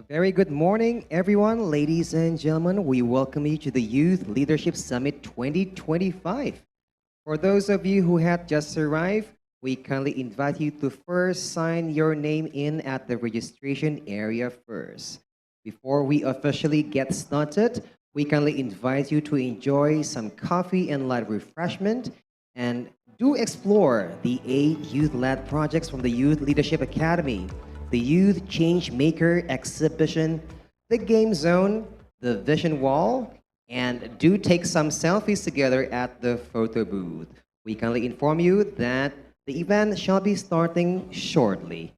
Very good morning, everyone. Ladies and gentlemen, we welcome you to the Youth Leadership Summit 2025. For those of you who have just arrived, we kindly invite you to first sign your name in at the registration area first. Before we officially get started, we kindly invite you to enjoy some coffee and light refreshment and do explore the 8 youth-led projects from the Youth Leadership Academy, the Youth Change Maker exhibition, the Game Zone, the Vision Wall, and do take some selfies together at the photo booth. We kindly inform you that the event shall be starting shortly.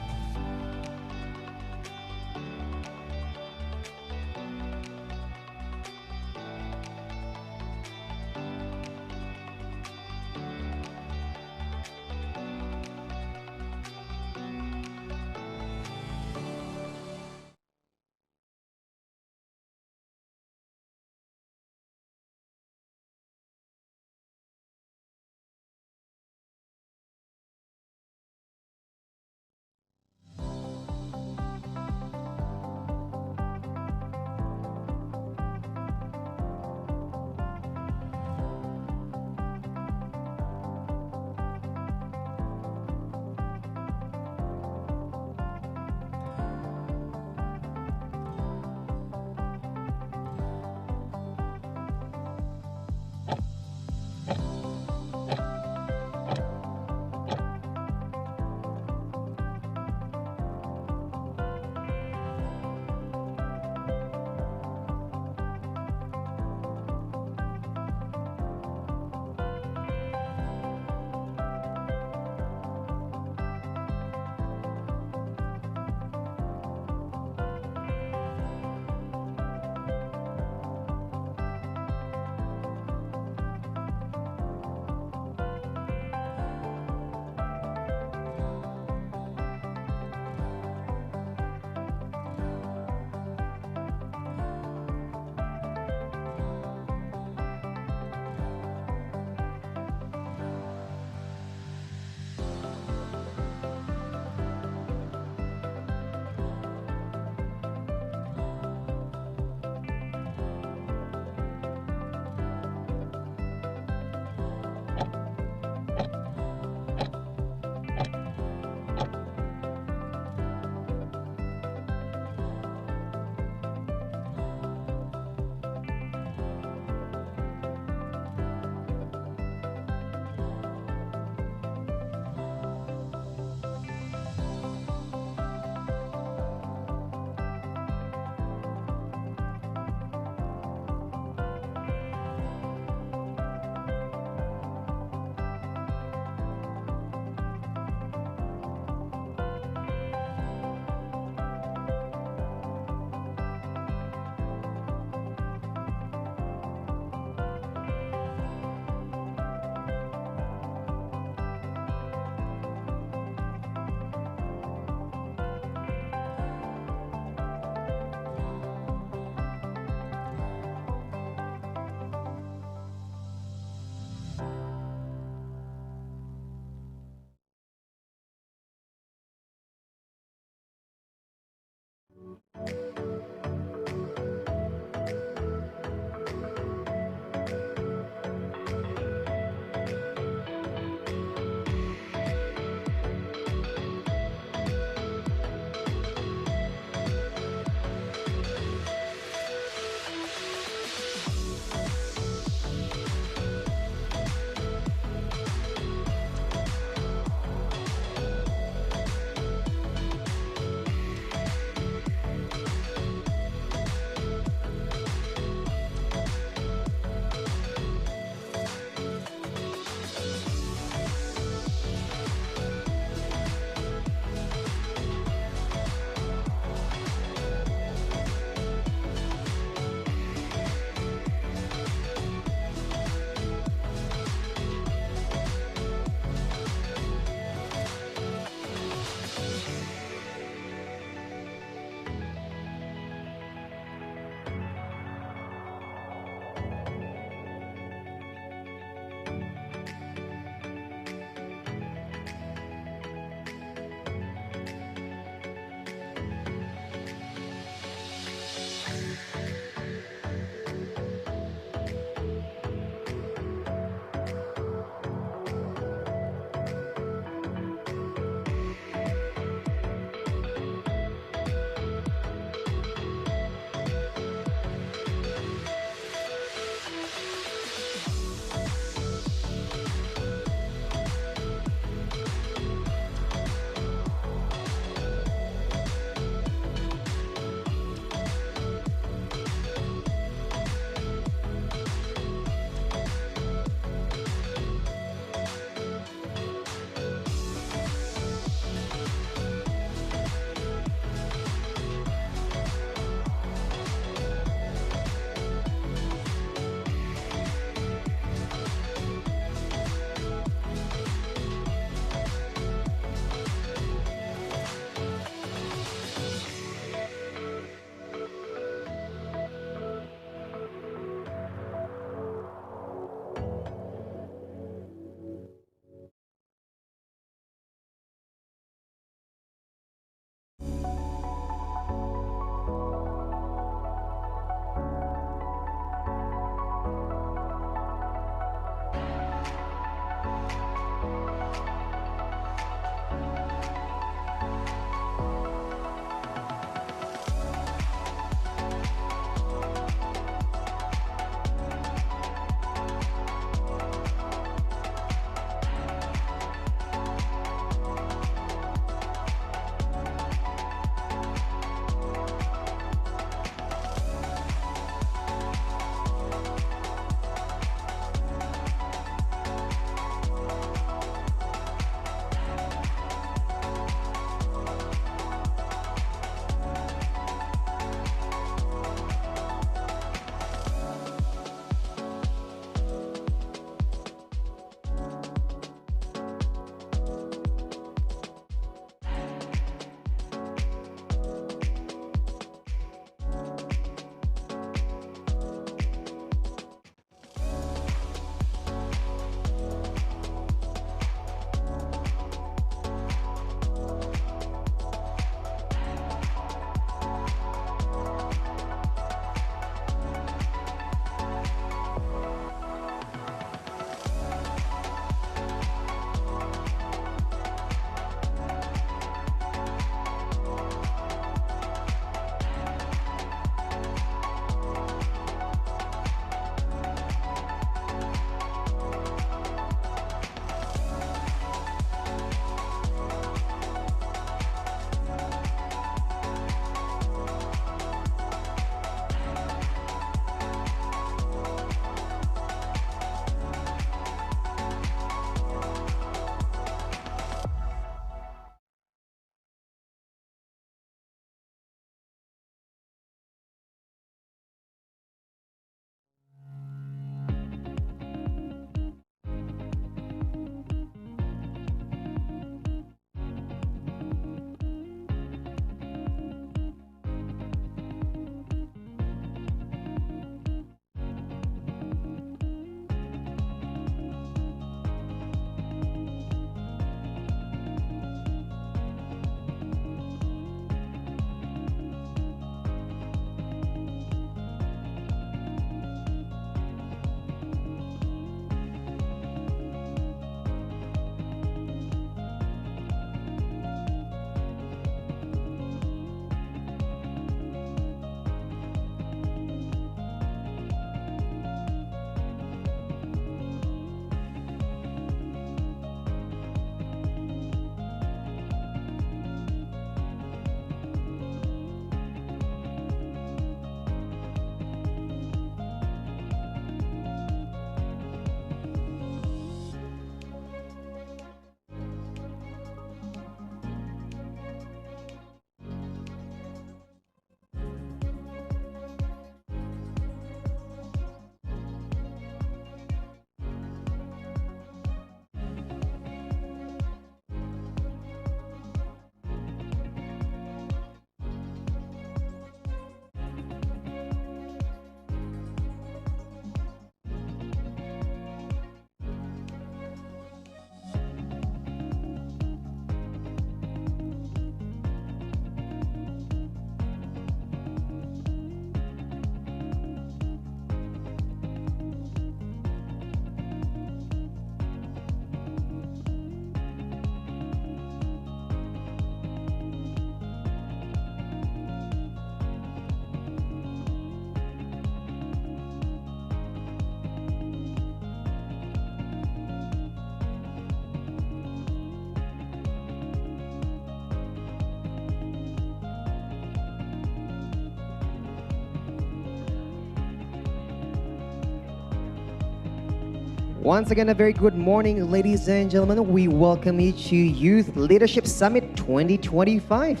Once again, a very good morning, ladies and gentlemen. We welcome you to Youth Leadership Summit 2025.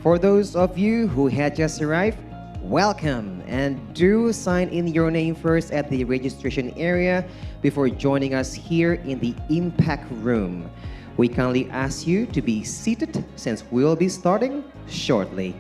For those of you who had just arrived, welcome and do sign in your name first at the registration area before joining us here in the Impact Room. We kindly ask you to be seated since we'll be starting shortly.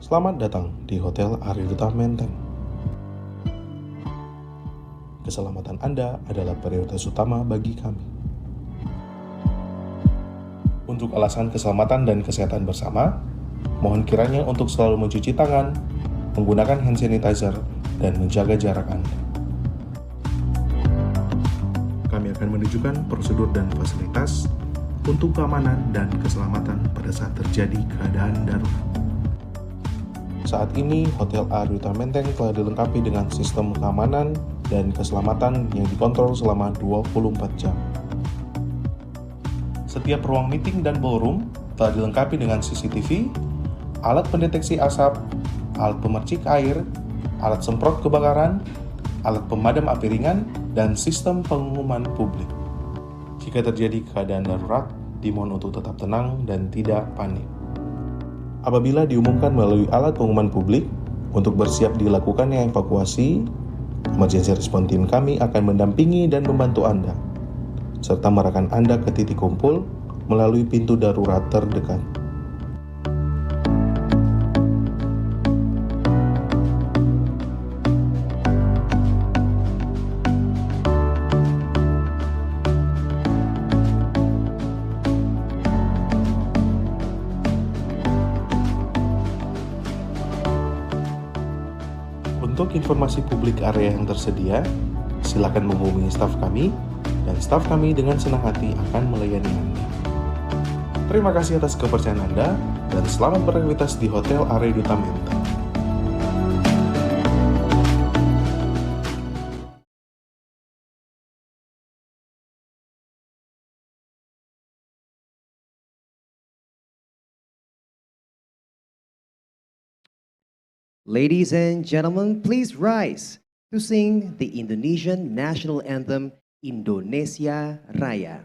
Selamat datang di Hotel Ariduta Menteng. Keselamatan Anda adalah prioritas utama bagi kami. Untuk alasan keselamatan dan kesehatan bersama, mohon kiranya untuk selalu mencuci tangan, menggunakan hand sanitizer, dan menjaga jarak Anda. Kami akan menunjukkan prosedur dan fasilitas untuk keamanan dan keselamatan pada saat terjadi keadaan darurat. Saat ini, Hotel Ariduta Menteng telah dilengkapi dengan sistem keamanan dan keselamatan yang dikontrol selama 24 jam. Setiap ruang meeting dan ballroom telah dilengkapi dengan CCTV, alat pendeteksi asap, alat pemercik air, alat semprot kebakaran, alat pemadam api ringan, dan sistem pengumuman publik. Jika terjadi keadaan darurat, dimohon untuk tetap tenang dan tidak panik. Apabila diumumkan melalui alat pengumuman publik, untuk bersiap dilakukannya evakuasi, emergency response team kami akan mendampingi dan membantu Anda, serta mengarahkan Anda ke titik kumpul melalui pintu darurat terdekat. Untuk informasi publik area yang tersedia, silakan menghubungi staf kami, dan staf kami dengan senang hati akan melayani Anda. Terima kasih atas kepercayaan Anda, dan selamat beraktivitas di Hotel Ariduta Menteng. Ladies and gentlemen, please rise to sing the Indonesian national anthem, Indonesia Raya.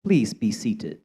Please be seated.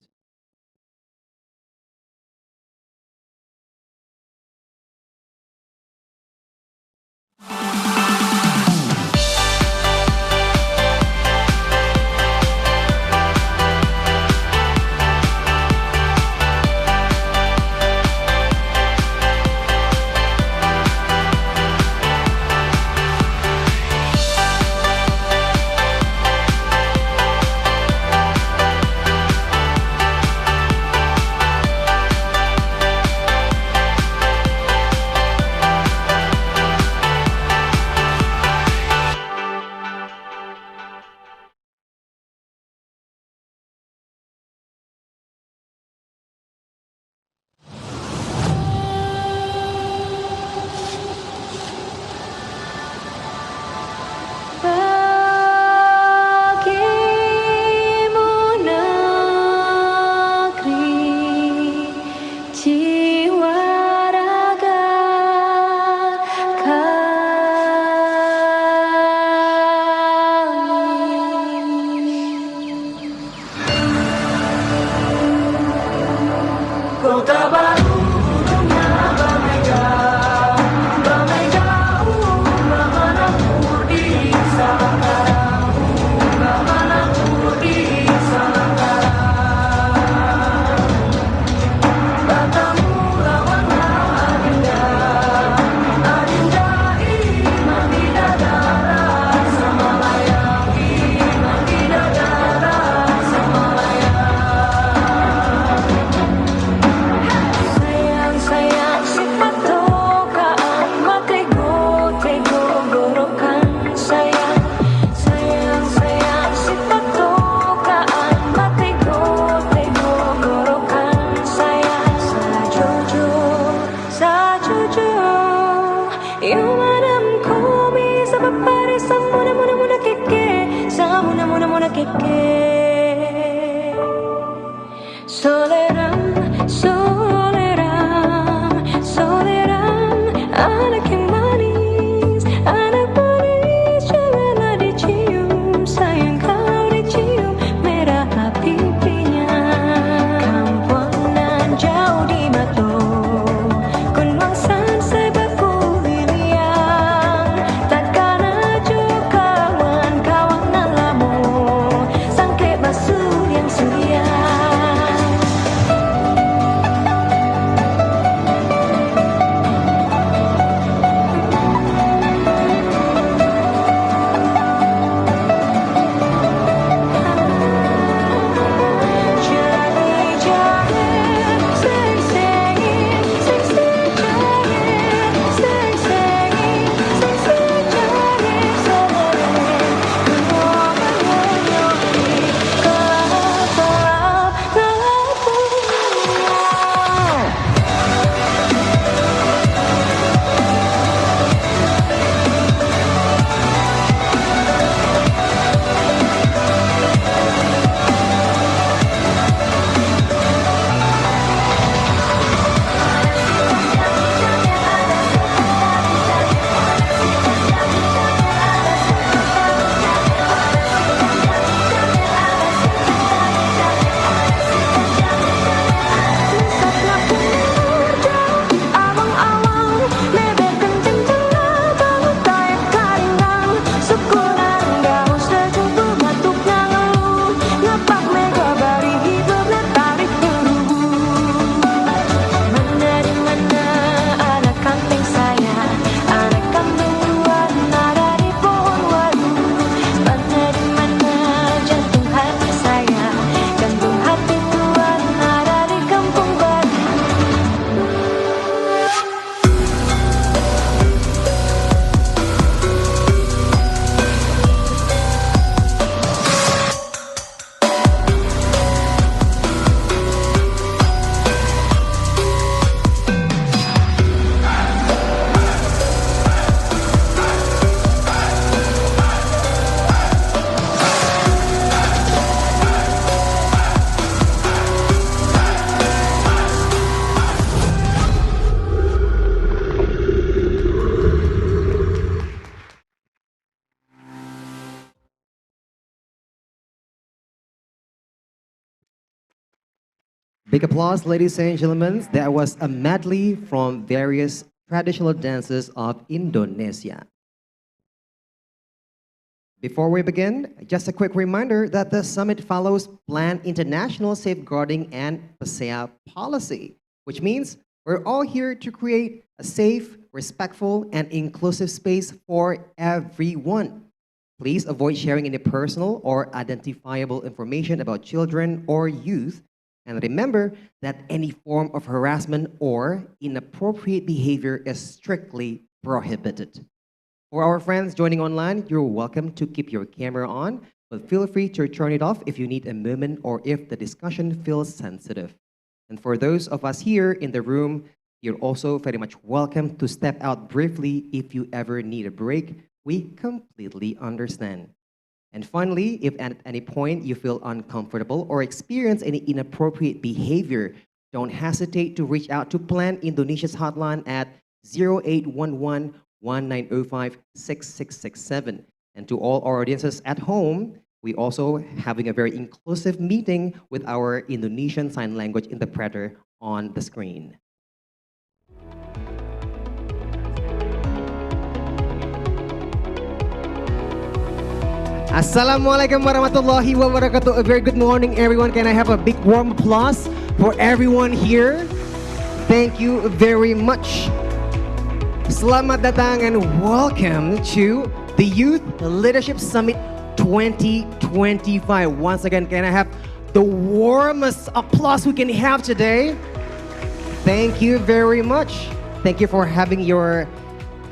Soleram, soleram, soleram, anak yang manis, janganlah dicium, sayang kalau dicium, merah pipinya. Kampungan jauh di mata, kunwangsan sebaku liliang, takkan aja kawan-kawan lamu, sangke basuh yang suria. Big applause, ladies and gentlemen. That was a medley from various traditional dances of Indonesia. Before we begin, just a quick reminder that the summit follows planned international safeguarding and PSEA policy, which means we're all here to create a safe, respectful, and inclusive space for everyone. Please avoid sharing any personal or identifiable information about children or youth. And remember that any form of harassment or inappropriate behavior is strictly prohibited. For our friends joining online, you're welcome to keep your camera on, but feel free to turn it off if you need a moment or if the discussion feels sensitive. And for those of us here in the room, you're also very much welcome to step out briefly if you ever need a break. We completely understand. And finally, if at any point you feel uncomfortable or experience any inappropriate behavior, don't hesitate to reach out to Plan Indonesia's hotline at 0811 1905 6667. And to all our audiences at home, we also having a very inclusive meeting with our Indonesian Sign Language interpreter on the screen. Assalamualaikum warahmatullahi wabarakatuh. A very good morning, everyone. Can I have a big warm applause for everyone here? Thank you very much. Selamat datang and welcome to the Youth Leadership Summit 2025. Once again, can I have the warmest applause we can have today? Thank you very much. Thank you for having your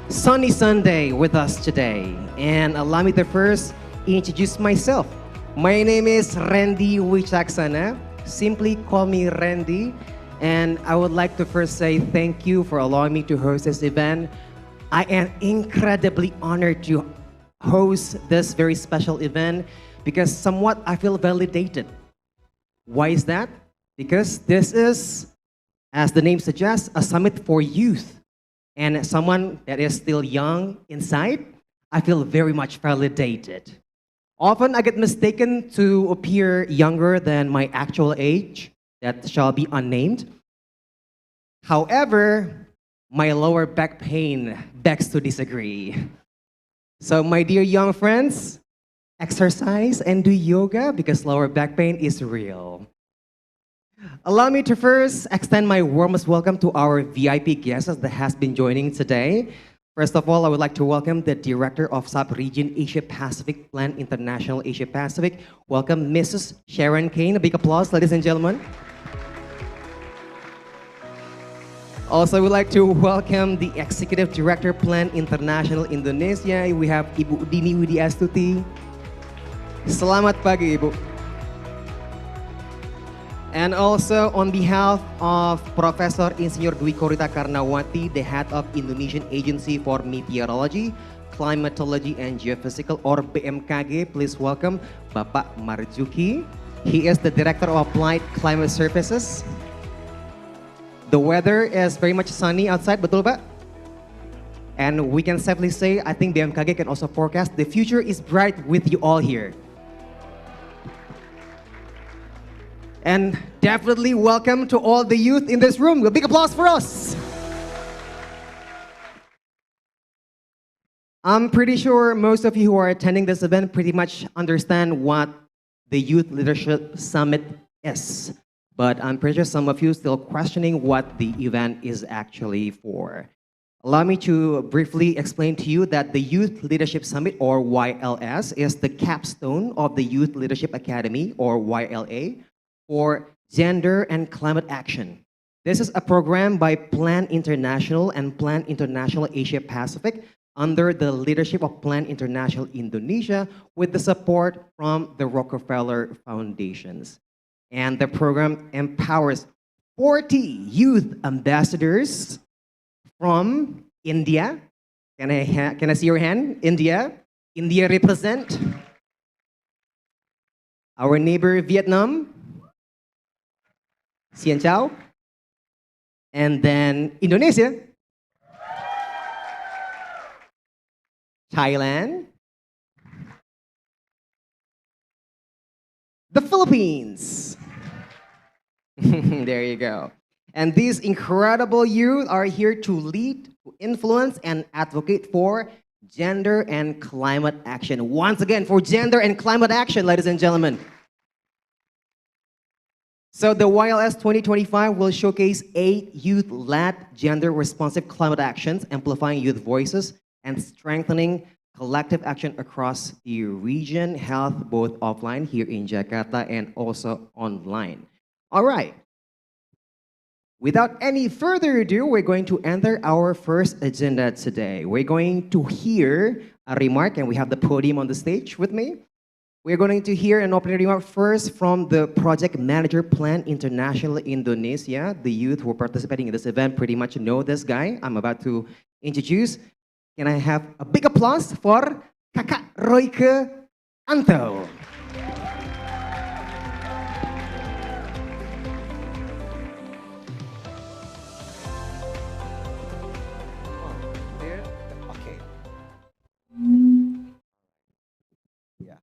sunny Sunday with us today. And allow me to first introduce myself. My name is Randy Wicaksana. Simply call me Randy. And I would like to first say thank you for allowing me to host this event. I am incredibly honored to host this very special event because somewhat I feel validated. Why is that? Because this is, as the name suggests, a summit for youth. And as someone that is still young inside, I feel very much validated. Often I get mistaken to appear younger than my actual age, that shall be unnamed. However, my lower back pain begs to disagree. So my dear young friends, exercise and do yoga because lower back pain is real. Allow me to first extend my warmest welcome to our VIP guests that has been joining today. First of all, I would like to welcome the Director of Sub-Region Asia Pacific Plan International Asia Pacific. Welcome, Mrs. Sharon Kane. A big applause, ladies and gentlemen. Also, I would like to welcome the Executive Director Plan International Indonesia. We have Ibu Dini Widiastuti. Selamat pagi, Ibu. And also on behalf of Professor Insinyur Dwi Korita Karnawati, the head of Indonesian Agency for Meteorology, Climatology and Geophysical or BMKG, please welcome Bapak Marzuki. He is the Director of Applied Climate Services. The weather is very much sunny outside, betul Pak? And we can safely say, I think BMKG can also forecast the future is bright with you all here. And definitely welcome to all the youth in this room. A big applause for us. I'm pretty sure most of you who are attending this event pretty much understand what the Youth Leadership Summit is. But I'm pretty sure some of you still questioning what the event is actually for. Allow me to briefly explain to you that the Youth Leadership Summit, or YLS, is the capstone of the Youth Leadership Academy, or YLA, for Gender and Climate Action. This is a program by Plan International and Plan International Asia Pacific under the leadership of Plan International Indonesia with the support from the Rockefeller Foundations. And the program empowers 40 youth ambassadors from India. Can I see your hand? India. India represent. Our neighbor Vietnam. Xian Chao. And then Indonesia. Thailand. The Philippines. There you go. And these incredible youth are here to lead, to influence, and advocate for gender and climate action. Once again, for gender and climate action, ladies and gentlemen. So the YLS 2025 will showcase 8 youth-led gender-responsive climate actions, amplifying youth voices and strengthening collective action across the region, health both offline here in Jakarta and also online. All right. Without any further ado, we're going to enter our first agenda today. We're going to hear a remark, and we have the podium on the stage with me. We're going to hear an opening remark first from the project manager Plan International Indonesia. The youth who are participating in this event pretty much know this guy I'm about to introduce. Can I have a big applause for Kakak Royke Anto? Okay. Yeah.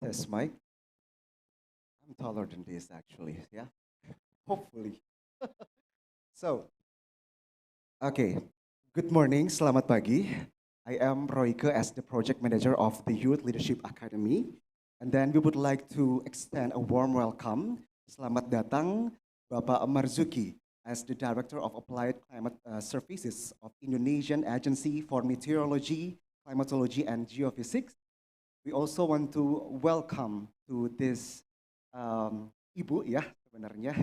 This mic. I'm taller than this actually. Yeah. Hopefully. So, okay. Good morning. Selamat pagi. I am Royke as the project manager of the Youth Leadership Academy. And then we would like to extend a warm welcome. Selamat datang Bapak Marzuki as the Director of Applied Climate Services of Indonesian Agency for Meteorology, Climatology, and Geophysics. We also want to welcome to this Ibu ya sebenarnya.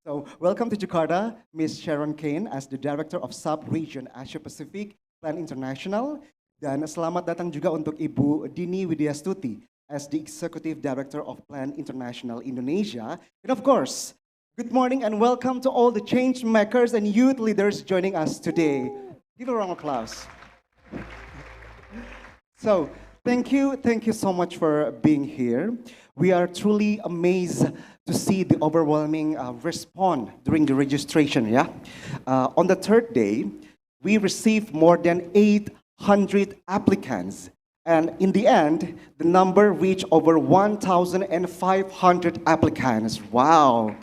So welcome to Jakarta, Ms. Sharon Kane as the Director of Sub-Region Asia Pacific Plan International. Dan selamat datang juga untuk Ibu Dini Widyastuti as the Executive Director of Plan International Indonesia. And of course, good morning and welcome to all the change makers and youth leaders joining us today. Give a round of applause. So, thank you so much for being here. We are truly amazed to see the overwhelming response during the registration, yeah? On the third day, we received more than 800 applicants. And in the end, the number reached over 1,500 applicants. Wow.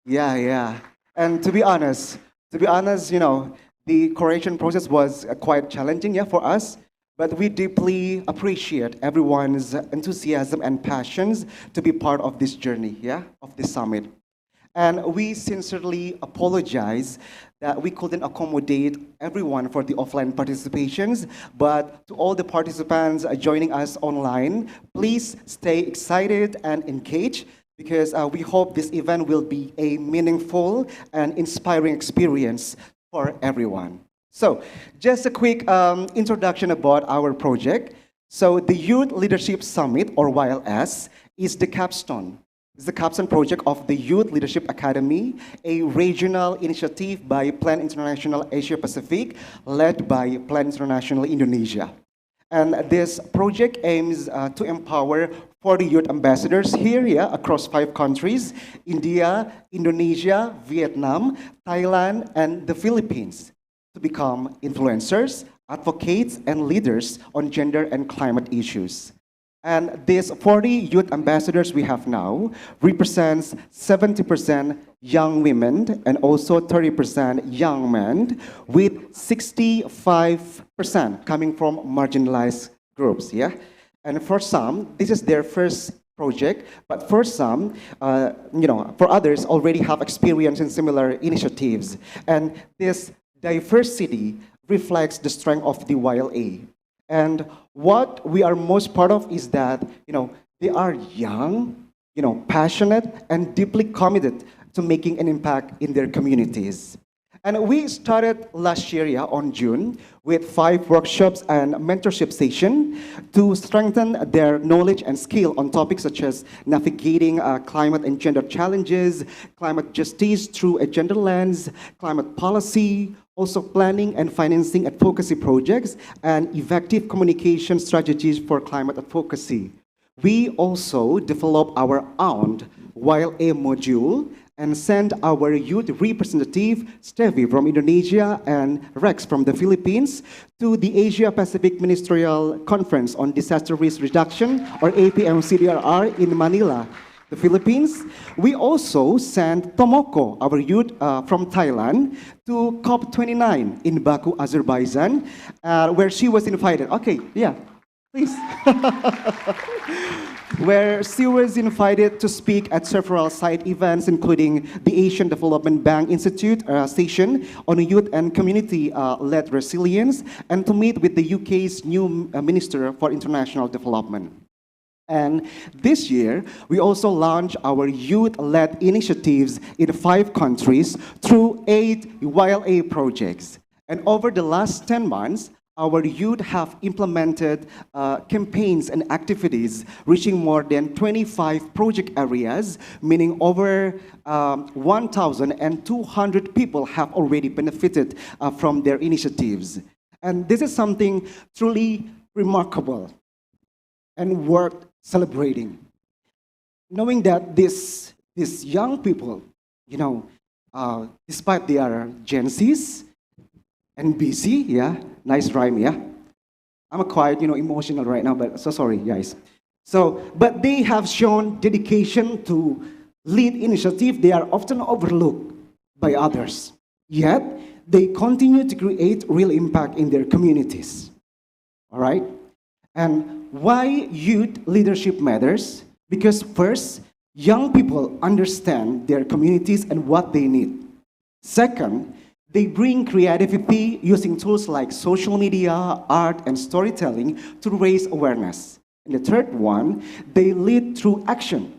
Yeah. And to be honest, you know, the correction process was quite challenging, yeah, for us. But we deeply appreciate everyone's enthusiasm and passions to be part of this journey, yeah, of this summit. And we sincerely apologize that we couldn't accommodate everyone for the offline participations, but to all the participants joining us online, please stay excited and engaged because we hope this event will be a meaningful and inspiring experience for everyone. So, just a quick introduction about our project. So, the Youth Leadership Summit, or YLS, is the capstone. It's the capstone project of the Youth Leadership Academy, a regional initiative by Plan International Asia Pacific, led by Plan International Indonesia. And this project aims to empower 40 youth ambassadors here, yeah, across 5 countries: India, Indonesia, Vietnam, Thailand, and the Philippines, to become influencers, advocates, and leaders on gender and climate issues. And these 40 youth ambassadors we have now represents 70% young women and also 30% young men, with 65% coming from marginalized groups, yeah? And for some, this is their first project, but for some, for others already have experience in similar initiatives. And this diversity reflects the strength of the YLA. And what we are most proud of is that, they are young, passionate, and deeply committed to making an impact in their communities. And we started last year, on June, with 5 workshops and mentorship sessions to strengthen their knowledge and skill on topics such as navigating climate and gender challenges, climate justice through a gender lens, climate policy, also planning and financing advocacy projects, and effective communication strategies for climate advocacy. We also developed our own YLA module and sent our youth representative, Stevie from Indonesia and Rex from the Philippines, to the Asia Pacific Ministerial Conference on Disaster Risk Reduction, or APMCDRR, in Manila. the Philippines. We also sent Tomoko, our youth from Thailand, to COP29 in Baku, Azerbaijan, where she was invited. Okay, yeah, please. Where she was invited to speak at several side events, including the Asian Development Bank Institute session on youth and community-led resilience, and to meet with the UK's new Minister for International Development. And this year, we also launched our youth-led initiatives in 5 countries through 8 YLA projects. And over the last 10 months, our youth have implemented campaigns and activities reaching more than 25 project areas, meaning over 1,200 people have already benefited from their initiatives. And this is something truly remarkable and worth celebrating. Knowing that these young people, despite they are Gen Zs and busy, yeah, nice rhyme, yeah. I'm quite, emotional right now, but so sorry, guys. But they have shown dedication to lead initiative. They are often overlooked by others. Yet, they continue to create real impact in their communities. All right? And why youth leadership matters? Because first, young people understand their communities and what they need. Second, they bring creativity using tools like social media, art, and storytelling to raise awareness. And the third one, they lead through action,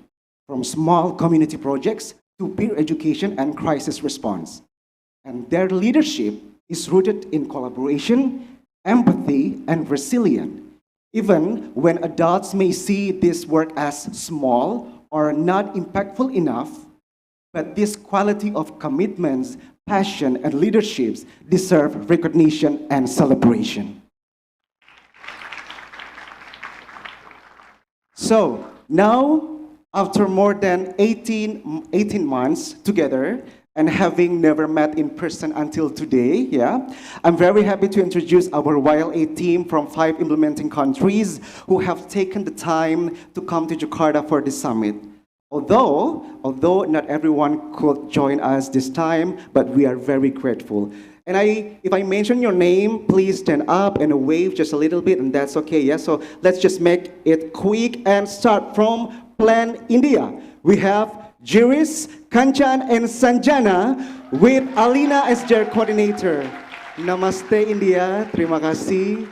from small community projects to peer education and crisis response. And their leadership is rooted in collaboration, empathy, and resilience. Even when adults may see this work as small or not impactful enough, but this quality of commitments, passion, and leaderships deserve recognition and celebration. So now, after more than 18 months together, and having never met in person until today, I'm very happy to introduce our YLA team from 5 implementing countries who have taken the time to come to Jakarta for this summit. Although not everyone could join us this time, but we are very grateful. And if I mention your name, please stand up and wave just a little bit, and that's okay, yeah? So let's just make it quick and start from Plan India. We have Jiris, Kanchan, and Sanjana with Alina as their coordinator. Namaste India, terima kasih.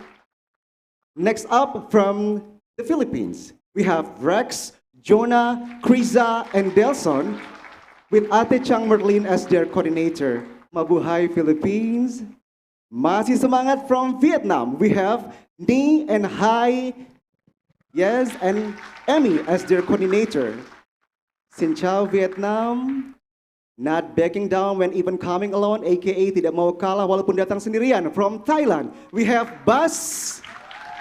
Next up from the Philippines, we have Rex, Jonah, Kriza, and Delson with Ate Chang Merlin as their coordinator. Mabuhay Philippines. Masih semangat from Vietnam. We have Ni and Hai, yes, and Emmy as their coordinator. Xin chào Vietnam. Not backing down when even coming alone, aka tidak mau kalah walaupun datang sendirian. From Thailand, we have Bas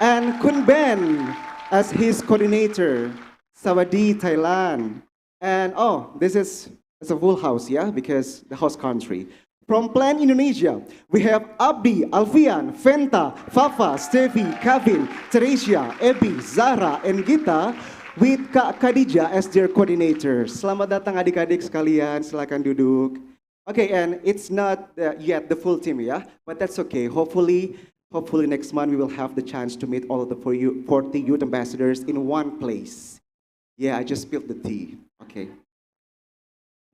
and Kun Ben as his coordinator. Sawadee, Thailand. And this is a full house, yeah, because the host country. From Plan Indonesia, we have Abdi, Alfian, Fenta, Fafa, Steffi, Kevin, Teresia, Ebi, Zara, and Gita with Kak Khadijah as their coordinators. Selamat datang adik-adik sekalian, silakan duduk. Okay, and it's not yet the full team, yeah, but that's okay. Hopefully next month we will have the chance to meet all of the 40 youth ambassadors in one place. Yeah, I just spilled the tea. Okay.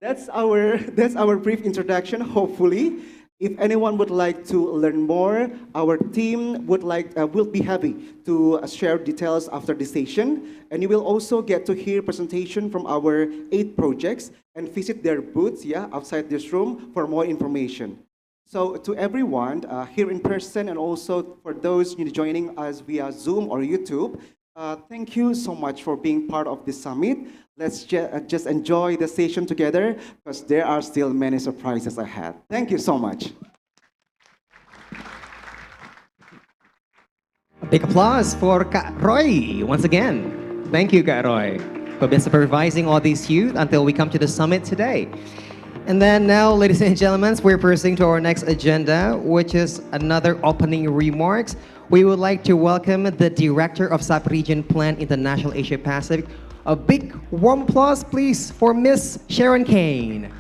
That's our brief introduction. Hopefully, if anyone would like to learn more, our team will be happy to share details after this session, and you will also get to hear presentation from our 8 projects and visit their booths, outside this room for more information. So to everyone here in person, and also for those joining us via Zoom or YouTube, thank you so much for being part of this summit. Let's just enjoy the session together, because there are still many surprises ahead. Thank you so much. A big applause for Kak Roy once again. Thank you, Kak Roy, for been supervising all these youth until we come to the summit today. And then now, ladies and gentlemen, we're proceeding to our next agenda, which is another opening remarks. We would like to welcome the Director of Sub-Region Plan International Asia Pacific, A big warm applause, please, for Miss Sharon Kane.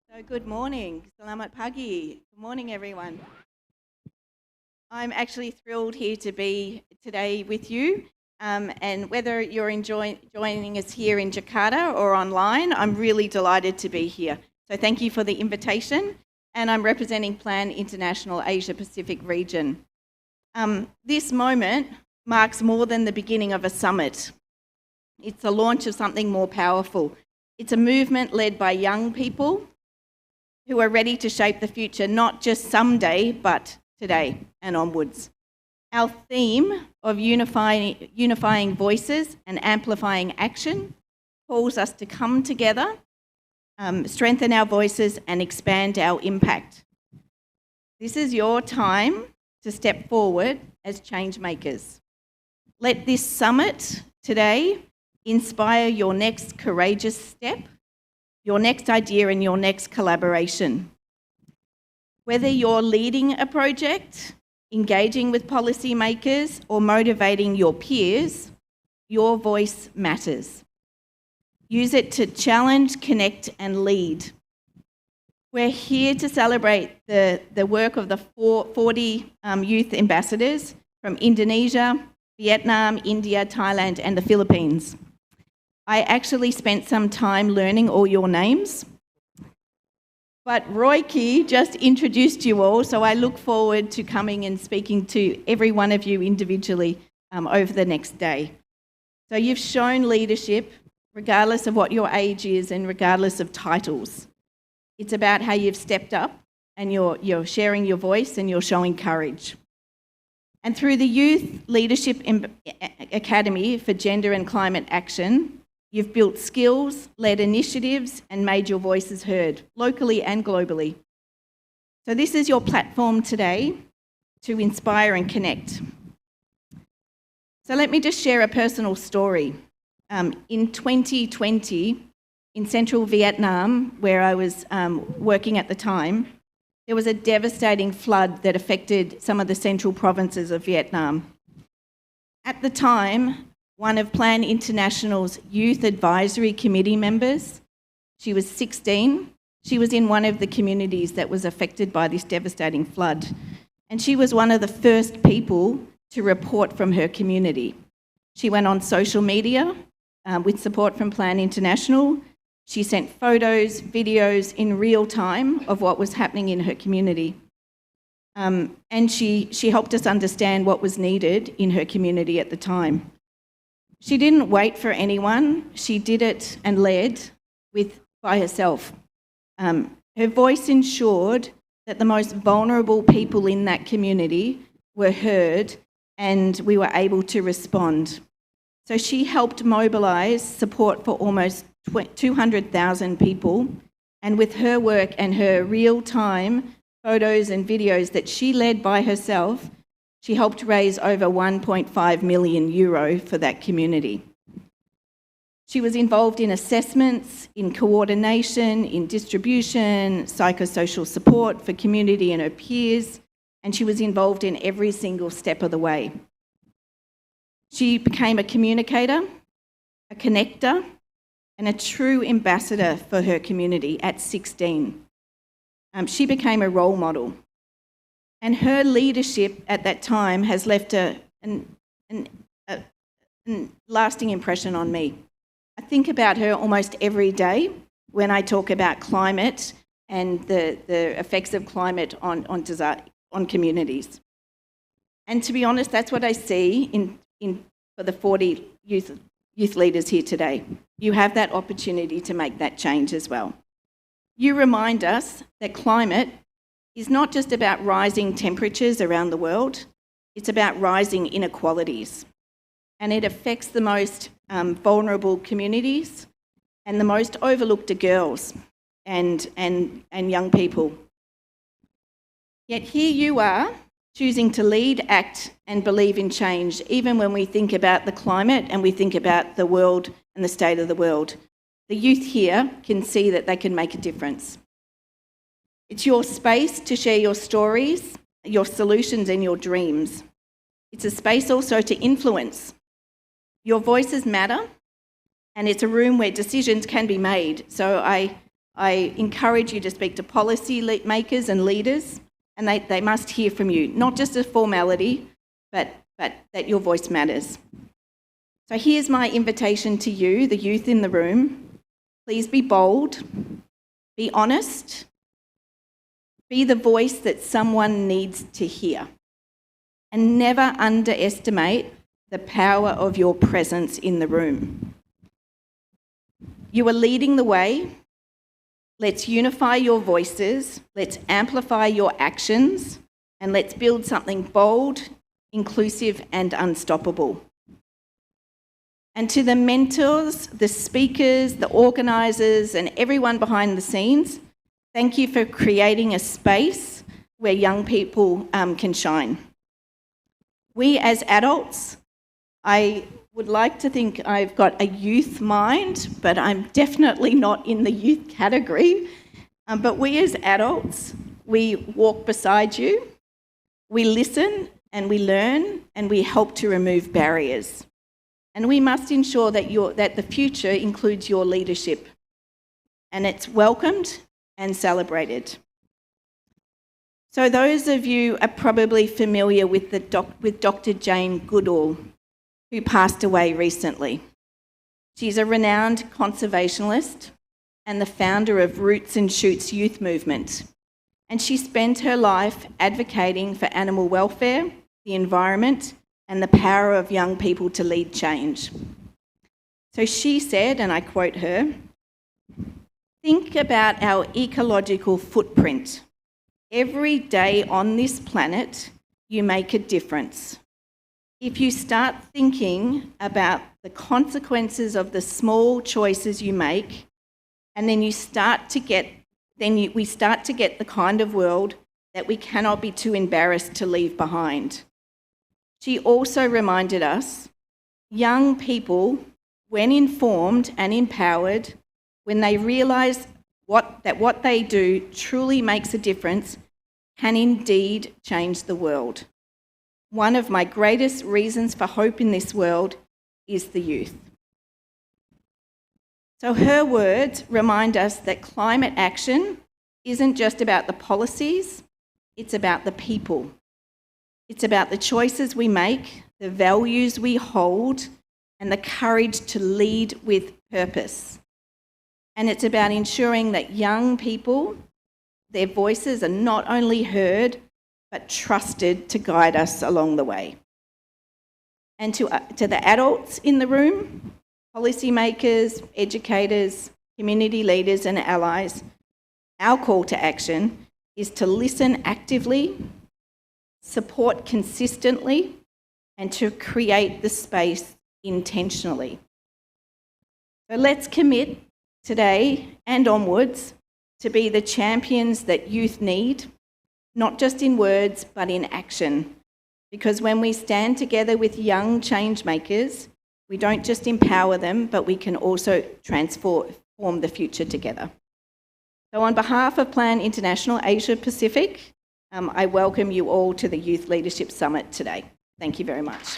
So good morning. Selamat pagi. Good morning, everyone. I'm actually thrilled here to be today with you. And whether you're joining us here in Jakarta or online, I'm really delighted to be here. So thank you for the invitation. And I'm representing Plan International Asia Pacific region. This moment marks more than the beginning of a summit. It's the launch of something more powerful. It's a movement led by young people who are ready to shape the future, not just someday, but today and onwards. Our theme of unifying voices and amplifying action calls us to come together, strengthen our voices, and expand our impact. This is your time to step forward as change makers. Let this summit today inspire your next courageous step, your next idea, and your next collaboration. Whether you're leading a project, engaging with policymakers, or motivating your peers, your voice matters. Use it to challenge, connect, and lead. We're here to celebrate the work of the 40 youth ambassadors from Indonesia, Vietnam, India, Thailand, and the Philippines. I actually spent some time learning all your names, but Royke just introduced you all, so I look forward to coming and speaking to every one of you individually over the next day. So you've shown leadership regardless of what your age is and regardless of titles. It's about how you've stepped up and you're sharing your voice and you're showing courage. And through the Youth Leadership Academy for Gender and Climate Action, you've built skills, led initiatives, and made your voices heard, locally and globally. So this is your platform today to inspire and connect. So let me just share a personal story. In 2020, in central Vietnam, where I was working at the time, there was a devastating flood that affected some of the central provinces of Vietnam. At the time, one of Plan International's Youth Advisory Committee members, she was 16, she was in one of the communities that was affected by this devastating flood. And she was one of the first people to report from her community. She went on social media with support from Plan International. She sent photos, videos in real time of what was happening in her community. And she helped us understand what was needed in her community at the time. She didn't wait for anyone. She did it and led by herself. Her voice ensured that the most vulnerable people in that community were heard and we were able to respond. So she helped mobilise support for almost 200,000 people, and with her work and her real-time photos and videos that she led by herself, she helped raise over 1.5 million euro for that community. She was involved in assessments, in coordination, in distribution, psychosocial support for community and her peers, and she was involved in every single step of the way. She became a communicator, a connector, and a true ambassador for her community at 16. She became a role model. And her leadership at that time has left a lasting impression on me. I think about her almost every day when I talk about climate and the effects of climate on communities. And to be honest, that's what I see for the 40 youth leaders here today. You have that opportunity to make that change as well. You remind us that climate is not just about rising temperatures around the world, it's about rising inequalities. And it affects the most vulnerable communities and the most overlooked are girls and young people. Yet here you are, choosing to lead, act and believe in change, even when we think about the climate and we think about the world and the state of the world, the youth here can see that they can make a difference. It's your space to share your stories, your solutions and your dreams. It's a space also to influence. Your voices matter, and it's a room where decisions can be made. So I encourage you to speak to policy makers and leaders, and they must hear from you, not just a formality, but that your voice matters. So here's my invitation to you, the youth in the room. Please be bold, be honest, be the voice that someone needs to hear, and never underestimate the power of your presence in the room. You are leading the way. Let's unify your voices, let's amplify your actions, and let's build something bold, inclusive, and unstoppable. And to the mentors, the speakers, the organisers, and everyone behind the scenes, thank you for creating a space where young people can shine. We as adults, I would like to think I've got a youth mind, but I'm definitely not in the youth category. But we as adults, we walk beside you, we listen and we learn, and we help to remove barriers. And we must ensure that the future includes your leadership, and it's welcomed and celebrated. So those of you are probably familiar with Dr. Jane Goodall, who passed away recently. She's a renowned conservationist and the founder of Roots and Shoots youth movement. And she spent her life advocating for animal welfare, the environment, and the power of young people to lead change. So she said, and I quote her, "Think about our ecological footprint. Every day on this planet, you make a difference. If you start thinking about the consequences of the small choices you make, and then we start to get the kind of world that we cannot be too embarrassed to leave behind." She also reminded us, young people, when informed and empowered, when they realise that what they do truly makes a difference, can indeed change the world. One of my greatest reasons for hope in this world is the youth. So her words remind us that climate action isn't just about the policies, it's about the people. It's about the choices we make, the values we hold, and the courage to lead with purpose. And it's about ensuring that young people, their voices are not only heard, but trusted to guide us along the way. And to the adults in the room, policymakers, educators, community leaders and allies, our call to action is to listen actively, support consistently, and to create the space intentionally. So let's commit today and onwards to be the champions that youth need, not just in words, but in action. Because when we stand together with young change makers, we don't just empower them, but we can also transform the future together. So on behalf of Plan International Asia Pacific, I welcome you all to the Youth Leadership Summit today. Thank you very much.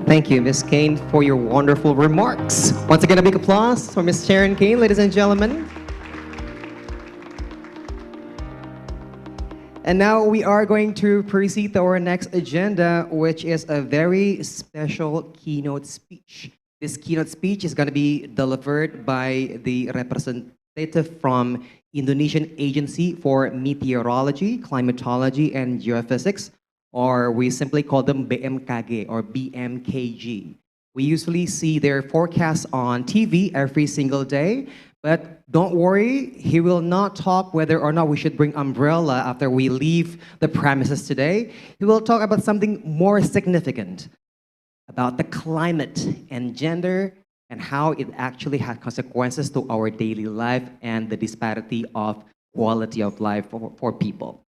Thank you, Ms. Kane, for your wonderful remarks. Once again, a big applause for Ms. Sharon Kane, ladies and gentlemen. And now we are going to proceed to our next agenda, which is a very special keynote speech. This keynote speech is going to be delivered by the representative from Indonesian Agency for Meteorology, Climatology, and Geophysics, or we simply call them BMKG or BMKG. We usually see their forecasts on TV every single day, but don't worry, he will not talk whether or not we should bring umbrella after we leave the premises today. He will talk about something more significant, about the climate and gender and how it actually has consequences to our daily life and the disparity of quality of life for people.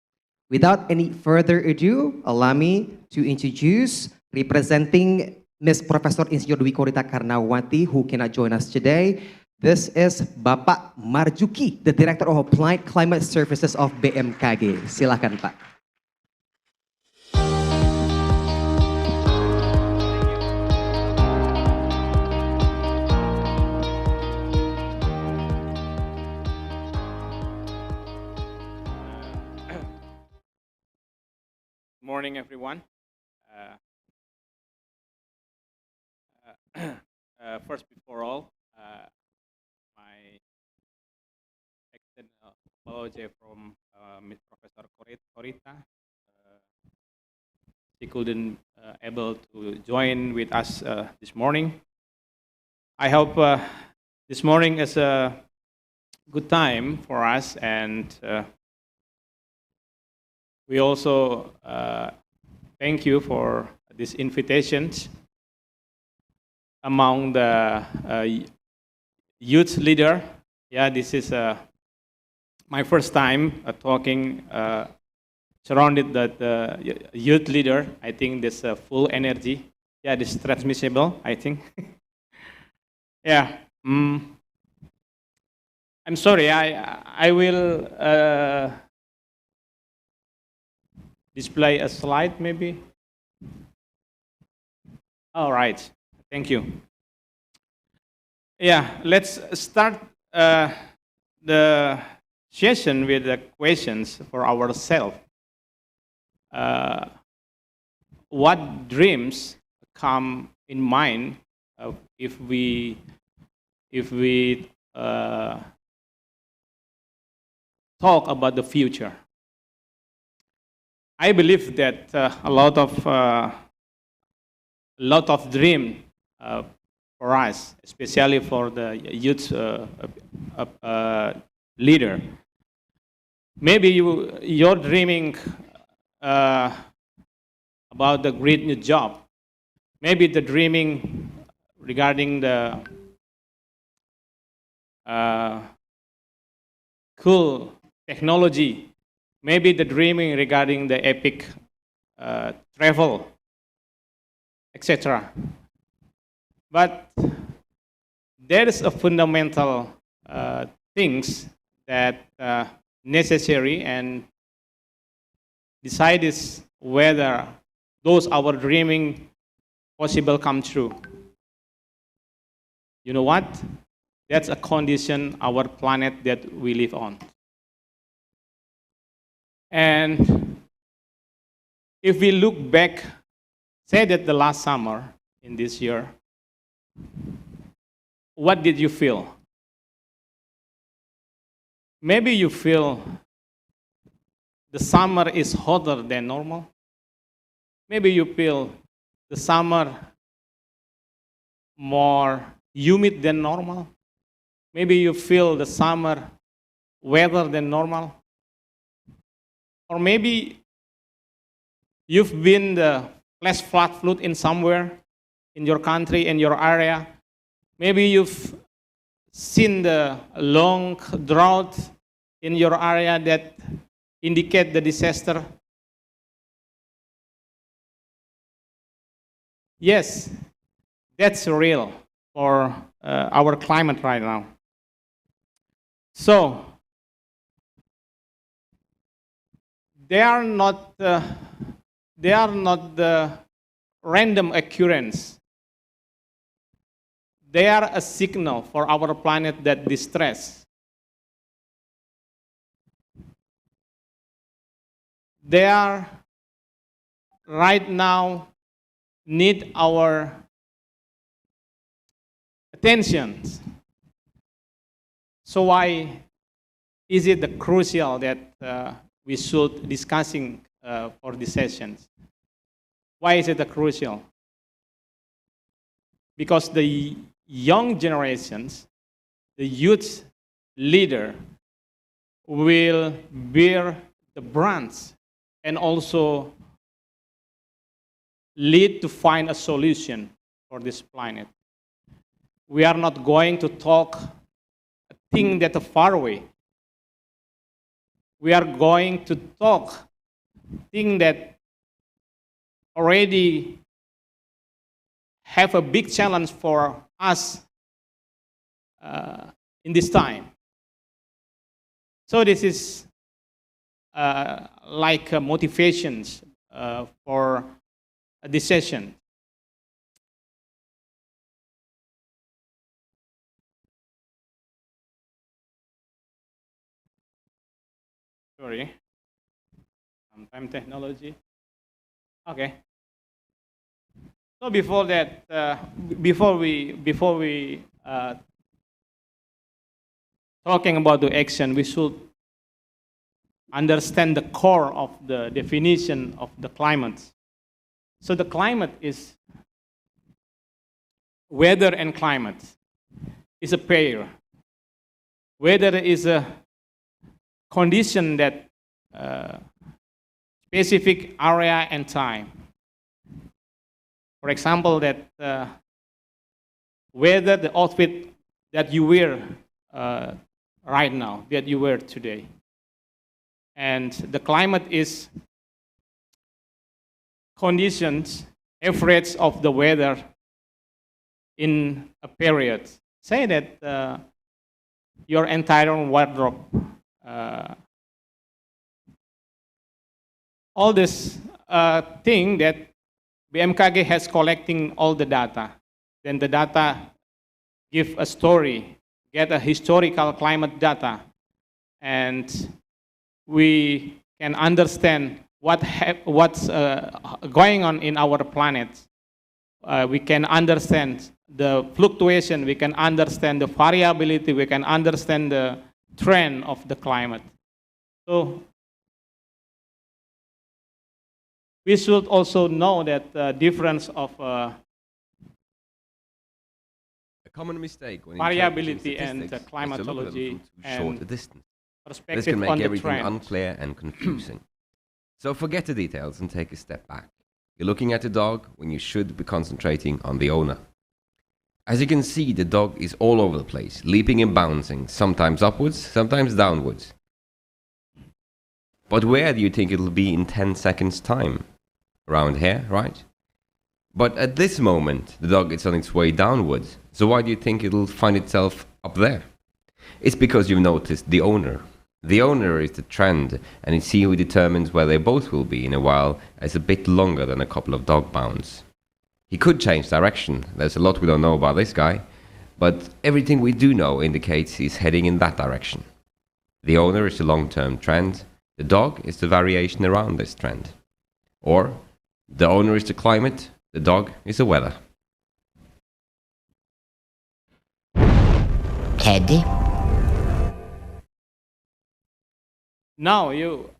Without any further ado, allow me to introduce representing Miss Professor Insinyur Dwi Korita Karnawati, who cannot join us today. This is Bapak Marjuki, the Director of Applied Climate Services of BMKG. Silakan, Pak. Morning, everyone. First, before all, my extend apology from Ms. Professor Korita. She couldn't able to join with us this morning. I hope this morning is a good time for us, and we also thank you for these invitations among the youth leader. Yeah, this is my first time talking surrounded the youth leader. I think this full energy. Yeah, this is transmissible, I think. Yeah. I'm sorry, I will display a slide maybe. All right, thank you. Yeah, let's start the session with the questions for ourselves. What dreams come in mind if we talk about the future? I believe that a lot of dream for us, especially for the youth leader. Maybe you're dreaming about the great new job. Maybe the dreaming regarding the cool technology. Maybe the dreaming regarding the epic travel, etc. But there is a fundamental things that necessary and decide is whether those our dreaming possible come true. You know what? That's a condition our planet that we live on. And if we look back, say that the last summer in this year, what did you feel? Maybe you feel the summer is hotter than normal. Maybe you feel the summer more humid than normal. Maybe you feel the summer wetter than normal. Or maybe you've been the flash flood in somewhere in your country, in your area. Maybe you've seen the long drought in your area that indicate the disaster. Yes, that's real for our climate right now. So, they are not the random occurrence. They are a signal for our planet that distress. They are right now need our attention. So why is it the crucial that we should discussing for these sessions? Why is it a crucial? Because the young generations, the youth leader will bear the brunt and also lead to find a solution for this planet. We are not going to talk a thing that are far away. We are going to talk thing that already have a big challenge for us in this time. So this is like motivations for this session. Sorry, sometime technology. Okay. So before that, before we talking about the action, we should understand the core of the definition of the climate. So the climate is weather and climate is a pair. Weather is a condition that specific area and time. For example, that whether the outfit that you wear right now, that you wear today. And the climate is conditions, average of the weather in a period. Say that your entire wardrobe, all this thing that BMKG has collecting all the data. Then the data give a story, get a historical climate data, and we can understand what's going on in our planet. We can understand the fluctuation, we can understand the variability, we can understand the trend of the climate. So we should also know that the difference of A common mistake when variability interpreting and statistics is to look at climatology them from too and short a distance. This perspective can make on the everything trend. unclear and confusing. So forget the details and take a step back. You're looking at a dog when you should be concentrating on the owner. As you can see, the dog is all over the place, leaping and bouncing, sometimes upwards, sometimes downwards. But where do you think it'll be in 10 seconds' time? Around here, right? But at this moment, the dog is on its way downwards. So why do you think it'll find itself up there? It's because you've noticed the owner. The owner is the trend, and it's he who determines where they both will be in a while, as a bit longer than a couple of dog bounds. He could change direction. There's a lot we don't know about this guy, but everything we do know indicates he's heading in that direction. The owner is the long-term trend. The dog is the variation around this trend. Or, the owner is the climate, the dog is the weather. Teddy? Now you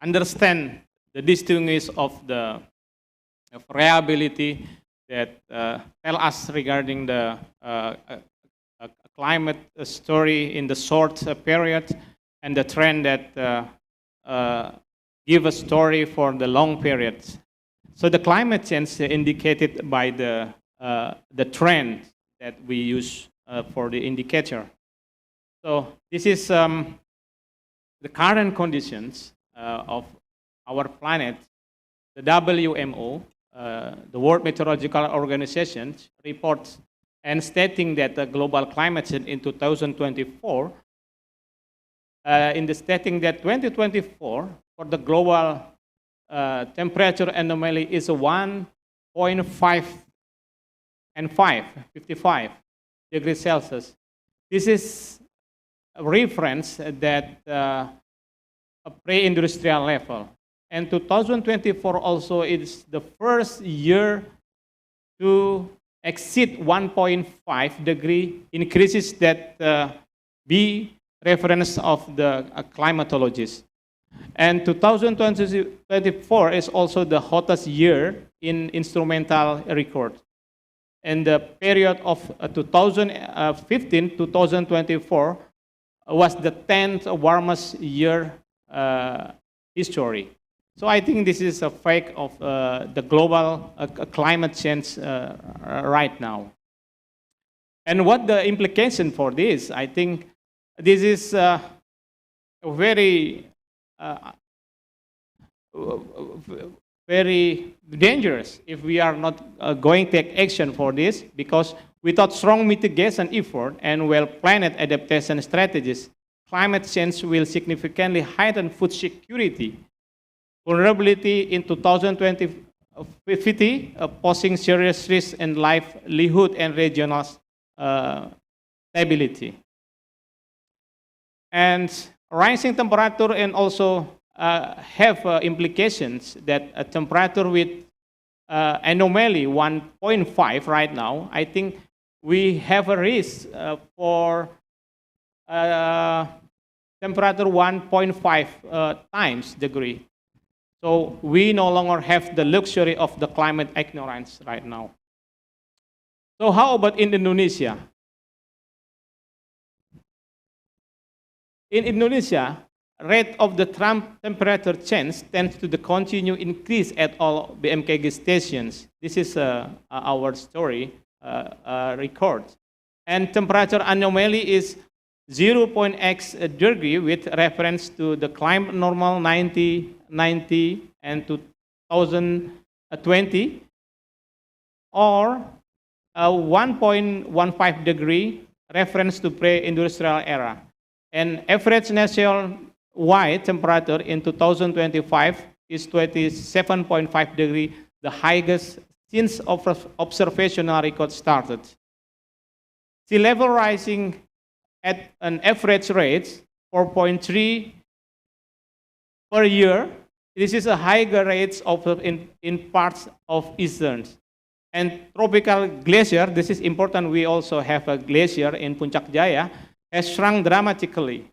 understand the distinguish of the variability that tell us regarding the climate story in the short period, and the trend that give a story for the long period. So the climate change indicated by the trend that we use for the indicator. So this is the current conditions of our planet. The WMO, the World Meteorological Organization, reports and stating that the global climate change in 2024, in the stating that 2024 for the global temperature anomaly is 1.5 and 55 degrees Celsius. This is a reference that a pre-industrial level. And 2024 also is the first year to exceed 1.5 degree increases that be reference of the climatologists. And 2024 is also the hottest year in instrumental record. And the period of 2015 to 2024 was the 10th warmest year history. So I think this is a fact of the global climate change right now. And what the implication for this? I think this is a very very dangerous if we are not going to take action for this, because without strong mitigation effort and well-planned adaptation strategies, climate change will significantly heighten food security, vulnerability in 2050, posing serious risks in livelihood and regional stability. And rising temperature and also have implications that a temperature with anomaly 1.5 right now, I think we have a risk for temperature 1.5 times degree. So we no longer have the luxury of the climate ignorance right now. So how about in Indonesia? In Indonesia, rate of the temperature change tends to the continue increase at all BMKG stations. This is our story record. And temperature anomaly is 0.x degree with reference to the climate normal 90 and 2020, or 1.15 degree reference to pre-industrial era. And average nationwide temperature in 2025 is 27.5 degree, the highest since observational record started. Sea level rising at an average rate 4.3 per year. This is a higher rate in parts of eastern. And tropical glacier, this is important, we also have a glacier in Puncak Jaya, has shrunk dramatically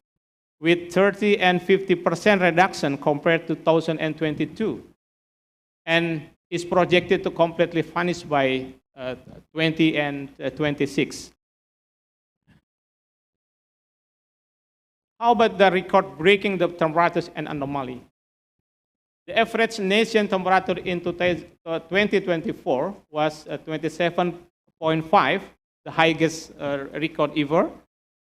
with 30 and 50% reduction compared to 2022, and is projected to completely vanish by 2026. How about the record breaking the temperatures and anomaly? The average nation temperature in 2024 was 27.5, the highest record ever.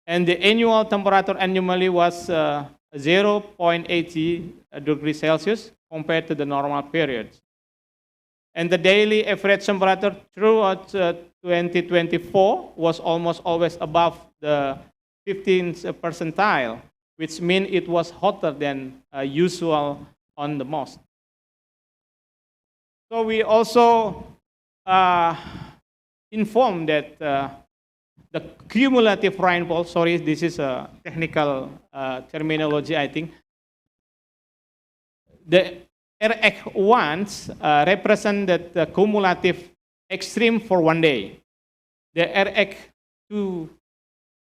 And the annual temperature anomaly was 0.80 degrees Celsius compared to the normal period. And the daily average temperature throughout 2024 was almost always above the 15th percentile, which means it was hotter than usual on the most. So we also informed that the cumulative rainfall, sorry, this is a technical terminology, I think. The RX1s represented the cumulative extreme for one day. The RX2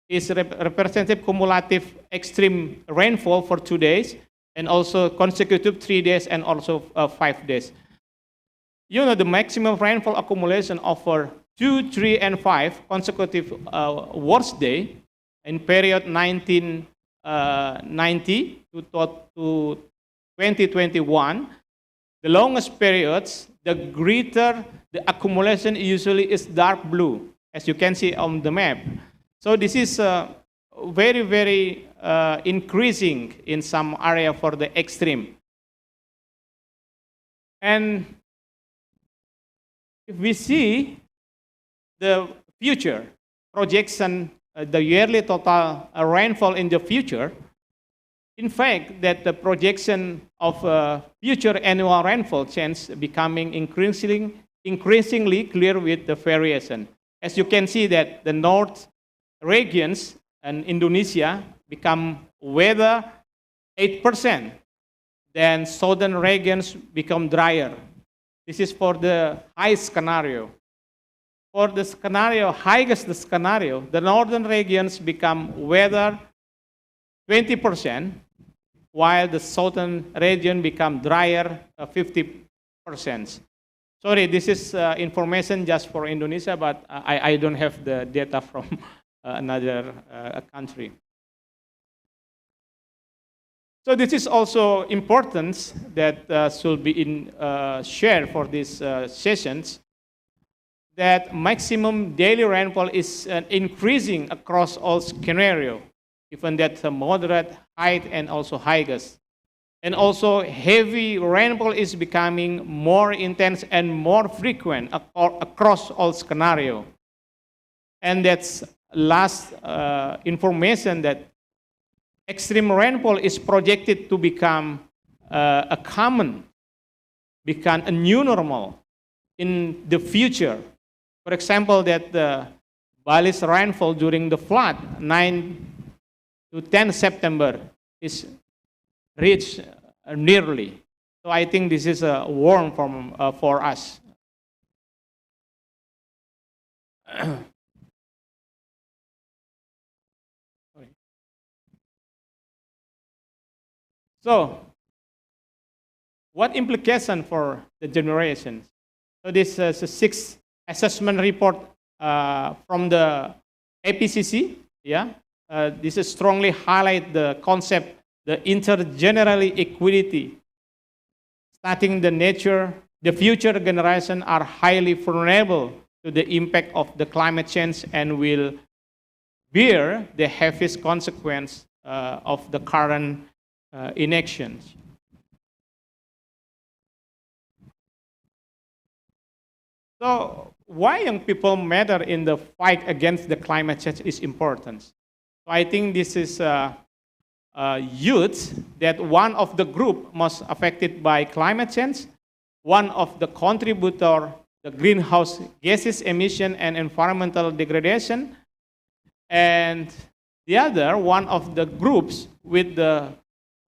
is representative cumulative extreme rainfall for 2 days, and also consecutive 3 days and also 5 days. You know, the maximum rainfall accumulation over 2, 3, and 5 consecutive worst day in period 1990 to 2021, the longest periods, the greater the accumulation usually is dark blue, as you can see on the map. So this is very, very increasing in some area for the extreme. And if we see the future projection, the yearly total rainfall in the future, in fact, that the projection of future annual rainfall change becoming increasingly clear with the variation. As you can see that the north regions in Indonesia become weather 8%, then southern regions become drier. This is for the high scenario. For the scenario, highest scenario, the northern regions become weather 20%, while the southern region become drier 50%. Sorry, this is information just for Indonesia, but I don't have the data from another country. So this is also important that should be shared for these sessions, that maximum daily rainfall is increasing across all scenarios, even that moderate, high, and also highest. And also heavy rainfall is becoming more intense and more frequent across all scenario. And that's last information that extreme rainfall is projected to become become a new normal in the future. For example, that the Bali's rainfall during the flood, 9 to 10 September, is reached nearly. So I think this is a warning for us. So, what implication for the generations? So this is a 6th assessment report from the APCC. Yeah, this is strongly highlight the concept, the intergenerational equity. Starting the future generation are highly vulnerable to the impact of the climate change and will bear the heaviest consequence of the current inactions. So why young people matter in the fight against the climate change is important. So I think this is youth that one of the group most affected by climate change, one of the contributor, the greenhouse gases emission and environmental degradation, and the other one of the groups with the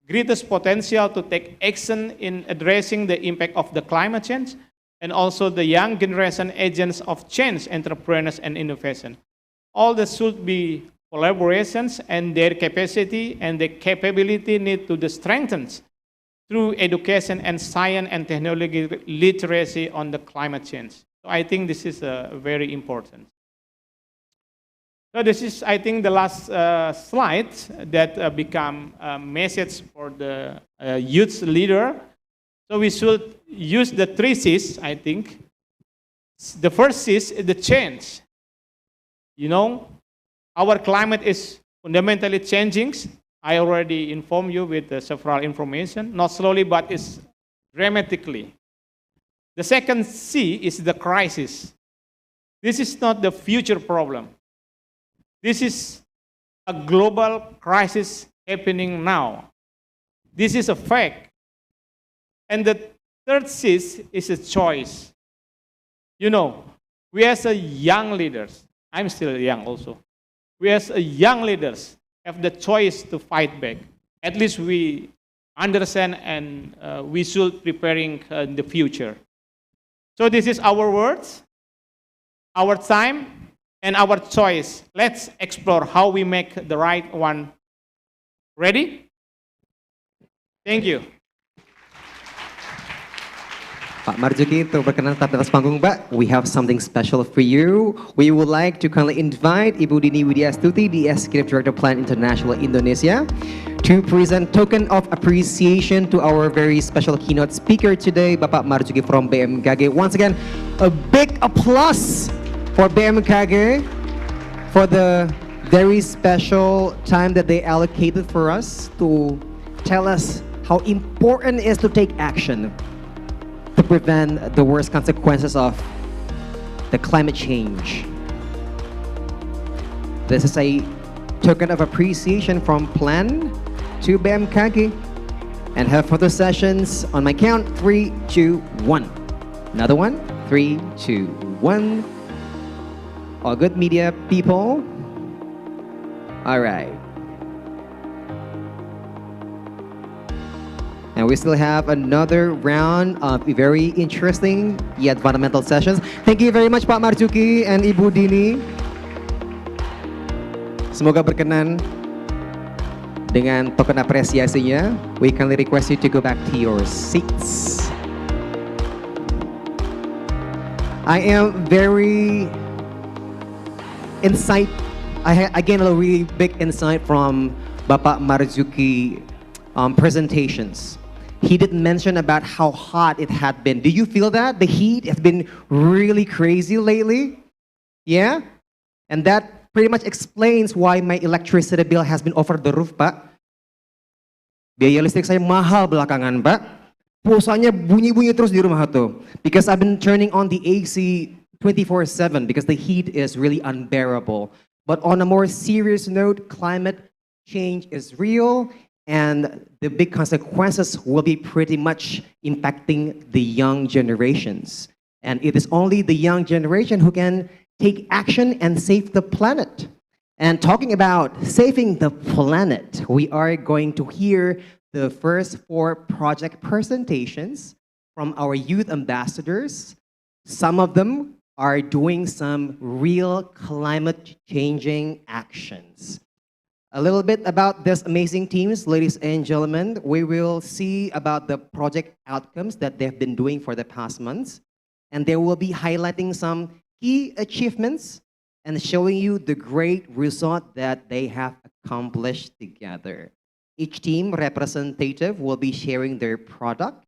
greatest potential to take action in addressing the impact of the climate change, and also the young generation agents of change, entrepreneurs, and innovation. All this should be collaborations, and their capacity and their capability need to be strengthened through education and science and technology literacy on the climate change. So I think this is very important. So this is, I think, the last slide that become a message for the youth leader. So we should use the 3 C's, I think. The first C is the change. You know, our climate is fundamentally changing. I already informed you with several information, not slowly, but it's dramatically. The second C is the crisis. This is not the future problem. This is a global crisis happening now. This is a fact. And the third C is a choice. You know, we as a young leaders, I'm still young also, we as a young leaders have the choice to fight back. At least we understand and we should preparing in the future. So this is our words, our time, and our choice. Let's explore how we make the right one. Ready? Thank you. Pak Marzuki, untuk berkenan tetap di atas panggung, Mbak. We have something special for you. We would like to kindly invite Ibu Dini Widyastuti, the Executive Director Plan International Indonesia, to present token of appreciation to our very special keynote speaker today, Bapak Marzuki from BMKG. Once again, a big applause for BMKG for the very special time that they allocated for us to tell us how important it is to take action to prevent the worst consequences of the climate change. This is a token of appreciation from Plan to BMKG. And have further sessions on my count. 3, 2, 1. Another one. 3, 2, 1. All good media people. All right. And we still have another round of very interesting yet fundamental sessions. Thank you very much Pak Marzuki and Ibu Dini. Semoga berkenan dengan token apresiasinya. We kindly request you to go back to your seats. I am very again a really big insight from Bapak Marzuki presentations. He did mention about how hot it had been. Do you feel that? The heat has been really crazy lately? Yeah? And that pretty much explains why my electricity bill has been over the roof, Pak. Biaya listrik saya mahal belakangan, Pak. Pulsanya bunyi-bunyi terus di rumah tuh. Because I've been turning on the AC 24/7 because the heat is really unbearable. But on a more serious note, climate change is real and the big consequences will be pretty much impacting the young generations. And it is only the young generation who can take action and save the planet. And talking about saving the planet, we are going to hear the first 4 project presentations from our youth ambassadors. Some of them are doing some real climate changing actions. A little bit about these amazing teams, ladies and gentlemen. We will see about the project outcomes that they've been doing for the past months. And they will be highlighting some key achievements and showing you the great result that they have accomplished together. Each team representative will be sharing their product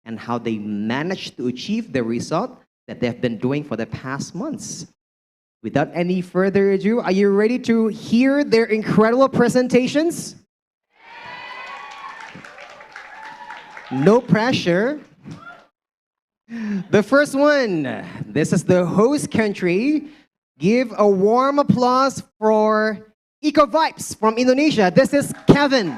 and how they managed to achieve the result that they've been doing for the past months. Without any further ado, are you ready to hear their incredible presentations? No pressure. The first one, this is the host country. Give a warm applause for Eco Vibes from Indonesia. This is Kevin.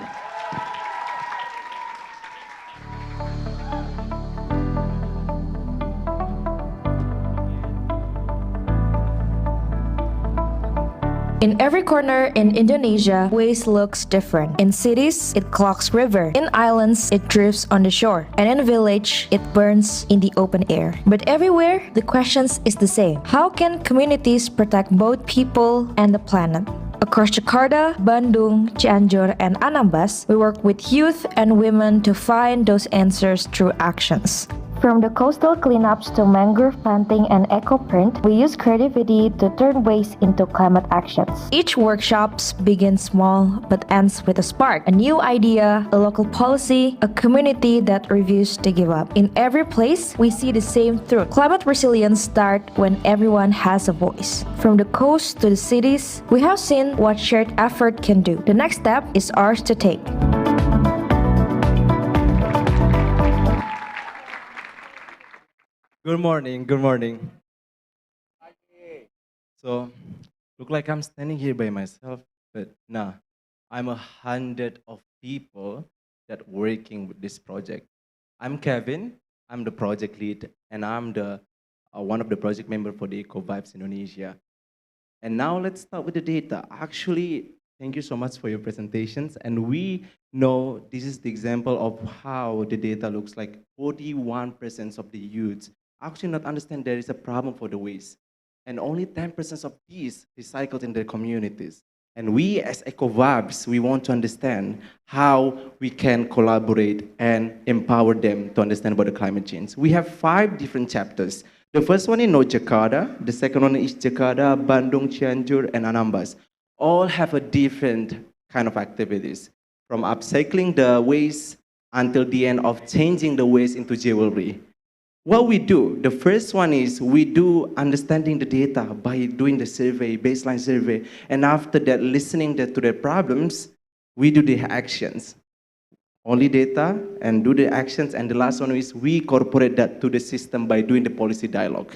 In every corner in Indonesia, waste looks different. In cities, it clogs river. In islands, it drifts on the shore. And in a village, it burns in the open air. But everywhere, the question is the same. How can communities protect both people and the planet? Across Jakarta, Bandung, Cianjur, and Anambas, we work with youth and women to find those answers through actions. From the coastal cleanups to mangrove planting and eco-print, we use creativity to turn waste into climate actions. Each workshop begins small but ends with a spark, a new idea, a local policy, a community that refuses to give up. In every place, we see the same truth. Climate resilience starts when everyone has a voice. From the coast to the cities, we have seen what shared effort can do. The next step is ours to take. Good morning, good morning. So, look like I'm standing here by myself, but nah, I'm 100 of people that working with this project. I'm Kevin, I'm the project lead, and I'm the one of the project member for the Eco Vibes Indonesia. And now let's start with the data. Actually, thank you so much for your presentations. And we know this is the example of how the data looks like. 41% of the youths actually not understand there is a problem for the waste. And only 10% of these recycled in their communities. And we as EcoVibes, we want to understand how we can collaborate and empower them to understand about the climate change. We have 5 different chapters. The first one is North Jakarta, the second one is Jakarta, Bandung, Cianjur, and Anambas. All have a different kind of activities, from upcycling the waste until the end of changing the waste into jewelry. What we do, the first one is we do understanding the data by doing the survey, baseline survey, and after that, listening to their problems, we do the actions. Only data and do the actions, and the last one is we incorporate that to the system by doing the policy dialogue.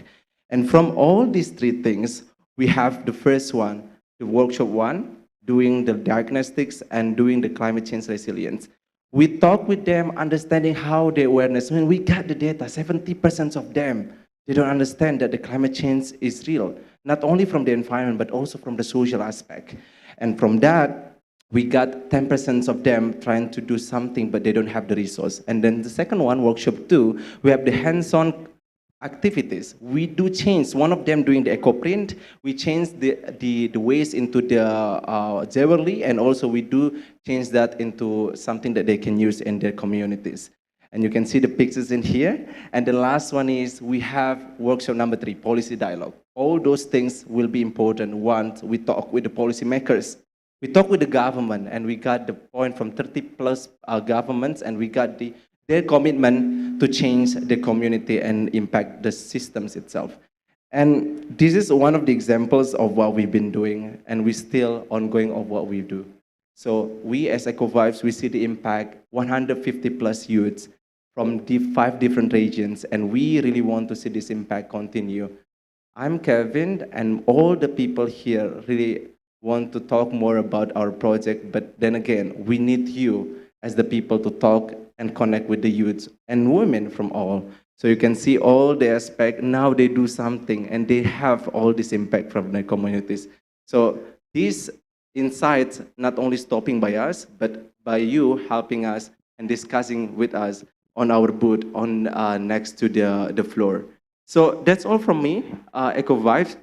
And from all these 3 things, we have the first one, the workshop 1, doing the diagnostics and doing the climate change resilience. We talk with them, understanding how the awareness, when we got the data, 70% of them, they don't understand that the climate change is real, not only from the environment, but also from the social aspect. And from that, we got 10% of them trying to do something, but they don't have the resource. And then the second one, workshop 2, we have the hands-on activities. We do change, one of them doing the eco-print, we change the waste into the jewelry, and also we do change that into something that they can use in their communities. And you can see the pictures in here. And the last one is we have workshop number 3, policy dialogue. All those things will be important once we talk with the policymakers. We talk with the government, and we got the point from 30 plus governments, and we got their commitment to change the community and impact the systems itself. And this is one of the examples of what we've been doing, and we're still ongoing of what we do. So we as EcoVibes, we see the impact, 150 plus youths from the 5 different regions, and we really want to see this impact continue. I'm Kevin, and all the people here really want to talk more about our project, but then again, we need you as the people to talk and connect with the youths and women from all. So you can see all the aspect, now they do something, and they have all this impact from their communities. So these insights not only stopping by us, but by you helping us and discussing with us on our booth on next to the floor. So that's all from me, Eco Vibes.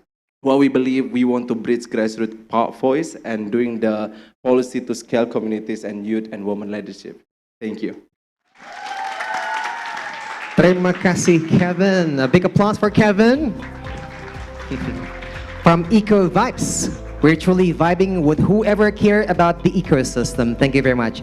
What we believe we want to bridge grassroots voice and doing the policy to scale communities and youth and women leadership. Thank you. Terima kasih, Kevin. A big applause for Kevin. From Eco Vibes. We're truly vibing with whoever care about the ecosystem. Thank you very much.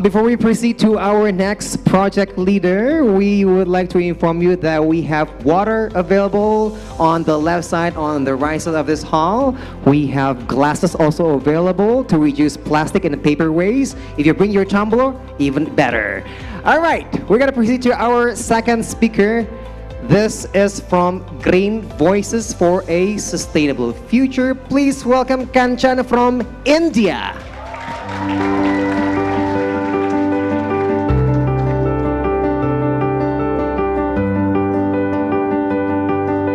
Before we proceed to our next project leader, we would like to inform you that we have water available on the left side, on the right side of this hall. We have glasses also available to reduce plastic and paper waste. If you bring your tumbler, even better. All right, we're gonna proceed to our second speaker. This is from Green Voices for a Sustainable Future. Please welcome Kanchan from India.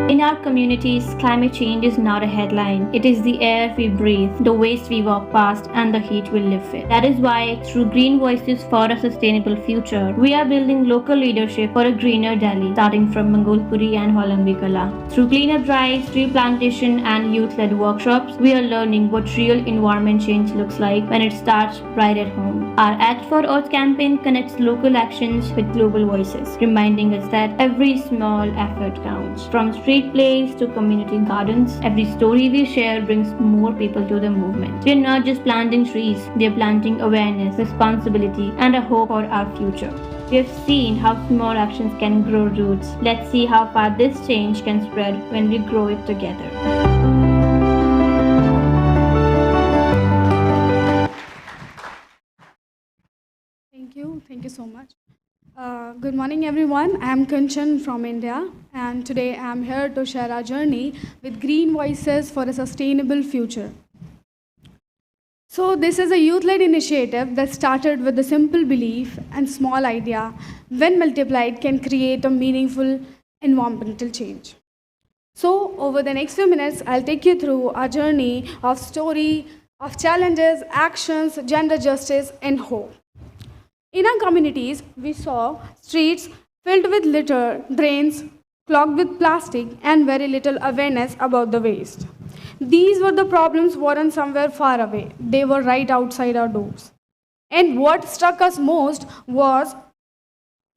In our communities, climate change is not a headline. It is the air we breathe, the waste we walk past, and the heat we live with. That is why, through Green Voices for a Sustainable Future, we are building local leadership for a greener Delhi, starting from Mangolpuri and Holambikala. Through cleanup drives, tree plantation, and youth-led workshops, we are learning what real environment change looks like when it starts right at home. Our Act for Earth campaign connects local actions with global voices, reminding us that every small effort counts. From street plays to community gardens, every story we share brings more people to the movement. We are not just planting trees, we are planting awareness, responsibility, and a hope for our future. We have seen how small actions can grow roots. Let's see how far this change can spread when we grow it together. Thank you so much. Good morning, everyone. I'm Kanchan from India, and today I'm here to share our journey with Green Voices for a Sustainable Future. So, this is a youth led initiative that started with a simple belief and small idea, when multiplied, can create a meaningful environmental change. So, over the next few minutes, I'll take you through our journey of story, of challenges, actions, gender justice, and hope. In our communities, we saw streets filled with litter, drains clogged with plastic, and very little awareness about the waste. These were the problems weren't somewhere far away. They were right outside our doors. And what struck us most was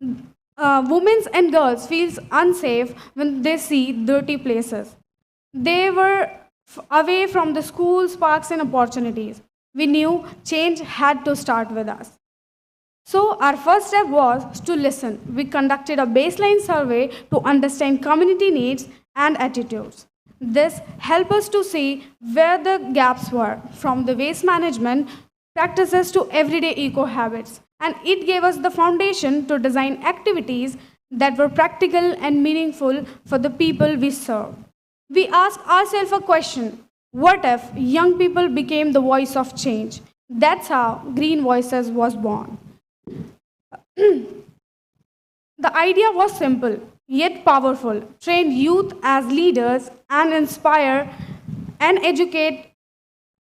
women and girls feel unsafe when they see dirty places. They were away from the schools, parks, and opportunities. We knew change had to start with us. So our first step was to listen. We conducted a baseline survey to understand community needs and attitudes. This helped us to see where the gaps were, from the waste management practices to everyday eco habits. And it gave us the foundation to design activities that were practical and meaningful for the people we serve. We asked ourselves a question: what if young people became the voice of change? That's how Green Voices was born. The idea was simple, yet powerful: train youth as leaders and inspire and educate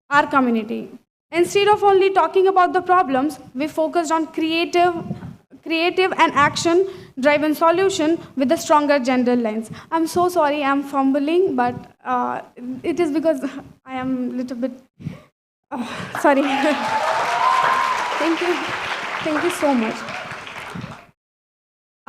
our community. Instead of only talking about the problems, we focused on creative and action-driven solution with a stronger gender lens. I'm so sorry I'm fumbling, but it is because I am a little bit, sorry. Thank you. Thank you so much.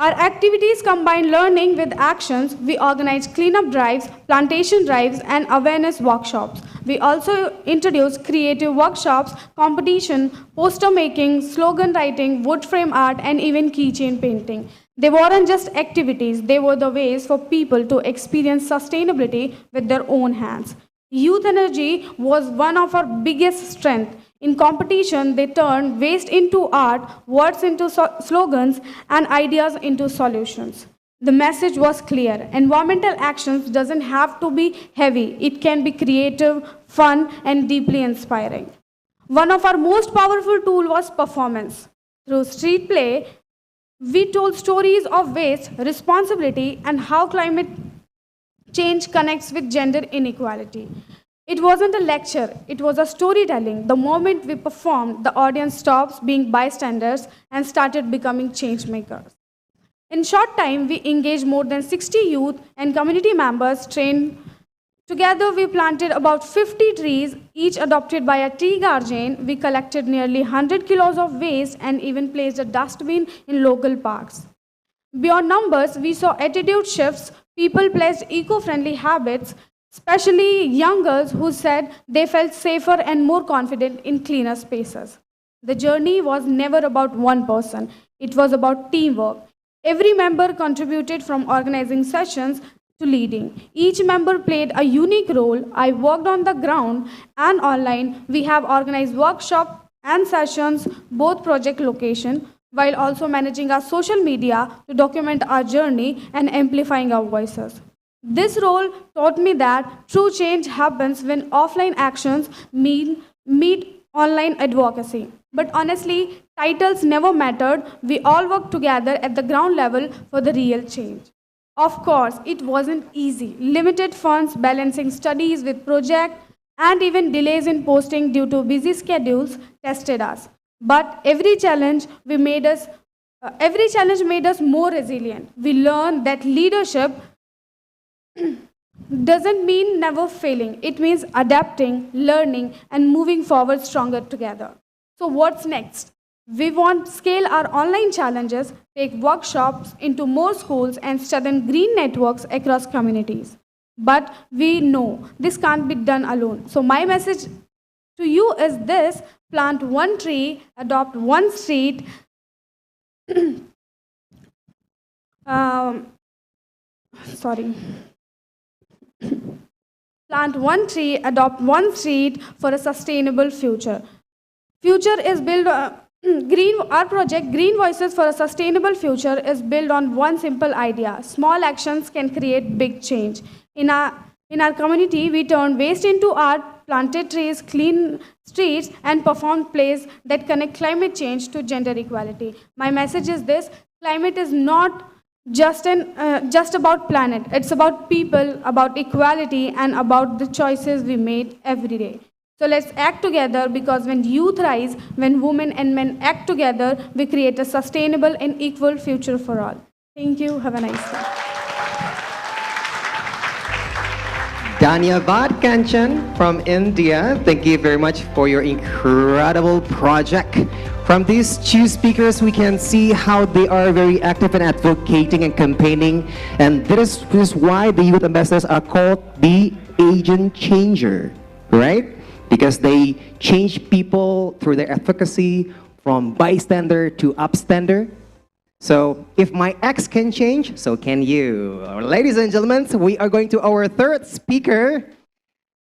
Our activities combine learning with actions. We organize cleanup drives, plantation drives, and awareness workshops. We also introduce creative workshops, competition, poster making, slogan writing, wood frame art, and even keychain painting. They weren't just activities, they were the ways for people to experience sustainability with their own hands. Youth energy was one of our biggest strengths. In competition, they turned waste into art, words into slogans, and ideas into solutions. The message was clear. Environmental actions doesn't have to be heavy. It can be creative, fun, and deeply inspiring. One of our most powerful tools was performance. Through street play, we told stories of waste, responsibility, and how climate change connects with gender inequality. It wasn't a lecture, it was a storytelling. The moment we performed, the audience stopped being bystanders and started becoming change makers. In short time, we engaged more than 60 youth and community members trained. Together, we planted about 50 trees, each adopted by a tree guardian. We collected nearly 100 kilos of waste and even placed a dustbin in local parks. Beyond numbers, we saw attitude shifts. People pledged eco-friendly habits, especially young girls who said they felt safer and more confident in cleaner spaces. The journey was never about one person. It was about teamwork. Every member contributed from organizing sessions to leading. Each member played a unique role. I worked on the ground and online. We have organized workshops and sessions, both project location, while also managing our social media to document our journey and amplifying our voices. This role taught me that true change happens when offline actions meet online advocacy. But honestly, titles never mattered. We all worked together at the ground level for the real change. Of course, it wasn't easy. Limited funds, balancing studies with project, and even delays in posting due to busy schedules tested us. But every challenge made us more resilient. We learned that leadership doesn't mean never failing. It means adapting, learning, and moving forward stronger together. So what's next? We want to scale our online challenges, take workshops into more schools, and strengthen green networks across communities. But we know this can't be done alone. So my message to you is this: plant one tree, adopt one street, sorry. Plant one tree, adopt one street for a sustainable future. Future is built our project Green Voices for a Sustainable Future is built on one simple idea. Small actions can create big change. In our community, we turned waste into art, planted trees, clean streets, and performed plays that connect climate change to gender equality. My message is this: climate is not just about planet. It's about people, about equality, and about the choices we made every day. So let's act together, because when youth rise, when women and men act together, we create a sustainable and equal future for all. Thank you. Have a nice day. Dhanyavad Kanchan from India, thank you very much for your incredible project. From these two speakers, we can see how they are very active in advocating and campaigning, and this is why the youth ambassadors are called the agent changer, right? Because they change people through their advocacy from bystander to upstander. So if my ex can change, so can you. Ladies and gentlemen, we are going to our third speaker.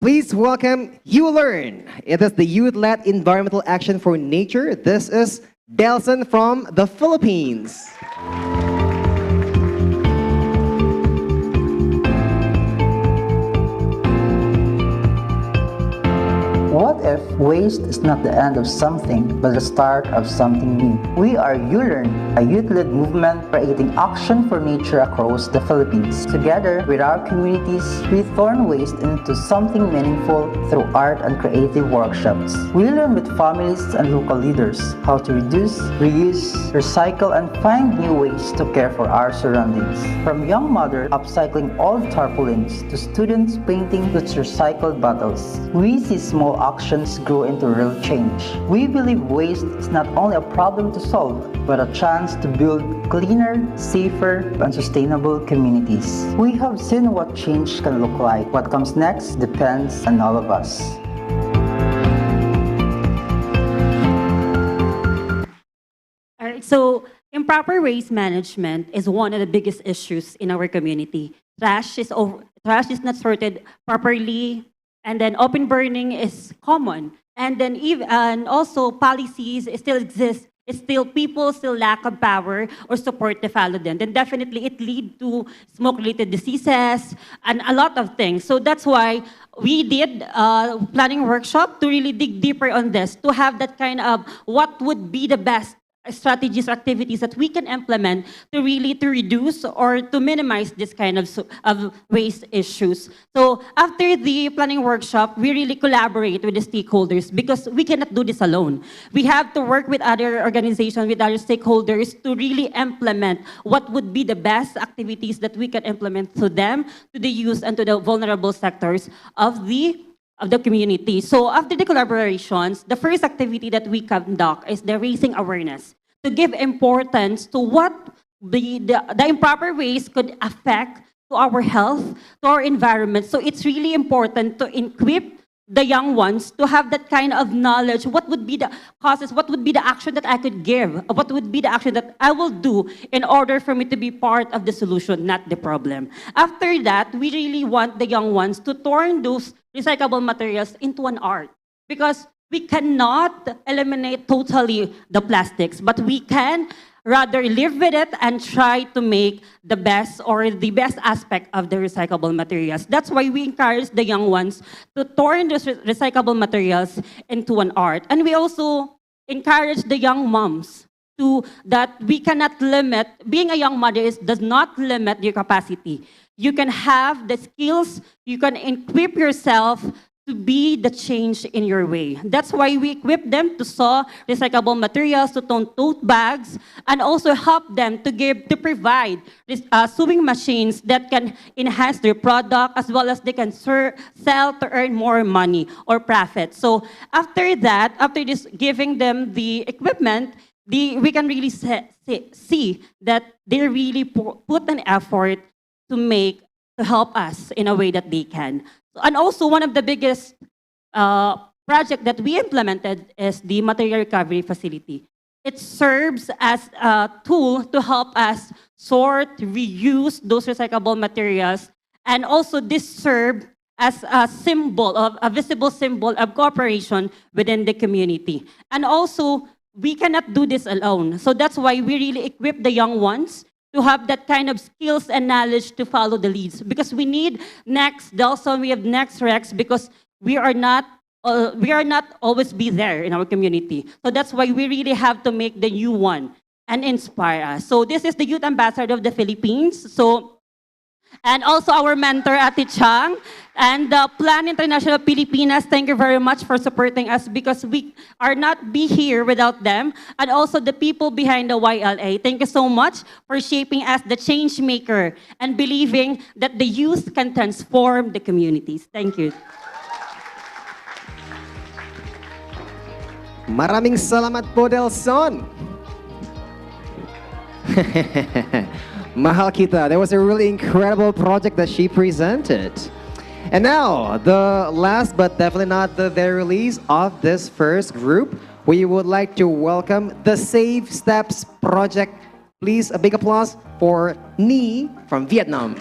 Please welcome You Learn. It is the youth-led environmental action for nature. This is Delson from the Philippines. What if waste is not the end of something, but the start of something new? We are YouLearn, a youth-led movement creating action for nature across the Philippines. Together with our communities, we turn waste into something meaningful through art and creative workshops. We learn with families and local leaders how to reduce, reuse, recycle, and find new ways to care for our surroundings. From young mothers upcycling old tarpaulins to students painting with recycled bottles, we see small actions grow into real change. We believe waste is not only a problem to solve, but a chance to build cleaner, safer, and sustainable communities. We have seen what change can look like. What comes next depends on all of us. All right, so improper waste management is one of the biggest issues in our community. Trash is not sorted properly, and then open burning is common. and then even and also policies still exist. It's still people still lack of power or support to follow them. Then definitely it lead to smoke-related diseases and a lot of things. So that's why we did planning workshop to really dig deeper on this, to have that kind of what would be the best strategies or activities that we can implement to really to reduce or to minimize this kind of waste issues. So after the planning workshop, we really collaborate with the stakeholders because we cannot do this alone. We have to work with other organizations, with other stakeholders to really implement what would be the best activities that we can implement to them, to the youth, and to the vulnerable sectors of the community. So after the collaborations, the first activity that we conduct is the raising awareness to give importance to what the improper waste could affect to our health, to our environment. So it's really important to equip the young ones to have that kind of knowledge. What would be the causes? What would be the action that I could give? What would be the action that I will do in order for me to be part of the solution, not the problem? After that, we really want the young ones to turn those recyclable materials into an art, because we cannot eliminate totally the plastics, but we can rather live with it and try to make the best or the best aspect of the recyclable materials. That's why we encourage the young ones to turn those recyclable materials into an art. And we also encourage the young moms to that we cannot limit, being a young mother does not limit your capacity. You can have the skills, you can equip yourself to be the change in your way. That's why we equip them to sew recyclable materials, to turn tote bags, and also help them to provide sewing machines that can enhance their product, as well as they can sell to earn more money or profit. So after that, after this giving them the equipment, we can really see that they really put an effort to help us in a way that they can. And also, one of the biggest project that we implemented is the material recovery facility. It serves as a tool to help us sort, reuse those recyclable materials, and also this served as a symbol of a visible symbol of cooperation within the community. And also, we cannot do this alone. So that's why we really equip the young ones to have that kind of skills and knowledge to follow the leads. Because we need next Delson, we have next Rex, because we are not always be there in our community. So that's why we really have to make the new one and inspire us. So this is the Youth Ambassador of the Philippines. So, and also our mentor, Ate Chang, and the Plan International Pilipinas. Thank you very much for supporting us, because we are not be here without them, and also the people behind the YLA. Thank you so much for shaping us the change maker and believing that the youth can transform the communities. Thank you. Maraming salamat po, Delson. Mahal kita. That was a really incredible project that she presented. And now, the last but definitely not the very least of this first group, we would like to welcome the Safe Steps Project. Please, a big applause for Nhi from Vietnam.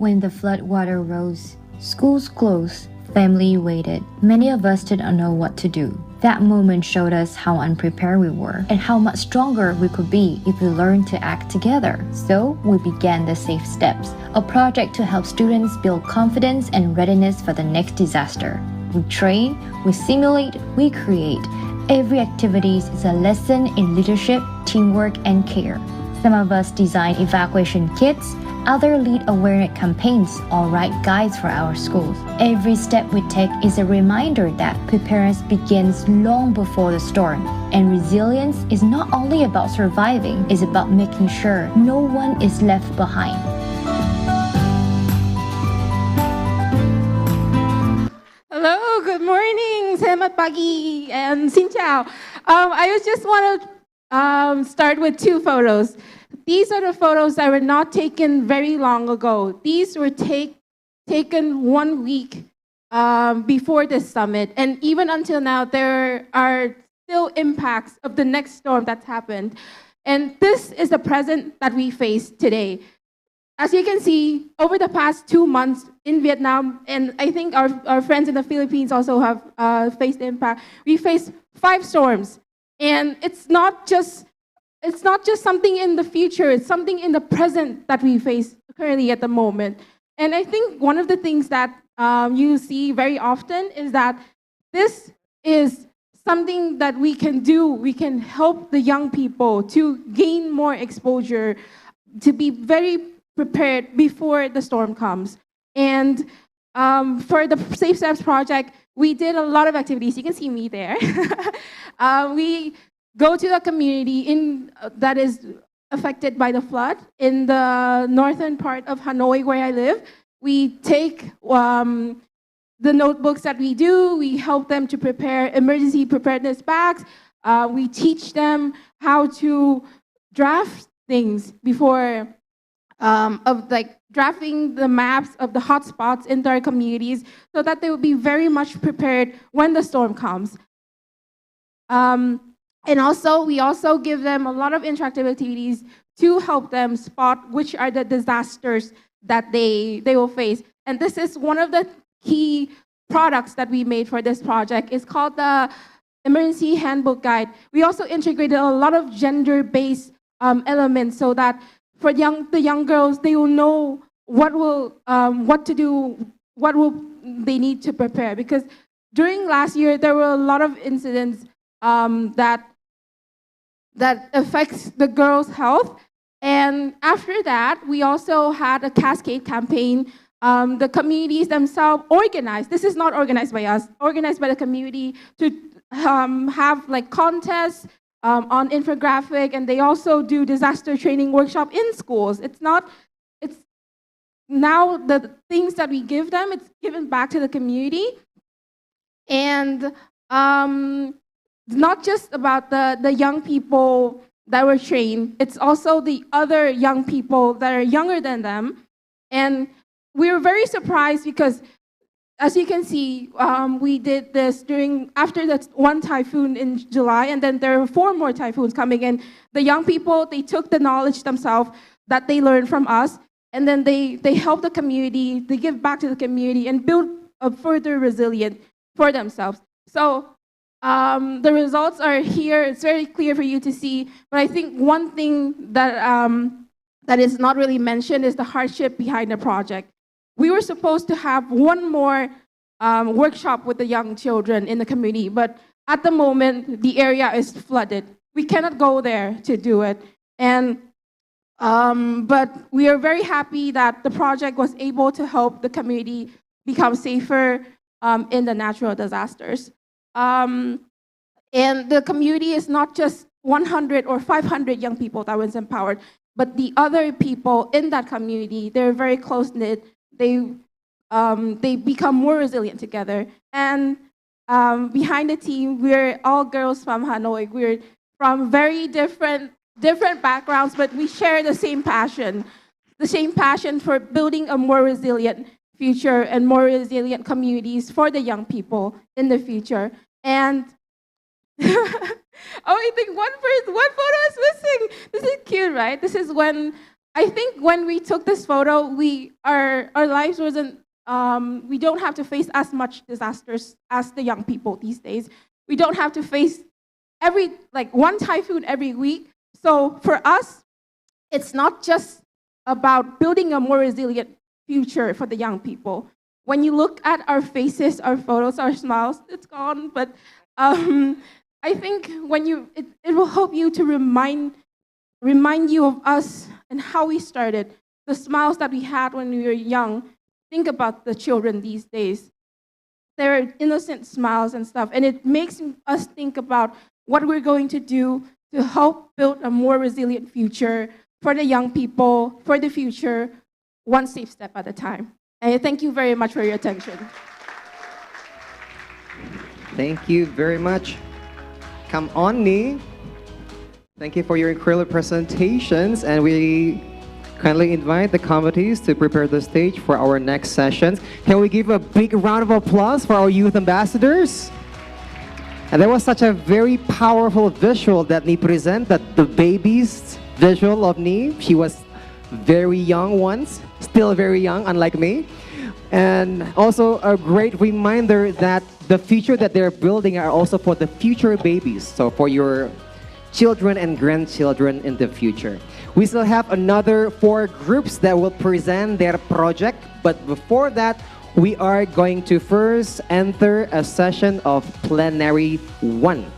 When the floodwater rose, schools closed, family waited. Many of us didn't know what to do. That moment showed us how unprepared we were and how much stronger we could be if we learned to act together. So we began the Safe Steps, a project to help students build confidence and readiness for the next disaster. We train, we simulate, we create. Every activity is a lesson in leadership, teamwork, and care. Some of us design evacuation kits, others lead awareness campaigns or write guides for our schools. Every step we take is a reminder that preparedness begins long before the storm. And resilience is not only about surviving, it's about making sure no one is left behind. Hello, good morning. Selamat pagi and xin chào. I just want to start with two photos. These are the photos that were not taken very long ago. These were taken 1 week before this summit. And even until now, there are still impacts of the next storm that's happened. And this is the present that we face today. As you can see, over the past 2 months in Vietnam, and I think our friends in the Philippines also have faced the impact, we faced 5 storms. And it's not just something in the future, it's something in the present that we face currently at the moment. And I think one of the things that you see very often is that this is something that we can do. We can help the young people to gain more exposure, to be very prepared before the storm comes. And for the Safe Steps project, we did a lot of activities. You can see me there. We go to the community that is affected by the flood in the northern part of Hanoi where I live. We take the notebooks that we do, we help them to prepare emergency preparedness bags. We teach them how to draft things before, drafting the maps of the hotspots in their communities so that they will be very much prepared when the storm comes. And also, we also give them a lot of interactive activities to help them spot which are the disasters that they will face. And this is one of the key products that we made for this project. It's called the Emergency Handbook Guide. We also integrated a lot of gender-based elements so that for the young girls, they will know what to do, what will they need to prepare. Because during last year, there were a lot of incidents that affects the girls' health. And after that, we also had a cascade campaign. The communities themselves organized. This is not organized by us, organized by the community to have like contests on infographic, and they also do disaster training workshop in schools. It's now the things that we give them, it's given back to the community. And not just about the young people that were trained, it's also the other young people that are younger than them. And we were very surprised because, as you can see, we did this after that one typhoon in July, and then there were 4 more typhoons coming in. The young people, they took the knowledge themselves that they learned from us, and then they help the community, they give back to the community and build a further resilient for themselves. So the results are here. It's very clear for you to see. But I think one thing that is not really mentioned is the hardship behind the project. We were supposed to have one more workshop with the young children in the community, but at the moment, the area is flooded. We cannot go there to do it. And but we are very happy that the project was able to help the community become safer in the natural disasters. And the community is not just 100 or 500 young people that was empowered, but the other people in that community, they're very close-knit. They become more resilient together. And behind the team, we're all girls from Hanoi. We're from very different backgrounds, but we share the same passion for building a more resilient future and more resilient communities for the young people in the future. And I think one photo is missing. This is cute, right? This is when we took this photo, our lives wasn't, we don't have to face as much disasters as the young people these days. We don't have to face one typhoon every week. So for us, it's not just about building a more resilient future for the young people. When you look at our faces, our photos, our smiles, it's gone. But I think it will help you to remind you of us and how we started, the smiles that we had when we were young. Think about the children these days. They're innocent smiles and stuff, and it makes us think about what we're going to do to help build a more resilient future for the young people, for the future, one safe step at a time. And thank you very much for your attention. Thank you very much. Come on, Ni. Thank you for your incredible presentations, and we kindly invite the committees to prepare the stage for our next sessions. Can we give a big round of applause for our youth ambassadors? And that was such a very powerful visual that Ni presented, the baby's visual of Ni. She was very young once, still very young, unlike me. And also a great reminder that the future that they're building are also for the future babies. So for your children and grandchildren in the future. We still have another 4 groups that will present their project. But before that, we are going to first enter a session of plenary 1.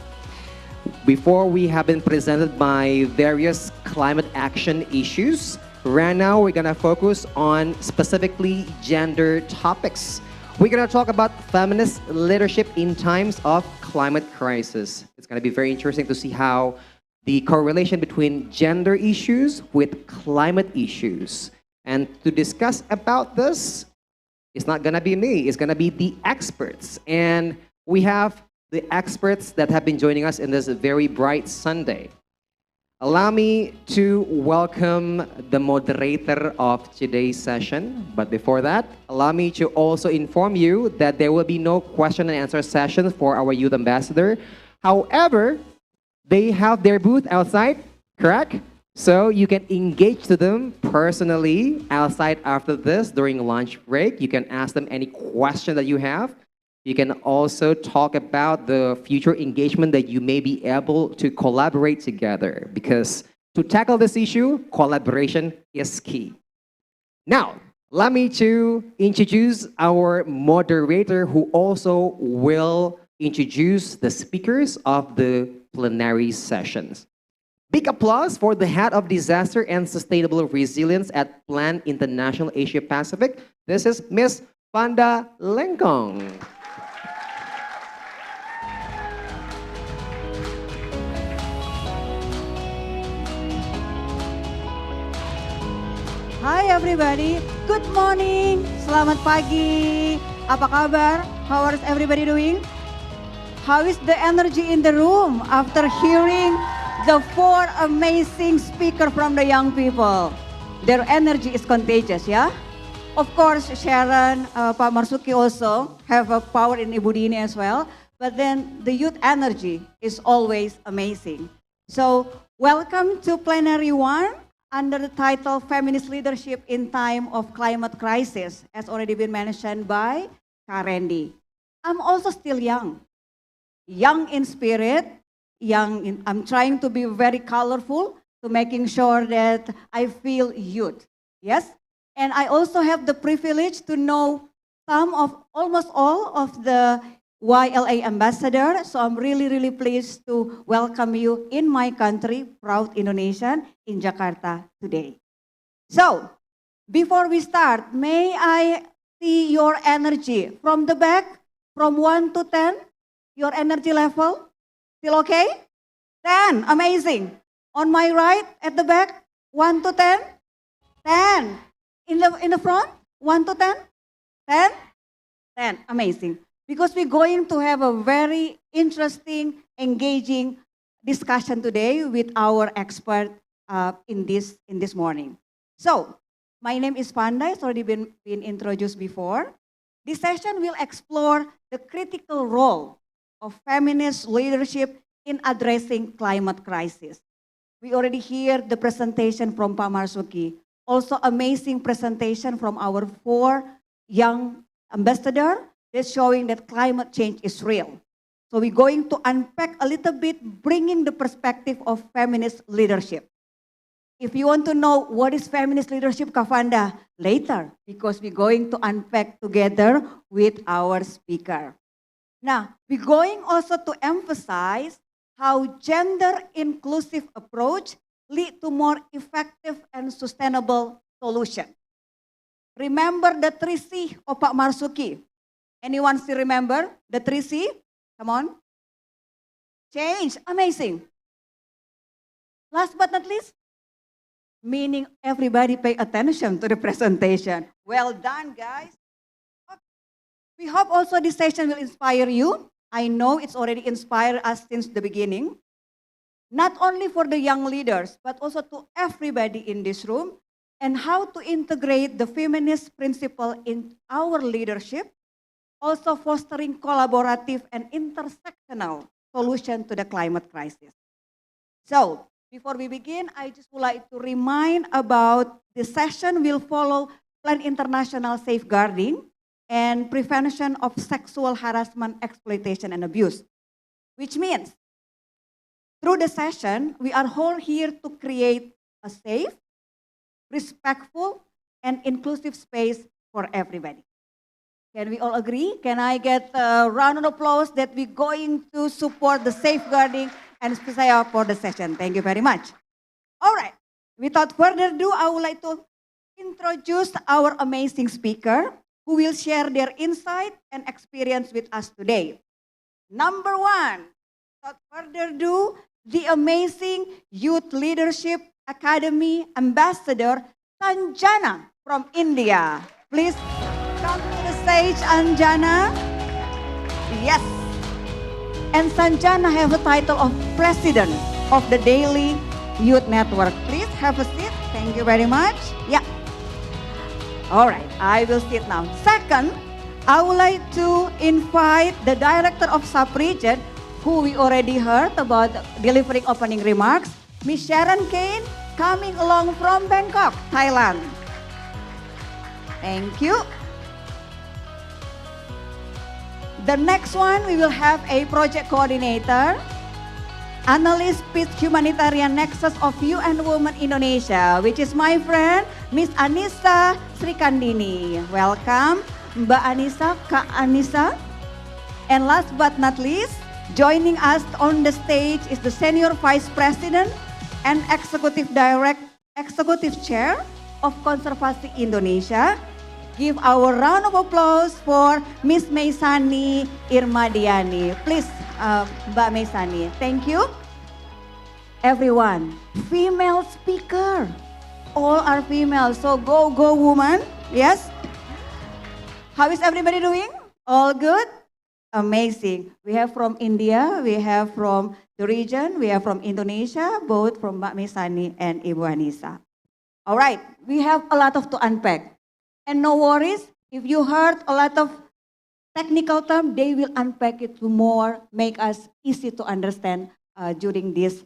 Before we have been presented by various climate action issues, right now we're gonna focus on specifically gender topics. We're gonna talk about feminist leadership in times of climate crisis. It's gonna be very interesting to see how the correlation between gender issues with climate issues. And to discuss about this, it's not gonna be me, it's gonna be the experts. And we have the experts that have been joining us in this very bright Sunday. Allow me to welcome the moderator of today's session. But before that, allow me to also inform you that there will be no question and answer session for our youth ambassador. However, they have their booth outside, correct? So you can engage to them personally outside after this during lunch break. You can ask them any question that you have. You can also talk about the future engagement that you may be able to collaborate together, because to tackle this issue, collaboration is key. Now, allow me to introduce our moderator, who also will introduce the speakers of the plenary sessions. Big applause for the head of disaster and sustainable resilience at Plan International Asia Pacific. This is Miss Panda Lengkong. Hi everybody, good morning, selamat pagi, apa kabar? How is everybody doing? How is the energy in the room after hearing the 4 amazing speakers from the young people? Their energy is contagious, yeah? Of course, Sharon, Pak Marsuki also have a power in Ibu Dini as well, but then the youth energy is always amazing. So, welcome to Plenary 1. Under the title Feminist Leadership in Time of Climate Crisis, as already been mentioned by Kak Randy. I'm also still young in spirit, I'm trying to be very colorful to making sure that I feel youth, yes? And I also have the privilege to know almost all of the YLA ambassador, so I'm really, really pleased to welcome you in my country, proud Indonesian, in Jakarta today. So, before we start, may I see your energy from the back, from 1 to 10, your energy level, still okay? 10, amazing. On my right, at the back, 1 to 10, 10. In the front, 1 to 10, 10, 10, amazing. Because we're going to have a very interesting, engaging discussion today with our expert in this morning. So, my name is Panda, it's already been introduced before. This session will explore the critical role of feminist leadership in addressing climate crisis. We already hear the presentation from Pak Marsuki. Also amazing presentation from our 4 young ambassadors. That's showing that climate change is real. So we're going to unpack a little bit, bringing the perspective of feminist leadership. If you want to know what is feminist leadership, Kavanda, later, because we're going to unpack together with our speaker. Now, we're going also to emphasize how gender-inclusive approach lead to more effective and sustainable solution. Remember the 3C of Pak Marsuki. Anyone still remember the 3C? Come on. Change, amazing. Last but not least, meaning everybody pay attention to the presentation. Well done, guys. We hope also this session will inspire you. I know it's already inspired us since the beginning. Not only for the young leaders, but also to everybody in this room, and how to integrate the feminist principle in our leadership, also fostering collaborative and intersectional solution to the climate crisis. So, before we begin, I just would like to remind about the session will follow Plan International Safeguarding and Prevention of Sexual Harassment, Exploitation, and Abuse, which means through the session, we are all here to create a safe, respectful, and inclusive space for everybody. Can we all agree? Can I get a round of applause that we're going to support the safeguarding and special for the session? Thank you very much. All right, without further ado, I would like to introduce our amazing speaker who will share their insight and experience with us today. Number one, without further ado, the amazing Youth Leadership Academy Ambassador Sanjana from India. Please come to the stage, Anjana. Yes. And Sanjana have a title of President of the Daily Youth Network. Please have a seat. Thank you very much. Yeah. All right, I will sit now. Second, I would like to invite the Director of Sub-Region, who we already heard about delivering opening remarks, Miss Sharon Kane, coming along from Bangkok, Thailand. Thank you. The next one, we will have a project coordinator, analyst pitch humanitarian nexus of UN Women Indonesia, which is my friend, Miss Anissa Srikandini. Welcome, Mbak Anissa, Kak Anissa. And last but not least, joining us on the stage is the Senior Vice President and Executive Chair of Konservasi Indonesia. Give our round of applause for Miss Meisani Irmadiani. Please, Mbak Meisani. Thank you. Everyone, female speaker. All are female, so go woman. Yes? How is everybody doing? All good? Amazing. We have from India, we have from the region, we have from Indonesia, both from Mbak Meisani and Ibu Anissa. All right, we have a lot to unpack. And no worries, if you heard a lot of technical terms, they will unpack it to more, make us easy to understand during this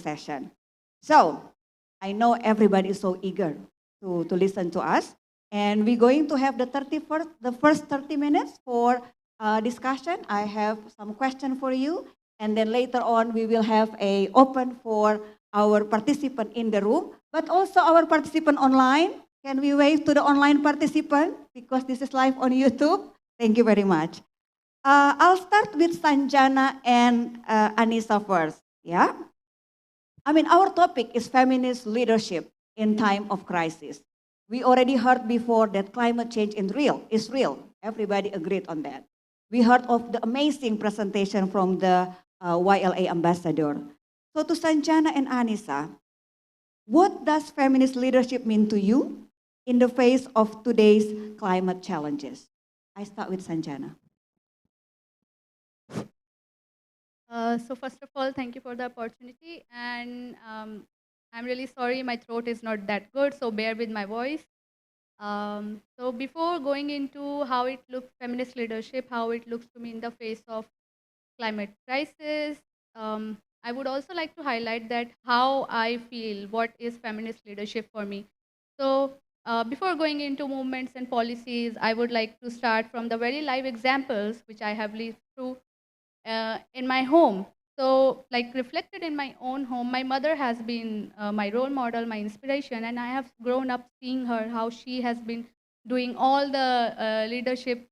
session. So, I know everybody is so eager to listen to us. And we're going to have the first 30 minutes for discussion. I have some question for you. And then later on, we will have a open for our participant in the room, but also our participant online. Can we wave to the online participant? Because this is live on YouTube. Thank you very much. I'll start with Sanjana and Anissa first. Yeah? I mean, our topic is feminist leadership in time of crisis. We already heard before that climate change is real. Everybody agreed on that. We heard of the amazing presentation from the YLA ambassador. So to Sanjana and Anissa, what does feminist leadership mean to you in the face of today's climate challenges? I start with Sanjana. So first of all, thank you for the opportunity. And I'm really sorry my throat is not that good, so bear with my voice. So before going into how it looks, feminist leadership, how it looks to me in the face of climate crisis, I would also like to highlight that how I feel, what is feminist leadership for me. So before going into movements and policies, I would like to start from the very live examples which I have lived through in my home. So like reflected in my own home, my mother has been my role model, my inspiration, and I have grown up seeing her, how she has been doing all the leadership,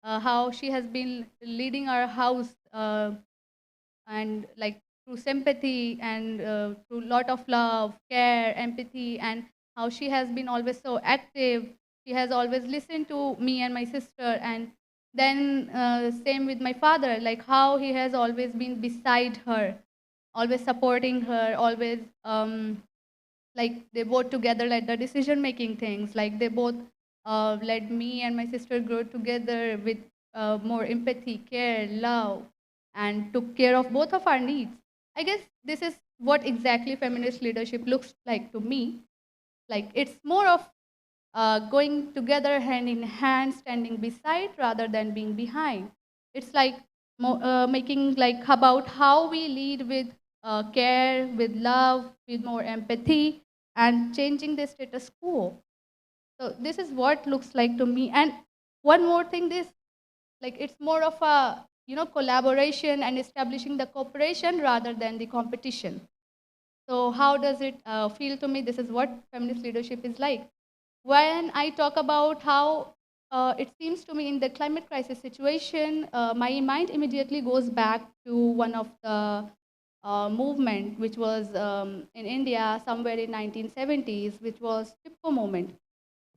how she has been leading our house and like through sympathy and through lot of love, care, empathy, and how she has been always so active. She has always listened to me and my sister, and then same with my father, like how he has always been beside her, always supporting her, always like they both together led the decision making things, like they both led me and my sister grow together with more empathy, care, love, and took care of both of our needs. I guess this is what exactly feminist leadership looks like to me. Like it's more of going together hand in hand, standing beside rather than being behind. It's like making like about how we lead with care, with love, with more empathy, and changing the status quo. So this is what looks like to me. And one more thing, this like it's more of a collaboration and establishing the cooperation rather than the competition. So how does it feel to me? This is what feminist leadership is like. When I talk about how it seems to me in the climate crisis situation, my mind immediately goes back to one of the movement which was in India somewhere in 1970s, which was Chipko movement.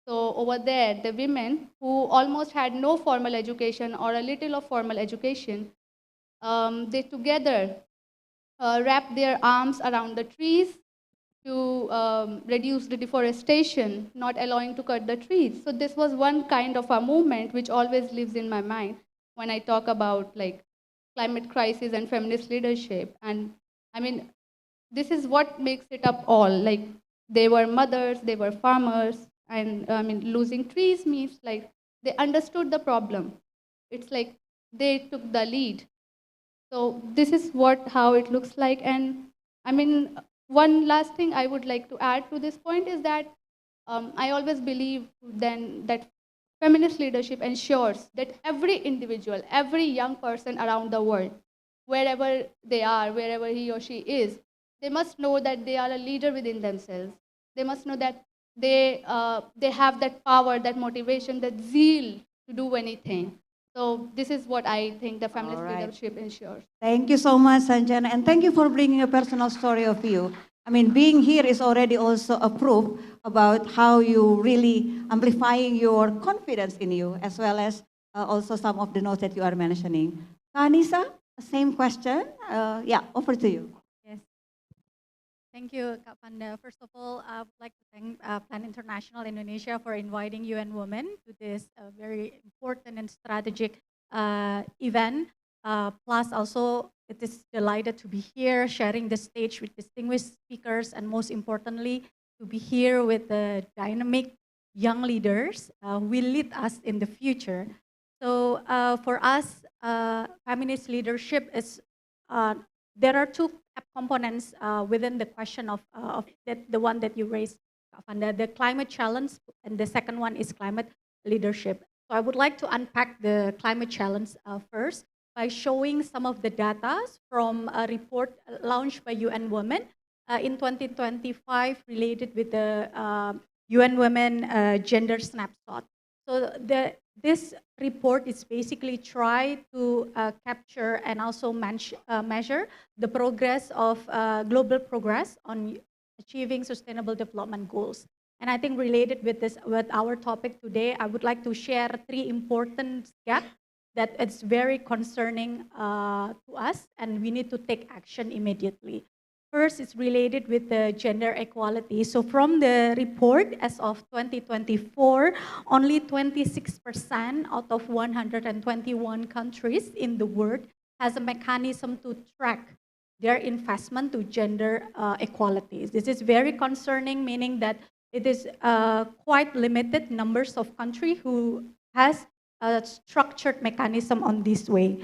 So over there, the women who almost had no formal education or a little of formal education, they together wrapped their arms around the trees to reduce the deforestation, not allowing to cut the trees. So this was one kind of a movement which always lives in my mind when I talk about like climate crisis and feminist leadership. And I mean, this is what makes it up all. Like they were mothers, they were farmers, and I mean, losing trees means like they understood the problem. It's like they took the lead. So this is what how it looks like. And I mean, one last thing I would like to add to this point is that I always believe then that feminist leadership ensures that every individual, every young person around the world, wherever they are, wherever he or she is, they must know that they are a leader within themselves. They must know that they have that power, that motivation, that zeal to do anything. So this is what I think the feminist right. leadership ensures. Thank you so much, Sanjana, and thank you for bringing a personal story of you. I mean, being here is already also a proof about how you really amplifying your confidence in you, as well as also some of the notes that you are mentioning. Kanisa, same question. Yeah, over to you. Yes. Thank you, Kak Panda. First of all, I would like to thank Plan International Indonesia for inviting UN Women to this very important and strategic event. Plus, also, it is delighted to be here, sharing the stage with distinguished speakers, and most importantly, to be here with the dynamic young leaders who will lead us in the future. So, for us, feminist leadership is there are two components within the question of the one that you raised, Fanda, the climate challenge, and the second one is climate leadership. So I would like to unpack the climate challenge first by showing some of the data from a report launched by UN Women in 2025 related with the UN Women gender snapshot. So this report is basically try to capture and also measure the progress of global progress on achieving sustainable development goals. And I think related with this, with our topic today, I would like to share three important gaps that it's very concerning to us, and we need to take action immediately. First, it's related with the gender equality. So from the report, as of 2024, only 26% out of 121 countries in the world has a mechanism to track their investment to gender equalities. This is very concerning, meaning that it is quite limited numbers of countries who has a structured mechanism on this way.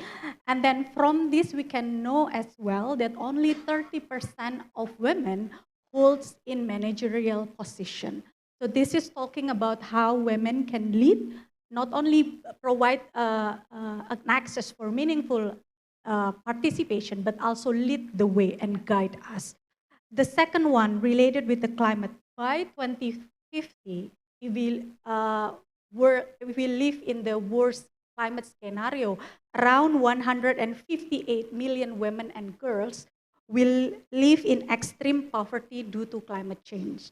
And then from this, we can know as well that only 30% of women holds in managerial position. So this is talking about how women can lead, not only provide an access for meaningful participation, but also lead the way and guide us. The second one related with the climate. By 2050, we will we live in the worst climate scenario. Around 158 million women and girls will live in extreme poverty due to climate change.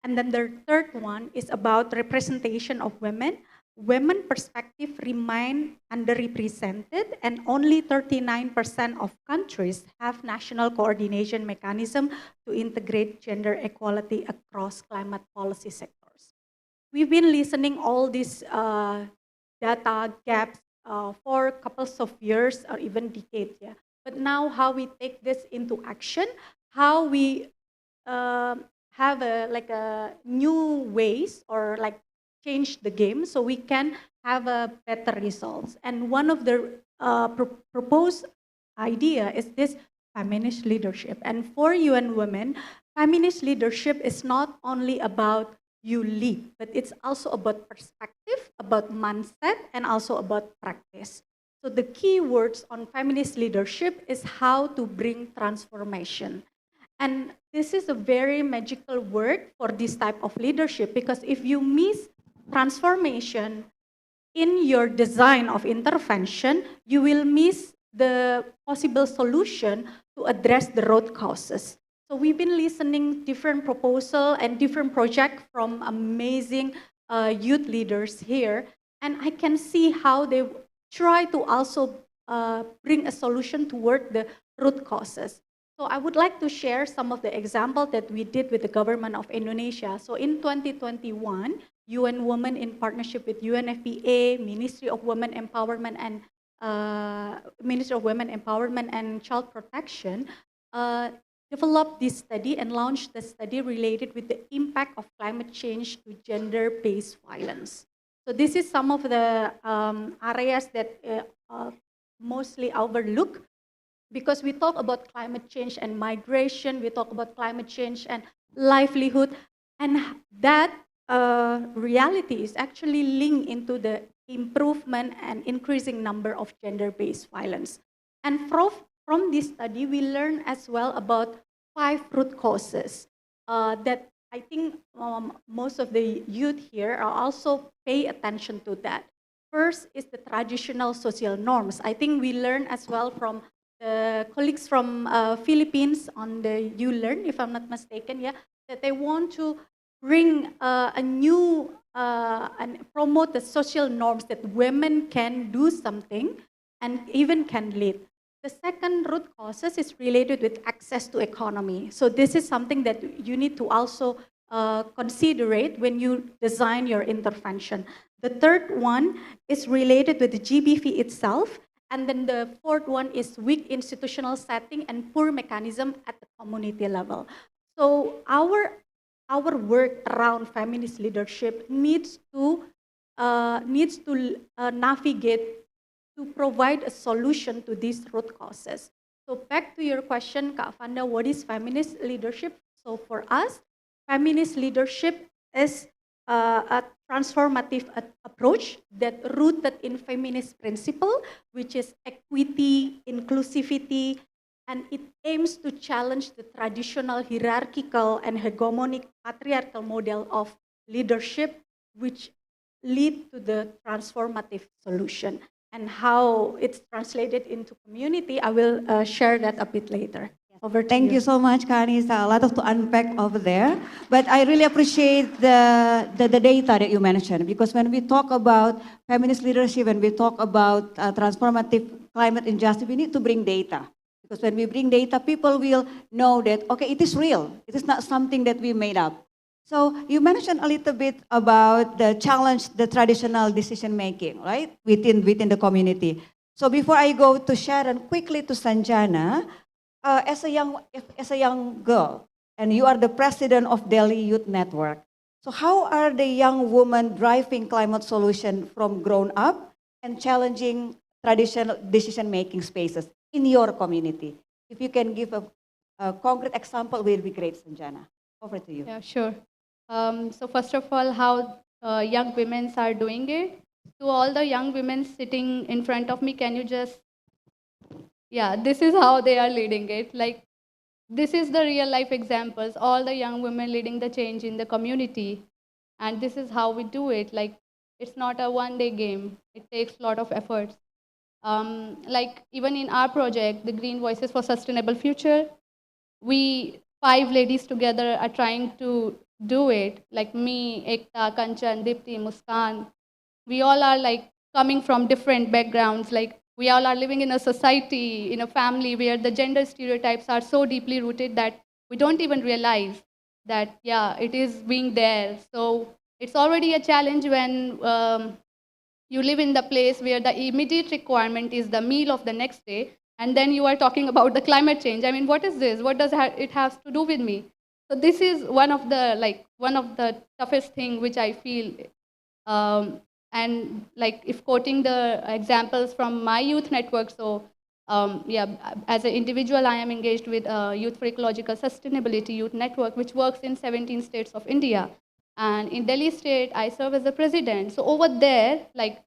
And then the third one is about representation of women. Women perspective remain underrepresented, and only 39% of countries have national coordination mechanism to integrate gender equality across climate policy sectors. We've been listening all these data gaps for a couple of years or even decades, yeah. But now how we take this into action, how we have a new ways or like change the game so we can have a better results. And one of the proposed idea is this feminist leadership. And for UN Women, feminist leadership is not only about you lead, but it's also about perspective, about mindset, and also about practice. So the key words on feminist leadership is how to bring transformation. And this is a very magical word for this type of leadership, because if you miss transformation in your design of intervention, you will miss the possible solution to address the root causes. So we've been listening different proposal and different project from amazing youth leaders here, and I can see how they try to also bring a solution toward the root causes. So I would like to share some of the example that we did with the government of Indonesia. So in 2021, UN Women in partnership with UNFPA, Ministry of Women Empowerment and Ministry of Women Empowerment and Child Protection developed this study and launched the study related with the impact of climate change to gender-based violence. So this is some of the areas that mostly overlooked, because we talk about climate change and migration, we talk about climate change and livelihood, and that reality is actually linked into the improvement and increasing number of gender-based violence. And from this study, we learn as well about 5 root causes that I think most of the youth here are also pay attention to that. First is the traditional social norms. I think we learn as well from the colleagues from Philippines on the YouLearn, if I'm not mistaken, yeah, that they want to bring a new and promote the social norms that women can do something and even can lead. The second root causes is related with access to economy. So this is something that you need to also considerate when you design your intervention. The third one is related with the GBV itself. And then the fourth one is weak institutional setting and poor mechanism at the community level. So our work around feminist leadership needs to navigate to provide a solution to these root causes. So back to your question, Kak Vanda, what is feminist leadership? So for us, feminist leadership is a transformative approach that rooted in feminist principle, which is equity, inclusivity, and it aims to challenge the traditional hierarchical and hegemonic patriarchal model of leadership, which lead to the transformative solution. And how it's translated into community, I will share that a bit later. Over to Thank you so much, Kanis. A lot of to unpack over there. But I really appreciate the data that you mentioned, because when we talk about feminist leadership, when we talk about transformative climate injustice, we need to bring data. Because when we bring data, people will know that, okay, it is real. It is not something that we made up. So you mentioned a little bit about the challenge, the traditional decision making, right, within the community. So before I go to Sharon, quickly to Sanjana, as a young girl, and you are the president of Delhi Youth Network. So how are the young women driving climate solution from grown up and challenging traditional decision making spaces in your community? If you can give a concrete example, will be great, Sanjana. Over to you. Yeah, sure. So first of all, how young women are doing it. To all the young women sitting in front of me, can you just, yeah, this is how they are leading it. Like, this is the real life examples, all the young women leading the change in the community. And this is how we do it. Like, it's not a one-day game. It takes a lot of efforts. Like, even in our project, the Green Voices for Sustainable Future, we 5 ladies together are trying to do it, like me, Ekta, Kanchan, Dipti, Muskan. We all are like coming from different backgrounds. Like we all are living in a society, in a family where the gender stereotypes are so deeply rooted that we don't even realize that, yeah, it is being there. So it's already a challenge when you live in the place where the immediate requirement is the meal of the next day, and then you are talking about the climate change. I mean, what is this? What does it have to do with me? So this is one of the toughest thing which I feel And like if quoting the examples from my youth network, so yeah, as an individual, I am engaged with Youth for Ecological Sustainability Youth Network, which works in 17 states of India. And in Delhi state, I serve as the president. So over there, like,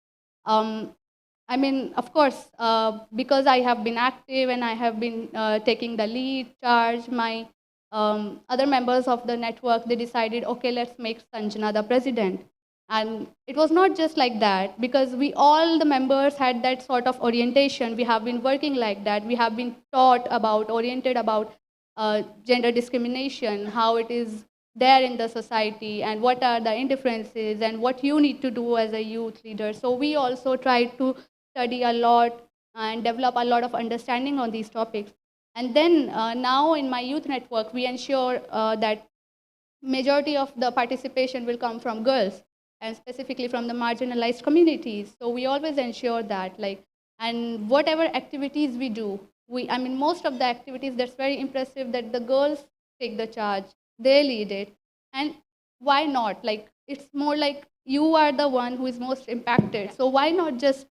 I mean, of course, because I have been active and I have been taking the lead charge, my other members of the network, they decided, okay, let's make Sanjana the president. And it was not just like that, because we all the members had that sort of orientation. We have been working like that. We have been taught about, oriented about gender discrimination, how it is there in the society, and what are the indifferences, and what you need to do as a youth leader. So we also try to study a lot and develop a lot of understanding on these topics. And then now in my youth network, we ensure that majority of the participation will come from girls, and specifically from the marginalized communities. So we always ensure that, like, and whatever activities we do, I mean, most of the activities, that's very impressive that the girls take the charge, they lead it. And why not? Like, it's more like you are the one who is most impacted. So why not just,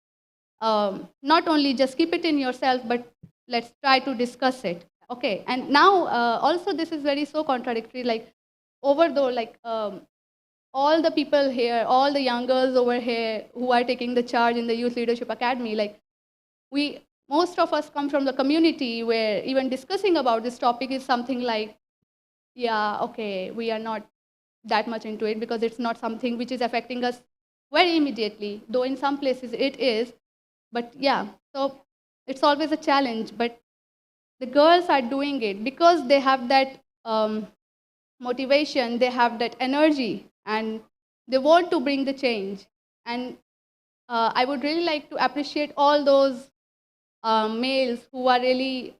not only just keep it in yourself, but let's try to discuss it. Okay, and now also this is very so contradictory, like, over though, like, all the people here, all the young girls over here who are taking the charge in the Youth Leadership Academy, like, most of us come from the community where even discussing about this topic is something like, yeah, okay, we are not that much into it because it's not something which is affecting us very immediately, though in some places it is. But yeah, so it's always a challenge. But the girls are doing it because they have that motivation, they have that energy, and they want to bring the change. And I would really like to appreciate all those males who are really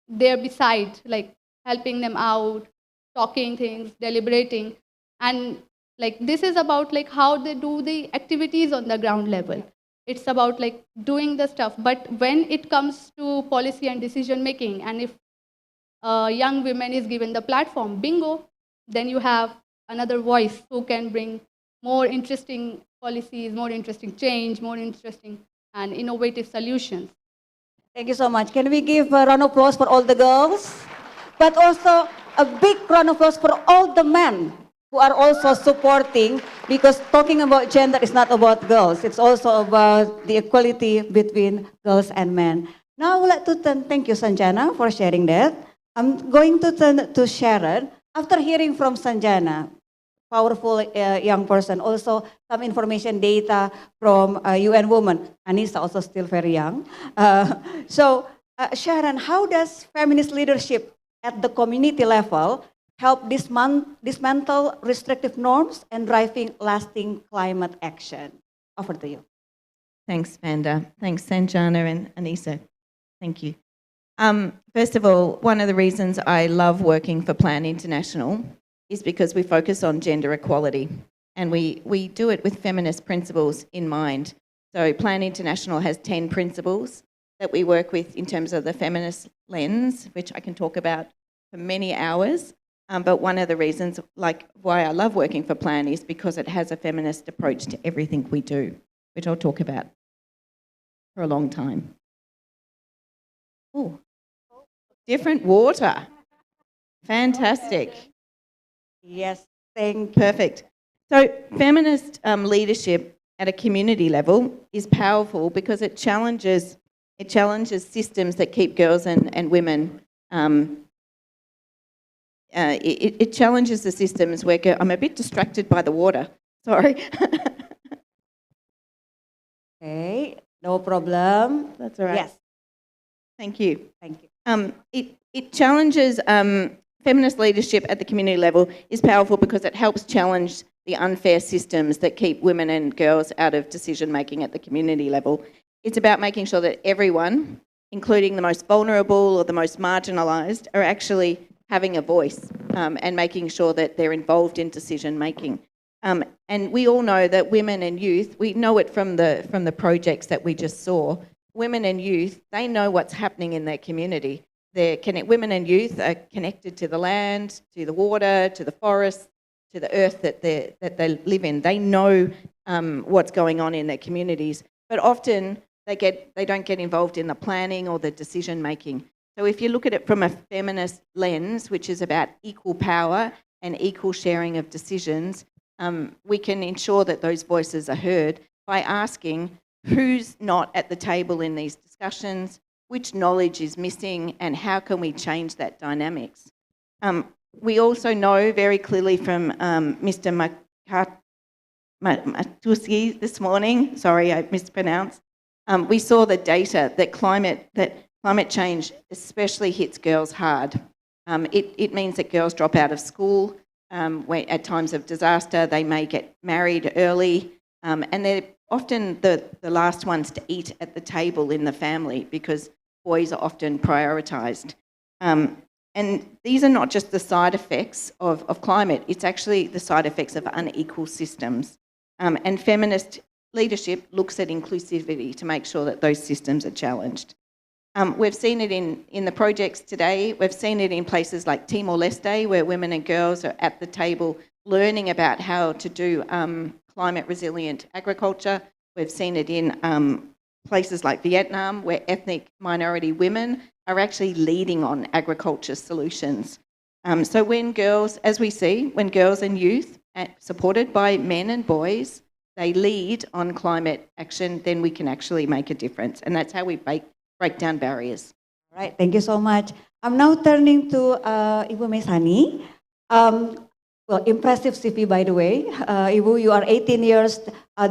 there beside, like helping them out, talking things, deliberating. And like this is about like how they do the activities on the ground level. It's about like doing the stuff. But when it comes to policy and decision making, and if young women is given the platform, bingo, then you have another voice who can bring more interesting policies, more interesting change, more interesting and innovative solutions. Thank you so much. Can we give a round of applause for all the girls? But also a big round of applause for all the men who are also supporting, because talking about gender is not about girls. It's also about the equality between girls and men. Now I would like to thank you, Sanjana, for sharing that. I'm going to turn to Sharon. After hearing from Sanjana, powerful young person, also some information data from UN Women. Anissa also still very young. Sharon, how does feminist leadership at the community level help dismantle restrictive norms and driving lasting climate action? Over to you. Thanks, Vanda. Thanks, Sanjana and Anissa. Thank you. First of all, one of the reasons I love working for Plan International is because we focus on gender equality, and we do it with feminist principles in mind. So Plan International has 10 principles that we work with in terms of the feminist lens, which I can talk about for many hours. But one of the reasons, like why I love working for Plan, is because it has a feminist approach to everything we do, which I'll talk about for a long time. Oh, different water. Fantastic. Yes, thank you. Perfect. So feminist leadership at a community level is powerful because it challenges systems that keep girls and women. It challenges the systems where I'm a bit distracted by the water. Sorry. Okay, no problem. That's all right. Yes. Thank you. Thank you. It challenges feminist leadership at the community level is powerful because it helps challenge the unfair systems that keep women and girls out of decision making at the community level. It's about making sure that everyone, including the most vulnerable or the most marginalised, are actually having a voice and making sure that they're involved in decision making. And we all know that women and youth, we know it from the projects that we just saw, women and youth, they know what's happening in their community. Women and youth are connected to the land, to the water, to the forest, to the earth that they live in. They know what's going on in their communities. But often they don't get involved in the planning or the decision making. So if you look at it from a feminist lens, which is about equal power and equal sharing of decisions, we can ensure that those voices are heard by asking who's not at the table in these discussions, which knowledge is missing, and how can we change that dynamics. We also know very clearly from Mr. Matuski this morning, sorry I mispronounced, we saw the data that climate change especially hits girls hard. It means that girls drop out of school. At times of disaster, they may get married early, and they're often the last ones to eat at the table in the family because boys are often prioritised. And these are not just the side effects of climate, it's actually the side effects of unequal systems. And feminist leadership looks at inclusivity to make sure that those systems are challenged. We've seen it in the projects today. We've seen it in places like Timor-Leste, where women and girls are at the table learning about how to do climate resilient agriculture. We've seen it in places like Vietnam, where ethnic minority women are actually leading on agriculture solutions. So when girls, as we see, when girls and youth, supported by men and boys, they lead on climate action, then we can actually make a difference. And that's how we break down barriers. All right, thank you so much. I'm now turning to Ibu Mesani. Well, impressive CV, by the way. Ibu, you are 18 years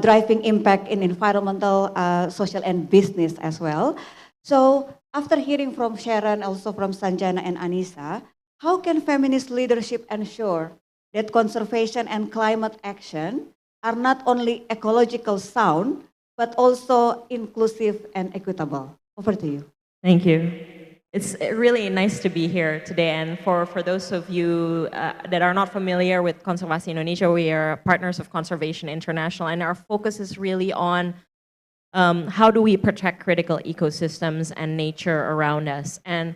driving impact in environmental, social, and business as well. So after hearing from Sharon, also from Sanjana and Anissa, how can feminist leadership ensure that conservation and climate action are not only ecological sound, but also inclusive and equitable? Over to you. Thank you. It's really nice to be here today. And for those of you that are not familiar with Conservasi Indonesia, we are partners of Conservation International, and our focus is really on how do we protect critical ecosystems and nature around us. And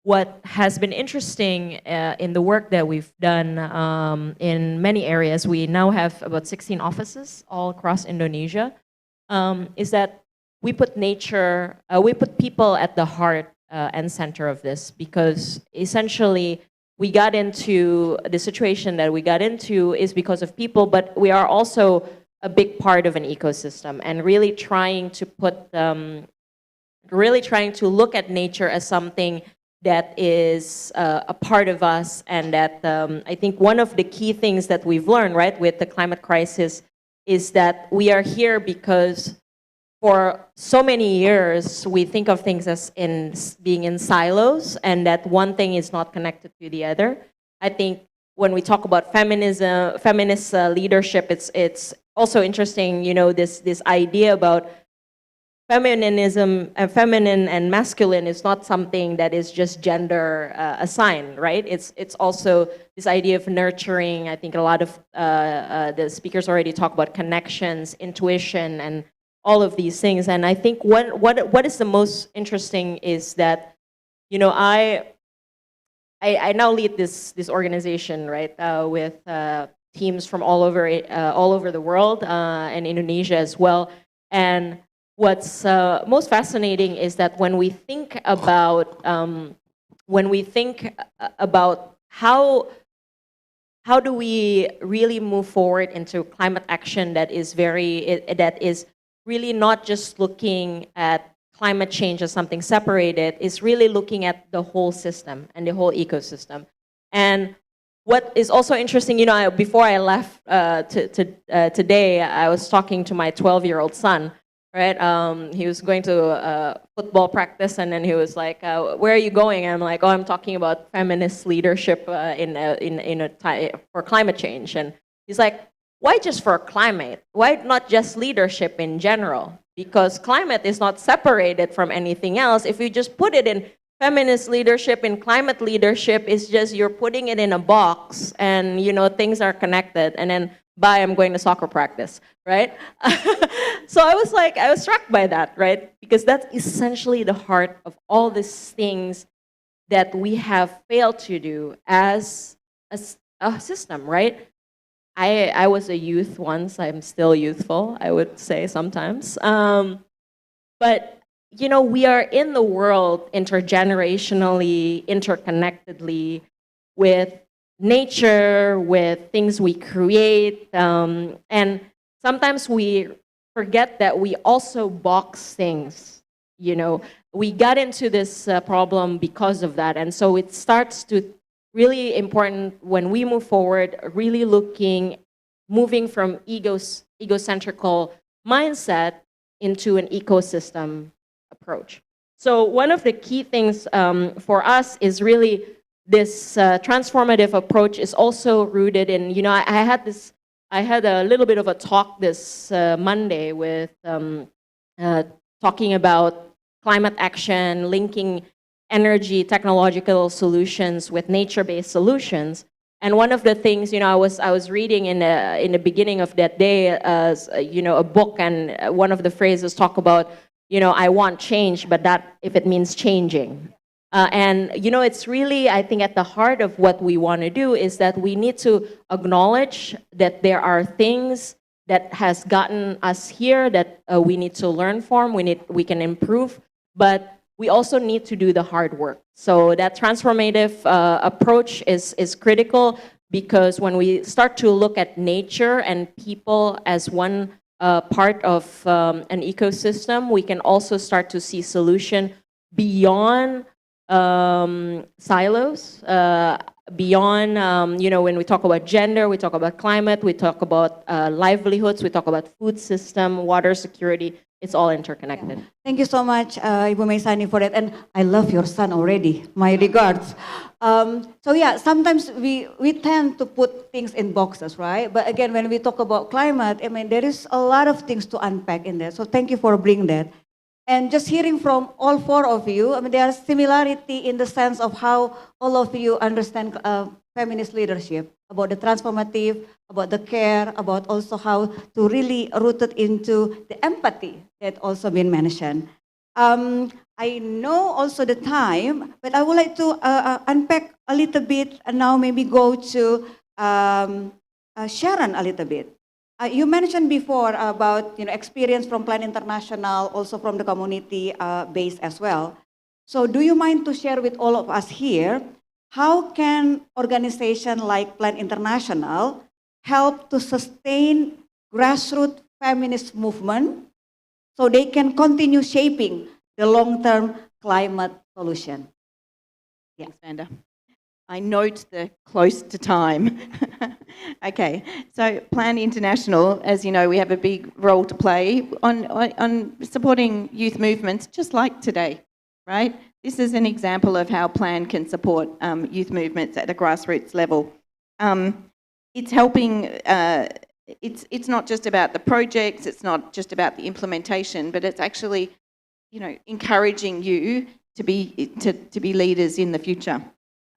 what has been interesting in the work that we've done in many areas, we now have about 16 offices all across Indonesia, is that we put nature, we put people at the heart and center of this, because essentially we got into the situation that we got into is because of people, but we are also a big part of an ecosystem, and really trying to look at nature as something that is a part of us, and that I think one of the key things that we've learned, right, with the climate crisis is that we are here because for so many years, we think of things as being in silos, and that one thing is not connected to the other. I think when we talk about feminism, feminist leadership, it's also interesting, you know, this idea about feminism, feminine and masculine is not something that is just gender assigned, right? It's also this idea of nurturing. I think a lot of the speakers already talk about connections, intuition, and all of these things. And I think what is the most interesting is that, you know, I now lead this organization, right, with teams from all over the world and Indonesia as well. And what's most fascinating is that when we think about how do we really move forward into climate action that is really not just looking at climate change as something separated, is really looking at the whole system and the whole ecosystem. And what is also interesting, you know, before I left today, I was talking to my 12-year-old son, right? He was going to football practice, and then he was like, "Where are you going?" And I'm like, "Oh, I'm talking about feminist leadership for climate change." And he's like, "Why just for climate? Why not just leadership in general? Because climate is not separated from anything else. If you just put it in feminist leadership and climate leadership, it's just you're putting it in a box, and you know things are connected. And then bye, I'm going to soccer practice, right?" So I was struck by that, right? Because that's essentially the heart of all these things that we have failed to do as a system, right? I was a youth once. I'm still youthful, I would say sometimes. But you know, we are in the world intergenerationally, interconnectedly, with nature, with things we create, and sometimes we forget that we also box things. You know, we got into this problem because of that, and so it starts to really important when we move forward, really moving from egocentrical mindset into an ecosystem approach. So one of the key things for us is really this transformative approach is also rooted in, you know, I had a little bit of a talk this Monday with talking about climate action, linking energy technological solutions with nature-based solutions. And one of the things, you know, I was reading in the beginning of that day, you know, a book, and one of the phrases talk about, you know, I want change, but that if it means changing. And you know, it's really, I think, at the heart of what we want to do is that we need to acknowledge that there are things that has gotten us here that we need to learn from. We can improve, but we also need to do the hard work. So that transformative approach is critical, because when we start to look at nature and people as one part of an ecosystem, we can also start to see solution beyond silos, beyond, you know, when we talk about gender, we talk about climate, we talk about livelihoods, we talk about food system, water security. It's all interconnected. Thank you so much, Ibu Maisani, for that. And I love your son already. My regards. So yeah, sometimes we tend to put things in boxes, right? But again, when we talk about climate, I mean, there is a lot of things to unpack in there. So thank you for bringing that. And just hearing from all four of you, I mean, there is similarity in the sense of how all of you understand feminist leadership, about the transformative, about the care, about also how to really root it into the empathy that also been mentioned. I know also the time, but I would like to unpack a little bit and now maybe go to Sharon a little bit. You mentioned before about, you know, experience from Plan International, also from the community base as well. So do you mind to share with all of us here, how can organization like Plan International help to sustain grassroots feminist movement so they can continue shaping the long-term climate solution? Yes, Vanda. I note the close to time. Okay, so Plan International, as you know, we have a big role to play on supporting youth movements, just like today, right? This is an example of how Plan can support youth movements at a grassroots level. It's helping, it's not just about the projects, it's not just about the implementation, but it's actually, you know, encouraging you to be leaders in the future.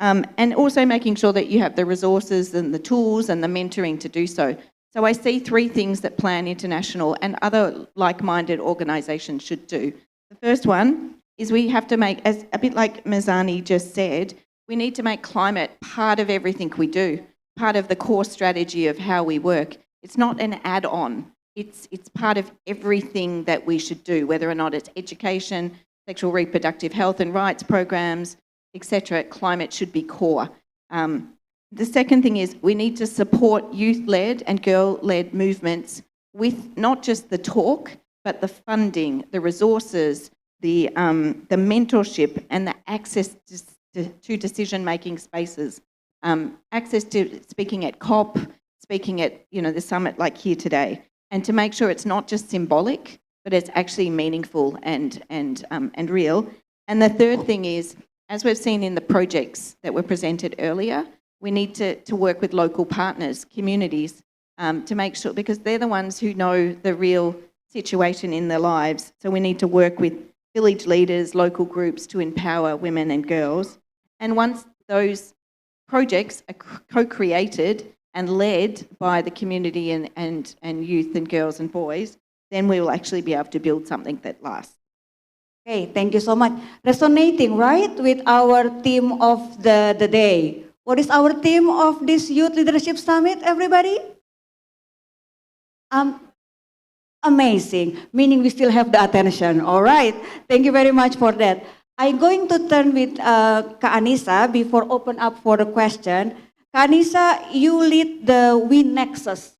And also making sure that you have the resources and the tools and the mentoring to do so. So I see three things that Plan International and other like-minded organisations should do. The first one is we have to make, as a bit like Mazani just said, we need to make climate part of everything we do, part of the core strategy of how we work. It's not an add-on. It's part of everything that we should do, whether or not it's education, sexual reproductive health and rights programs, etc. Climate should be core. The second thing is we need to support youth-led and girl-led movements with not just the talk, but the funding, the resources, the mentorship and the access to decision-making spaces. Access to speaking at COP, speaking at, you know, the summit like here today, and to make sure it's not just symbolic, but it's actually meaningful and real. And the third thing is, as we've seen in the projects that were presented earlier, we need to work with local partners, communities, to make sure, because they're the ones who know the real situation in their lives. So we need to work with village leaders, local groups to empower women and girls. And once those projects are co-created and led by the community and youth and girls and boys, then we will actually be able to build something that lasts. Okay, thank you so much. Resonating, right, with our theme of the day. What is our theme of this Youth Leadership Summit, everybody? Um, Amazing, meaning we still have the attention. All right, thank you very much for that. I'm going to turn with Kak Anissa before open up for the question. Kak Anissa, you lead the We Nexus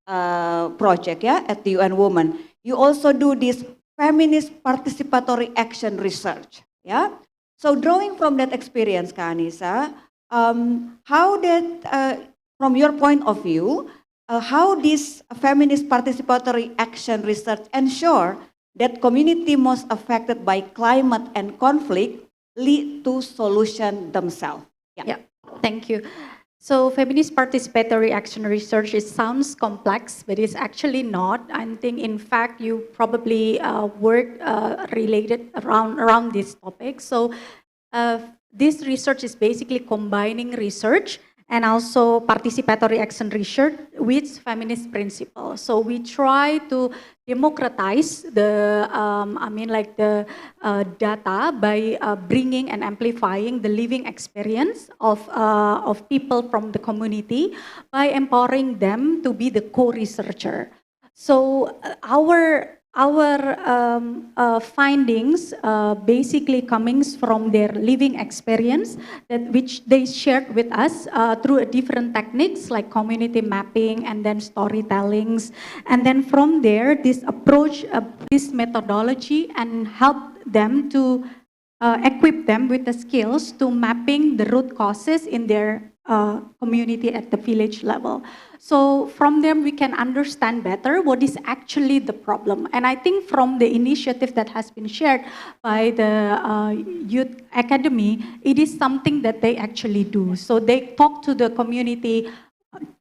project, yeah, at the UN Women. You also do this feminist participatory action research, yeah. So drawing from that experience, Kak Anissa, how that, from your point of view, how this feminist participatory action research ensure that community most affected by climate and conflict lead to solution themselves. Yeah, thank you. So feminist participatory action research, it sounds complex, but it's actually not. I think, in fact, you probably work related around this topic. So this research is basically combining research and also participatory action research with feminist principles. So we try to democratize the, data by bringing and amplifying the living experience of people from the community by empowering them to be the co-researcher. So our findings basically coming from their living experience which they shared with us through different techniques like community mapping and then storytellings, and then from there this approach, this methodology, and help them to equip them with the skills to mapping the root causes in their community at the village level. So from them we can understand better what is actually the problem. And I think from the initiative that has been shared by the Youth Academy, it is something that they actually do. So they talk to the community,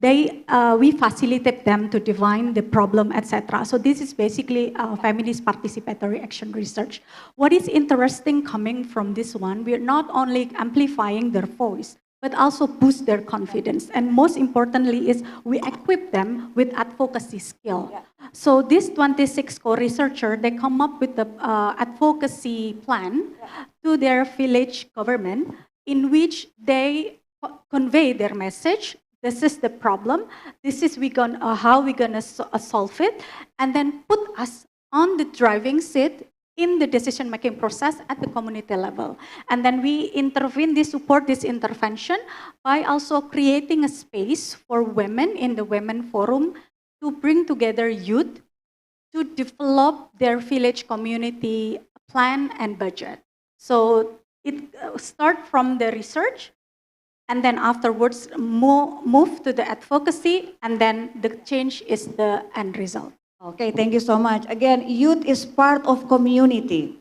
we facilitate them to define the problem, etc. So this is basically feminist participatory action research. What is interesting coming from this one, we are not only amplifying their voice, but also boost their confidence. And most importantly is we equip them with advocacy skill. So this 26 co-researcher, they come up with the advocacy plan to their village government in which they convey their message. This is the problem. This is how we're gonna solve it, and then put us on the driving seat in the decision-making process at the community level. And then we support this intervention by also creating a space for women in the Women Forum to bring together youth to develop their village community plan and budget. So it starts from the research, and then afterwards move to the advocacy, and then the change is the end result. Okay, thank you so much. Again, youth is part of community.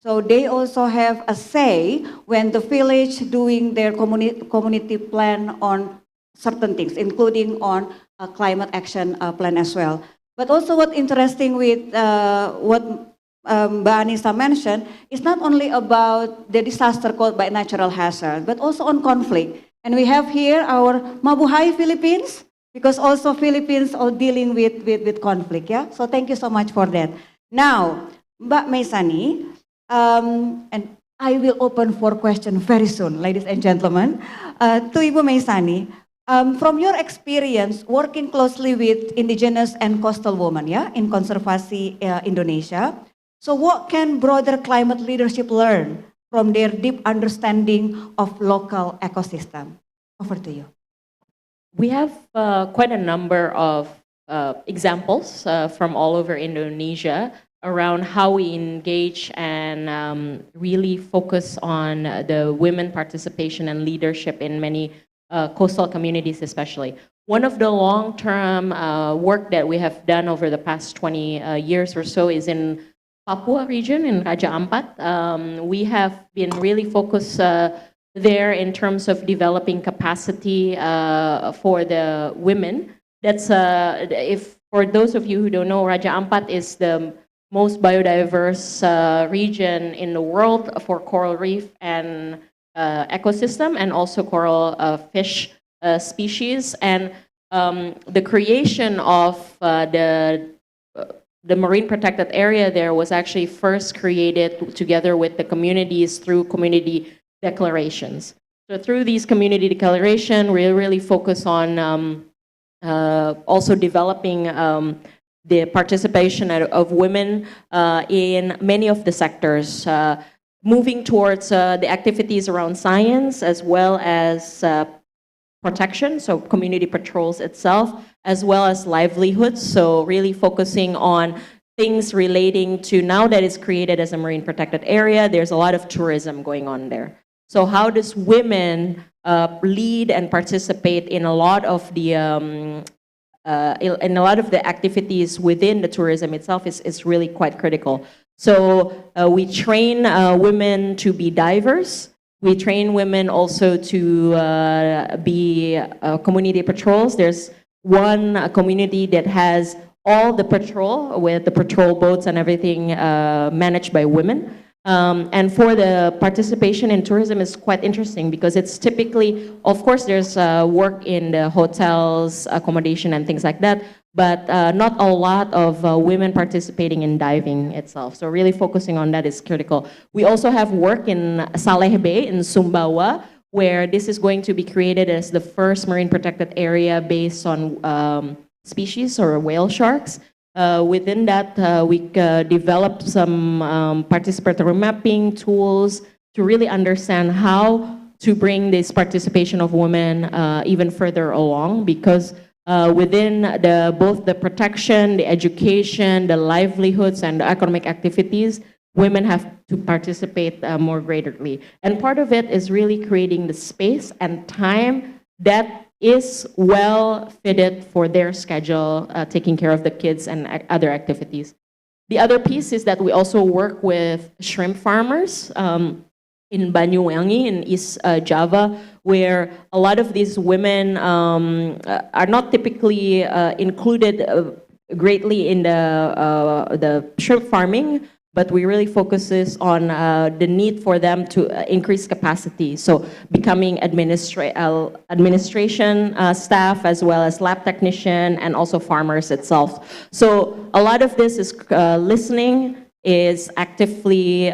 So they also have a say when the village doing their community plan on certain things, including on a climate action plan as well. But also what interesting with what Mbak Anissa mentioned is not only about the disaster caused by natural hazard, but also on conflict. And we have here our Mabuhay Philippines, because also Philippines are dealing with conflict, yeah? So thank you so much for that. Now, Mbak Maisani, and I will open for question very soon, ladies and gentlemen. To Ibu Maisani, from your experience working closely with indigenous and coastal women, yeah, in Konservasi Indonesia, so what can broader climate leadership learn from their deep understanding of local ecosystem? Over to you. We have quite a number of examples from all over Indonesia around how we engage and really focus on the women participation and leadership in many coastal communities especially. One of the long-term work that we have done over the past 20 years or so is in Papua region, in Raja Ampat. We have been really focused there in terms of developing capacity for the women. That's if for those of you who don't know, Raja Ampat is the most biodiverse region in the world for coral reef and ecosystem, and also coral fish species. And the creation of the marine protected area there was actually first created together with the communities through community declarations. So through these community declaration, we really focus on also developing the participation of women in many of the sectors, moving towards the activities around science as well as protection, so community patrols itself, as well as livelihoods, so really focusing on things relating to, now that it's created as a marine protected area, there's a lot of tourism going on there. So how does women lead and participate in a lot of the activities within the tourism itself is really quite critical. So we train women to be divers. We train women also to be community patrols. There's one community that has all the patrol, with the patrol boats and everything managed by women. And for the participation in tourism is quite interesting because it's typically, of course, there's work in the hotels, accommodation, and things like that, but not a lot of women participating in diving itself. So really focusing on that is critical. We also have work in Saleh Bay in Sumbawa, where this is going to be created as the first marine protected area based on species or whale sharks. Within that, we developed some participatory mapping tools to really understand how to bring this participation of women even further along, because within both the protection, the education, the livelihoods, and the economic activities, women have to participate more greatly. And part of it is really creating the space and time that is well fitted for their schedule, taking care of the kids and other activities. The other piece is that we also work with shrimp farmers in Banyuwangi in East Java, where a lot of these women are not typically included greatly in the shrimp farming, but we really focuses on the need for them to increase capacity. So becoming administration staff, as well as lab technician, and also farmers itself. So a lot of this is listening, is actively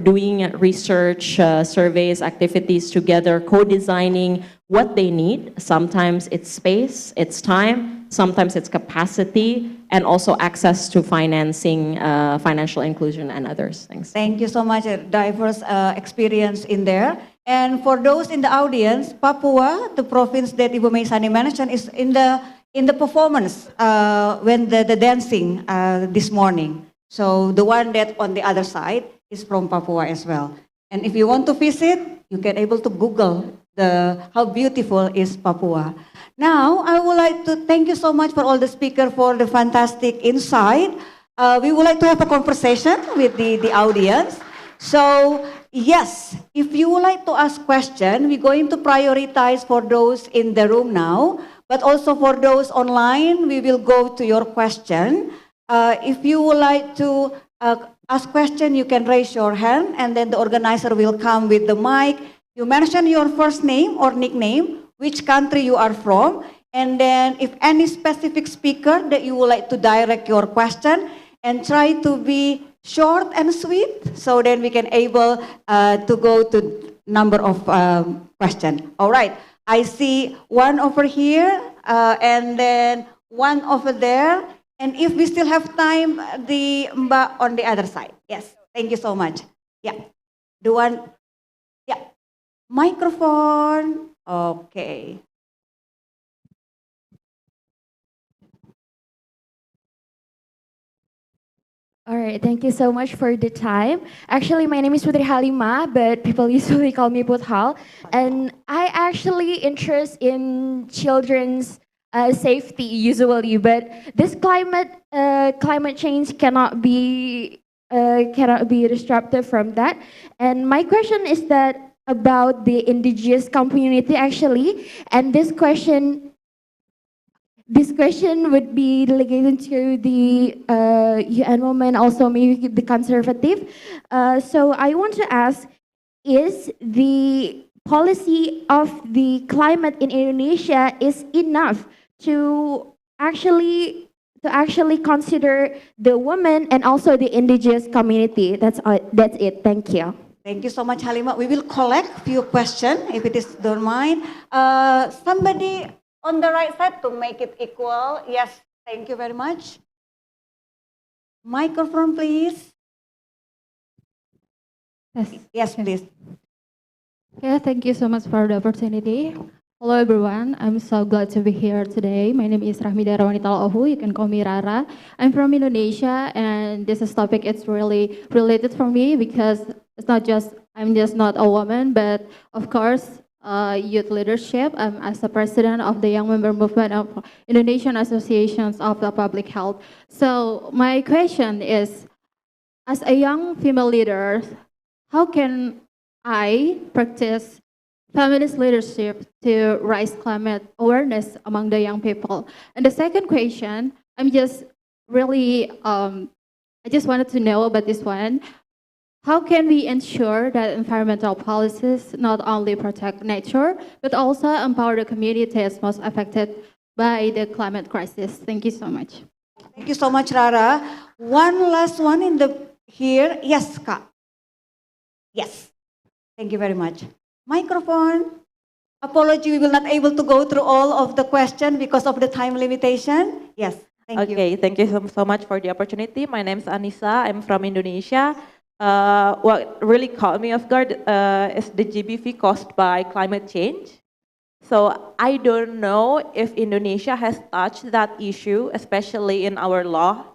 doing research, surveys, activities together, co-designing what they need. Sometimes it's space, it's time, sometimes it's capacity, and also access to financing, financial inclusion, and others. Thanks. Thank you so much. A diverse experience in there. And for those in the audience, Papua, the province that Ibu Meisani mentioned, is in the performance when the dancing this morning. So the one that on the other side is from Papua as well. And if you want to visit, you can able to Google how beautiful is Papua. Now, I would like to thank you so much for all the speakers for the fantastic insight. We would like to have a conversation with the audience. So, yes, if you would like to ask questions, we're going to prioritize for those in the room now, but also for those online, we will go to your question. If you would like to ask question, you can raise your hand, and then the organizer will come with the mic. You mention your first name or nickname, which country you are from, and then if any specific speaker that you would like to direct your question, and try to be short and sweet, so then we can able to go to number of question. All right, I see one over here, and then one over there, and if we still have time, the Mbak on the other side. Yes, thank you so much. Yeah, the one, yeah, microphone. Okay. All right, thank you so much for the time. Actually, my name is Putri Halima, but people usually call me Puthal. And I actually interest in children's safety usually, but this climate change cannot be disrupted from that. And my question is that about the indigenous community actually, and this question would be delegated to the UN Women, also maybe the conservative. So I want to ask, is the policy of the climate in Indonesia is enough to actually consider the women and also the indigenous community? That's it. Thank you. Thank you so much, Halima. We will collect few questions, if it is don't mind. Somebody on the right side to make it equal. Yes, thank you very much. Microphone, please. Yes, please. Yeah, thank you so much for the opportunity. Hello everyone, I'm so glad to be here today. My name is Rahmida Rawanita Ohu, you can call me Rara. I'm from Indonesia and this is topic it's really related for me because it's not just, I'm just not a woman, but of course, youth leadership. I'm as the president of the Young Member Movement of Indonesian Associations of the Public Health. So my question is, as a young female leader, how can I practice feminist leadership to raise climate awareness among the young people? And the second question, I'm just really, I just wanted to know about this one. How can we ensure that environmental policies not only protect nature, but also empower the communities most affected by the climate crisis? Thank you so much. Thank you so much, Rara. One last one in the here. Yes, Kak. Yes. Thank you very much. Microphone. Apology, we will not able to go through all of the question because of the time limitation. Yes. Thank you. Okay, thank you so much for the opportunity. My name is Anissa. I'm from Indonesia. What really caught me off guard is the GBV caused by climate change. So I don't know if Indonesia has touched that issue, especially in our law.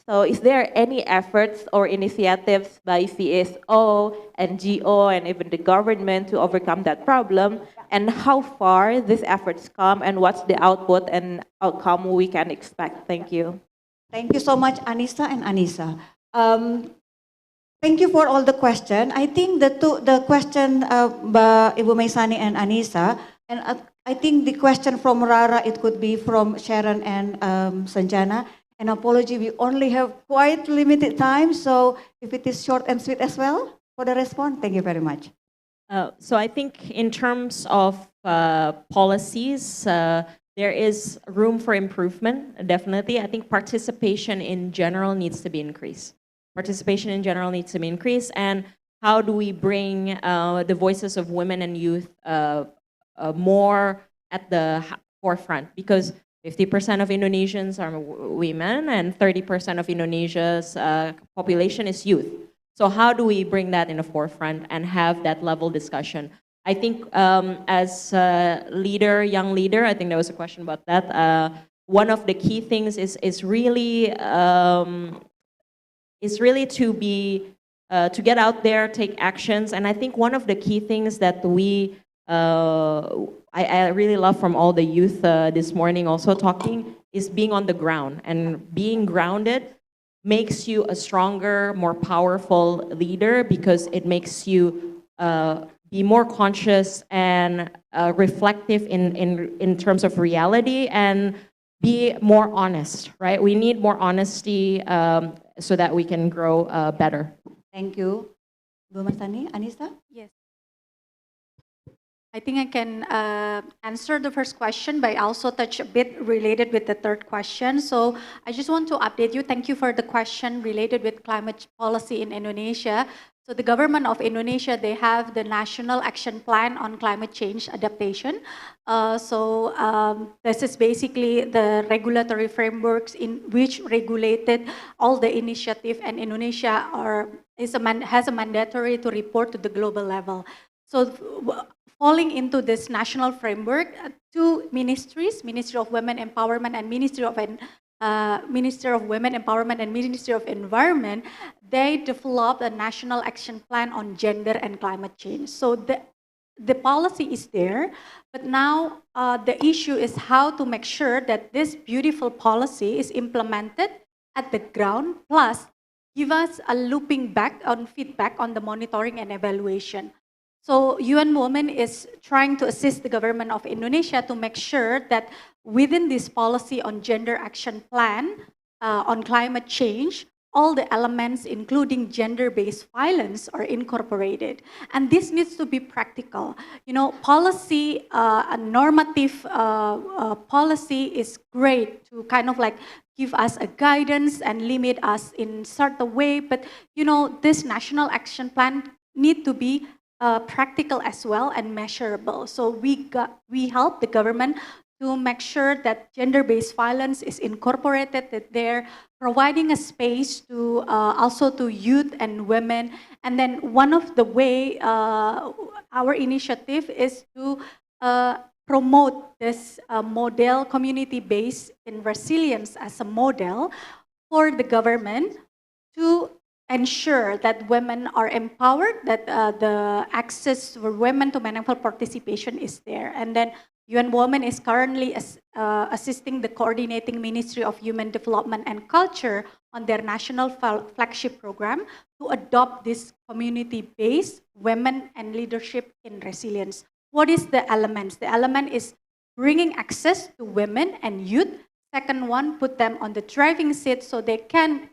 So is there any efforts or initiatives by CSO, NGO, and even the government to overcome that problem? And how far these efforts come and what's the output and outcome we can expect? Thank you. Thank you so much, Anissa and Anissa. Thank you for all the question. I think the question by Ibu Maisani and Anissa, and I think the question from Rara, it could be from Sharon and Sanjana. And apology, we only have quite limited time, so if it is short and sweet as well for the response, thank you very much. So I think in terms of policies, there is room for improvement, definitely. I think participation in general needs to be increased. Participation in general needs to be increased, and how do we bring the voices of women and youth more at the forefront? Because 50% of Indonesians are women and 30% of Indonesia's population is youth. So how do we bring that in the forefront and have that level discussion? I think as a leader, young leader, I think there was a question about that. One of the key things is really to be to get out there, take actions, and I think one of the key things that I really love from all the youth this morning also talking is being on the ground, and being grounded makes you a stronger, more powerful leader because it makes you be more conscious and reflective in terms of reality and be more honest, right? We need more honesty so that we can grow better. Thank you. Bu Masani, Anissa? Yes. I think I can answer the first question, but I also touch a bit related with the third question. So I just want to update you. Thank you for the question related with climate policy in Indonesia. So the government of Indonesia, they have the National Action Plan on Climate Change Adaptation. This is basically the regulatory frameworks in which regulated all the initiative, and Indonesia has a mandatory to report to the global level. So falling into this national framework, two ministries, Ministry of Women Empowerment and Ministry of Women Empowerment and Ministry of Environment, they developed a national action plan on gender and climate change. So the policy is there, but now the issue is how to make sure that this beautiful policy is implemented at the ground, plus give us a looping back on feedback on the monitoring and evaluation. So UN Women is trying to assist the government of Indonesia to make sure that within this policy on gender action plan on climate change, all the elements, including gender-based violence, are incorporated. And this needs to be practical. You know, policy, a normative policy is great to kind of like give us a guidance and limit us in certain way, but you know, this national action plan need to be practical as well and measurable. So we help the government to make sure that gender-based violence is incorporated, that they're providing a space to also to youth and women. And then one of the way our initiative is to promote this model, community-based in resilience as a model for the government to ensure that women are empowered, that the access for women to meaningful participation is there. And then UN Women is currently assisting the coordinating Ministry of Human Development and Culture on their national flagship program to adopt this community-based women and leadership in resilience. What is the elements? The element is bringing access to women and youth. Second one, put them on the driving seat so they can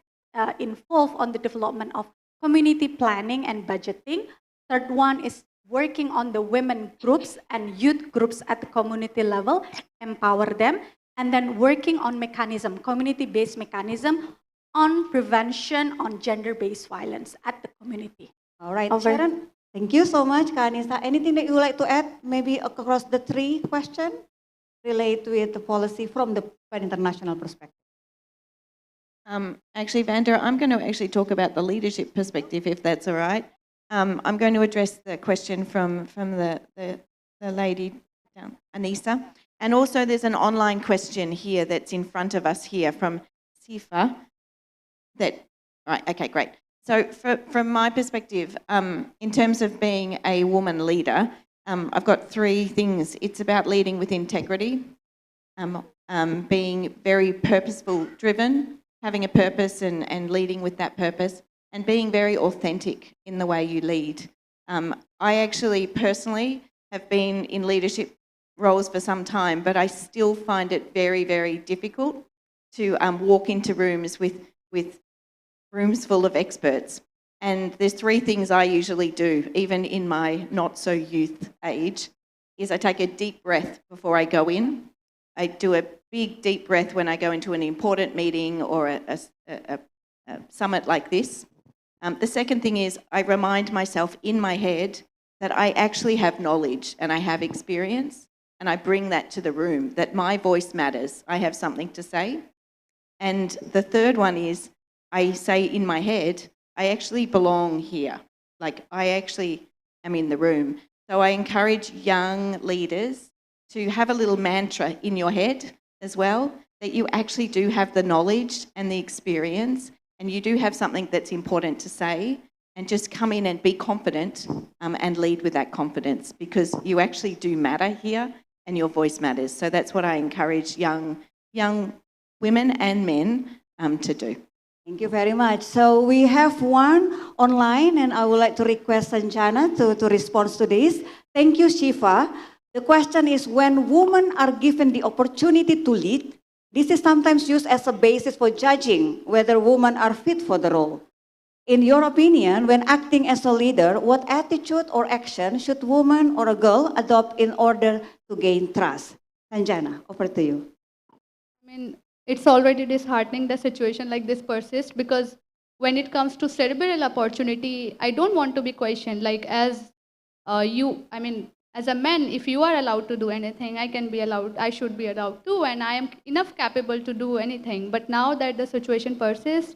involve on the development of community planning and budgeting. Third one is working on the women groups and youth groups at the community level, empower them, and then working on mechanism, community-based mechanism on prevention on gender-based violence at the community. All right, Over. Sharon, thank you so much, Kanisa. Anything that you would like to add, maybe across the three questions relate with the policy from the international perspective? Actually, Vanda, I'm going to actually talk about the leadership perspective, if that's all right. I'm going to address the question from the lady down, Anissa. And also there's an online question here that's in front of us here from Sifa. Right, okay, great. So from my perspective, in terms of being a woman leader, I've got three things. It's about leading with integrity, being very purposeful driven, having a purpose and leading with that purpose, and being very authentic in the way you lead. I actually personally have been in leadership roles for some time, but I still find it very, very difficult to walk into rooms with rooms full of experts. And there's three things I usually do, even in my not so youth age, is I take a deep breath before I go in. I do a big deep breath when I go into an important meeting or a summit like this. The second thing is I remind myself in my head that I actually have knowledge and I have experience, and I bring that to the room, that my voice matters. I have something to say. And the third one is I say in my head, I actually belong here. Like I actually am in the room. So I encourage young leaders to have a little mantra in your head as well, that you actually do have the knowledge and the experience, and you do have something that's important to say, and just come in and be confident and lead with that confidence, because you actually do matter here and your voice matters. So that's what I encourage young women and men to do. Thank you very much. So we have one online, and I would like to request Sanjana to respond to this. Thank you, Shiva. The question is, when women are given the opportunity to lead, this is sometimes used as a basis for judging whether women are fit for the role. In your opinion, when acting as a leader, what attitude or action should woman or a girl adopt in order to gain trust? Sanjana, over to you. I mean, it's already disheartening the situation like this persists, because when it comes to cerebral opportunity, I don't want to be questioned. Like as as a man, if you are allowed to do anything, I should be allowed to, and I am enough capable to do anything. But now that the situation persists,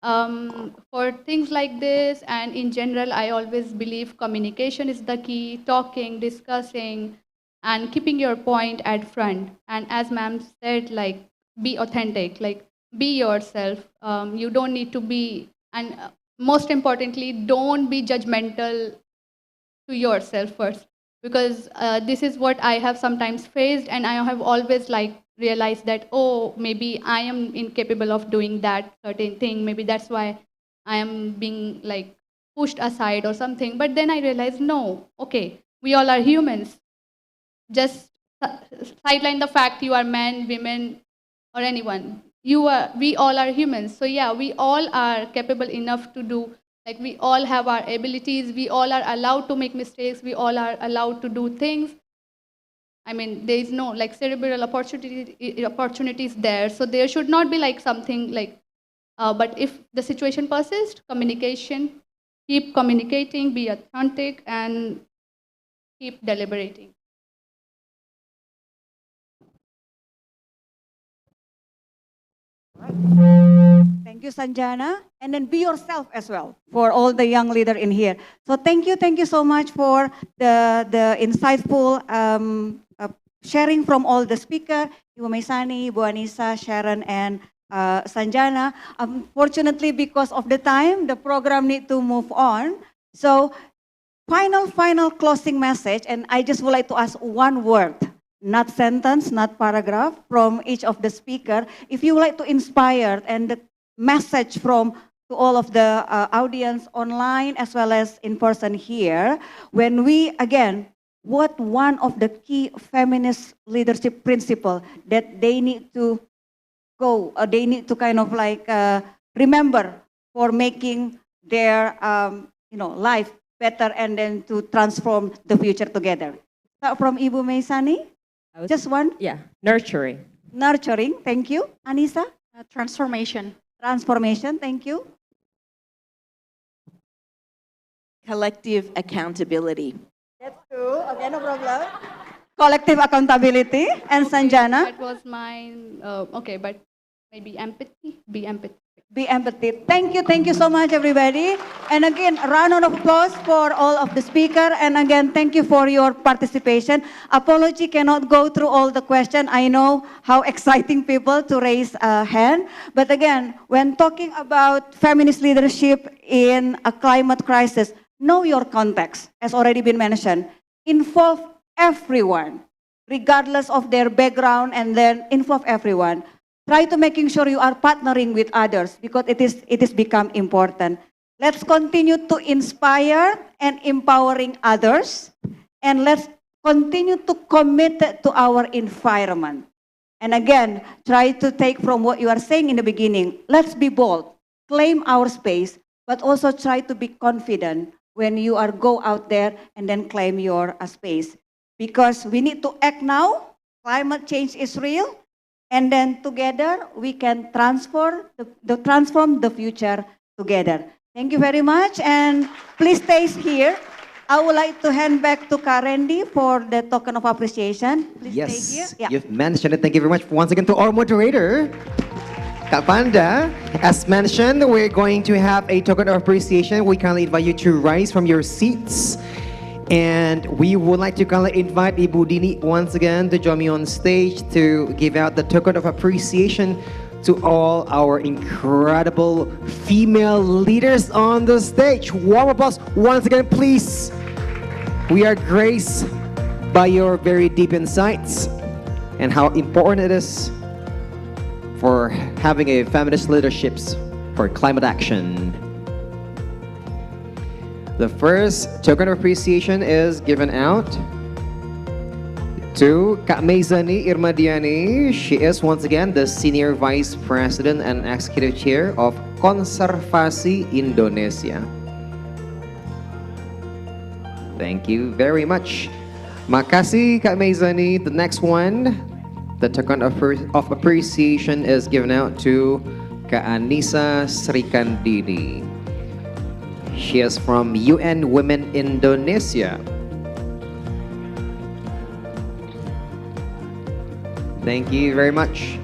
for things like this, and in general, I always believe communication is the key, talking, discussing, and keeping your point at front. And as ma'am said, like, be authentic, like, be yourself. You don't need to be, and most importantly, don't be judgmental to yourself first, because this is what I have sometimes faced, and I have always like realized that, oh, maybe I am incapable of doing that certain thing, maybe that's why I am being like pushed aside or something. But then I realized, no, okay, we all are humans. Just sideline the fact you are men, women, or anyone. We all are humans. So yeah, we all are capable enough to do, like, we all have our abilities, we all are allowed to make mistakes, we all are allowed to do things. I mean, there is no like cerebral opportunities there. So there should not be like something like, but if the situation persists, communication, keep communicating, be authentic, and keep deliberating. Thank you, Sanjana. And then be yourself as well for all the young leader in here. So thank you so much for the insightful sharing from all the speaker, Ibu Maisani, Ibu Anissa, Sharon, and Sanjana. Unfortunately, because of the time, the program need to move on. So final closing message, and I just would like to ask one word, not sentence, not paragraph, from each of the speaker. If you would like to inspire and the message from to all of the audience online as well as in person here, when we, again, what one of the key feminist leadership principle that they need to go, they need to kind of like remember for making their life better and then to transform the future together. So from Ibu Maisani, just one? Yeah, nurturing. Nurturing, thank you. Anissa? Transformation. Transformation, thank you. Collective accountability. That's true, okay, no problem. Collective accountability. And Sanjana? That was mine. Okay, but maybe empathy. Be empathetic. Be empathetic. Thank you so much, everybody. And again, a round of applause for all of the speaker. And again, thank you for your participation. Apology cannot go through all the question. I know how exciting people to raise a hand. But again, when talking about feminist leadership in a climate crisis, know your context, as already been mentioned. Involve everyone, regardless of their background, and then involve everyone. Try to making sure you are partnering with others because it is become important. Let's continue to inspire and empowering others, and let's continue to commit to our environment. And again, try to take from what you are saying in the beginning. Let's be bold, claim our space, but also try to be confident when you are go out there and then claim your space. Because we need to act now. Climate change is real. And then together we can transform the future together. Thank you very much, and please stay here. I would like to hand back to Karendi for the token of appreciation. Please Yes, stay here. Yeah. you've mentioned it. Thank you very much once again to our moderator, Kak Panda. As mentioned, we're going to have a token of appreciation. We kindly invite you to rise from your seats. And we would like to kindly invite Ibu Dini once again to join me on stage to give out the token of appreciation to all our incredible female leaders on the stage. Warm applause once again, please. We are graced by your very deep insights and how important it is for having a feminist leaderships for climate action. The first token of appreciation is given out to Kak Maizani Irmadiani. She is once again the Senior Vice President and Executive Chair of Konservasi Indonesia. Thank you very much. Makasih Kak Maizani. The next one, the token of appreciation is given out to Kak Anissa Srikandini. She is from UN Women Indonesia. Thank you very much.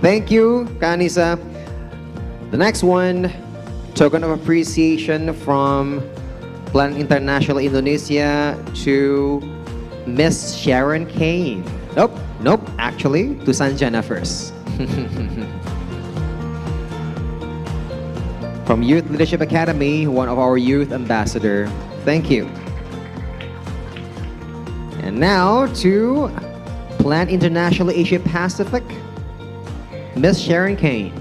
Thank you, Kanisa. The next one, token of appreciation from Plan International Indonesia to Miss Sharon Kane. Nope, actually, to Sanjana first. From Youth Leadership Academy, one of our youth ambassador. Thank you. And now to Plan International Asia Pacific, Miss Sharon Kane.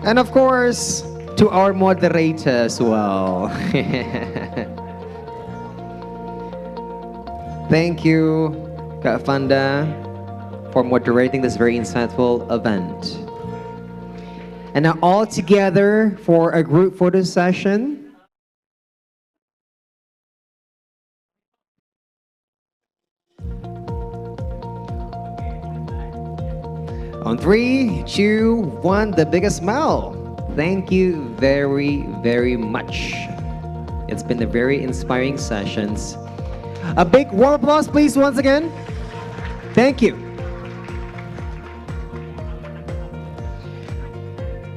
And of course, to our moderator as well. Thank you, Kak Fanda, for moderating this very insightful event. And now all together for a group photo session. On 3, 2, 1, the biggest smile. Thank you very, very much. It's been a very inspiring sessions. A big warm applause, please, once again. Thank you.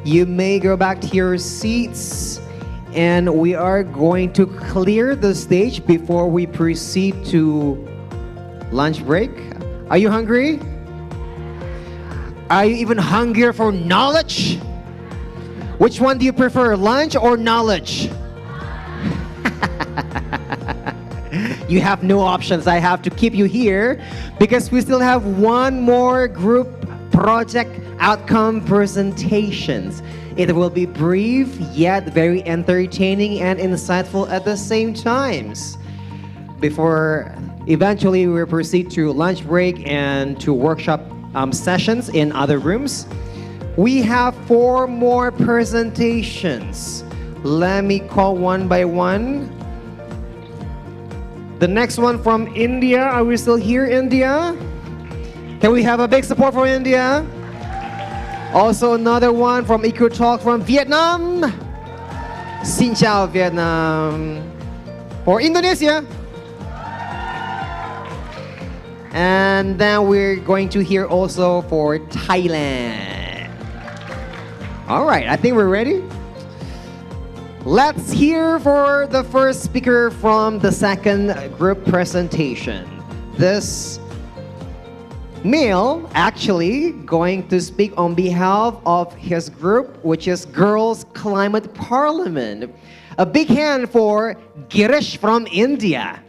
You may go back to your seats, and we are going to clear the stage before we proceed to lunch break. Are you hungry? Are you even hungrier for knowledge? Which one do you prefer, lunch or knowledge? You have no options. I have to keep you here because we still have one more group project outcome presentations. It will be brief yet very entertaining and insightful at the same times. Before eventually we proceed to lunch break and to workshop sessions in other rooms, we have 4 more presentations. Let me call one by one. The next one from India. Are we still here, India? Can we have a big support for India? Also another one from EcoTalk from Vietnam. Xin chào Vietnam. For Indonesia. And then we're going to hear also for Thailand. All right, I think we're ready. Let's hear for the first speaker from the second group presentation. This male actually going to speak on behalf of his group, which is Girls Climate Parliament. A big hand for Girish from India.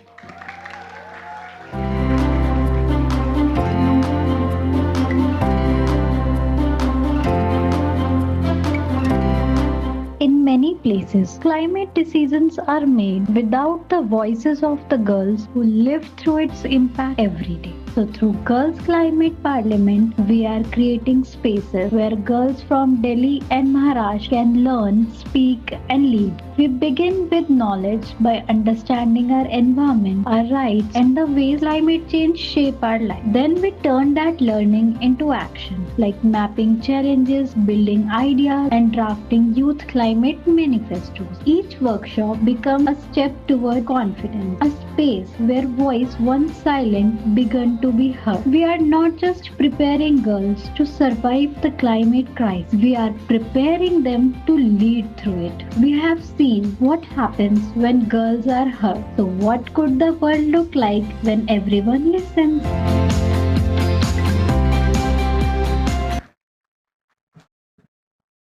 In many places, climate decisions are made without the voices of the girls who live through its impact every day. So through Girls Climate Parliament, we are creating spaces where girls from Delhi and Maharashtra can learn, speak and lead. We begin with knowledge by understanding our environment, our rights and the ways climate change shape our life. Then we turn that learning into action, like mapping challenges, building ideas and drafting youth climate manifestos. Each workshop becomes a step toward confidence, a space where voice once silent began to be heard. We are not just preparing girls to survive the climate crisis, we are preparing them to lead through it. We have seen what happens when girls are heard. So what could the world look like when everyone listens?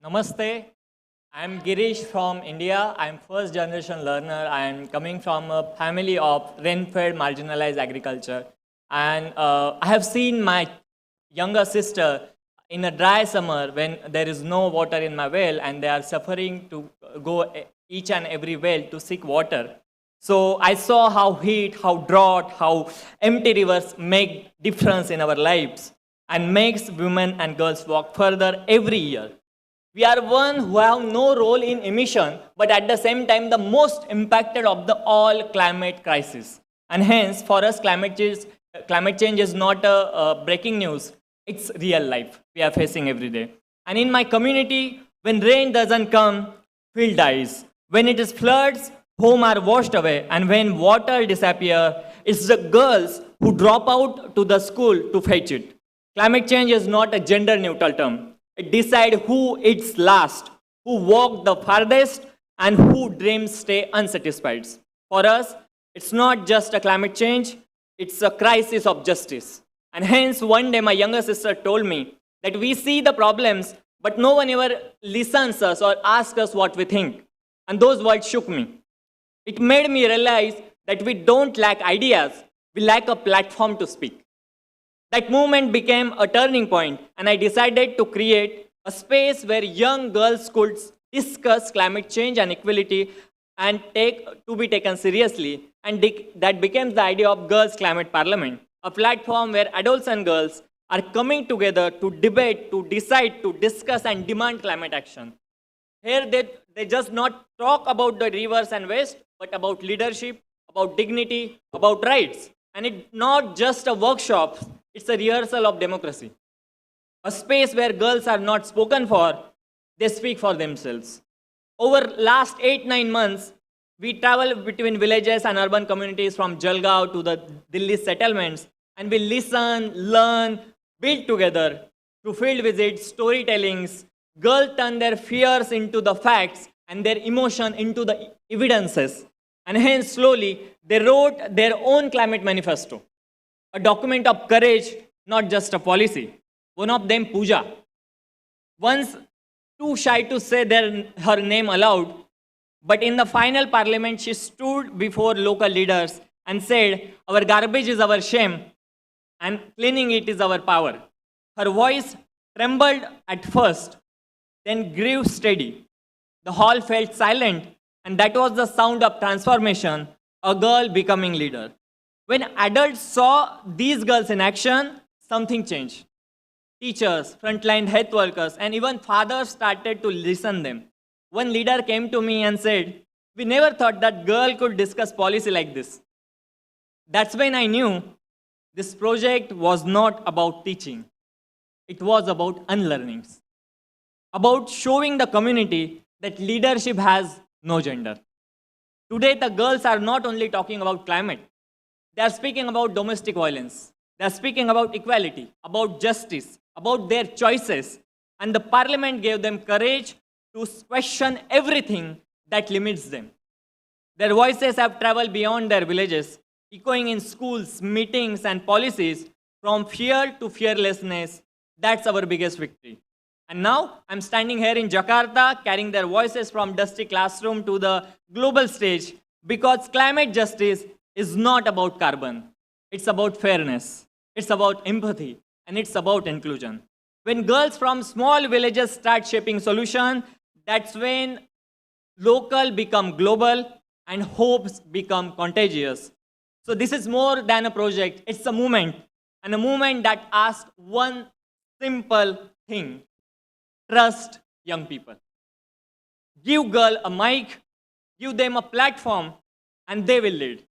Namaste. I am Girish from India. I am first generation learner. I am coming from a family of rain-fed marginalized agriculture. And I have seen my younger sister in a dry summer when there is no water in my well and they are suffering to go each and every well to seek water. So I saw how heat, how drought, how empty rivers make difference in our lives and makes women and girls walk further every year. We are one who have no role in emission, but at the same time the most impacted of the all climate crisis. And hence, for us, climate change is not a breaking news. It's real life we are facing every day. And in my community, when rain doesn't come, field dies. When it is floods, homes are washed away. And when water disappears, it's the girls who drop out to the school to fetch it. Climate change is not a gender neutral term. It decides who eats last, who walks the farthest, and who dreams stay unsatisfied. For us, it's not just a climate change, it's a crisis of justice. And hence, one day my younger sister told me that we see the problems, but no one ever listens us or asks us what we think. And those words shook me. It made me realize that we don't lack ideas, we lack a platform to speak. That moment became a turning point, and I decided to create a space where young girls could discuss climate change and equality and to be taken seriously. And that became the idea of Girls Climate Parliament, a platform where adults and girls are coming together to debate, to decide, to discuss and demand climate action. Here they just not talk about the rivers and waste, but about leadership, about dignity, about rights. And it's not just a workshop, it's a rehearsal of democracy. A space where girls are not spoken for, they speak for themselves. Over last 8-9 months, We travel between villages and urban communities from Jalgaon to the Delhi settlements, and we listen, learn, build together. Through field visits, storytellings, girls turn their fears into the facts and their emotion into the evidences. And hence, slowly, they wrote their own climate manifesto, a document of courage, not just a policy. One of them, Pooja, once too shy to say her name aloud, but in the final parliament, she stood before local leaders and said, "Our garbage is our shame, and cleaning it is our power." Her voice trembled at first, then grew steady. The hall felt silent, and that was the sound of transformation, a girl becoming leader. When adults saw these girls in action, something changed. Teachers, frontline health workers, and even fathers started to listen them. One leader came to me and said, "We never thought that girl could discuss policy like this." That's when I knew this project was not about teaching. It was about unlearnings, about showing the community that leadership has no gender. Today, the girls are not only talking about climate, they are speaking about domestic violence. They are speaking about equality, about justice, about their choices. And the parliament gave them courage to question everything that limits them. Their voices have traveled beyond their villages, echoing in schools, meetings, and policies. From fear to fearlessness, that's our biggest victory. And now I'm standing here in Jakarta, carrying their voices from dusty classroom to the global stage, because climate justice is not about carbon. It's about fairness. It's about empathy. And it's about inclusion. When girls from small villages start shaping solutions, that's when local become global and hopes become contagious. So this is more than a project. It's a movement. And a movement that asks one simple thing: trust young people. Give girl a mic, give them a platform, and they will lead.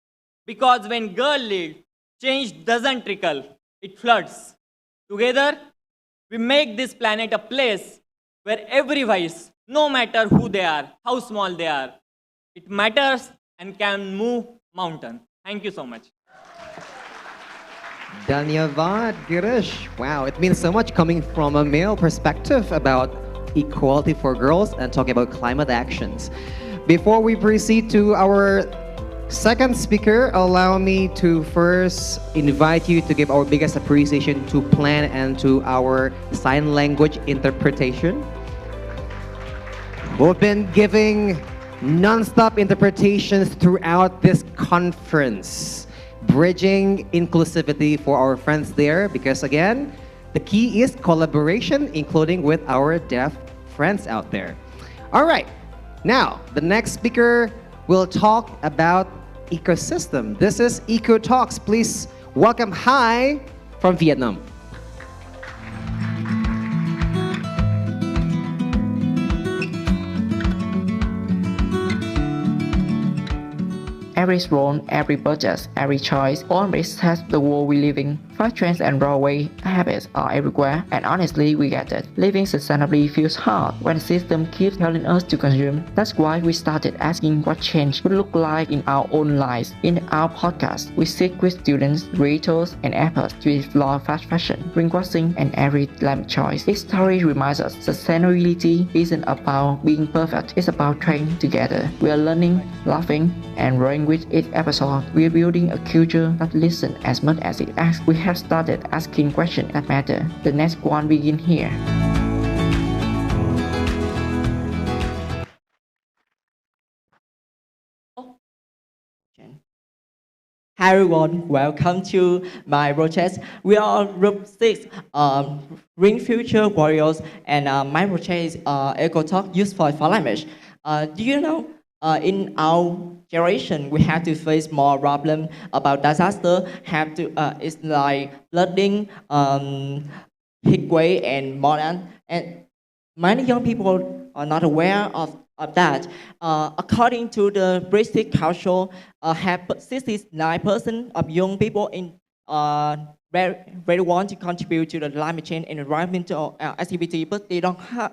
Because when girls lead, change doesn't trickle, it floods. Together, we make this planet a place where every voice, no matter who they are, how small they are, it matters and can move mountains. Thank you so much. Dhanyavad, Girish. Wow, it means so much coming from a male perspective about equality for girls and talking about climate actions. Before we proceed to our second speaker, allow me to first invite you to give our biggest appreciation to Plan and to our sign language interpretation. We've been giving non-stop interpretations throughout this conference, bridging inclusivity for our friends there, because again, the key is collaboration, including with our deaf friends out there. All right, now the next speaker will talk about ecosystem. This is Eco Talks. Please welcome Hai from Vietnam. Every zone, every budget, every choice always has the world we live in. Fast trends and railway habits are everywhere, and honestly, we get it. Living sustainably feels hard when the system keeps telling us to consume. That's why we started asking what change would look like in our own lives. In our podcast, we sit with students, creators, and experts to explore fast fashion, greenwashing, and every climate choice. Each story reminds us sustainability isn't about being perfect, it's about trying together. We are learning, laughing, and growing with each episode. We are building a culture that listens as much as it asks. We have started asking questions that matter. The next one begins here. Hi everyone, welcome to my project. We are Group 6, Green Future Warriors, and my project is Eco Talk used for language. Do you know, in our generation, we have to face more problem about disaster. It's like flooding, heat wave, and more than. And many young people are not aware of that. According to the British Council, 69% of young people in very want to contribute to the climate change and environmental activity, but they don't have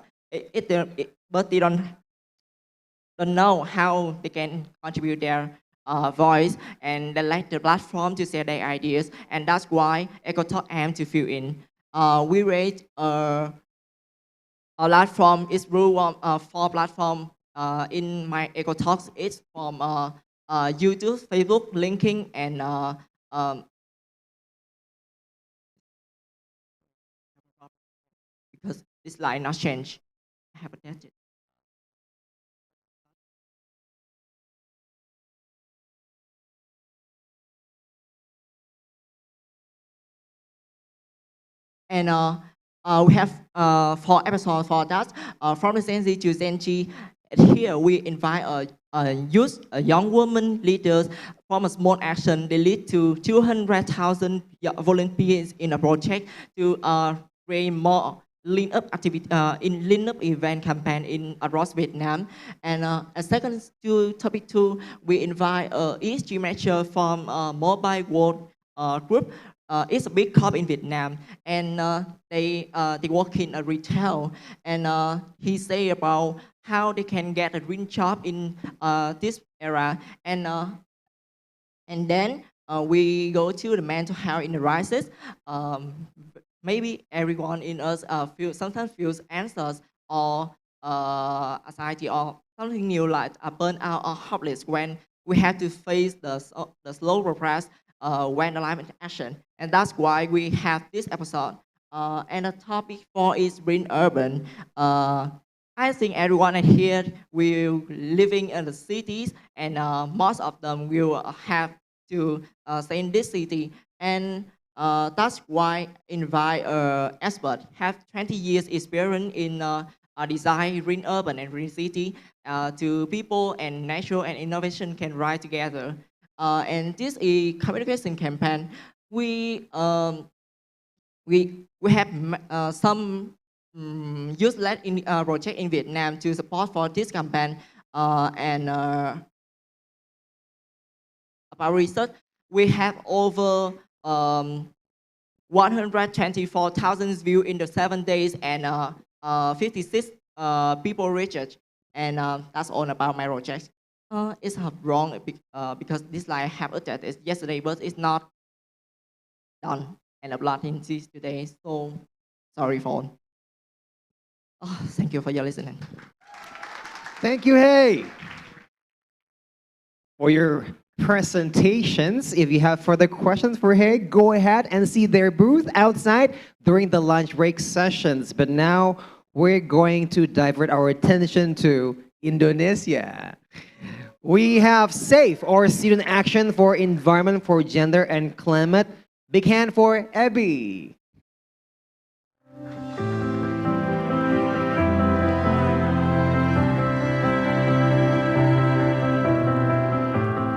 don't know how they can contribute their voice, and they lack the platform to share their ideas, and that's why EcoTalk aim to fill in. We raise a platform is rule of four platform in my EcoTalks. It's from YouTube, Facebook, LinkedIn, and because this line not change. I have a gadget. And we have 4 episodes for that, from the Gen Z to Gen G. Here we invite youth, young women leaders from a small action. They lead to 200,000 volunteers in a project to create more lean up activity in lean up event campaign in across Vietnam. And a second to topic 2, we invite ESG manager from Mobile World Group. It's a big club in Vietnam, and they work in a retail. And he say about how they can get a green job in this era. And then we go to the mental health in the crisis. Maybe everyone in us sometimes feels anxious or anxiety or something new like a burnout or hopeless when we have to face the slow progress when alignment action. And that's why we have this episode. And the topic 4 is green urban. I think everyone here will living in the cities, and most of them will have to stay in this city. And that's why invite expert have 20 years experience in design green urban and green city to people and natural and innovation can ride together. And this is communication campaign. We have some youth-led in project in Vietnam to support for this campaign. And about research, we have over 124,000 views in the 7 days, and 56 people research. And that's all about my project. It's wrong because this slide I have updated yesterday, but it's not done and uploaded today. So sorry for. Thank you for your listening. Thank you, Hey, for your presentations. If you have further questions for Hey, go ahead and see their booth outside during the lunch break sessions. But now we're going to divert our attention to Indonesia. We have SAFE, or Student Action for Environment, for Gender and Climate. Big hand for Abby.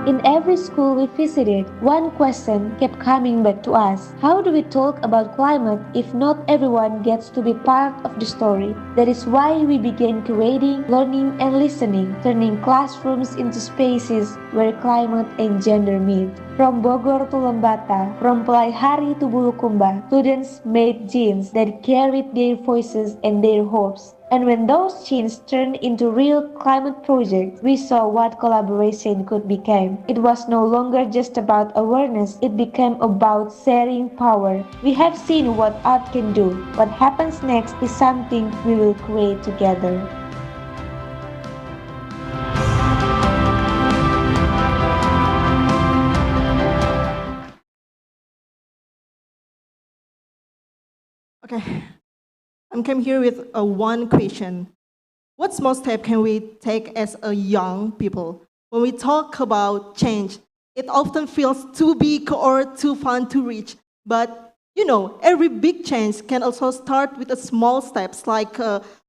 In every school we visited, one question kept coming back to us. How do we talk about climate if not everyone gets to be part of the story? That is why we began creating, learning, and listening, turning classrooms into spaces where climate and gender meet. From Bogor to Lembata, from Pelaihari to Bulukumba, students made jeans that carried their voices and their hopes. And when those chains turned into real climate projects, we saw what collaboration could become. It was no longer just about awareness, it became about sharing power. We have seen what art can do. What happens next is something we will create together. Okay, I came here with one question. What small step can we take as a young people? When we talk about change, it often feels too big or too fun to reach. But you know, every big change can also start with a small steps like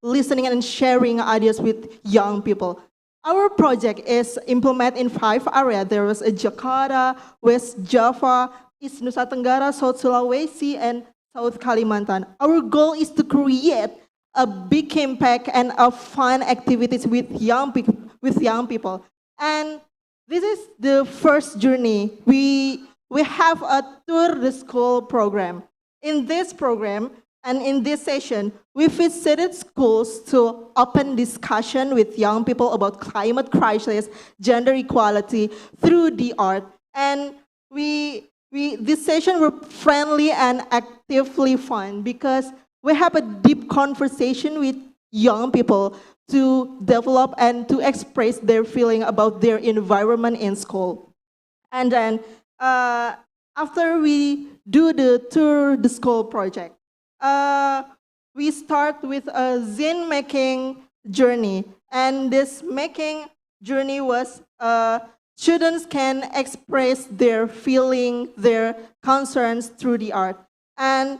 listening and sharing ideas with young people. Our project is implemented in 5 areas. There was Jakarta, West Java, East Nusa Tenggara, South Sulawesi, and South Kalimantan. Our goal is to create a big impact and a fun activities with young people. And this is the first journey. We have a tour the school program. In this program, And in this session, we visited schools to open discussion with young people about climate crisis, gender equality through the art. And this session were friendly and actively fun because we have a deep conversation with young people to develop and to express their feeling about their environment in school. And then after we do the tour the school project, we start with a zine making journey. And this making journey was students can express their feeling, their concerns through the art. And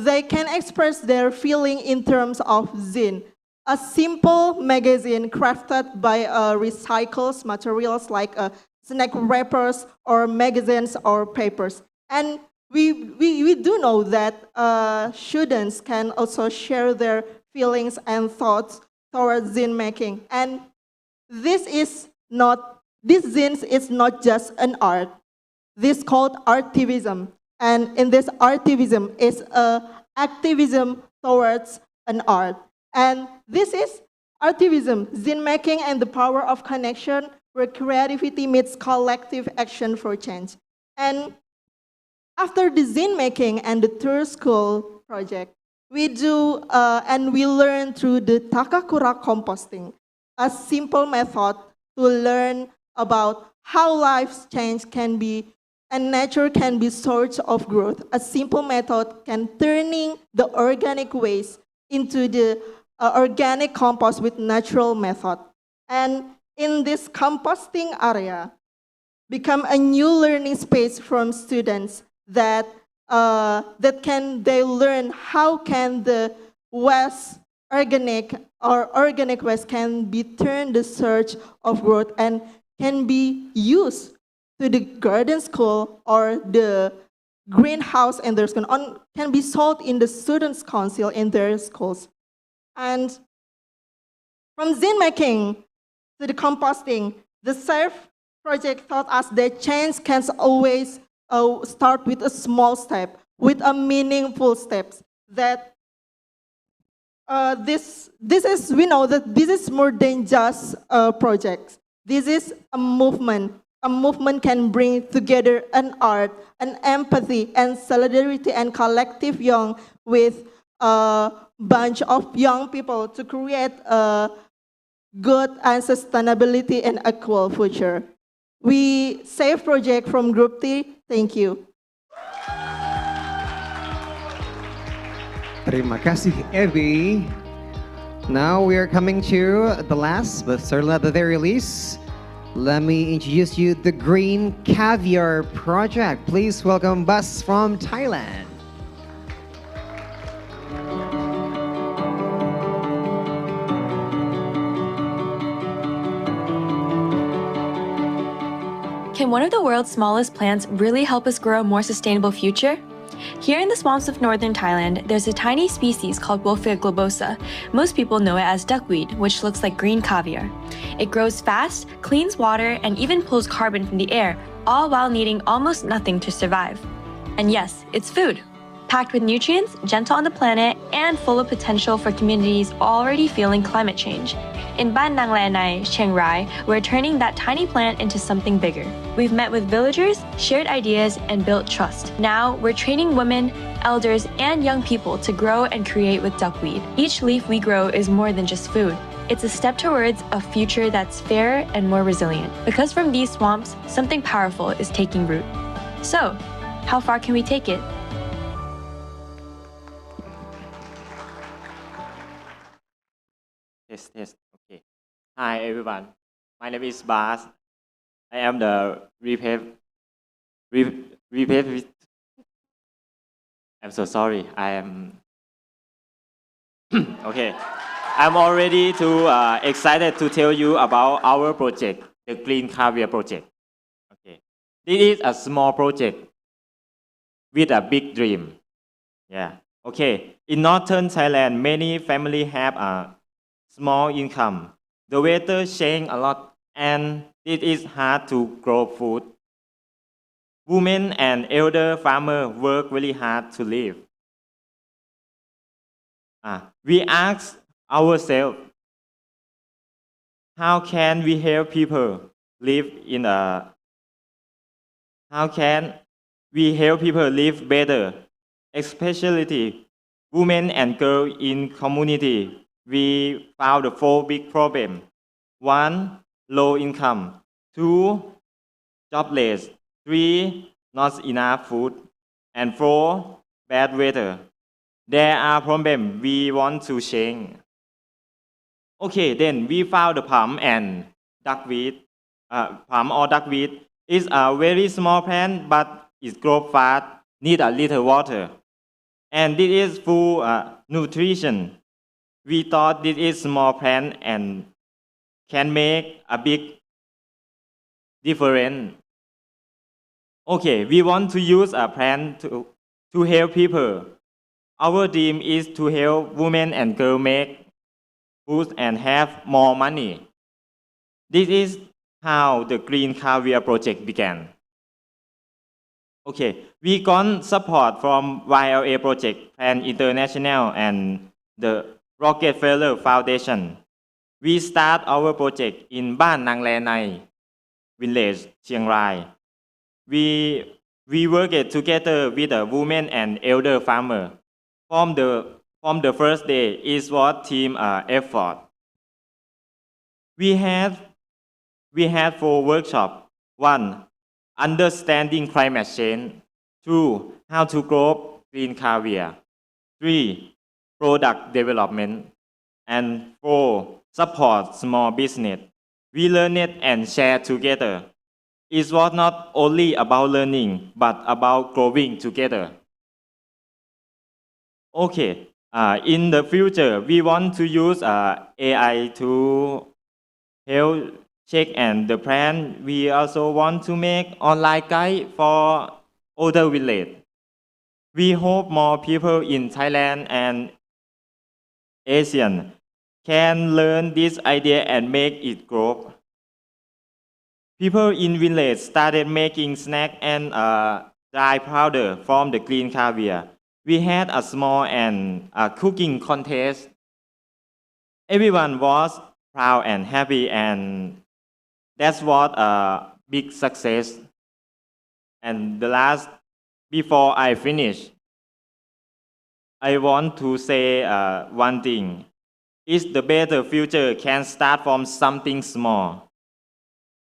they can express their feeling in terms of zine. A simple magazine crafted by recycled materials like snack wrappers or magazines or papers. And we do know that students can also share their feelings and thoughts towards zine making. And this zines is not just an art. This is called artivism. And in this artivism is activism towards an art. And this is artivism, zine making and the power of connection where creativity meets collective action for change. And after the zine making and the tour school project, we do and we learn through the Takakura composting, a simple method to learn about how life's change can be and nature can be source of growth. A simple method can turning the organic waste into the organic compost with natural method. And in this composting area, become a new learning space from students that they learn how can the waste organic waste can be turned the search of growth and can be used to the garden school or the greenhouse in their school, can be sold in the students' council in their schools. And from zine making to the composting, the SAFE project taught us that change can always start with a small step, with a meaningful steps. That we know that this is more than just a project. This is a movement. A movement can bring together an art, an empathy, and solidarity and collective young with a bunch of young people to create a good and sustainability and equal future. We SAFE project from Group T. Thank you. Terima kasih, Evie. Now we are coming to the last, but certainly not the very least. Let me introduce you the Green Caviar Project. Please welcome Bas from Thailand. Can one of the world's smallest plants really help us grow a more sustainable future? Here in the swamps of northern Thailand, there's a tiny species called Wolfia globosa. Most people know it as duckweed, which looks like green caviar. It grows fast, cleans water, and even pulls carbon from the air, all while needing almost nothing to survive. And yes, it's food. Packed with nutrients, gentle on the planet, and full of potential for communities already feeling climate change. In Ban Nang Le Nai, Chiang Rai, we're turning that tiny plant into something bigger. We've met with villagers, shared ideas, and built trust. Now, we're training women, elders, and young people to grow and create with duckweed. Each leaf we grow is more than just food. It's a step towards a future that's fairer and more resilient. Because from these swamps, something powerful is taking root. So, how far can we take it? Test. Okay. Hi, everyone. My name is Bas. I am the I'm so sorry. I am okay. I'm already excited to tell you about our project, the Green Caviar Project. Okay. This is a small project with a big dream. Yeah. Okay. In northern Thailand, many families have a small income. The weather change a lot and it is hard to grow food. Women and elder farmers work really hard to live. We ask ourselves, how can we help people live in a how can we help people live better, especially women and girls in community? We found the four big problems. One, low income. Two, jobless. Three, not enough food. And four, bad weather. There are problems we want to change. Okay, then we found the palm and duckweed. Palm or duckweed is a very small plant, but it grows fast, need a little water. And this is full nutrition. We thought this is small plant and can make a big difference. Okay, we want to use a plant to help people. Our dream is to help women and girls make food and have more money. This is how the Green Career Project began. Okay, we got support from YLA Project, Plan International, and the Rockefeller Foundation. We start our project in Ban Nang Le Nai village, Chiang Rai. We worked together with the women and elder farmer. From the first day, it was team effort. We had 4 workshops. 1, understanding climate change. 2, how to grow green career. 3, product development. And 4, support small business. We learn it and share together. It was not only about learning, but about growing together. Okay, in the future, we want to use AI to help check and the plan. We also want to make online guide for older village. We hope more people in Thailand and ASEAN can learn this idea and make it grow. People in village started making snack and dry powder from the green caviar. We had a small and cooking contest. Everyone was proud and happy, and that's what a big success. And the last, before I finish, I want to say one thing. Is the better future can start from something small.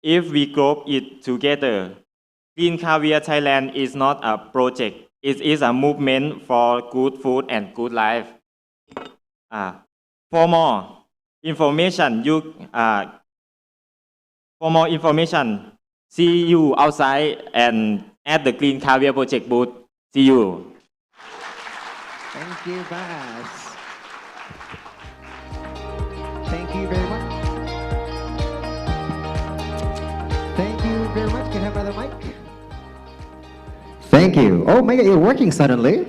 If we grow it together, Green Caviar Thailand is not a project. It is a movement for good food and good life. For more information, see you outside and at the Green Caviar Project booth. See you. Thank you, Bas. Thank you very much. Thank you very much. Can I have another mic? Thank you. Oh my God, you're working suddenly.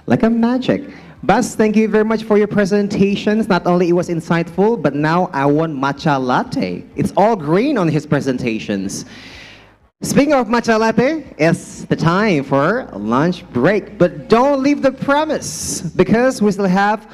Like a magic. Bas, thank you very much for your presentations. Not only it was insightful, but now I want matcha latte. It's all green on his presentations. Speaking of matcha latte, it's the time for lunch break. But don't leave the premise because we still have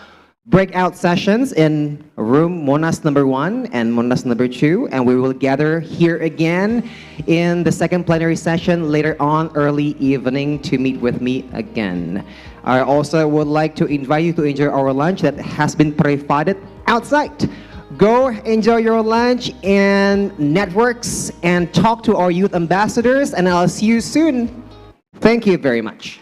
breakout sessions in room Monas number 1 and Monas number 2, and we will gather here again in the second plenary session later on early evening to meet with me again. I also would like to invite you to enjoy our lunch that has been provided outside. Go enjoy your lunch and networks and talk to our youth ambassadors, and I'll see you soon. Thank you very much.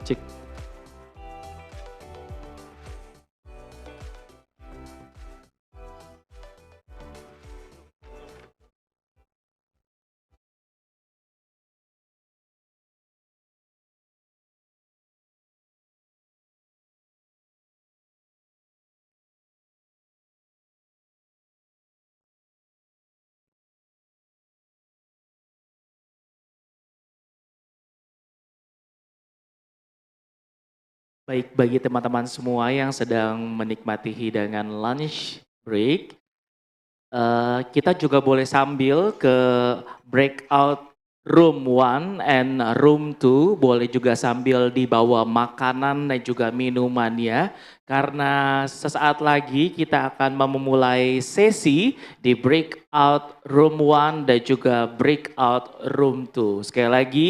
Cek. Baik, bagi teman-teman semua yang sedang menikmati hidangan lunch break, kita juga boleh sambil ke breakout room 1 and room 2, boleh juga sambil dibawa makanan dan juga minumannya, karena sesaat lagi kita akan memulai sesi di breakout room 1 dan juga breakout room 2. Sekali lagi,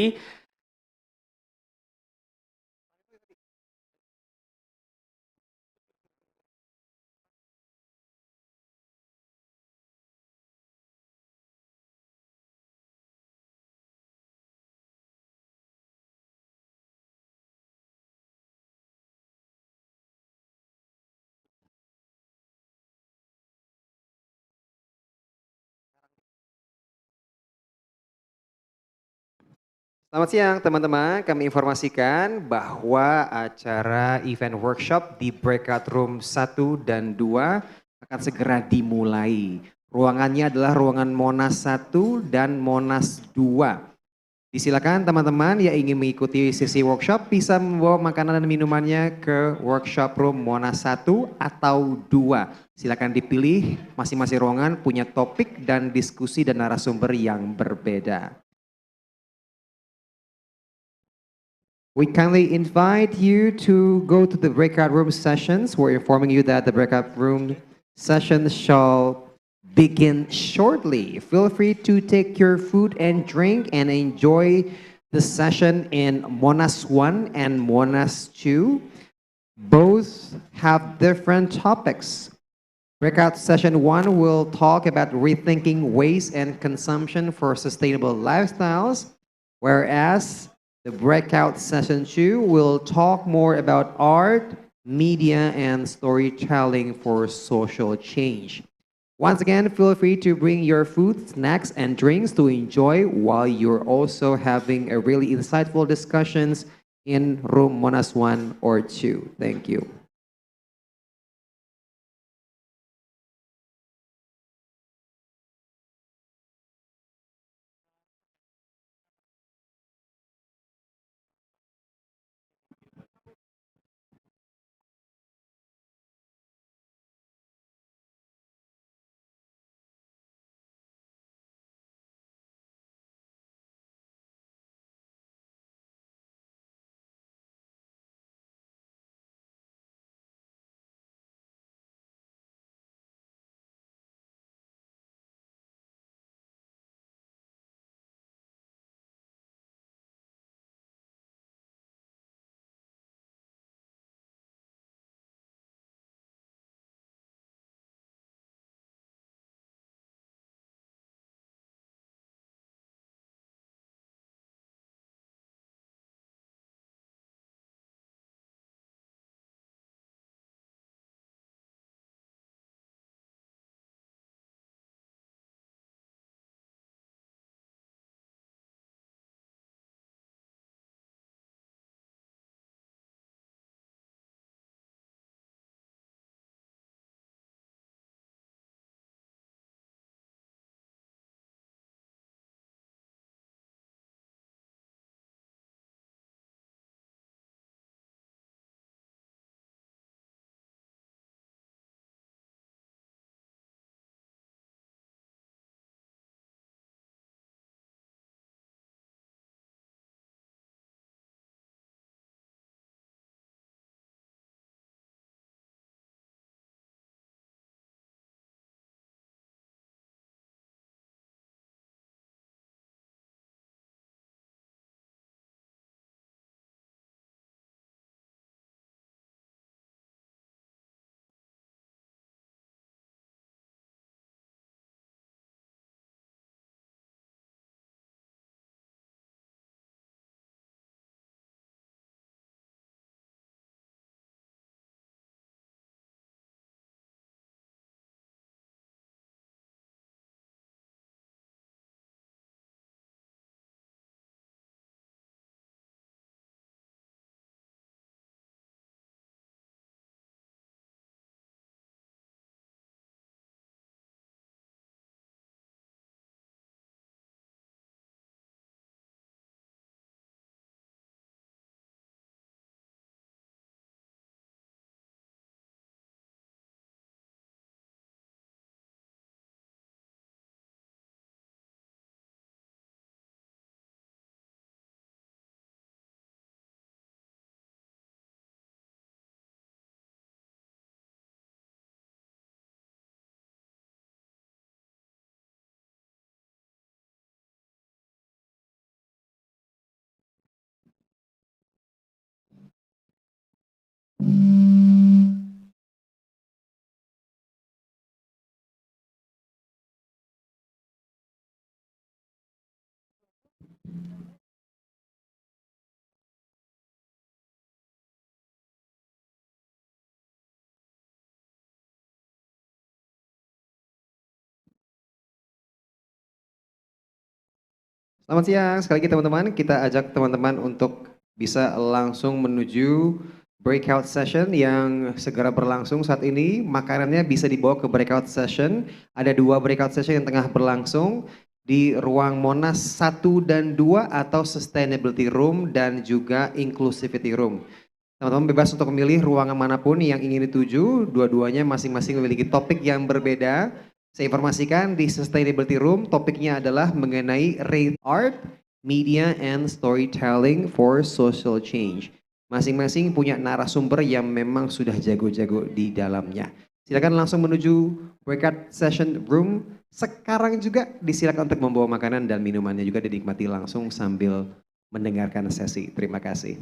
Selamat siang teman-teman, kami informasikan bahwa acara event workshop di breakout room 1 dan 2 akan segera dimulai. Ruangannya adalah ruangan Monas 1 dan Monas 2. Disilakan teman-teman yang ingin mengikuti sesi workshop bisa membawa makanan dan minumannya ke workshop room Monas 1 atau 2. Silakan dipilih, masing-masing ruangan punya topik dan diskusi dan narasumber yang berbeda. We kindly invite you to go to the breakout room sessions. We're informing you that the breakout room sessions shall begin shortly. Feel free to take your food and drink and enjoy the session in Monas 1 and Monas 2. Both have different topics. Breakout session 1 will talk about rethinking waste and consumption for sustainable lifestyles, whereas the breakout session 2 will talk more about art, media, and storytelling for social change. Once again, feel free to bring your food, snacks, and drinks to enjoy while you're also having a really insightful discussions in room Monas 1 or 2. Thank you. Selamat siang, sekali lagi teman-teman. Kita ajak teman-teman untuk bisa langsung menuju breakout session yang segera berlangsung saat ini. Makanannya bisa dibawa ke breakout session. Ada 2 breakout session yang tengah berlangsung di ruang Monas 1 dan 2 atau Sustainability Room dan juga Inclusivity Room. Teman-teman bebas untuk memilih ruangan manapun yang ingin dituju. Dua-duanya masing-masing memiliki topik yang berbeda. Saya informasikan di Sustainability Room topiknya adalah mengenai rate art, media, and storytelling for social change. Masing-masing punya narasumber yang memang sudah jago-jago di dalamnya. Silakan langsung menuju breakout session room. Sekarang juga disilakan untuk membawa makanan dan minumannya juga dinikmati langsung sambil mendengarkan sesi. Terima kasih.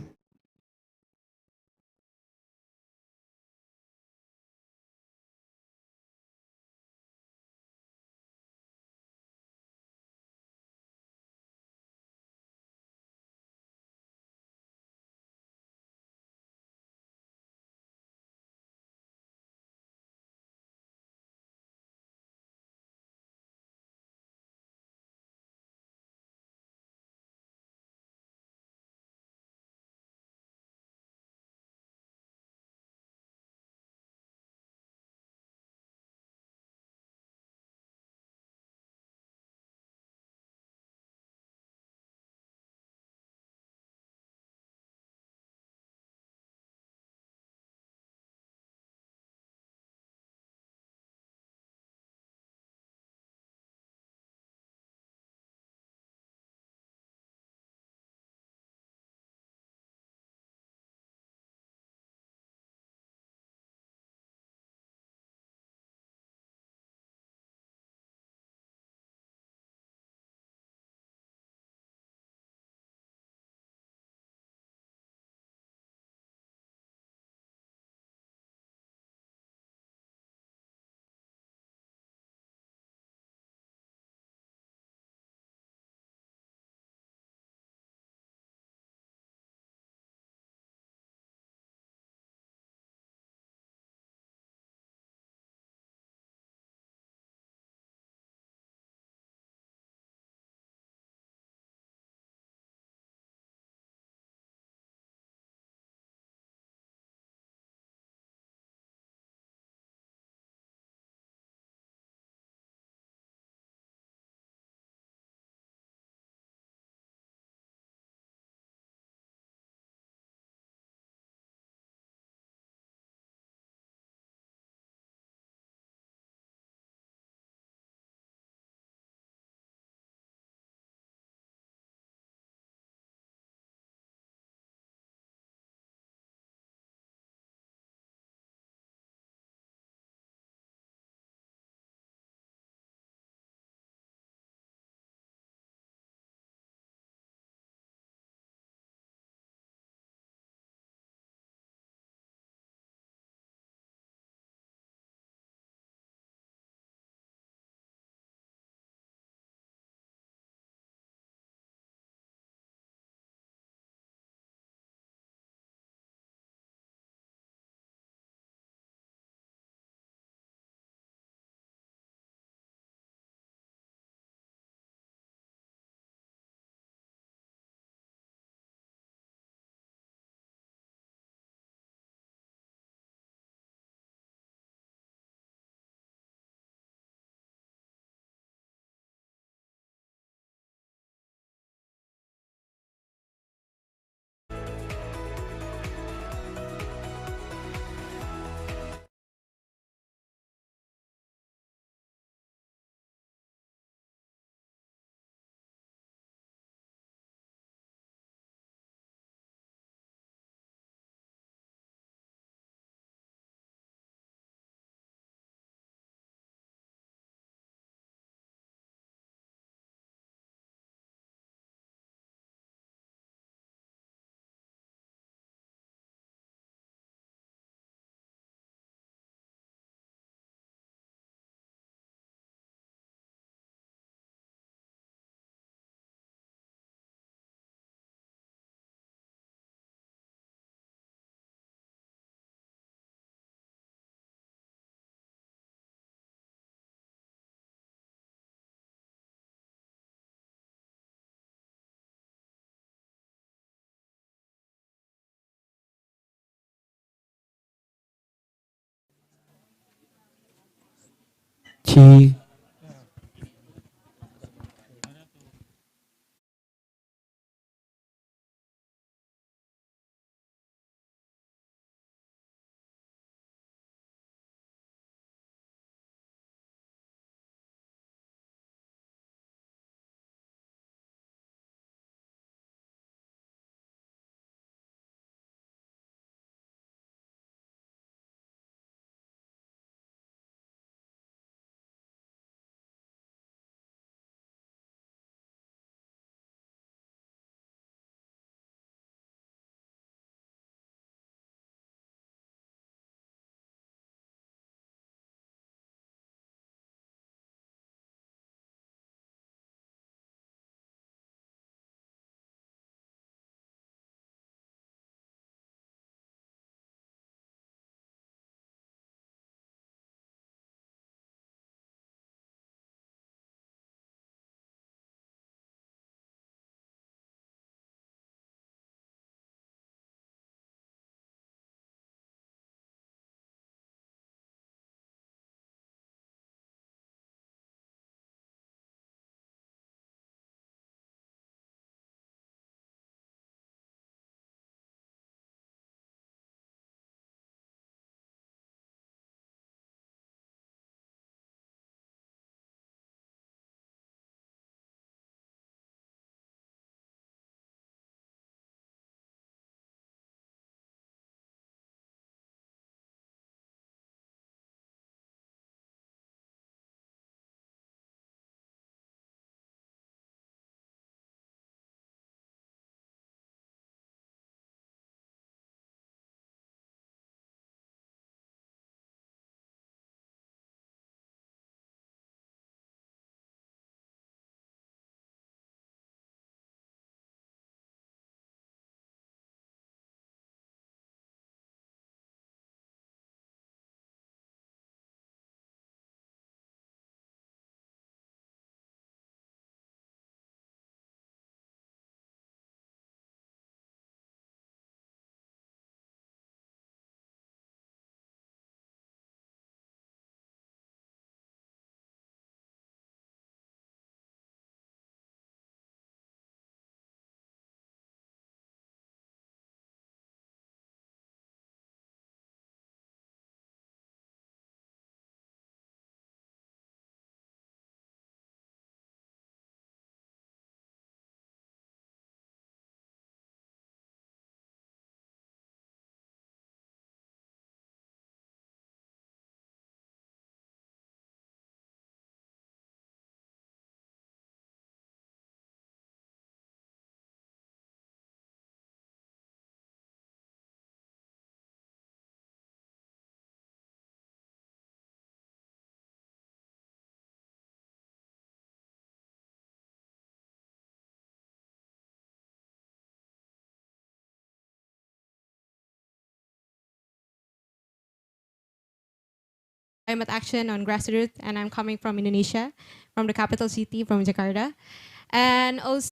kasih. Climate action on grassroots, and I'm coming from Indonesia, from the capital city, from Jakarta. And also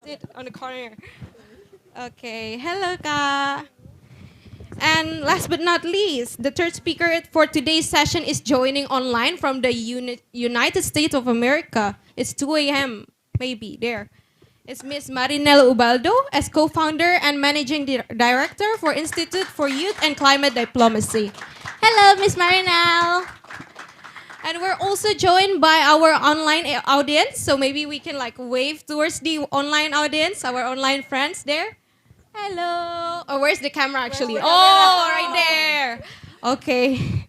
sit on the corner. Okay, hello, Ka. And last but not least, the third speaker for today's session is joining online from the United States of America. It's 2 a.m. maybe there. It's Miss Marinelle Ubaldo as co-founder and managing director for Institute for Youth and Climate Diplomacy. Hello, Miss Marinelle. And we're also joined by our online audience. So maybe we can like wave towards the online audience, our online friends there. Hello. Oh, where's the camera actually? Oh, right there. Okay.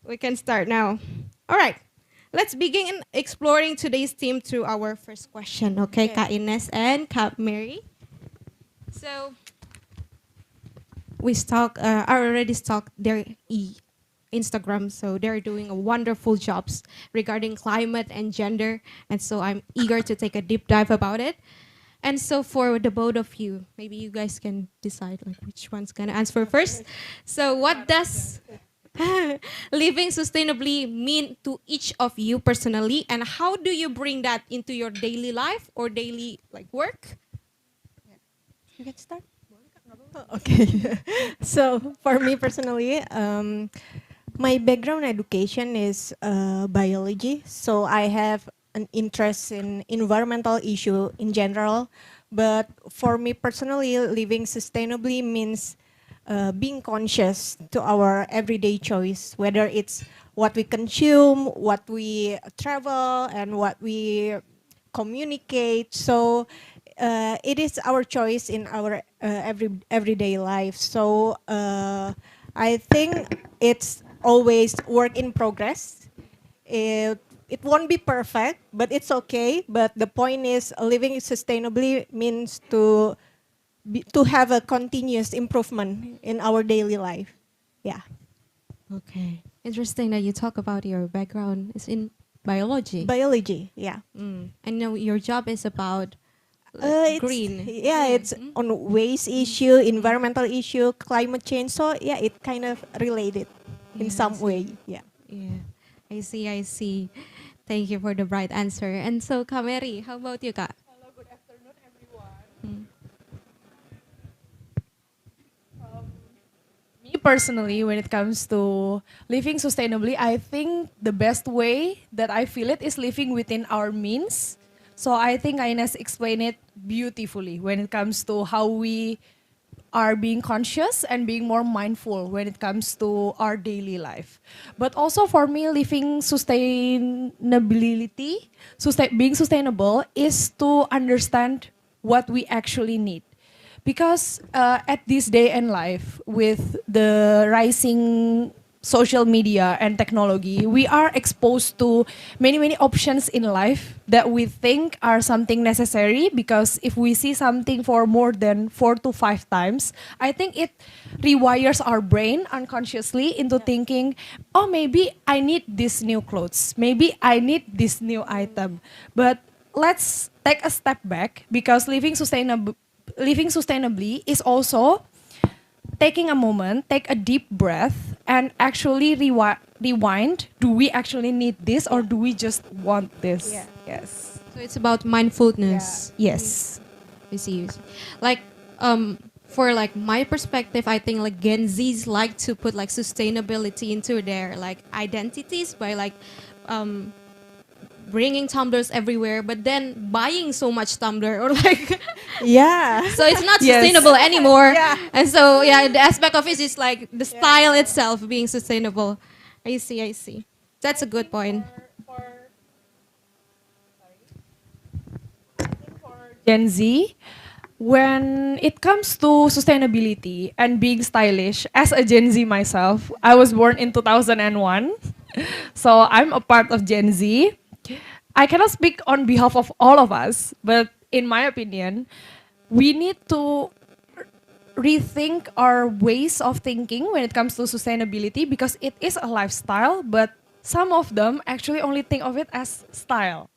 We can start now. All right. Let's begin exploring today's theme through our first question. Okay, Ka Ines and Ka Mary. So I already stalked their Instagram, so they're doing a wonderful jobs regarding climate and gender, and so I'm eager to take a deep dive about it. And so for the both of you, maybe you guys can decide like which one's gonna answer first. So what does living sustainably mean to each of you personally, and how do you bring that into your daily life or daily like work? You can start. Okay. So for me personally, my background education is biology. So I have an interest in environmental issue in general. But for me personally, living sustainably means being conscious to our everyday choice, whether it's what we consume, what we travel, and what we communicate. So it is our choice in our everyday life. So I think it's always work in progress. It won't be perfect, but it's okay. But the point is, living sustainably means to have a continuous improvement in our daily life. Yeah. Okay. Interesting that you talk about your background is in biology. Biology, yeah. I know your job is about green. Yeah, it's on waste issue, environmental issue, climate change. So yeah, it kind of related in some way. Yeah. Yeah. I see, I see. Thank you for the bright answer. And so, Kameri, how about you, Ka? Hello, good afternoon, everyone. Me personally, when it comes to living sustainably, I think the best way that I feel it is living within our means. So I think Ines explained it beautifully when it comes to how we are being conscious and being more mindful when it comes to our daily life. But also for me, living sustainability, being sustainable is to understand what we actually need. Because at this day and life, with the rising social media and technology, we are exposed to many options in life that we think are something necessary, because if we see something for more than 4 to 5 times, I think it rewires our brain unconsciously into thinking, oh, maybe I need this new clothes, maybe I need this new item. But let's take a step back, because living sustainably is also taking a moment, take a deep breath, and actually rewind. Do we actually need this, or do we just want this? Yeah. Yes. So it's about mindfulness. Yes. I see. Like, for like my perspective, I think like Gen Zs like to put like sustainability into their like identities by like bringing tumblers everywhere, but then buying so much tumbler or like Yeah. so it's not Yes. sustainable anymore. Yeah. And so yeah, the aspect of it is like the style itself being sustainable. I see, I see. That's a good point. Gen Z, when it comes to sustainability and being stylish, as a Gen Z myself, I was born in 2001, so I'm a part of Gen Z. I cannot speak on behalf of all of us, but in my opinion, we need to rethink our ways of thinking when it comes to sustainability, because it is a lifestyle, but some of them actually only think of it as style.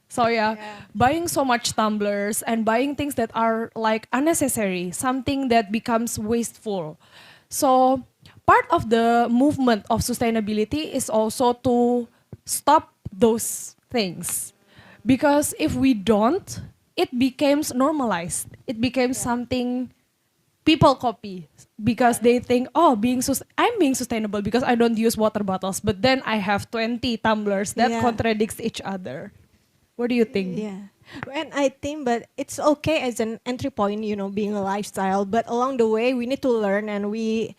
So yeah, buying so much tumblers and buying things that are like unnecessary, something that becomes wasteful. So part of the movement of sustainability is also to stop those things. Because if we don't, it became normalized. It became something people copy because they think, oh, I'm being sustainable because I don't use water bottles, but then I have 20 tumblers that Yeah. contradicts each other. What do you think? Yeah. And I think, but it's okay as an entry point, being a lifestyle. But along the way, we need to learn, and we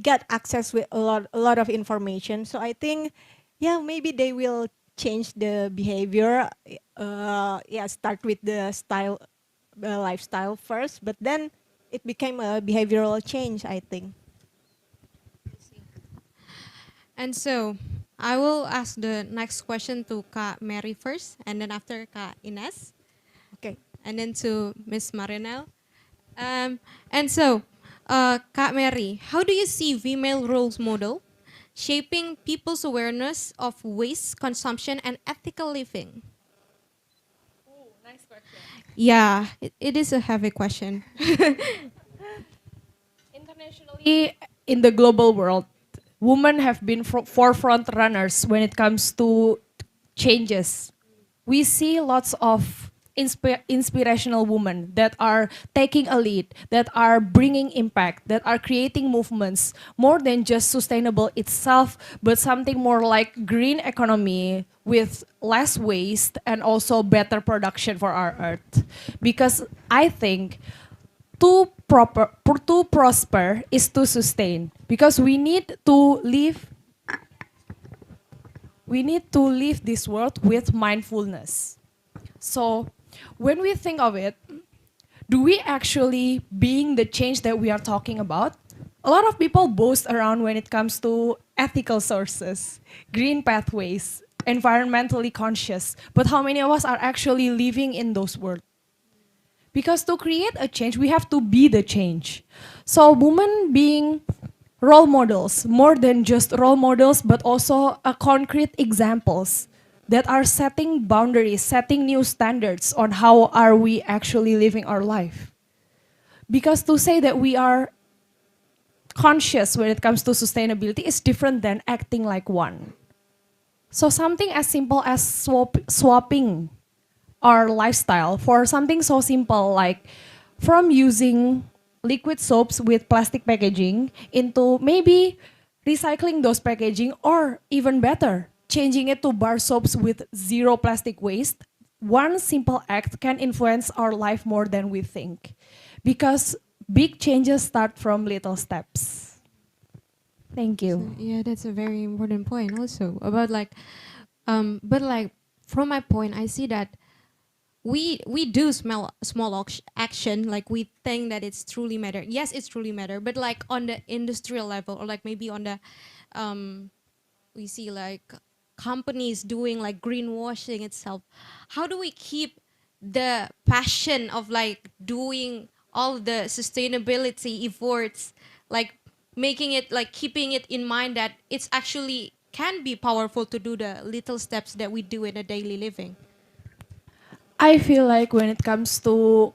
get access with a lot of information. So I think, yeah, maybe they will change the behavior. Yeah, start with the lifestyle first, but then it became a behavioral change, I think. And so I will ask the next question to Kak Mary first, and then after Kak Ines. Okay. And then to Miss Marinel. And so, Kak Mary, how do you see female role model shaping people's awareness of waste consumption and ethical living? Nice question. Yeah, it is a heavy question. Internationally, in the global world, women have been forefront runners when it comes to changes. We see lots of inspirational women that are taking a lead, that are bringing impact, that are creating movements more than just sustainable itself, but something more like green economy with less waste and also better production for our earth. Because I think to prosper is to sustain, because we need to live this world with mindfulness. So when we think of it, do we actually being the change that we are talking about? A lot of people boast around when it comes to ethical sources, green pathways, environmentally conscious, but how many of us are actually living in those worlds? Because to create a change, we have to be the change. So women being role models, more than just role models, but also a concrete examples that are setting boundaries, setting new standards on how are we actually living our life. Because to say that we are conscious when it comes to sustainability is different than acting like one. So something as simple as swapping our lifestyle for something so simple like from using liquid soaps with plastic packaging into maybe recycling those packaging, or even better, changing it to bar soaps with zero plastic waste. One simple act can influence our life more than we think, because big changes start from little steps. Thank you. Yeah, that's a very important point also about but like from my point, I see that we do small action, like we think that it's truly matter. Yes, it's truly matter, but like on the industrial level, or like maybe on the we see like companies doing like greenwashing itself. How do we keep the passion of like doing all the sustainability efforts, like making it like keeping it in mind that it's actually can be powerful to do the little steps that we do in a daily living? I feel like when it comes to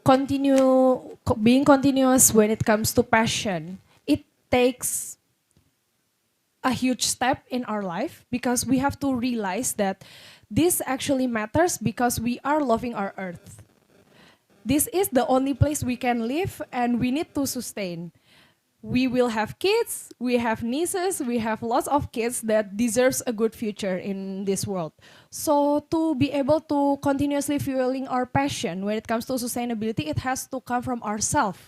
being continuous, when it comes to passion, it takes a huge step in our life, because we have to realize that this actually matters because we are loving our earth. This is the only place we can live, and we need to sustain. We will have kids, we have nieces, we have lots of kids that deserves a good future in this world. So to be able to continuously fueling our passion when it comes to sustainability, it has to come from ourselves.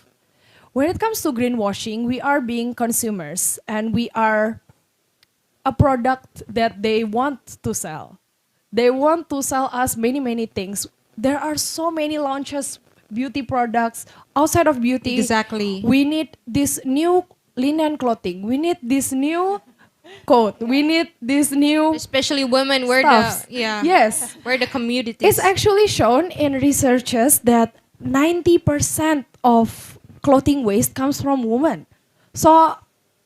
When it comes to greenwashing, we are being consumers, and we are a product that they want to sell. They want to sell us many, many things. There are so many launches, beauty products. Outside of beauty, Exactly. we need this new linen clothing. We need this new coat. We need this new, especially women, where stuffs. the Yes, where the communities. it's actually shown in researches that 90% of clothing waste comes from women. So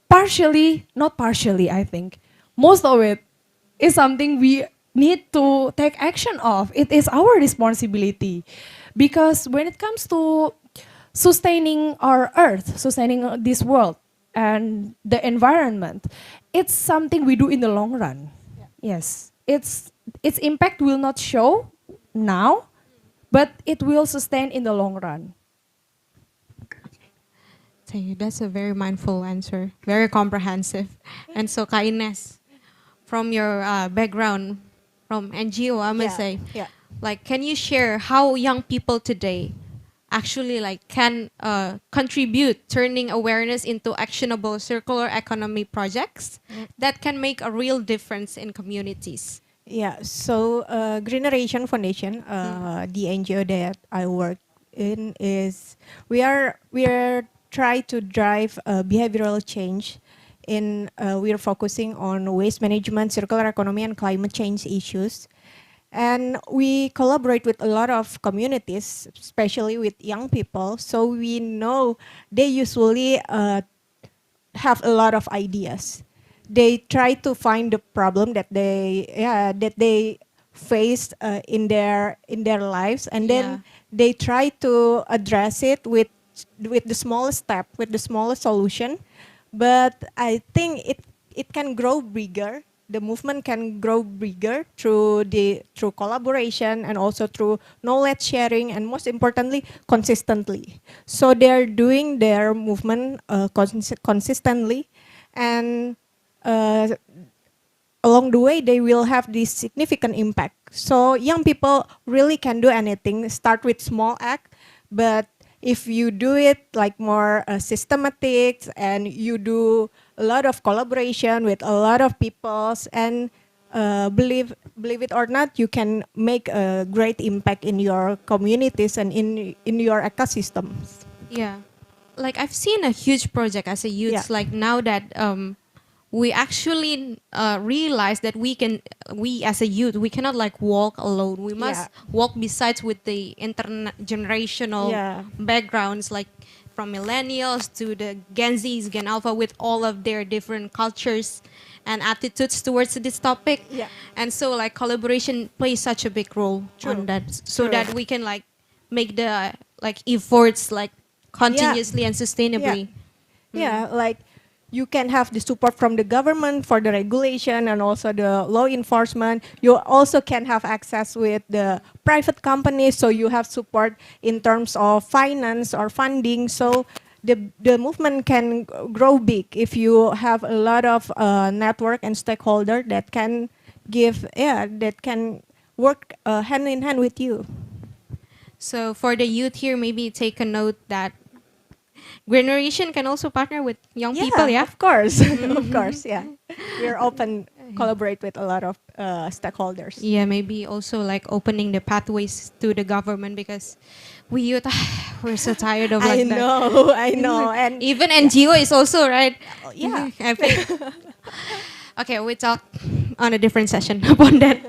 partially, not partially, I think, most of it is something we need to take action of. It is our responsibility, because when it comes to sustaining our earth, sustaining this world and the environment, it's something we do in the long run. Yes, its impact will not show now, but it will sustain in the long run. Thank you. That's a very mindful answer, very comprehensive. And so, Kaines, from your background from NGO, I must say, like, can you share how young people today actually like can contribute turning awareness into actionable circular economy projects that can make a real difference in communities? Yeah, so Generation Foundation, the NGO that I work in, is we are try to drive behavioral change. We are focusing on waste management, circular economy, and climate change issues. And we collaborate with a lot of communities, especially with young people. So we know they usually have a lot of ideas. They try to find the problem that they face in their lives, and then they try to address it with the smallest step, with the smallest solution. But I think it can grow bigger. The movement can grow bigger through collaboration and also through knowledge sharing, and most importantly, consistently. So they're doing their movement consistently, and uh, along the way they will have this significant impact. So young people really can do anything. Start with small act, but if you do it like more systematic, and you do a lot of collaboration with a lot of peoples, and believe it or not, you can make a great impact in your communities and in your ecosystems. Yeah, like I've seen a huge project as a youth. Like now that we actually realize that we as a youth, we cannot like walk alone. We must walk besides with the intergenerational backgrounds, like from millennials to the Gen Zs, Gen Alpha, with all of their different cultures and attitudes towards this topic. And so like collaboration plays such a big role on that, so that we can like make the like efforts like continuously and sustainably. Yeah, like you can have the support from the government for the regulation and also the law enforcement. You also can have access with the private companies, so you have support in terms of finance or funding. So the movement can grow big if you have a lot of network and stakeholder that can that can work hand in hand with you. So for the youth here, maybe take a note that generation can also partner with young people. Yeah, Of course, of course, yeah. We're open, collaborate with a lot of stakeholders. Yeah, maybe also like opening the pathways to the government, because we youth, we're so tired of like I know, and even NGO is also right. Yeah. I think. Okay, we talk on a different session upon that.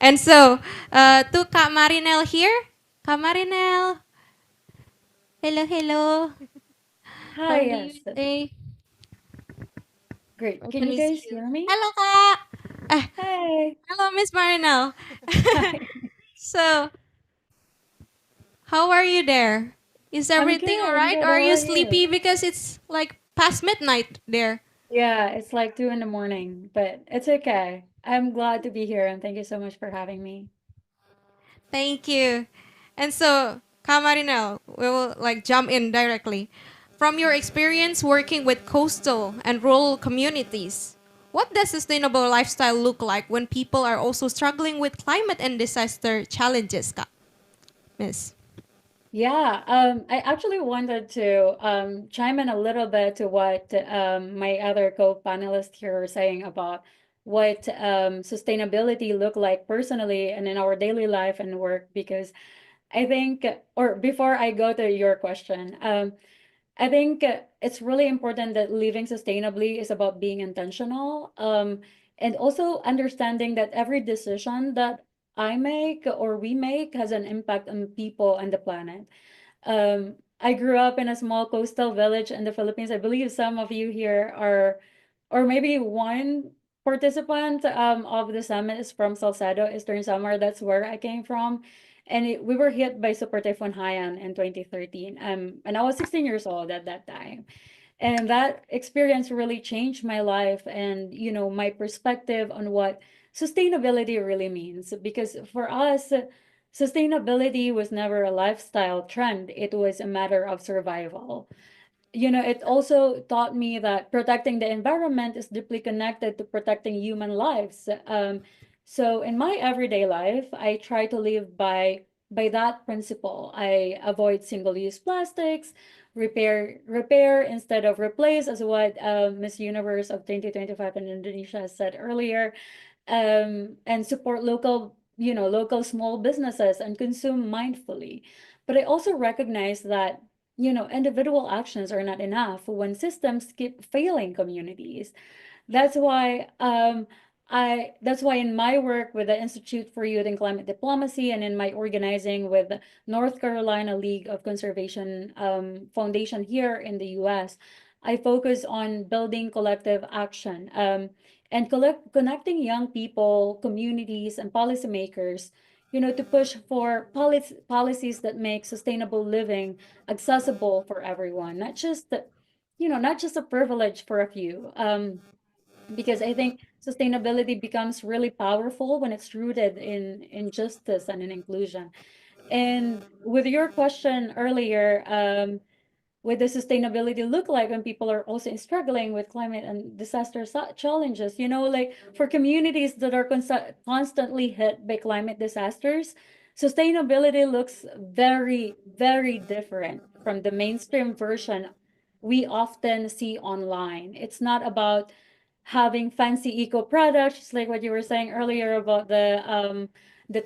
And so, to Kak Marinel here, Kak Marinel. Hello, hello. Hi, How are yes. you today? Great. I Can you miss guys you. hear me? Hello, Kak. Hi. Hello, Miss Marinel. So, how are you there? Is I'm everything all good. I'm right? good. Or are How you are you? sleepy because it's like past midnight there? Yeah, it's like 2 in the morning, but it's okay. I'm glad to be here and thank you so much for having me. Thank you. And so, Kamarino, we will like jump in directly. From your experience working with coastal and rural communities, what does sustainable lifestyle look like when people are also struggling with climate and disaster challenges, Kak? Miss? Yeah, I actually wanted to chime in a little bit to what my other co-panelists here are saying about what sustainability look like personally and in our daily life and work, because I think, or before I go to your question, I think it's really important that living sustainably is about being intentional, and also understanding that every decision that I make or we make has an impact on people and the planet. I grew up in a small coastal village in the Philippines. I believe some of you here are, or maybe one participant of the summit is from Salcedo, Eastern Samar. That's where I came from. And we were hit by Super Typhoon Haiyan in 2013. And I was 16 years old at that time. And that experience really changed my life and, my perspective on what sustainability really means. Because for us, sustainability was never a lifestyle trend, it was a matter of survival. It also taught me that protecting the environment is deeply connected to protecting human lives. So in my everyday life, I try to live by that principle. I avoid single-use plastics, repair instead of replace, as what Miss Universe of 2025 in Indonesia said earlier, and support local small businesses and consume mindfully. But I also recognize that individual actions are not enough when systems keep failing communities. That's why in my work with the Institute for Youth and Climate Diplomacy and in my organizing with North Carolina League of Conservation Foundation here in the US, I focus on building collective action and connecting young people, communities, and policymakers, to push for policies that make sustainable living accessible for everyone, not just a privilege for a few. Because I think sustainability becomes really powerful when it's rooted in justice and in inclusion. And with your question earlier, what does sustainability look like when people are also struggling with climate and disaster challenges? Like for communities that are constantly hit by climate disasters, sustainability looks very, very different from the mainstream version we often see online. It's not about having fancy eco products, just like what you were saying earlier about the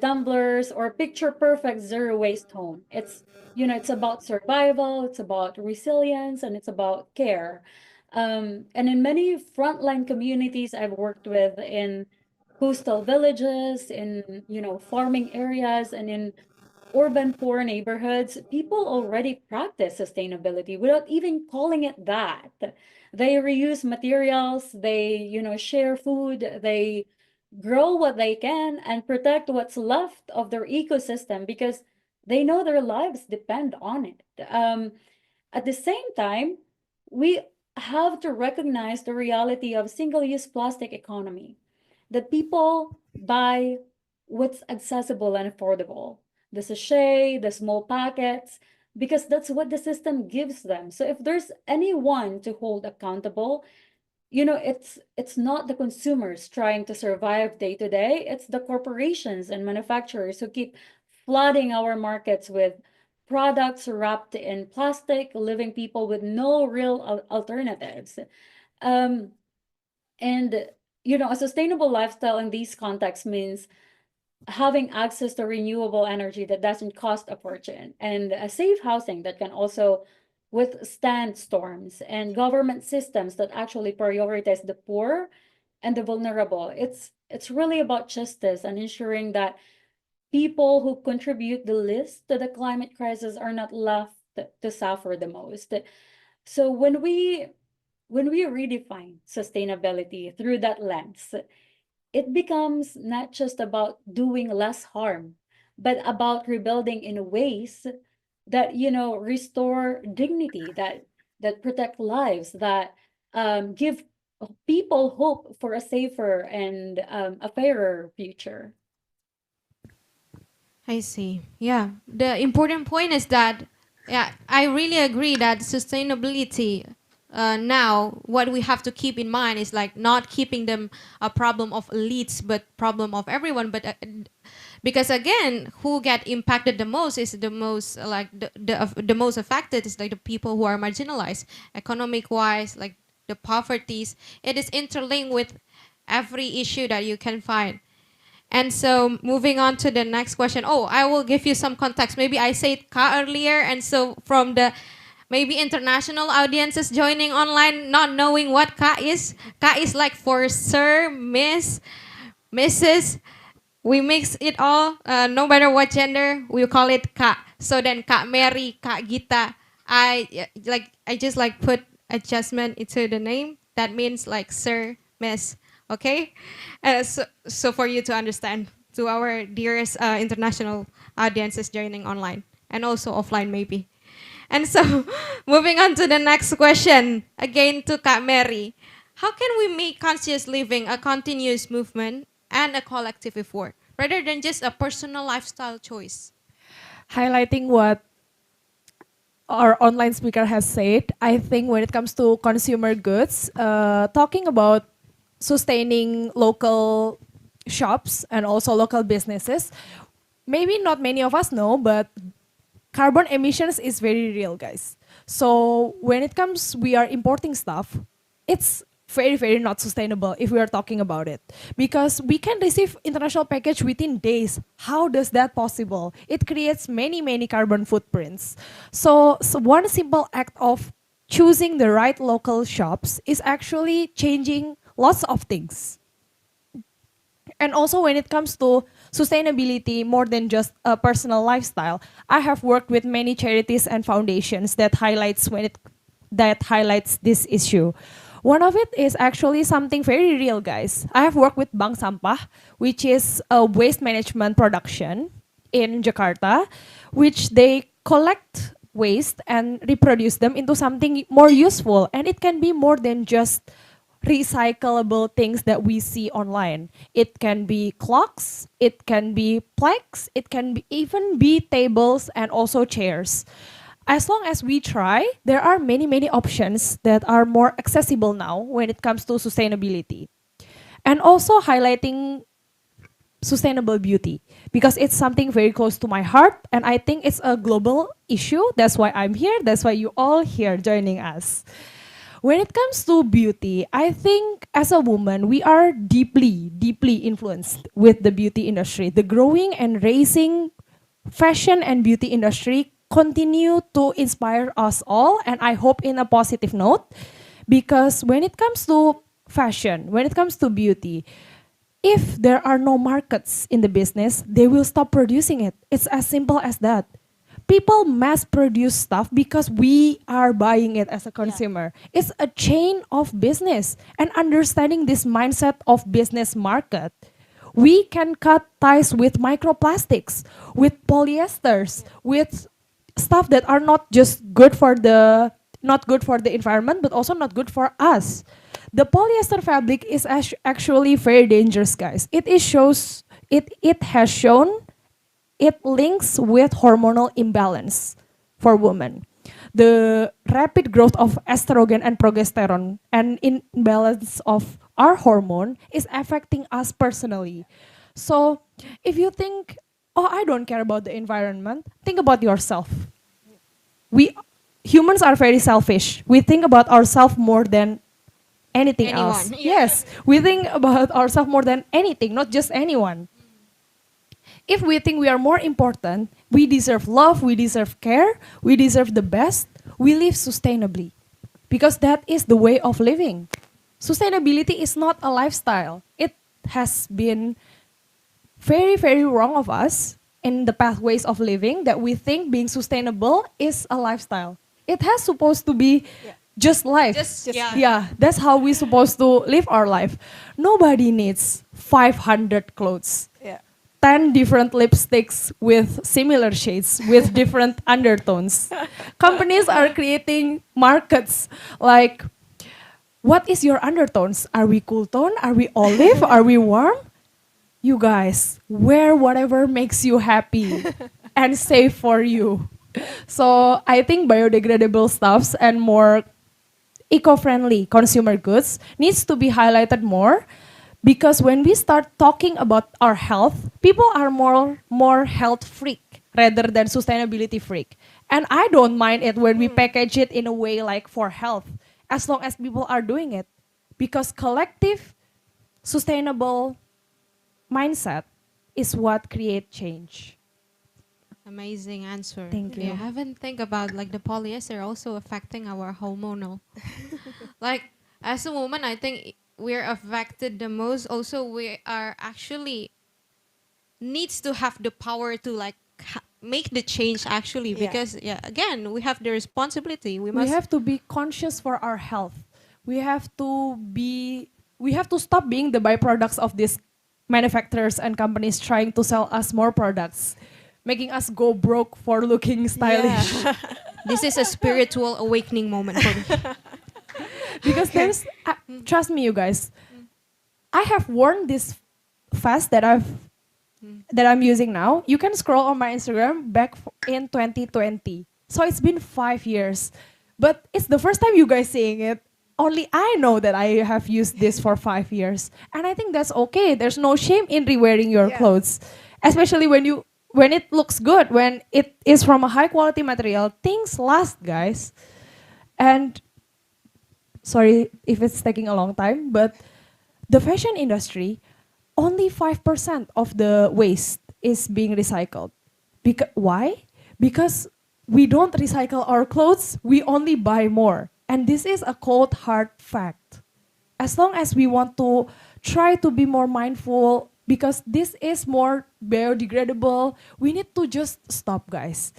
tumblers or picture perfect zero waste home. It's about survival, it's about resilience, and it's about care. And in many frontline communities I've worked with in coastal villages, in farming areas, and in urban poor neighborhoods, people already practice sustainability without even calling it that. They reuse materials, they, share food, they grow what they can and protect what's left of their ecosystem because they know their lives depend on it. At the same time, we have to recognize the reality of single-use plastic economy, that people buy what's accessible and affordable, the sachet, the small packets, because that's what the system gives them. So if there's anyone to hold accountable, it's not the consumers trying to survive day to day, it's the corporations and manufacturers who keep flooding our markets with products wrapped in plastic, leaving people with no real alternatives. Um, and a sustainable lifestyle in these contexts means having access to renewable energy that doesn't cost a fortune, and a safe housing that can also withstand storms, and government systems that actually prioritize the poor and the vulnerable. It's really about justice and ensuring that people who contribute the least to the climate crisis are not left to suffer the most. So when we redefine sustainability through that lens, it becomes not just about doing less harm, but about rebuilding in ways that restore dignity, that protect lives, that give people hope for a safer and a fairer future. I see. Yeah. The important point is that, yeah, I really agree that sustainability now, what we have to keep in mind is like not keeping them a problem of elites, but problem of everyone. But because again, who get impacted the most is the most like the most affected is like the people who are marginalized, economic wise, like the poverties. It is interlinked with every issue that you can find. And so moving on to the next question. Oh, I will give you some context. Maybe I said ka earlier, and so from the maybe international audiences joining online, not knowing what ka is like for sir, miss, Mrs. We mix it all, no matter what gender, we call it ka. So then Kak Mary, Kak Gita, I just like put adjustment into the name. That means like sir, miss. Okay, so for you to understand, to our dearest international audiences joining online and also offline maybe. And so moving on to the next question, again to Kak Mary. How can we make conscious living a continuous movement and a collective effort? rather than just a personal lifestyle choice. Highlighting what our online speaker has said, I think when it comes to consumer goods, talking about sustaining local shops and also local businesses, maybe not many of us know, but carbon emissions is very real, guys. So when it comes, we are importing stuff, it's very, very not sustainable if we are talking about it. Because we can receive international package within days. How does that possible? It creates many, many carbon footprints. So one simple act of choosing the right local shops is actually changing lots of things. And also when it comes to sustainability more than just a personal lifestyle, I have worked with many charities and foundations that highlights this issue. One of it is actually something very real, guys. I have worked with Bank Sampah, which is a waste management production in Jakarta, which they collect waste and reproduce them into something more useful. And it can be more than just recyclable things that we see online. It can be clocks, it can be plaques, it can be even be tables and also chairs. As long as we try, there are many, many options that are more accessible now when it comes to sustainability. And also highlighting sustainable beauty, because it's something very close to my heart and I think it's a global issue. That's why I'm here, that's why you all here joining us. When it comes to beauty, I think as a woman, we are deeply, deeply influenced with the beauty industry. The growing and raising fashion and beauty industry continue to inspire us all, and I hope in a positive note, because when it comes to fashion, when it comes to beauty, if there are no markets in the business, they will stop producing it. It's as simple as that. People mass produce stuff because we are buying it as a consumer. It's a chain of business, and understanding this mindset of business market, we can cut ties with microplastics, with polyesters, with stuff that are not just good for the environment, but also not good for us. The polyester fabric is actually very dangerous, guys. It has shown it links with hormonal imbalance for women. The rapid growth of estrogen and progesterone and imbalance of our hormone is affecting us personally. So if you think, oh, I don't care about the environment, think about yourself. Humans are very selfish. We think about ourselves more than anything else. Yes, we think about ourselves more than anything, not just anyone. If we think we are more important, we deserve love, we deserve care, we deserve the best, we live sustainably. Because that is the way of living. Sustainability is not a lifestyle. It has been very, very wrong of us in the pathways of living that we think being sustainable is a lifestyle. It has supposed to be just life. Yeah, that's how we're supposed to live our life. Nobody needs 500 clothes. 10 different lipsticks with similar shades, with different undertones. Companies are creating markets like, what is your undertones? Are we cool tone? Are we olive? Are we warm? You guys, wear whatever makes you happy and safe for you. So I think biodegradable stuffs and more eco-friendly consumer goods needs to be highlighted more. Because when we start talking about our health, people are more health freak rather than sustainability freak. And I don't mind it when we package it in a way like for health, as long as people are doing it. Because collective sustainable mindset is what create change. Amazing answer. Thank you. I haven't think about like the polyester also affecting our hormonal. Like as a woman, I think we're affected the most. Also, we are actually needs to have the power to like make the change actually, because again, we have the responsibility. We have to be conscious for our health. We have to stop being the byproducts of these manufacturers and companies trying to sell us more products, making us go broke for looking stylish. This is a spiritual awakening moment for me. Because there's, trust me, you guys, I have worn this vest that I've that I'm using now, you can scroll on my Instagram back in 2020. So it's been 5 years. But it's the first time you guys seeing it. Only I know that I have used this for 5 years. And I think that's okay. There's no shame in rewearing your clothes. Especially when it looks good, when it is from a high quality material, things last, guys. And sorry if it's taking a long time, but the fashion industry, only 5% of the waste is being recycled. Why? Because we don't recycle our clothes, we only buy more. And this is a cold hard fact. As long as we want to try to be more mindful, because this is more biodegradable, we need to just stop, guys.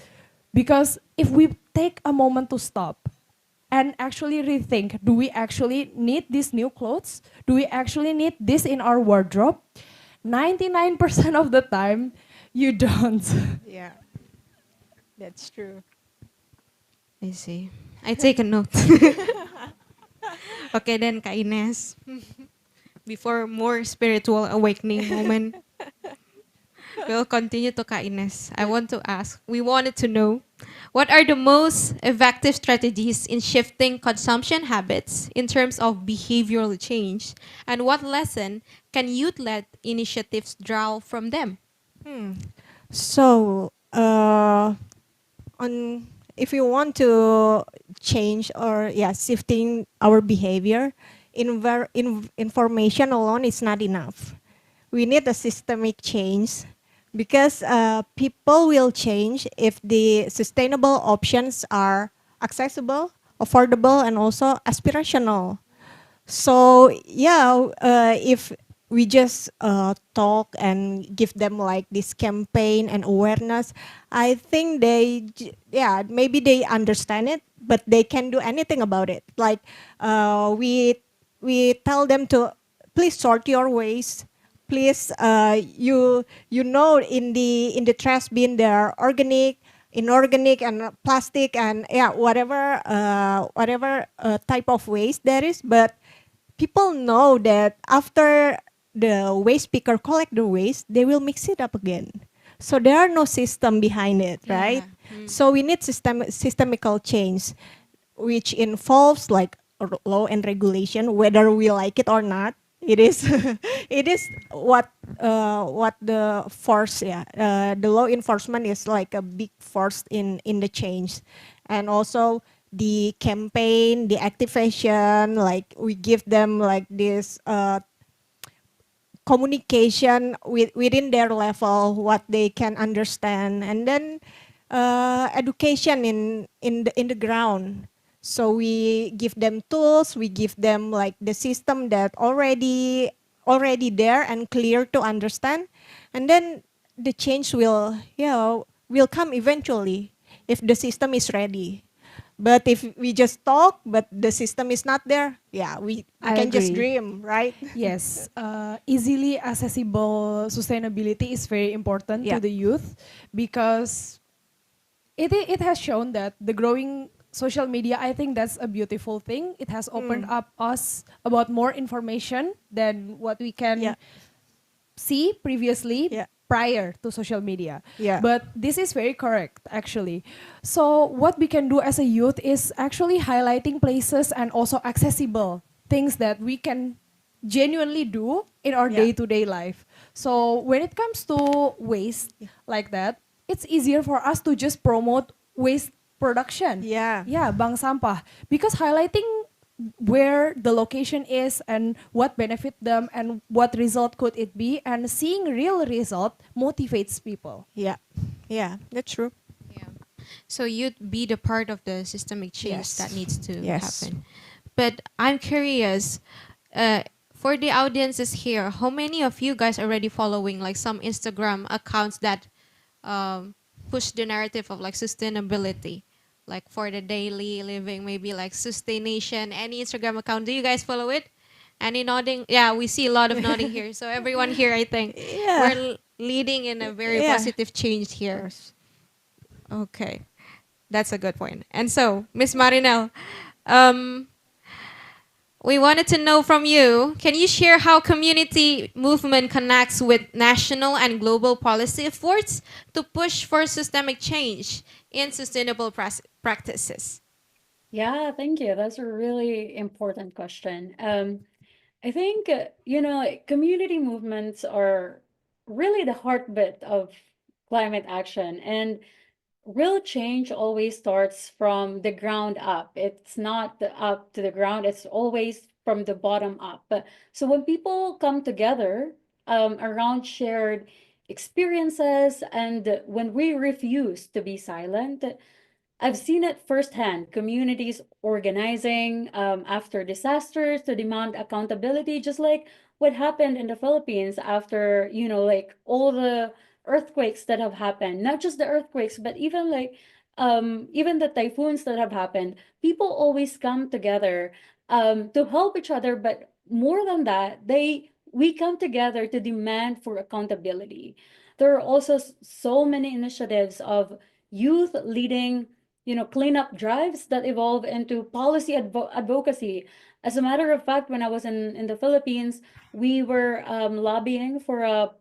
Because if we take a moment to stop and actually rethink, do we actually need these new clothes? Do we actually need this in our wardrobe? 99% of the time, you don't. Yeah, that's true. I see. I take a note. Okay, then Kak Ines. Before more spiritual awakening moment, we'll continue to Kak Ines. We wanted to know, what are the most effective strategies in shifting consumption habits in terms of behavioral change? And what lesson can youth-led initiatives draw from them? So, on if you want to change or shifting our behavior, information alone is not enough. We need a systemic change because people will change if the sustainable options are accessible, affordable, and also aspirational. So if we just talk and give them like this campaign and awareness, I think maybe they understand it, but they can't do anything about it. Like we tell them to please sort your waste. Please, you know in the trash bin there are organic, inorganic, and plastic, and whatever type of waste there is, but people know that after the waste picker collect the waste, they will mix it up again. So there are no system behind it, right? So we need systemical change, which involves like law and regulation, whether we like it or not. It is it is what the force the law enforcement is like a big force in the change, and also the campaign, the activation, like we give them like this communication within their level, what they can understand, and then education in the ground. So we give them tools, we give them like the system that already there and clear to understand, and then the change will come eventually if the system is ready. But if we just talk, but the system is not there, we I can just agree. dream, right? Yes, easily accessible sustainability is very important to the youth because it has shown that the growing social media, I think that's a beautiful thing. It has opened up us about more information than what we can see previously prior to social media. Yeah. But this is very correct, actually. So what we can do as a youth is actually highlighting places and also accessible things that we can genuinely do in our day-to-day life. So when it comes to waste like that, it's easier for us to just promote waste production. Yeah, bank sampah. Because highlighting where the location is and what benefit them and what result could it be, and seeing real result motivates people. Yeah, that's true. So you'd be the part of the systemic change that needs to Yes. happen. But I'm curious, for the audiences here, how many of you guys already following like some Instagram accounts that push the narrative of like sustainability, like for the daily living, maybe like Sustaination? Any Instagram account? Do you guys follow it? Any nodding? Yeah, we see a lot of nodding here. So everyone here, I think, we're leading in a very positive change here. Okay, that's a good point. And so, Miss Marinel, We wanted to know from you, can you share how community movement connects with national and global policy efforts to push for systemic change in sustainable practices? Yeah, thank you. That's a really important question. I think, community movements are really the heartbeat of climate action. And real change always starts from the ground up. It's not up to the ground, it's always from the bottom up. So when people come together around shared experiences and when we refuse to be silent, I've seen it firsthand. Communities organizing after disasters to demand accountability, just like what happened in the Philippines after, like all the earthquakes that have happened. Not just the earthquakes, but even the typhoons that have happened. People always come together to help each other, but more than that, we come together to demand for accountability. There are also so many initiatives of youth leading cleanup drives that evolve into policy advocacy. As a matter of fact, when I was in the Philippines, we were lobbying for a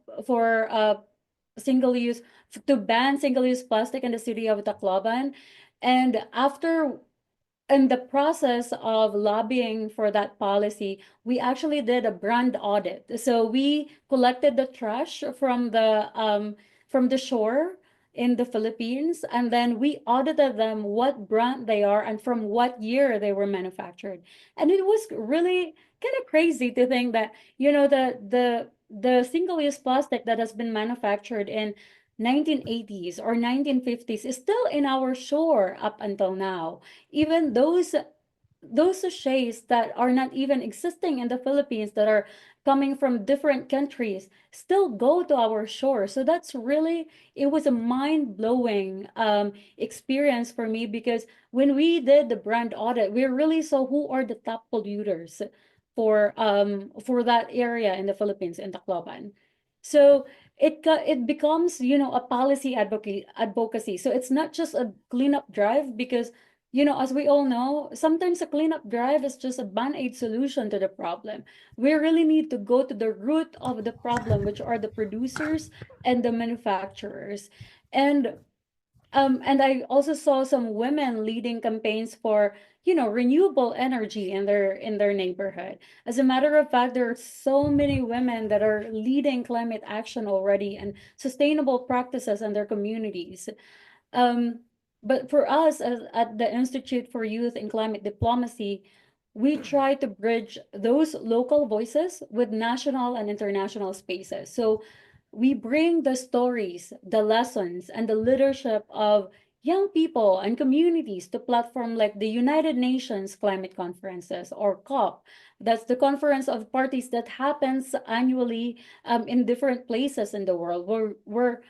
single use to ban single use plastic in the city of Tacloban. And after in the process of lobbying for that policy, we actually did a brand audit. So we collected the trash from the shore in the Philippines, and then we audited them what brand they are and from what year they were manufactured. And it was really kind of crazy to think that the single-use plastic that has been manufactured in 1980s or 1950s is still in our shore up until now. Even those sachets that are not even existing in the Philippines that are coming from different countries still go to our shore. So it was a mind-blowing experience for me because when we did the brand audit, we really saw who are the top polluters for that area in the Philippines, in Tacloban. So it becomes a policy advocacy. So it's not just a cleanup drive because as we all know, sometimes a cleanup drive is just a band-aid solution to the problem. We really need to go to the root of the problem, which are the producers and the manufacturers. And I also saw some women leading campaigns for, renewable energy in their neighborhood. As a matter of fact, there are so many women that are leading climate action already and sustainable practices in their communities. Um, but for us at the Institute for Youth and Climate Diplomacy, we try to bridge those local voices with national and international spaces. So we bring the stories, the lessons, and the leadership of young people and communities to platform like the United Nations Climate Conferences or COP. That's the conference of parties that happens annually in different places in the world where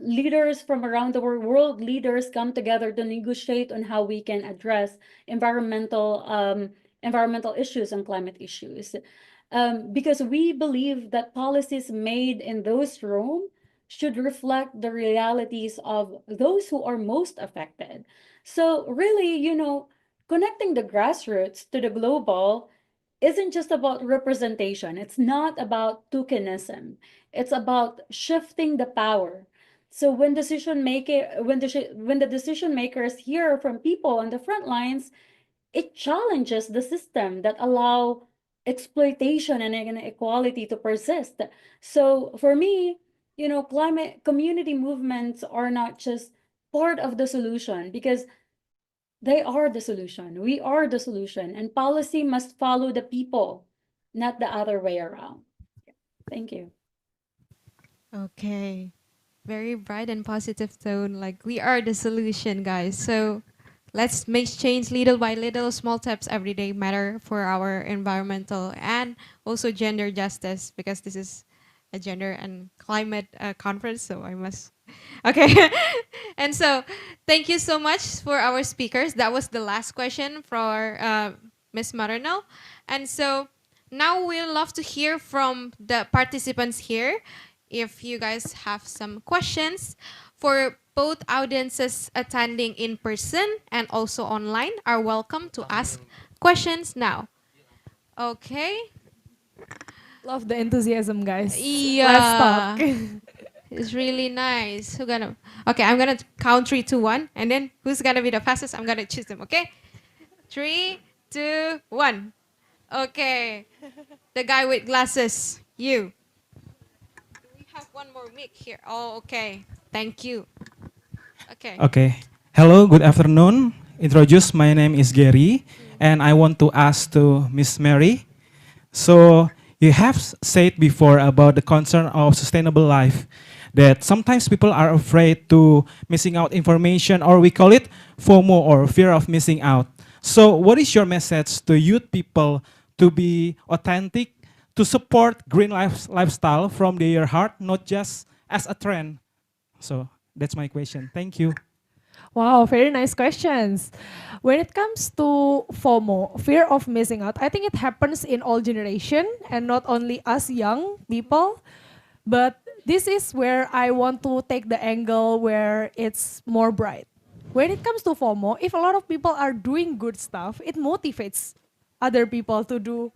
leaders from around the world leaders come together to negotiate on how we can address environmental issues and climate issues. Because we believe that policies made in those rooms should reflect the realities of those who are most affected. So really, connecting the grassroots to the global isn't just about representation. It's not about tokenism. It's about shifting the power. So when the decision makers hear from people on the front lines, it challenges the system that allow exploitation and inequality to persist. So for me, climate community movements are not just part of the solution because they are the solution. We are the solution, and policy must follow the people, not the other way around. Thank you. Okay. Very bright and positive tone. Like, we are the solution, guys. So let's make change little by little. Small steps every day matter for our environmental and also gender justice, because this is a gender and climate conference. So I must. Okay. And so thank you so much for our speakers. That was the last question for Ms. Marino. And so now we'd love to hear from the participants here. If you guys have some questions for both audiences attending in person and also online, are welcome to ask questions now. Okay. Love the enthusiasm, guys. Yeah. Let's talk. It's really nice. Who gonna? Okay, I'm gonna count 3, 2, 1, and then who's gonna be the fastest? I'm gonna choose them. Okay. 3, 2, 1. Okay. The guy with glasses. You. We have one more mic here. Oh, okay. Thank you. Okay. Okay. Hello, good afternoon. Introduce, my name is Gary, and I want to ask to Miss Mary. So you have said before about the concern of sustainable life, that sometimes people are afraid to missing out information, or we call it FOMO, or fear of missing out. So what is your message to youth people to be authentic, to support green lifestyle from their heart, not just as a trend? So that's my question. Thank you. Wow, very nice questions. When it comes to FOMO, fear of missing out, I think it happens in all generation and not only us young people, but this is where I want to take the angle where it's more bright. When it comes to FOMO, if a lot of people are doing good stuff, it motivates other people to do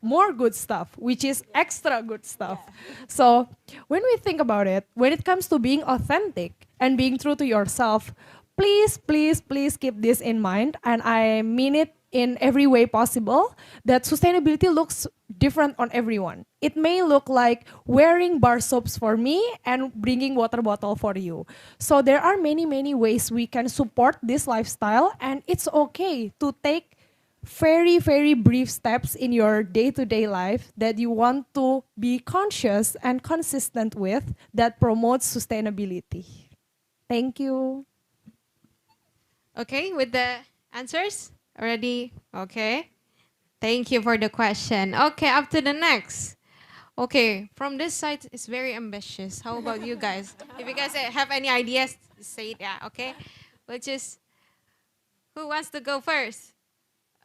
more good stuff, which is extra good stuff. So when we think about it, when it comes to being authentic and being true to yourself, please, please, please keep this in mind. And I mean it in every way possible, that sustainability looks different on everyone. It may look like wearing bar soaps for me and bringing water bottle for you. So there are many, many ways we can support this lifestyle, and it's okay to take very, very brief steps in your day-to-day life that you want to be conscious and consistent with that promotes sustainability. Thank you. Okay, with the answers already. Okay. Thank you for the question. Okay, up to the next. Okay, from this side, it's very ambitious. How about you guys? If you guys have any ideas, say it. Yeah. Okay. Which is, who wants to go first?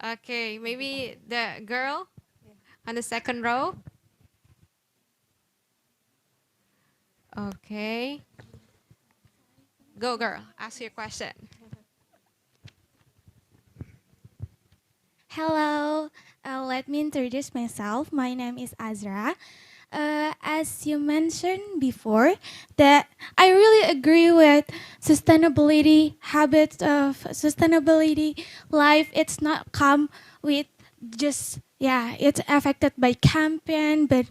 Okay, maybe the girl on the second row. Okay. Go, girl. Ask your question. Hello, let me introduce myself. My name is Azra. As you mentioned before, that I really agree with sustainability habits of sustainability life. It's not come with just it's affected by campaign, but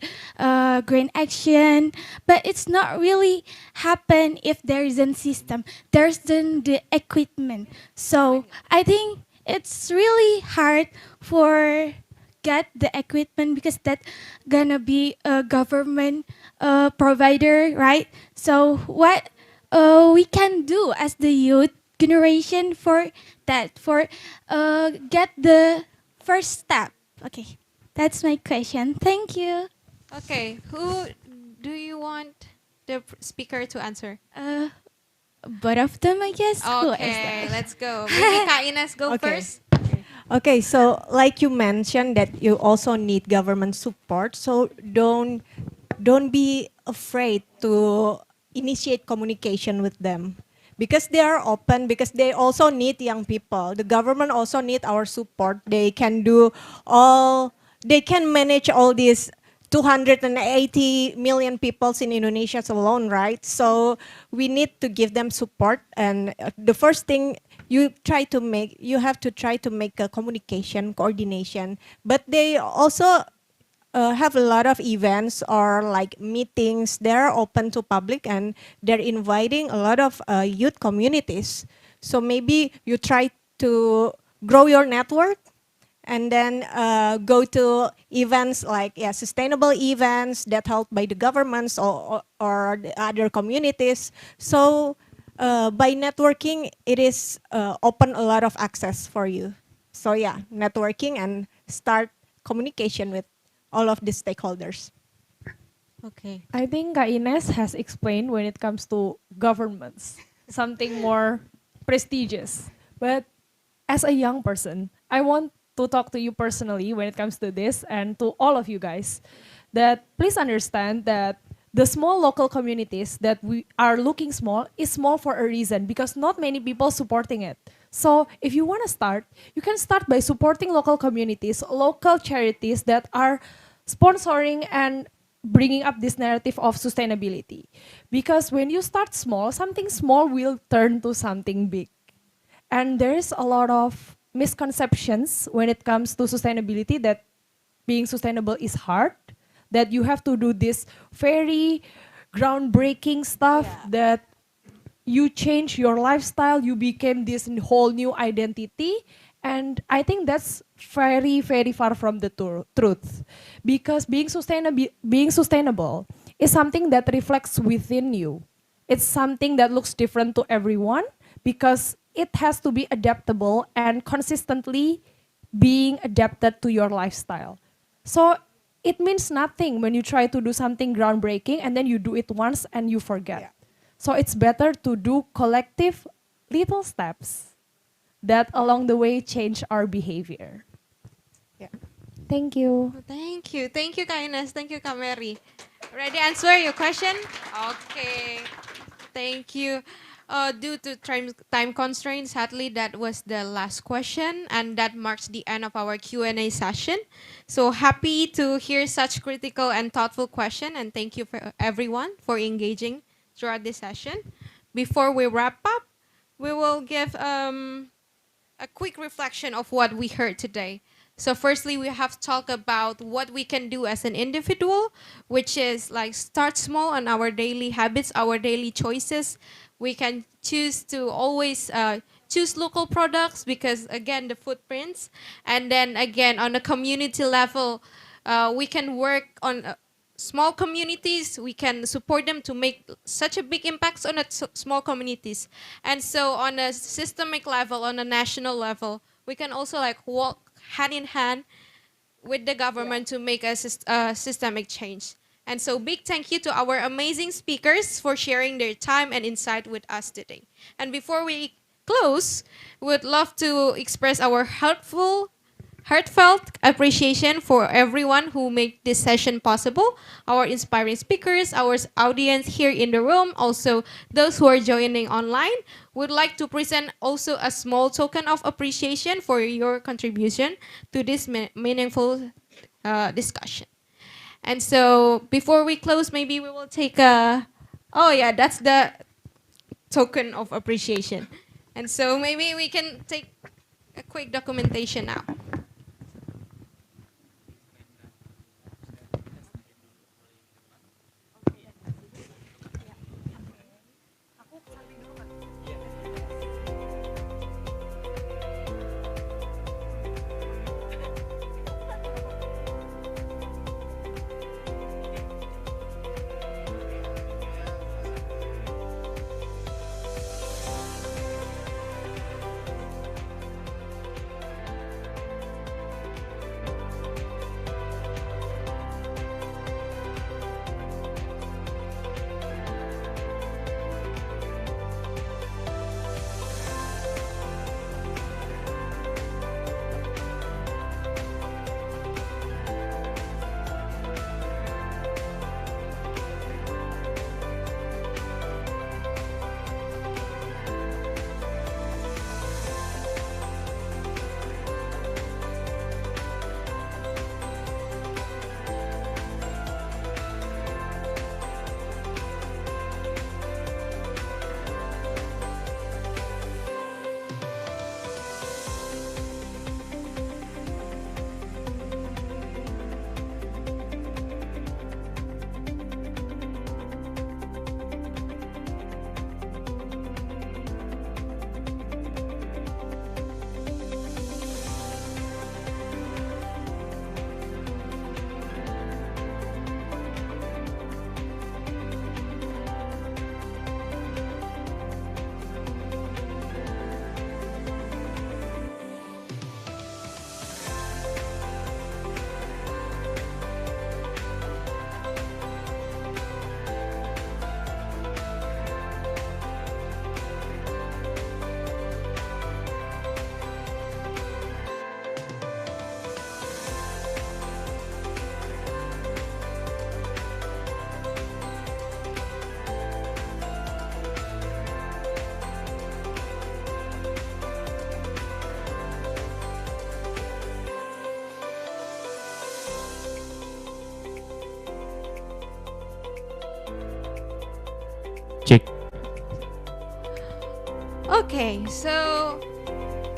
green action. But it's not really happen if there isn't system. There's the equipment. So I think it's really hard for get the equipment because that gonna be a government provider, right? So what we can do as the youth generation for that, for get the first step. Okay, that's my question. Thank you. Okay, who do you want the speaker to answer? Both of them, I guess. Who is Okay, that? let's go. Maybe Kak Ines go Okay. first. Okay, so like you mentioned that you also need government support, so don't be afraid to initiate communication with them because they are open, because they also need young people. The government also need our support. They can manage all these 280 million people in Indonesia alone, right? So we need to give them support, and the first thing you have to try to make a communication coordination. But they also have a lot of events or like meetings. They're open to public and they're inviting a lot of youth communities. So maybe you try to grow your network and then go to events like sustainable events that helped by the governments or the other communities. So by networking, it is open a lot of access for you. So networking and start communication with all of the stakeholders. Okay. I think Kak Ines has explained when it comes to governments, something more prestigious. But as a young person, I want to talk to you personally when it comes to this and to all of you guys, that please understand that the small local communities that we are looking small is small for a reason because not many people supporting it. So if you want to start, you can start by supporting local communities, local charities that are sponsoring and bringing up this narrative of sustainability. Because when you start small, something small will turn to something big. And there is a lot of misconceptions when it comes to sustainability, that being sustainable is hard, that you have to do this very groundbreaking stuff, that you change your lifestyle, you became this whole new identity. And I think that's very, very far from the truth. Because being sustainable is something that reflects within you. It's something that looks different to everyone because it has to be adaptable and consistently being adapted to your lifestyle. So it means nothing when you try to do something groundbreaking and then you do it once and you forget. So it's better to do collective little steps that along the way change our behavior. Yeah. Thank you. Thank you. Thank you, Kak Ines. Thank you, Kak Mary. Ready to answer your question? Okay. Thank you. Due to time constraints, sadly, that was the last question, and that marks the end of our Q&A session. So happy to hear such critical and thoughtful question, and thank you for everyone for engaging throughout this session. Before we wrap up, we will give a quick reflection of what we heard today. So firstly, we have talked about what we can do as an individual, which is like start small on our daily habits, our daily choices. We can choose to always choose local products because again, the footprints. And then again, on a community level, we can work on small communities. We can support them to make such a big impacts on small communities. And so on a systemic level, on a national level, we can also like walk hand in hand with the government to make a systemic change. And so big thank you to our amazing speakers for sharing their time and insight with us today. And before we close, we would love to express our heartfelt appreciation for everyone who made this session possible, our inspiring speakers, our audience here in the room, also those who are joining online. Would like to present also a small token of appreciation for your contribution to this meaningful discussion. And so before we close, maybe we will take a, oh yeah, that's the token of appreciation. And so maybe we can take a quick documentation now. Okay, so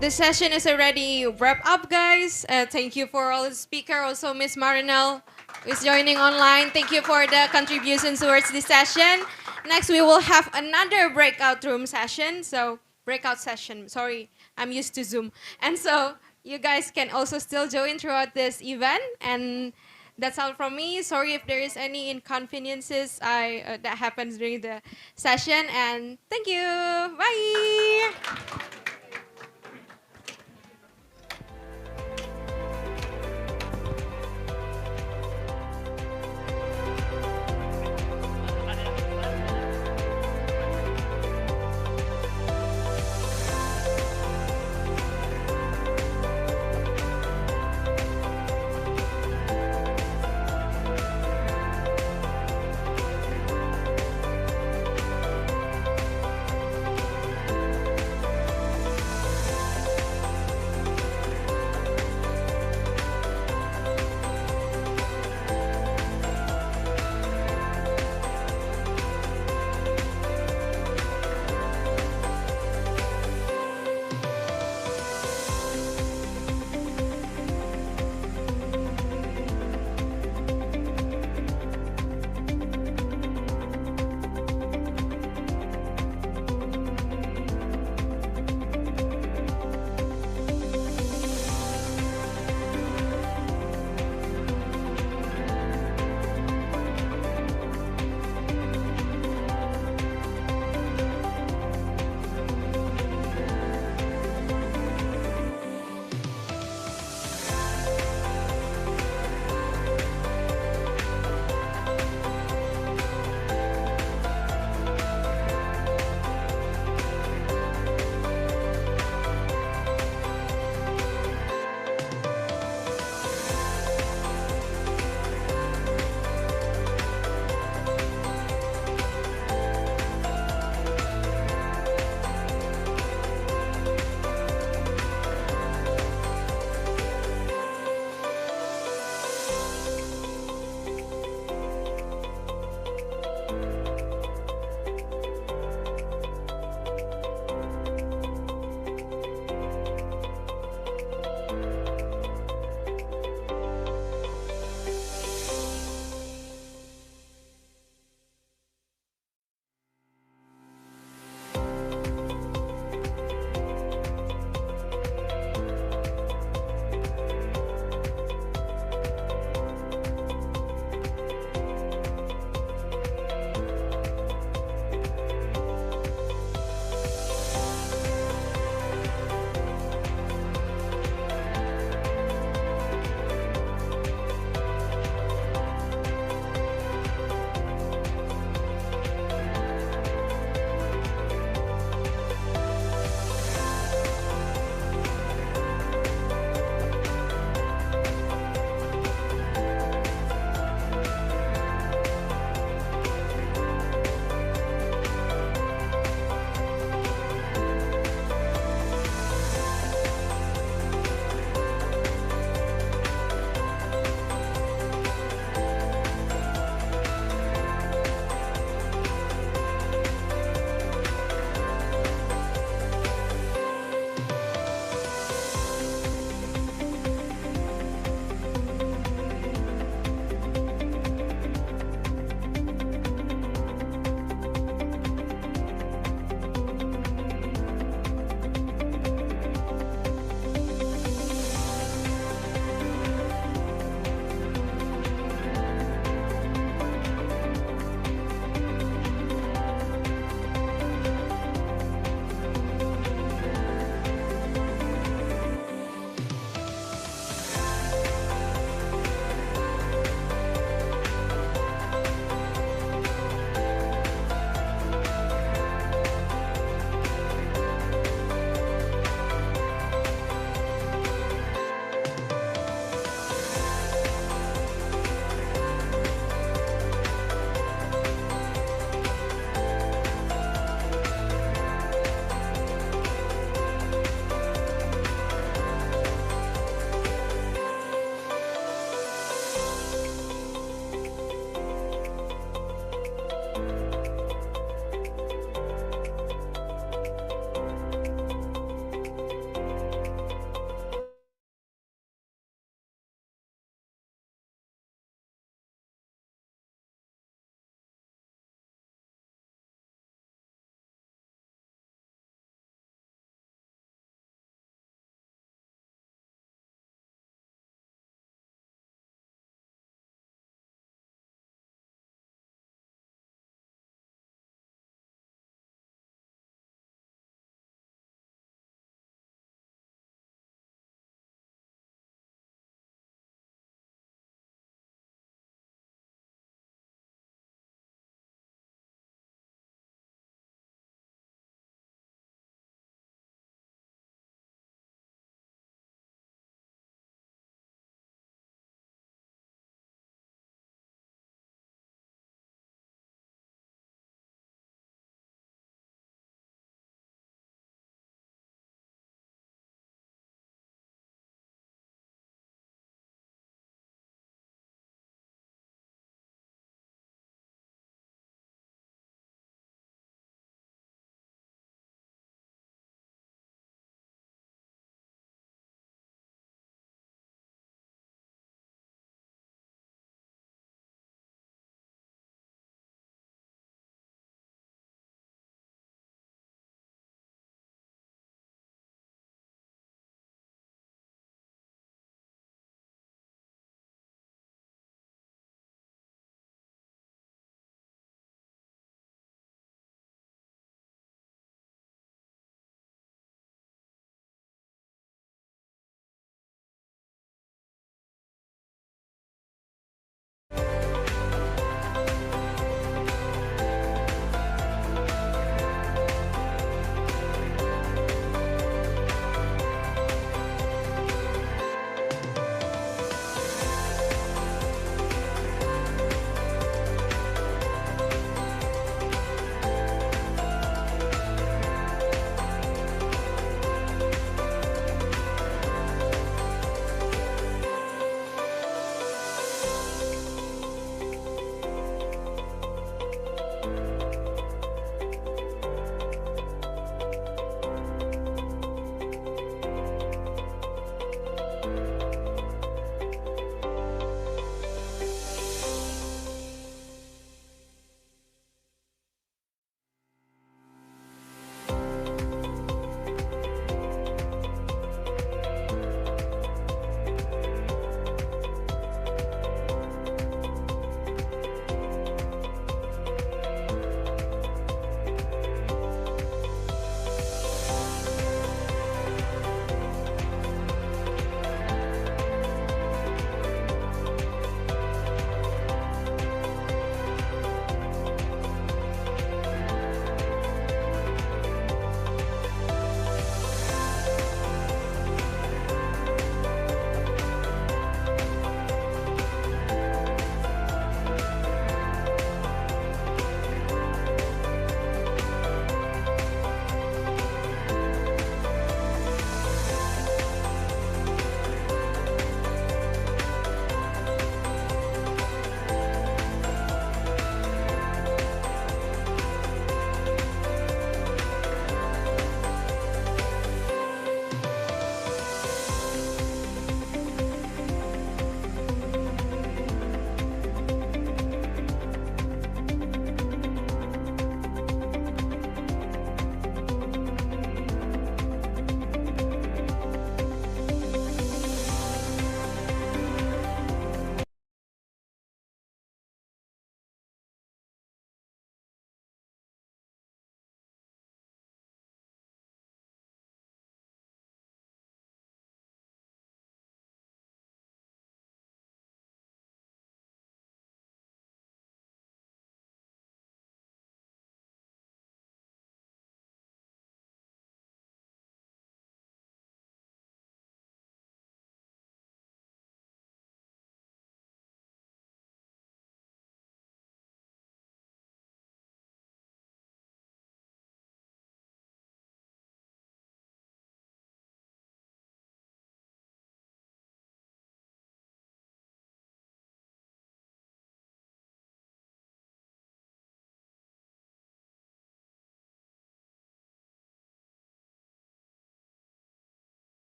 the session is already wrapped up, guys. Thank you for all the speaker, also Miss Marinel who is joining online. Thank you for the contributions towards this session. Next, we will have another breakout room session. So breakout session. Sorry, I'm used to Zoom, and so you guys can also still join throughout this event. And that's all from me. Sorry if there is any inconveniences that happens during the session. And thank you. Bye.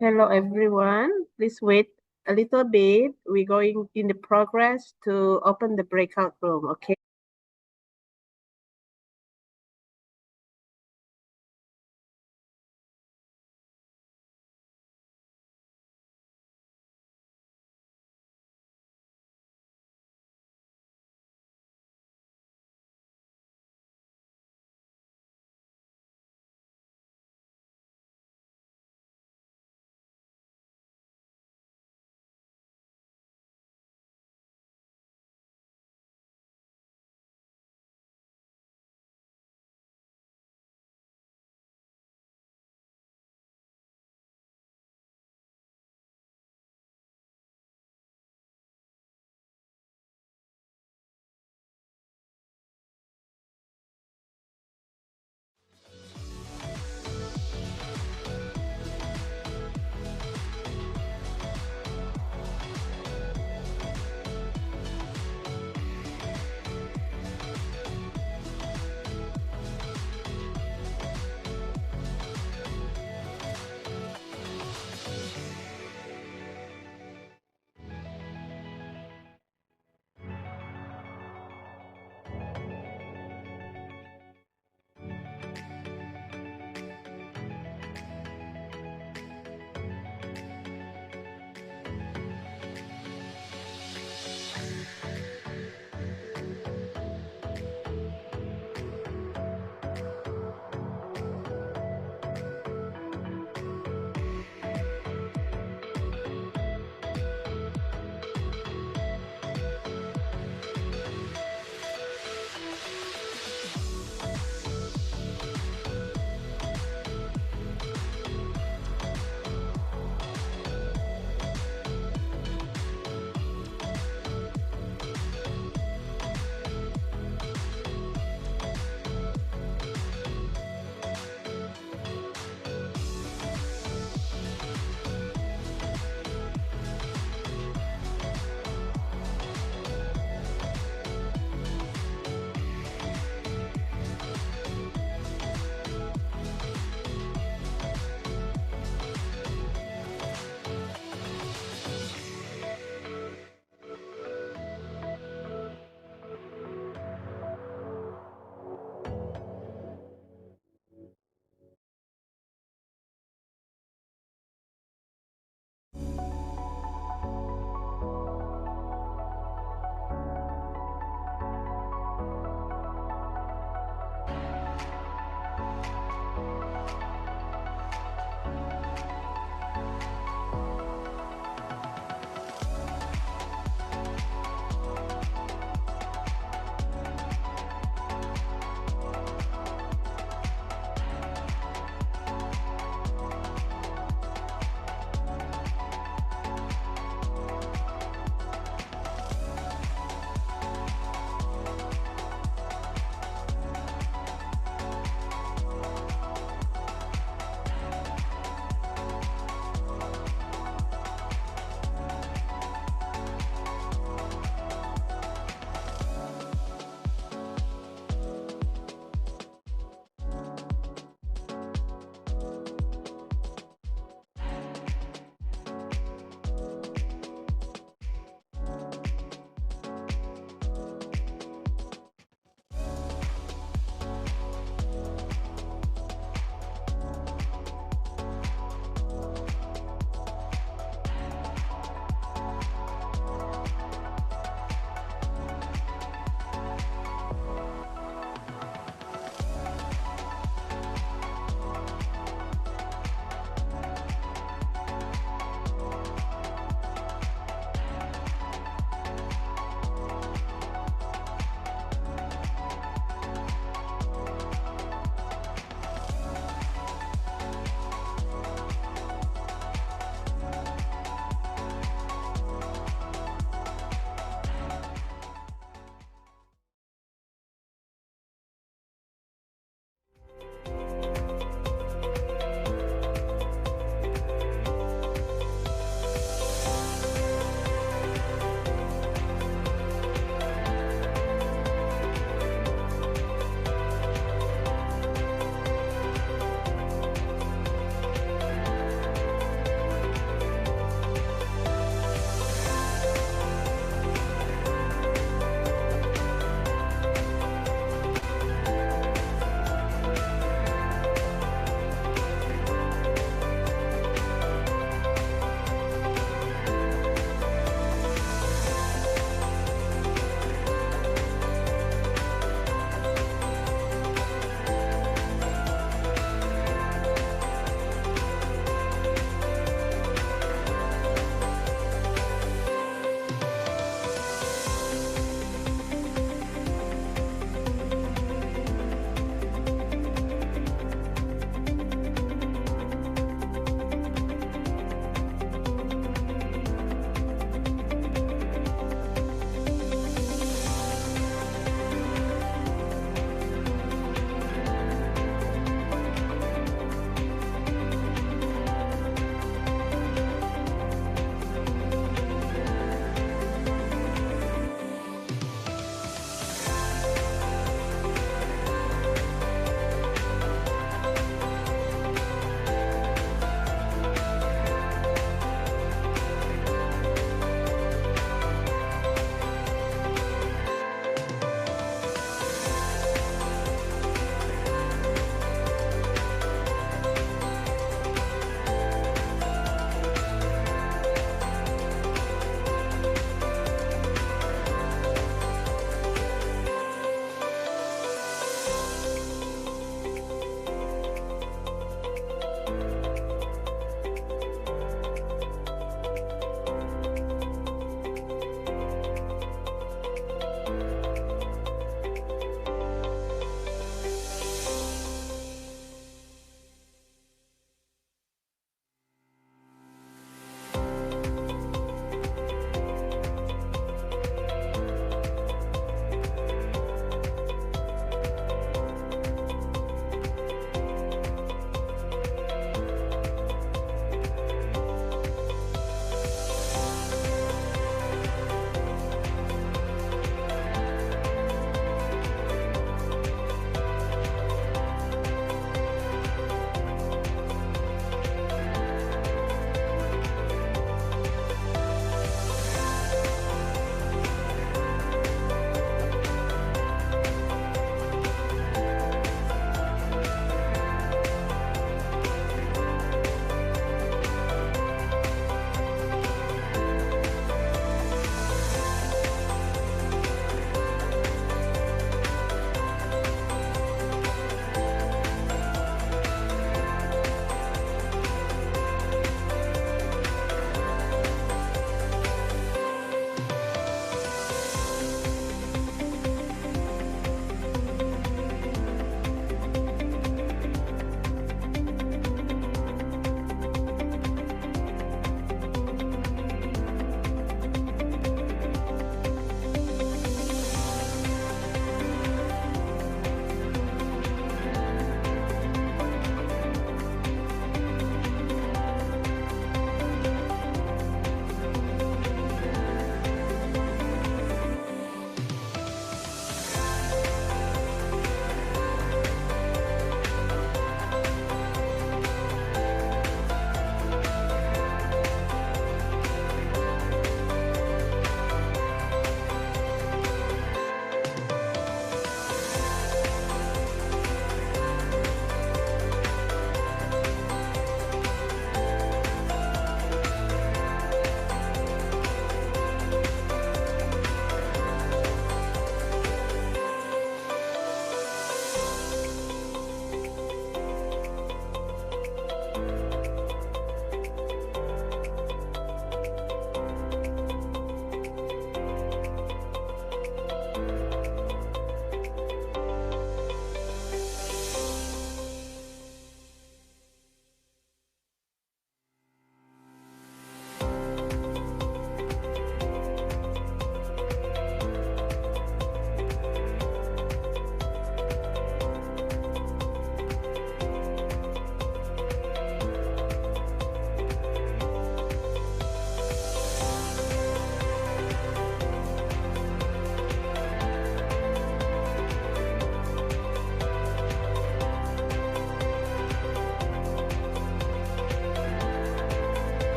Hello everyone. Please wait a little bit. We're going in the progress to open the breakout room, okay?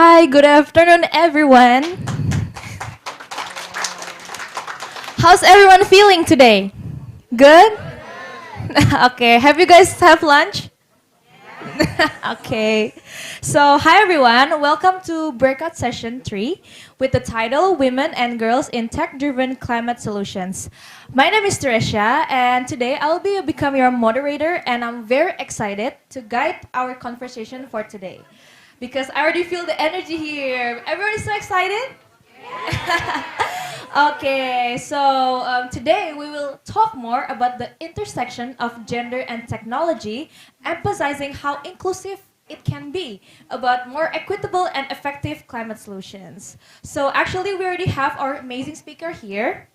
Hi, good afternoon, everyone. How's everyone feeling today? Good? Okay, have you guys have lunch? Okay. So, hi everyone. Welcome to breakout session 3 with the title Women and Girls in Tech-Driven Climate Solutions. My name is Teresia and today I'll be become your moderator and I'm very excited to guide our conversation for today because I already feel the energy here. Everyone is so excited? Okay, so today we will talk more about the intersection of gender and technology, emphasizing how inclusive it can be about more equitable and effective climate solutions. So actually we already have our amazing speaker here.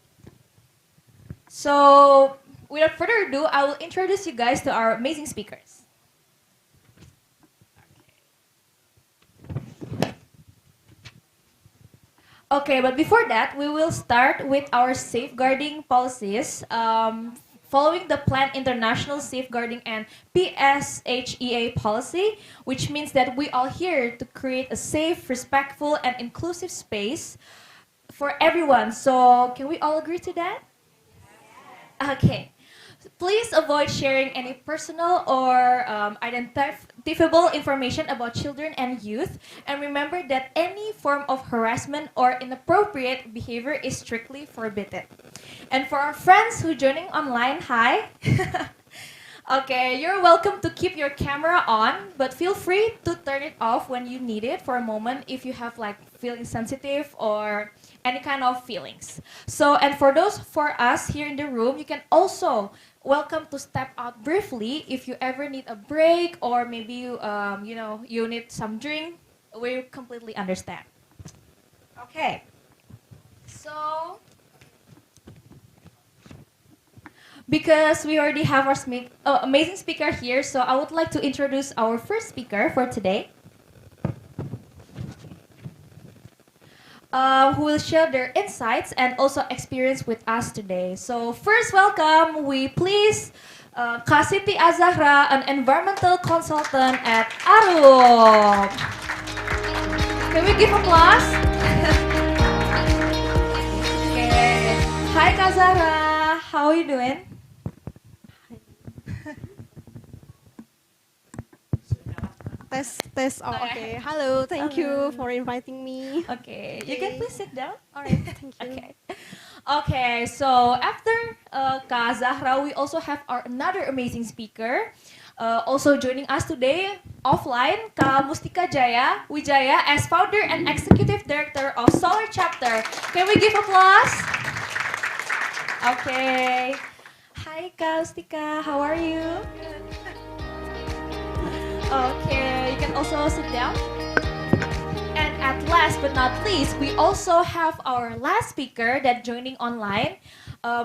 So without further ado, I will introduce you guys to our amazing speakers. Okay, but before that, we will start with our safeguarding policies. Following the Planned International Safeguarding and PSHEA policy, which means that we are here to create a safe, respectful, and inclusive space for everyone. So, can we all agree to that? Okay. Please avoid sharing any personal or identifiable information about children and youth. And remember that any form of harassment or inappropriate behavior is strictly forbidden. And for our friends who joining online, hi. Okay, you're welcome to keep your camera on, but feel free to turn it off when you need it for a moment if you have like feeling sensitive or any kind of feelings. So, and for those for us here in the room, you can also welcome to step out briefly if you ever need a break or maybe you need some drink. We completely understand. Okay. So, because we already have our amazing speaker here, so I would like to introduce our first speaker for today, who will share their insights and also experience with us today. So first, welcome, we please Kak Siti Azahra, an environmental consultant at Arup. Can we give applause? Okay. Hi Kak Zahra, how are you doing? Test. Oh, okay. Hello. Thank you for inviting me. Okay. You can please sit down. All right. Thank you. Okay. Okay. So after Kak Zahra, we also have another amazing speaker. Also joining us today offline, Kak Mustika Jaya Wijaya as founder and executive director of Solar Chapter. Can we give applause? Okay. Hi Kak Mustika, how are you? Okay, you can also sit down. And at last but not least, we also have our last speaker that joining online.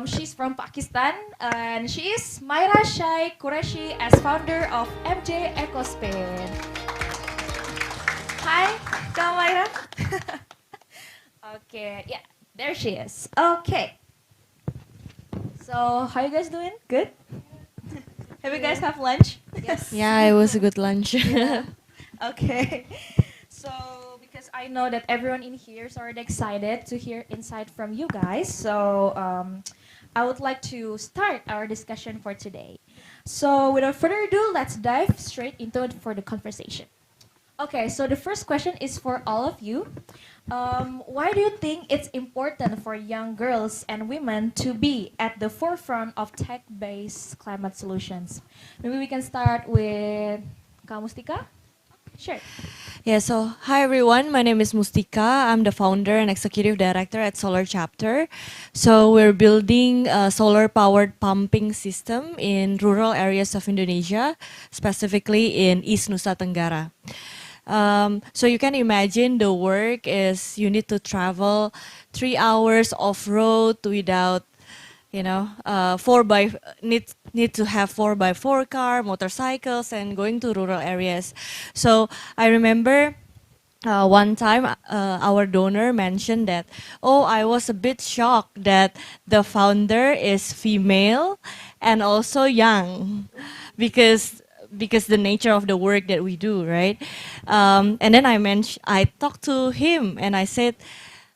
She's from Pakistan and she is Myra Shai Qureshi as founder of MJ EcoSpain. Hi, Kak Myra. Okay, yeah, there she is. Okay. So, how you guys doing? Good? Have you guys have lunch? Yes. Yeah, it was a good lunch. Yeah. Okay. So, because I know that everyone in here is already excited to hear insight from you guys, so I would like to start our discussion for today. So, without further ado, let's dive straight into it for the conversation. Okay, so the first question is for all of you. Why do you think it's important for young girls and women to be at the forefront of tech-based climate solutions? Maybe we can start with Kak Mustika. Sure. Yeah, so hi everyone, my name is Mustika. I'm the founder and executive director at Solar Chapter. So we're building a solar powered pumping system in rural areas of Indonesia, specifically in East Nusa Tenggara. So you can imagine the work is you need to travel 3 hours off road without, need to have 4x4 car, motorcycles, and going to rural areas. So I remember one time our donor mentioned that, oh, I was a bit shocked that the founder is female and also young, because because the nature of the work that we do, right? And then I talked to him and I said,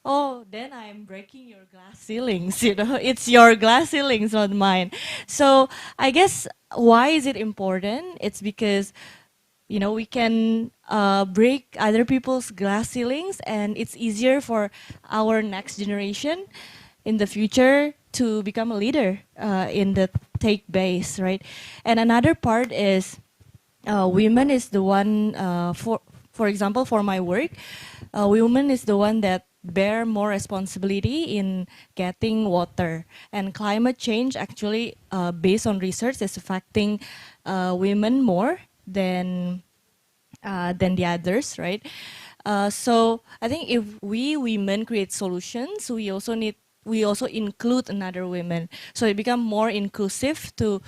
oh, then I'm breaking your glass ceilings, it's your glass ceilings, not mine. So I guess why is it important? It's because we can break other people's glass ceilings, and it's easier for our next generation in the future to become a leader in the tech base, right? And another part is women is the one, for example, for my work, women is the one that bear more responsibility in getting water. And climate change actually, based on research, is affecting women more than the others, right? So I think if we women create solutions, we also include another women, so it become more inclusive to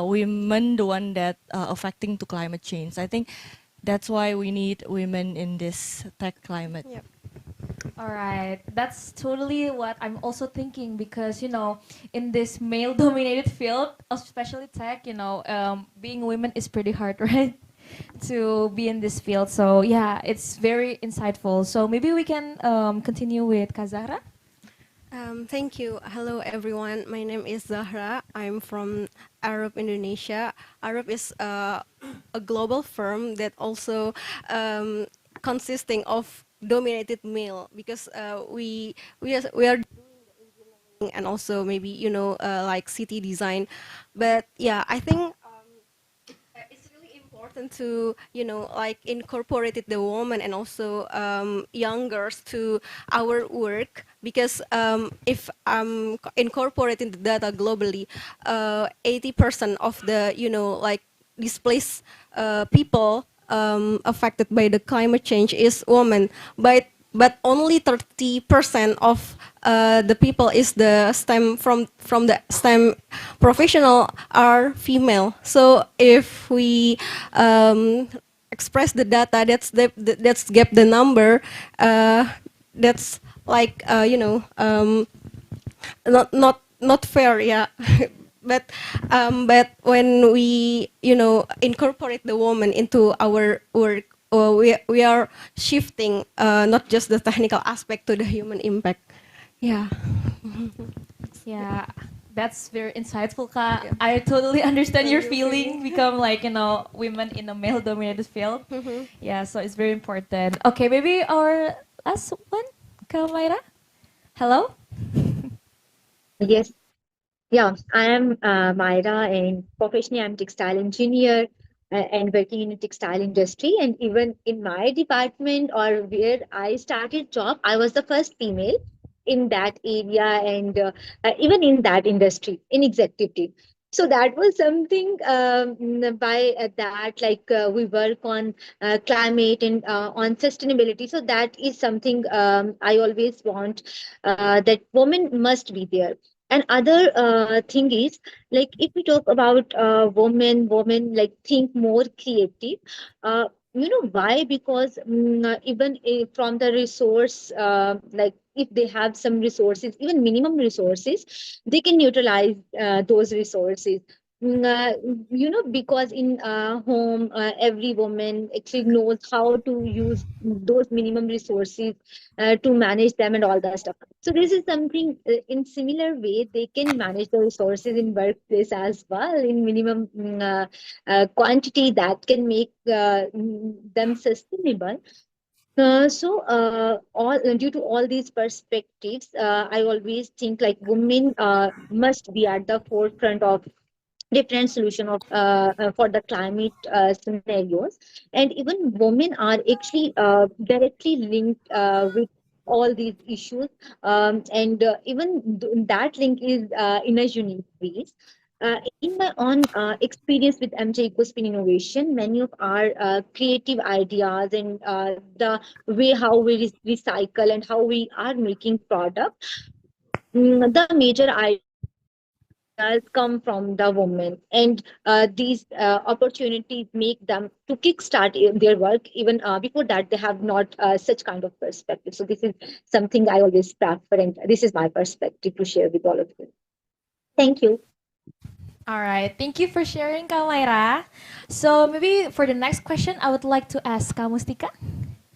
women, the one that affecting to climate change. I think that's why we need women in this tech climate. Yep. All right, that's totally what I'm also thinking, because in this male-dominated field, especially tech, being women is pretty hard, right? To be in this field. So yeah, it's very insightful. So maybe we can continue with Kazara. Thank you. Hello, everyone. My name is Zahra. I'm from Arab Indonesia. Arab is a global firm that also consisting of dominated male, because we are doing and also maybe like city design, but yeah, I think it's really important to like incorporated the woman and also young girls to our work, because if incorporating the data globally, 80% of the like displaced people affected by the climate change is women, but only 30% of the people is the STEM from the STEM professional are female. So if we express the data, that's get the number. That's like not fair, yeah. But when we incorporate the woman into our work, we are shifting not just the technical aspect to the human impact. Yeah. Yeah, that's very insightful, Ka. I totally understand your feeling. Become like women in a male-dominated field. Yeah, so it's very important. Okay, maybe our last one, Ka Mayra. Hello. Yes, yeah, I am Myra, and professionally I'm textile engineer and working in the textile industry. And even in my department or where I started job, I was the first female in that area, and even in that industry in executive team. So that was something by that, like we work on climate and on sustainability. So that is something I always want, that women must be there. And other thing is, like if we talk about women like think more creative. Why? Because even from the resource, like if they have some resources, even minimum resources, they can utilize those resources. Because in home, every woman actually knows how to use those minimum resources to manage them and all that stuff. So this is something in similar way they can manage the resources in workplace as well in minimum quantity that can make them sustainable. All due to all these perspectives, I always think like women must be at the forefront of different solution of for the climate scenarios, and even women are actually directly linked with all these issues, and even that link is in a unique ways. In my own experience with MJ EcoSpin Innovation, many of our creative ideas and the way how we recycle and how we are making product, the major ideas come from the women, and these opportunities make them to kickstart their work even before that they have not such kind of perspective. So this is something I always prefer, and this is my perspective to share with all of you. Thank you. All right, thank you for sharing, Kak Maira. So maybe for the next question, I would like to ask Kak Mustika.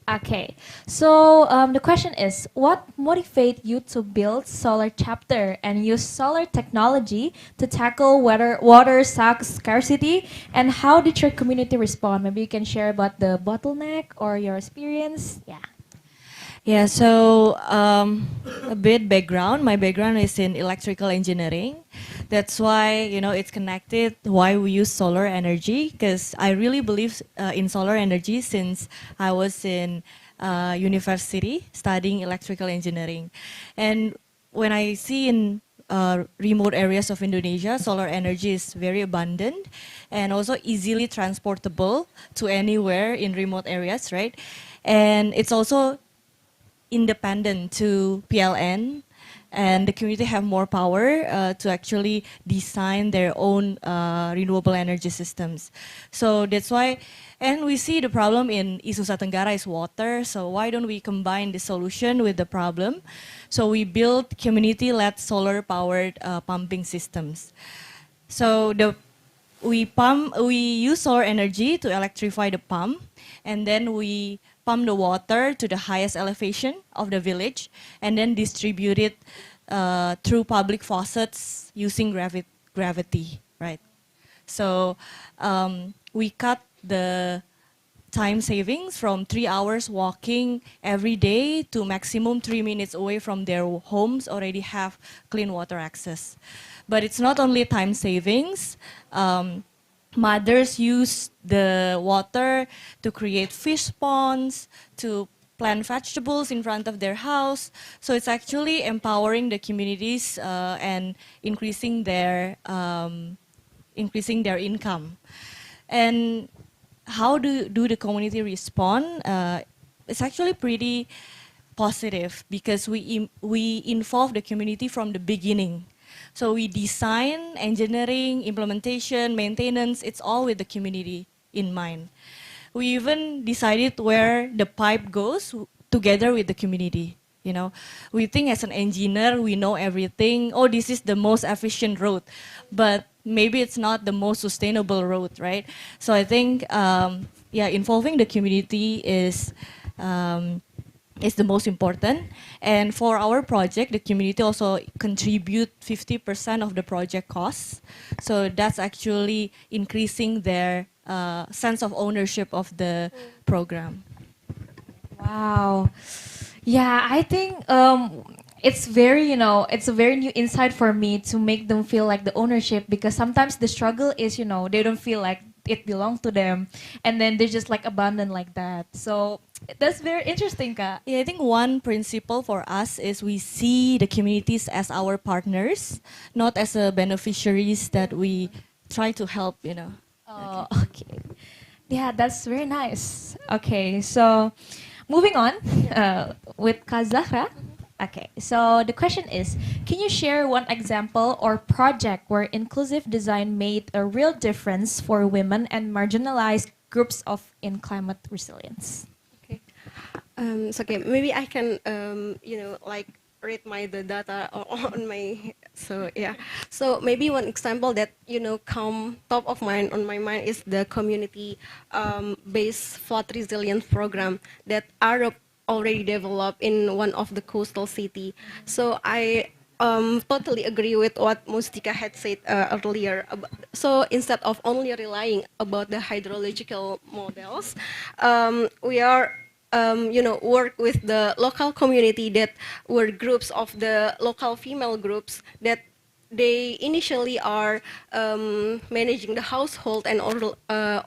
Okay, so the question is, what motivated you to build Solar Chapter and use solar technology to tackle water scarcity, and how did your community respond? Maybe you can share about the bottleneck or your experience. Yeah. Yeah, so a bit background. My background is in electrical engineering. That's why, it's connected why we use solar energy, because I really believe in solar energy since I was in university studying electrical engineering. And when I see in remote areas of Indonesia, solar energy is very abundant and also easily transportable to anywhere in remote areas, right? And it's also independent to PLN, and the community have more power to actually design their own renewable energy systems. So that's why, and we see the problem in Isu Tenggara is water, so why don't we combine the solution with the problem? So we built community-led solar-powered pumping systems. So we use solar energy to electrify the pump, and then we pump the water to the highest elevation of the village, and then distribute it through public faucets using gravity, right? So we cut the time savings from 3 hours walking every day to maximum 3 minutes away from their homes already have clean water access. But it's not only time savings. Mothers use the water to create fish ponds, to plant vegetables in front of their house. So it's actually empowering the communities and increasing their income. And how do the community respond? It's actually pretty positive because we involve the community from the beginning. So we design, engineering, implementation, maintenance, it's all with the community in mind. We even decided where the pipe goes together with the community. We think as an engineer, we know everything. Oh, this is the most efficient road, but maybe it's not the most sustainable road, right? So I think, involving the community is the most important. And for our project, the community also contribute 50% of the project costs. So that's actually increasing their sense of ownership of the program. Wow. Yeah, I think it's very, it's a very new insight for me to make them feel like the ownership, because sometimes the struggle is, they don't feel like it belongs to them, and then they just like abandoned like that. So that's very interesting, Kak. Yeah, I think one principle for us is we see the communities as our partners, not as a beneficiaries that we try to help. Oh, okay. Yeah, that's very nice. Okay, so moving on with Kak Zahra. Okay, so the question is, can you share one example or project where inclusive design made a real difference for women and marginalized groups in climate resilience? Okay. So okay, maybe I can like read the data on my, so yeah. So maybe one example that come top of mind on my mind is the community based flood resilience program that Arab already developed in one of the coastal city. So I totally agree with what Mustika had said earlier. So instead of only relying about the hydrological models, we are work with the local community that were groups of the local female groups that they initially are managing the household and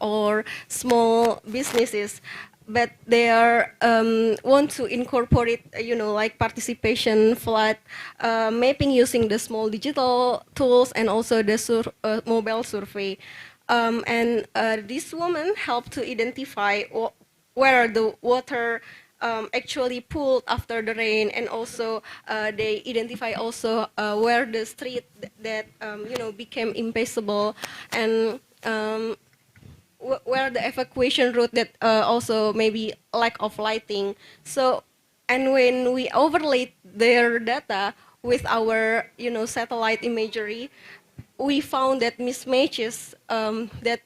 or small businesses, but they are want to incorporate like participation flood mapping using the small digital tools and also the mobile survey, and this woman helped to identify where the water actually pooled after the rain, and also they identify also where the street that became impassable, and where the evacuation route that also maybe lack of lighting. So, and when we overlay their data with our satellite imagery, we found that mismatches that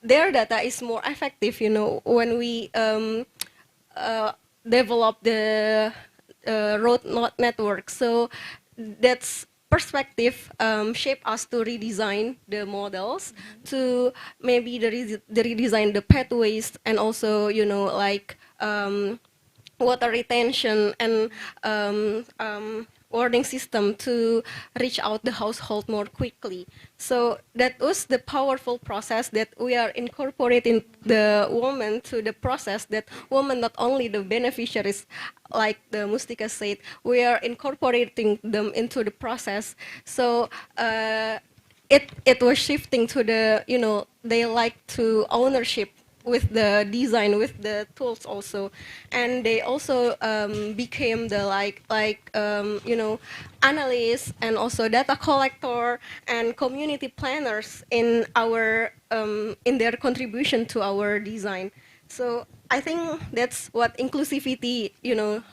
their data is more effective, when we develop the road network. So that's perspective shape us to redesign the models, to maybe the redesign the pathways, and also like water retention and warning system to reach out the household more quickly. So that was the powerful process that we are incorporating the woman to the process, that women not only the beneficiaries, like the Mustika said, we are incorporating them into the process. So it was shifting to the, they like to ownership with the design, with the tools also, and they also became the analysts and also data collector and community planners in our in their contribution to our design. So I think that's what inclusivity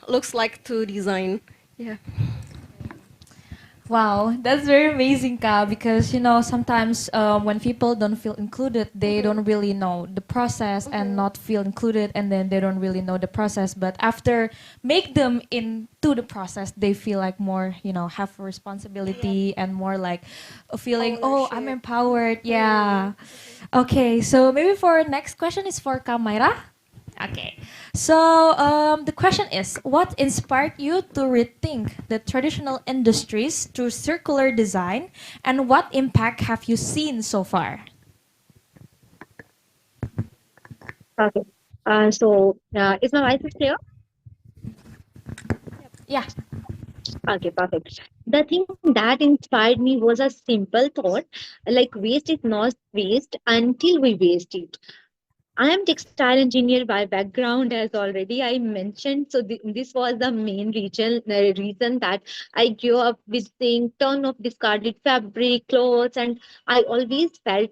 looks like to design. Yeah. Wow, that's very amazing, Ka, because sometimes when people don't feel included, they don't really know the process and not feel included, and then they don't really know the process. But after make them into the process, they feel like more, have a responsibility and more like a feeling, oh, I'm empowered. Yeah. Okay, so maybe for next question is for Kamaira. Okay. So the question is, what inspired you to rethink the traditional industries through circular design, and what impact have you seen so far? Okay. Is my voice clear? Yeah. Okay, perfect. The thing that inspired me was a simple thought, like waste is not waste until we waste it. I am textile engineer by background, as already I mentioned. So this was the main reason that I grew up with seeing ton of discarded fabric, clothes, and I always felt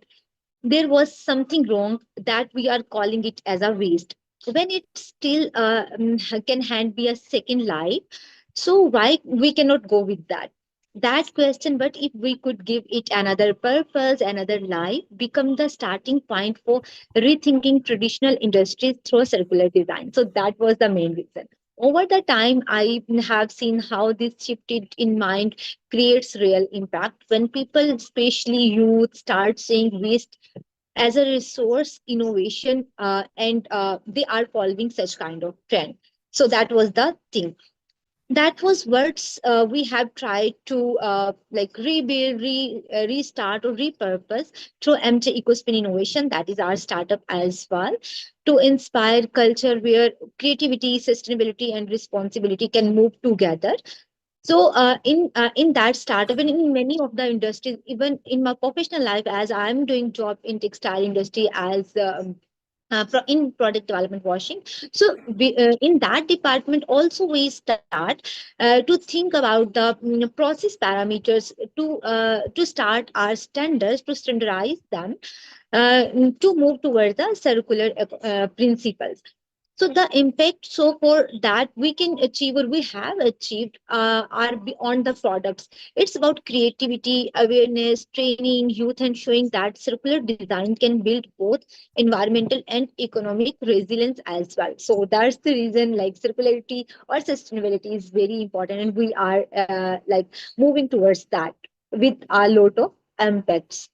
there was something wrong that we are calling it as a waste when it still can be a second life. So why we cannot go with that question? But if we could give it another purpose, another life, become the starting point for rethinking traditional industries through circular design. So that was the main reason. Over the time, I have seen how this shifted in mind creates real impact when people, especially youth, start seeing waste as a resource innovation, and they are following such kind of trend. So that was the thing. That was what we have tried to like rebuild, restart or repurpose through MJ EcoSpin Innovation. That is our startup as well, to inspire culture where creativity, sustainability, and responsibility can move together. So in that startup and in many of the industries, even in my professional life, as I'm doing job in textile industry as in product development washing. So in that department also we start to think about the process parameters to start our standards, to standardize them, to move towards the circular principles. So the impact so for that we can achieve or we have achieved are beyond the products. It's about creativity, awareness, training, youth, and showing that circular design can build both environmental and economic resilience as well. So that's the reason like circularity or sustainability is very important, and we are like moving towards that with a lot of impacts.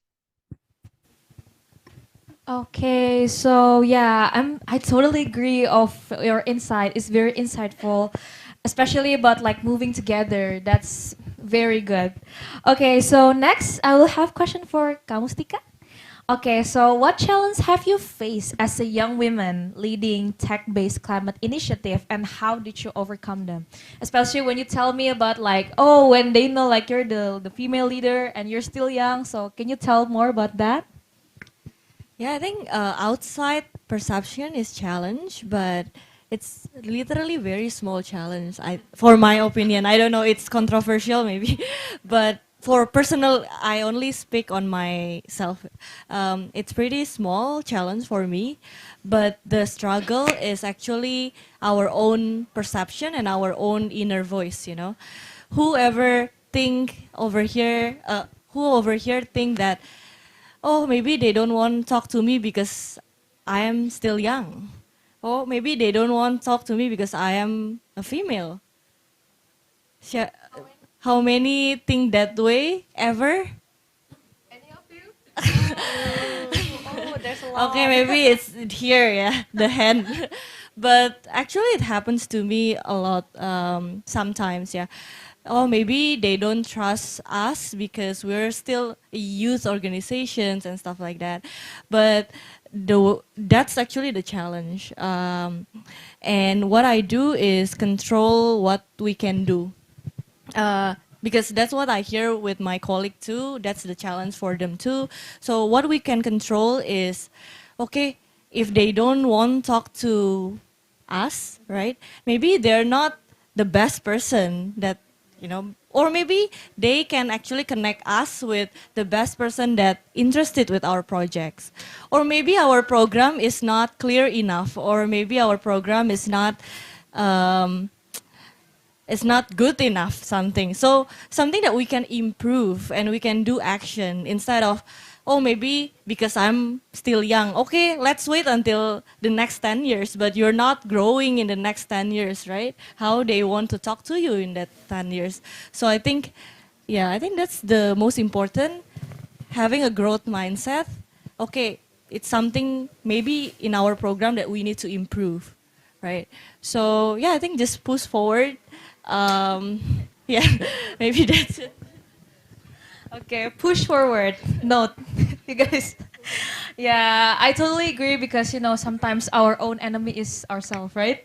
Okay, so yeah, I totally agree of your insight. It's very insightful, especially about like moving together. That's very good. Okay, so next I will have question for Kamustika. Okay, so what challenge have you faced as a young woman leading tech-based climate initiative, and how did you overcome them? Especially when you tell me about like, oh, when they know like you're the female leader and you're still young. So can you tell more about that? Yeah, I think outside perception is challenge, but it's literally very small challenge. For my opinion, I don't know. It's controversial maybe, but for personal, I only speak on myself. It's pretty small challenge for me, but the struggle is actually our own perception and our own inner voice. Whoever think over here. who over here think that, oh, maybe they don't want to talk to me because I am still young. Or maybe they don't want to talk to me because I am a female. How many think that way ever? Oh, there's a lot. Okay, maybe it's here, yeah, the hand. But actually, it happens to me a lot sometimes, yeah. Oh, maybe they don't trust us because we're still youth organizations and stuff like that. But that's actually the challenge. And what I do is control what we can do. Because that's what I hear with my colleague too. That's the challenge for them too. So what we can control is, okay, if they don't want to talk to us, right? Maybe they're not the best person that, or maybe they can actually connect us with the best person that interested with our projects. Or maybe our program is not clear enough, or maybe our program is not um, it's not good enough, something. So something that we can improve and we can do action instead of, oh, maybe because I'm still young, okay, let's wait until the next 10 years, but you're not growing in the next 10 years, right? How they want to talk to you in that 10 years. So I think, yeah, I think that's the most important, having a growth mindset. Okay, it's something maybe in our program that we need to improve, right? So yeah, I think just push forward. Um, yeah, maybe that's it. Okay, push forward. Note, you guys. Yeah, I totally agree because sometimes our own enemy is ourselves, right?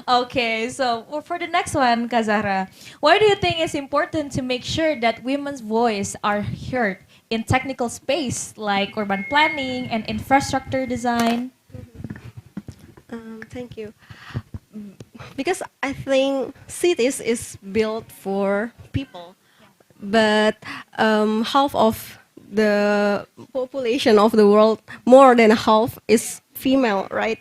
Okay, so for the next one, Kazara, why do you think it's important to make sure that women's voice are heard in technical space like urban planning and infrastructure design? Thank you. Because I think cities is built for people, but half of the population of the world, more than half, is female, right?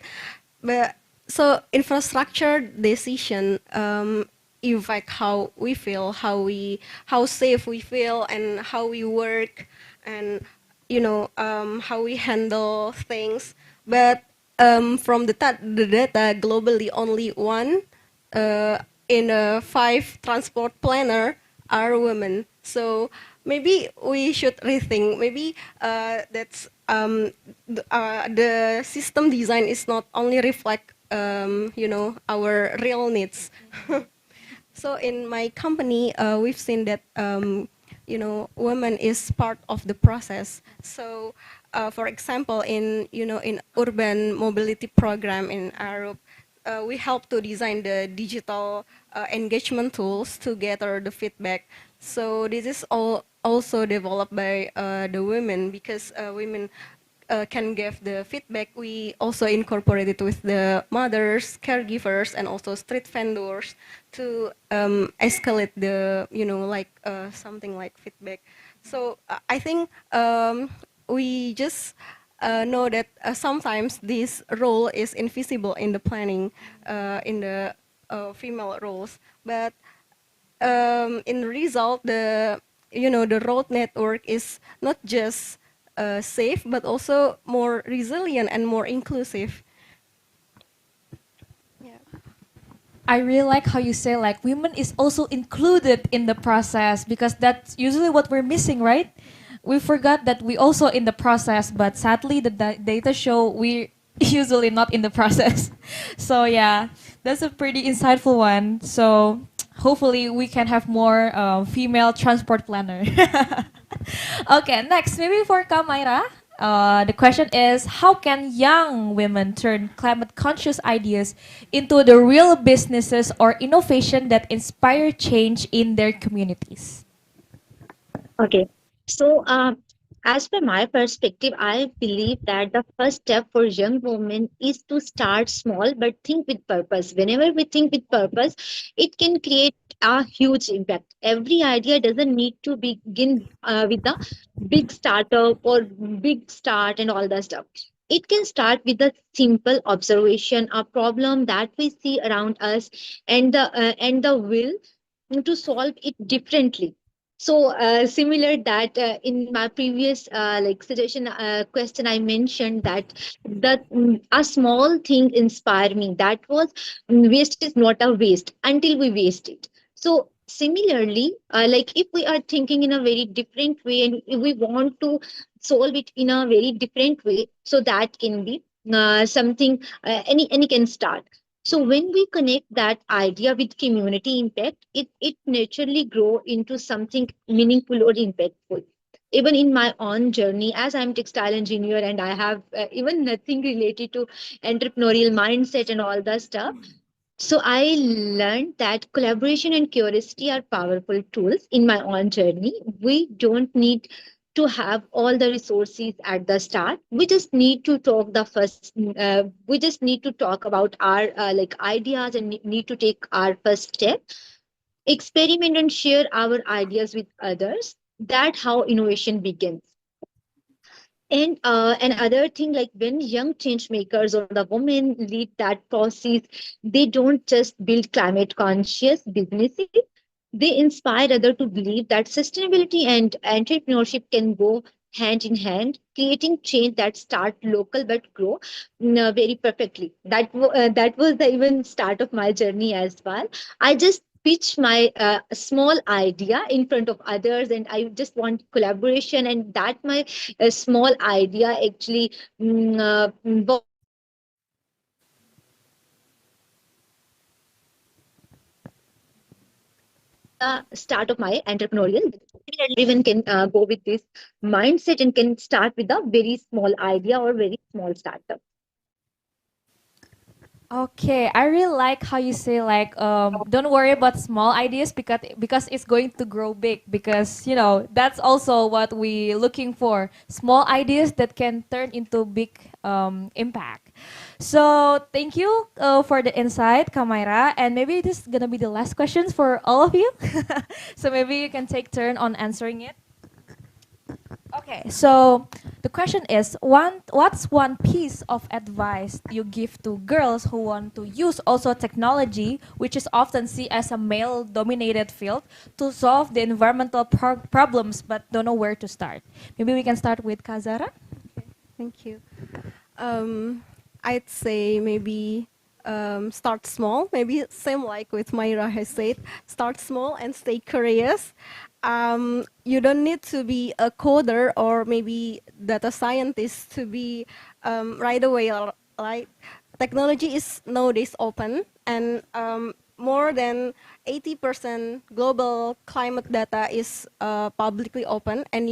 But so infrastructure decision affect how we feel, how safe we feel, and how we work, and how we handle things. But from the data globally, only one in five transport planner are women. So maybe we should rethink. Maybe that's the system design is not only reflect our real needs. So in my company, we've seen that women is part of the process. So, for example, in urban mobility program in Europe, we help to design the digital engagement tools to gather the feedback. So this is all also developed by the women because women can give the feedback. We also incorporate it with the mothers, caregivers, and also street vendors to escalate the, something like feedback. So I think we just know that sometimes this role is invisible in the planning, in the female roles, but in result, the road network is not just safe, but also more resilient and more inclusive. I really like how you say like women is also included in the process because that's usually what we're missing, right? We forgot that we also in the process, but sadly the data show we usually not in the process. So yeah, that's a pretty insightful one. So hopefully we can have more female transport planner. Okay, next maybe for Kamaira. The question is, how can young women turn climate conscious ideas into the real businesses or innovation that inspire change in their communities? Okay. So, as per my perspective, I believe that the first step for young women is to start small but think with purpose. Whenever we think with purpose, it can create a huge impact. Every idea doesn't need to begin with the big startup or big start and all that stuff. It can start with a simple observation, a problem that we see around us, and the will to solve it differently. So similar that in my previous like suggestion question, I mentioned that a small thing inspired me. That was waste is not a waste until we waste it. So similarly, like if we are thinking in a very different way and if we want to solve it in a very different way, so that can be something any can start. So when we connect that idea with community impact, it naturally grow into something meaningful or impactful. Even in my own journey, as I'm textile engineer and I have even nothing related to entrepreneurial mindset and all that stuff, so I learned that collaboration and curiosity are powerful tools in my own journey. We don't need to have all the resources at the start. We just need to talk the first. We just need to talk about our like ideas and need to take our first step. Experiment and share our ideas with others. That how innovation begins. And another thing, like when young change makers or the women lead that process, they don't just build climate conscious businesses. They inspire others to believe that sustainability and entrepreneurship can go hand in hand, creating change that start local but grow very perfectly. That was the even start of my journey as well. I just pitch my small idea in front of others, and I just want collaboration, and that my small idea actually was the start of my entrepreneurial. Everyone can go with this mindset and can start with a very small idea or very small startup. Okay, I really like how you say like don't worry about small ideas because it's going to grow big because that's also what we looking for, small ideas that can turn into big impact. So thank you for the insight, Kamaira, and maybe this is gonna be the last questions for all of you. So maybe you can take turn on answering it. Okay, so the question is, what's one piece of advice you give to girls who want to use also technology, which is often seen as a male-dominated field, to solve the environmental problems but don't know where to start? Maybe we can start with Kazara. Thank you. I'd say maybe start small. Maybe same like with Myra has said, start small and stay curious. You don't need to be a coder or maybe data scientist to be right away. Like technology is nowadays open, and more than 80% global climate data is publicly open, and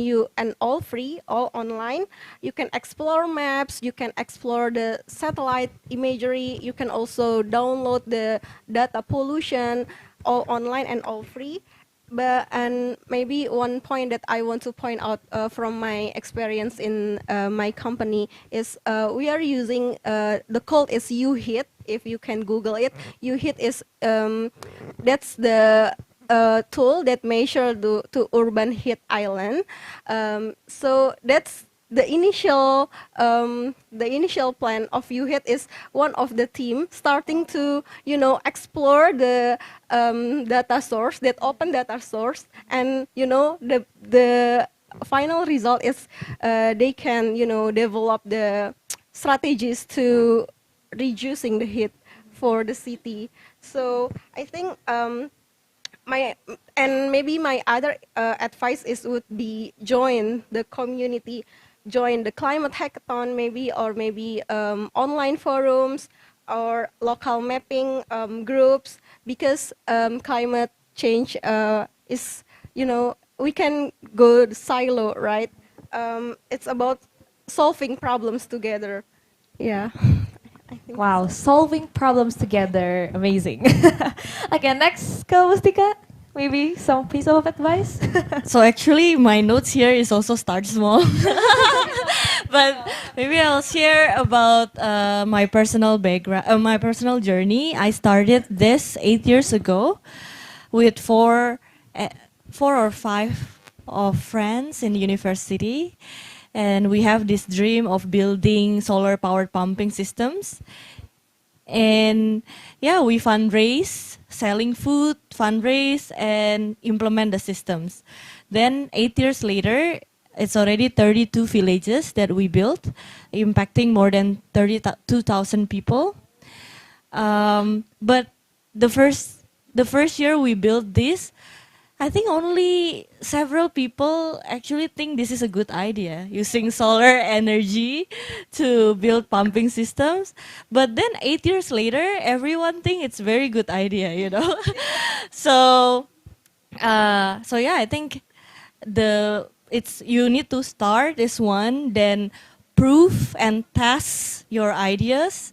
all free, all online. You can explore maps, you can explore the satellite imagery, you can also download the data pollution, all online and all free. And maybe one point that I want to point out from my experience in my company is we are using the code is UHIT. If you can Google it, UHIT is that's the tool that measure to urban heat island. So that's the initial plan of UHIT is one of the team starting to explore the data source, that open data source, and the final result is they can develop the strategies to reducing the heat for the city. So I think my and maybe my other advice is would be join the community, join the climate hackathon maybe, or maybe online forums or local mapping groups, because climate change is, we can go silo, right? It's about solving problems together. Yeah. I think Wow, so. solving problems together, amazing. Okay, next, Mustika. Maybe some piece of advice. So actually, my notes here is also start small. But maybe I'll share about my personal background, my personal journey. I started this 8 years ago with four or five of friends in university, and we have this dream of building solar-powered pumping systems. And yeah, we fundraise, selling food, fundraise, and implement the systems. Then 8 years later, it's already 32 villages that we built, impacting more than 32,000 people. But the first year we built this, I think only several people actually think this is a good idea, using solar energy to build pumping systems. But then 8 years later, everyone think it's very good idea, you know. so, so yeah, I think you need to start this one, then prove and test your ideas,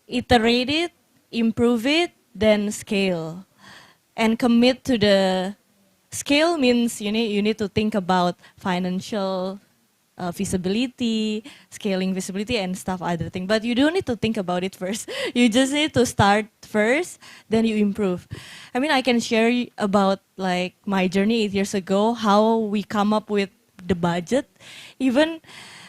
iterate it, improve it, then scale, and commit to the scale. Means you need to think about financial feasibility, scaling visibility, and stuff other thing. But you don't need to think about it first. You just need to start first, then you improve. I mean, I can share about like my journey 8 years ago, how we come up with the budget. Even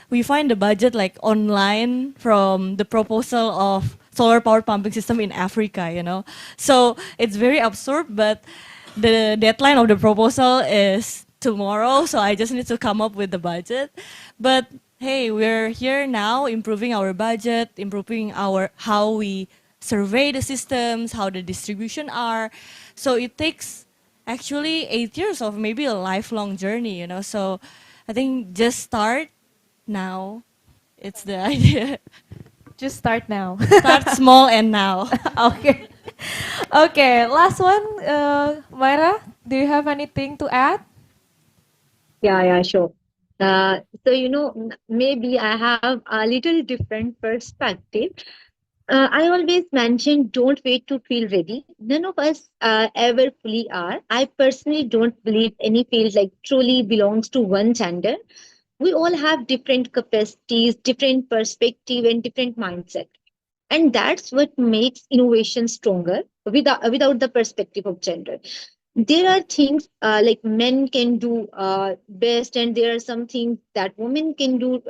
we find the budget like online from the proposal of solar powered pumping system in Africa, So it's very absurd, but the deadline of the proposal is tomorrow, so I just need to come up with the budget. But hey, we're here now, improving our budget, improving how we survey the systems, how the distribution are. So it takes actually 8 years of maybe a lifelong journey, So I think just start now. It's the idea. Just start now. Start small and now. Okay. Okay, last one. Myra, do you have anything to add? Yeah, sure. Maybe I have a little different perspective. I always mention don't wait to feel ready. None of us ever fully are. I personally don't believe any field like truly belongs to one gender. We all have different capacities, different perspective, and different mindset, and that's what makes innovation stronger without the perspective of gender. There are things like men can do best, and there are some things that women can do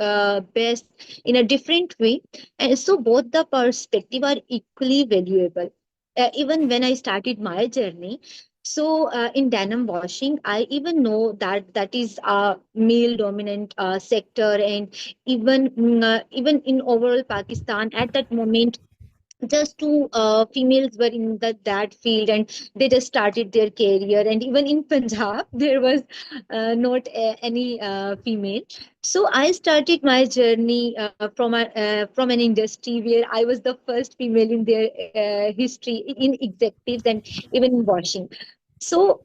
best in a different way, and so both the perspective are equally valuable. Even when I started my journey, in denim washing, I even know that that is a male dominant sector, and even in overall Pakistan at that moment, just two females were in that field, and they just started their career. And even in Punjab there was not any female. So I started my journey from an industry where I was the first female in their history, in executives and even in washing.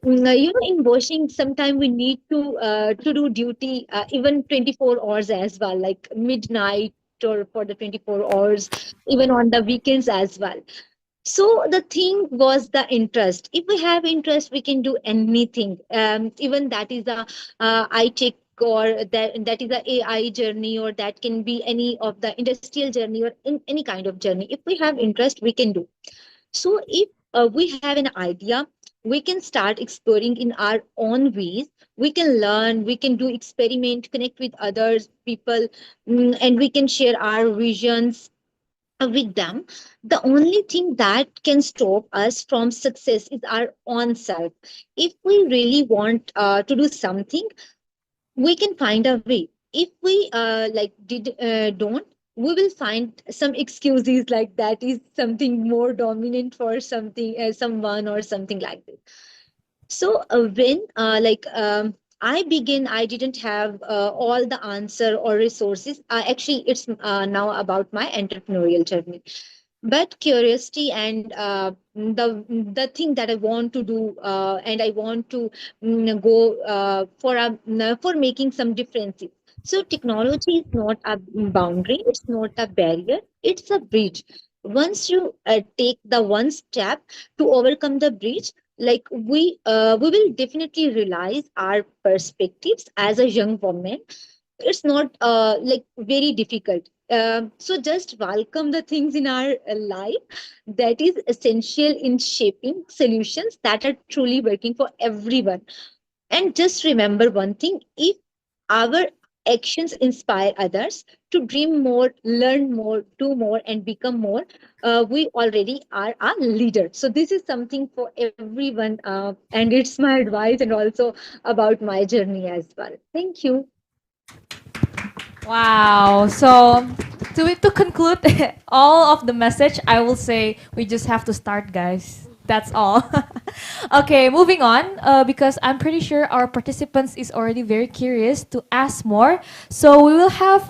In washing, sometimes we need to do duty even 24 hours as well, like midnight or for the 24 hours, even on the weekends as well. So the thing was the interest. If we have interest, we can do anything. Even that is a I tech, or that is a AI journey, or that can be any of the industrial journey, or in any kind of journey. If we have interest, we can do. So if we have an idea, we can start exploring in our own ways. We can learn, we can do experiment, connect with others, people, and we can share our visions with them. The only thing that can stop us from success is our own self. If we really want to do something, we can find a way. If we don't, we will find some excuses, like that is something more dominant for something, someone or something like that. When I begin, I didn't have all the answer or resources. Actually, it's now about my entrepreneurial journey. But curiosity and the thing that I want to do, and I want to go for making some differences. So technology is not a boundary, it's not a barrier, it's a bridge. Once you take the one step to overcome the bridge, like we will definitely realize our perspectives as a young woman. It's not like very difficult. So just welcome the things in our life that is essential in shaping solutions that are truly working for everyone. And just remember one thing: if our actions inspire others to dream more, learn more, do more, and become more, we already are a leader. So this is something for everyone, and it's my advice and also about my journey as well. Thank you. Wow. So to conclude all of the message, I will say we just have to start, guys. That's all. Okay, moving on. Because I'm pretty sure our participants is already very curious to ask more. So we will have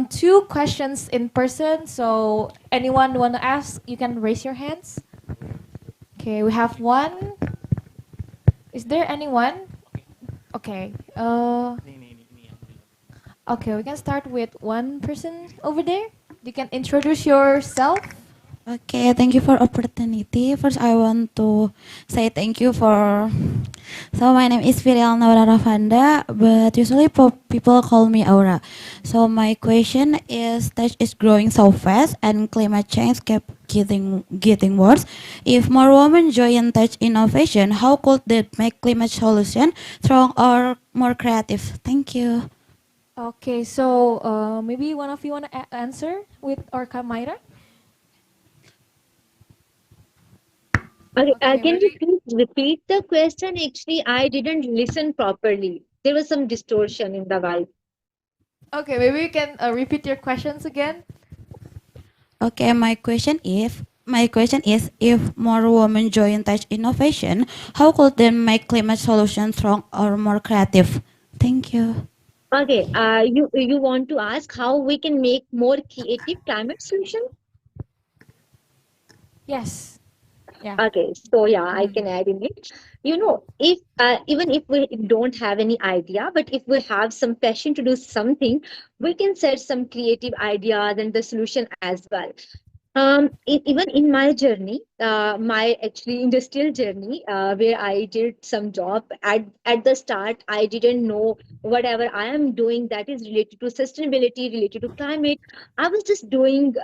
two questions in person. So anyone want to ask, you can raise your hands. Okay, we have one. Is there anyone? Okay. Okay, we can start with one person over there. You can introduce yourself. Okay, thank you for opportunity. First, I want to say thank you for. So my name is Virial Naura Ravanda, but usually people call me Aura. So my question is, tech is growing so fast, and climate change kept getting worse. If more women join tech innovation, how could that make climate solution strong or more creative? Thank you. Okay, so maybe one of you want to answer with or Kamaira? Okay, Okay, can you maybe. please repeat the question? Actually, I didn't listen properly. There was some distortion in the voice. Okay, maybe you can repeat your questions again. Okay, my question is if more women join tech innovation, how could they make climate solutions strong or more creative? Thank you. Okay, you want to ask how we can make more creative climate solution? Yes. Yeah. Okay, so yeah, I can add in it. You know, if even if we don't have any idea, but if we have some passion to do something, we can set some creative ideas and the solution as well. Even in my journey, my actually industrial journey, where I did some job at the start, I didn't know whatever I am doing that is related to sustainability, related to climate. I was just doing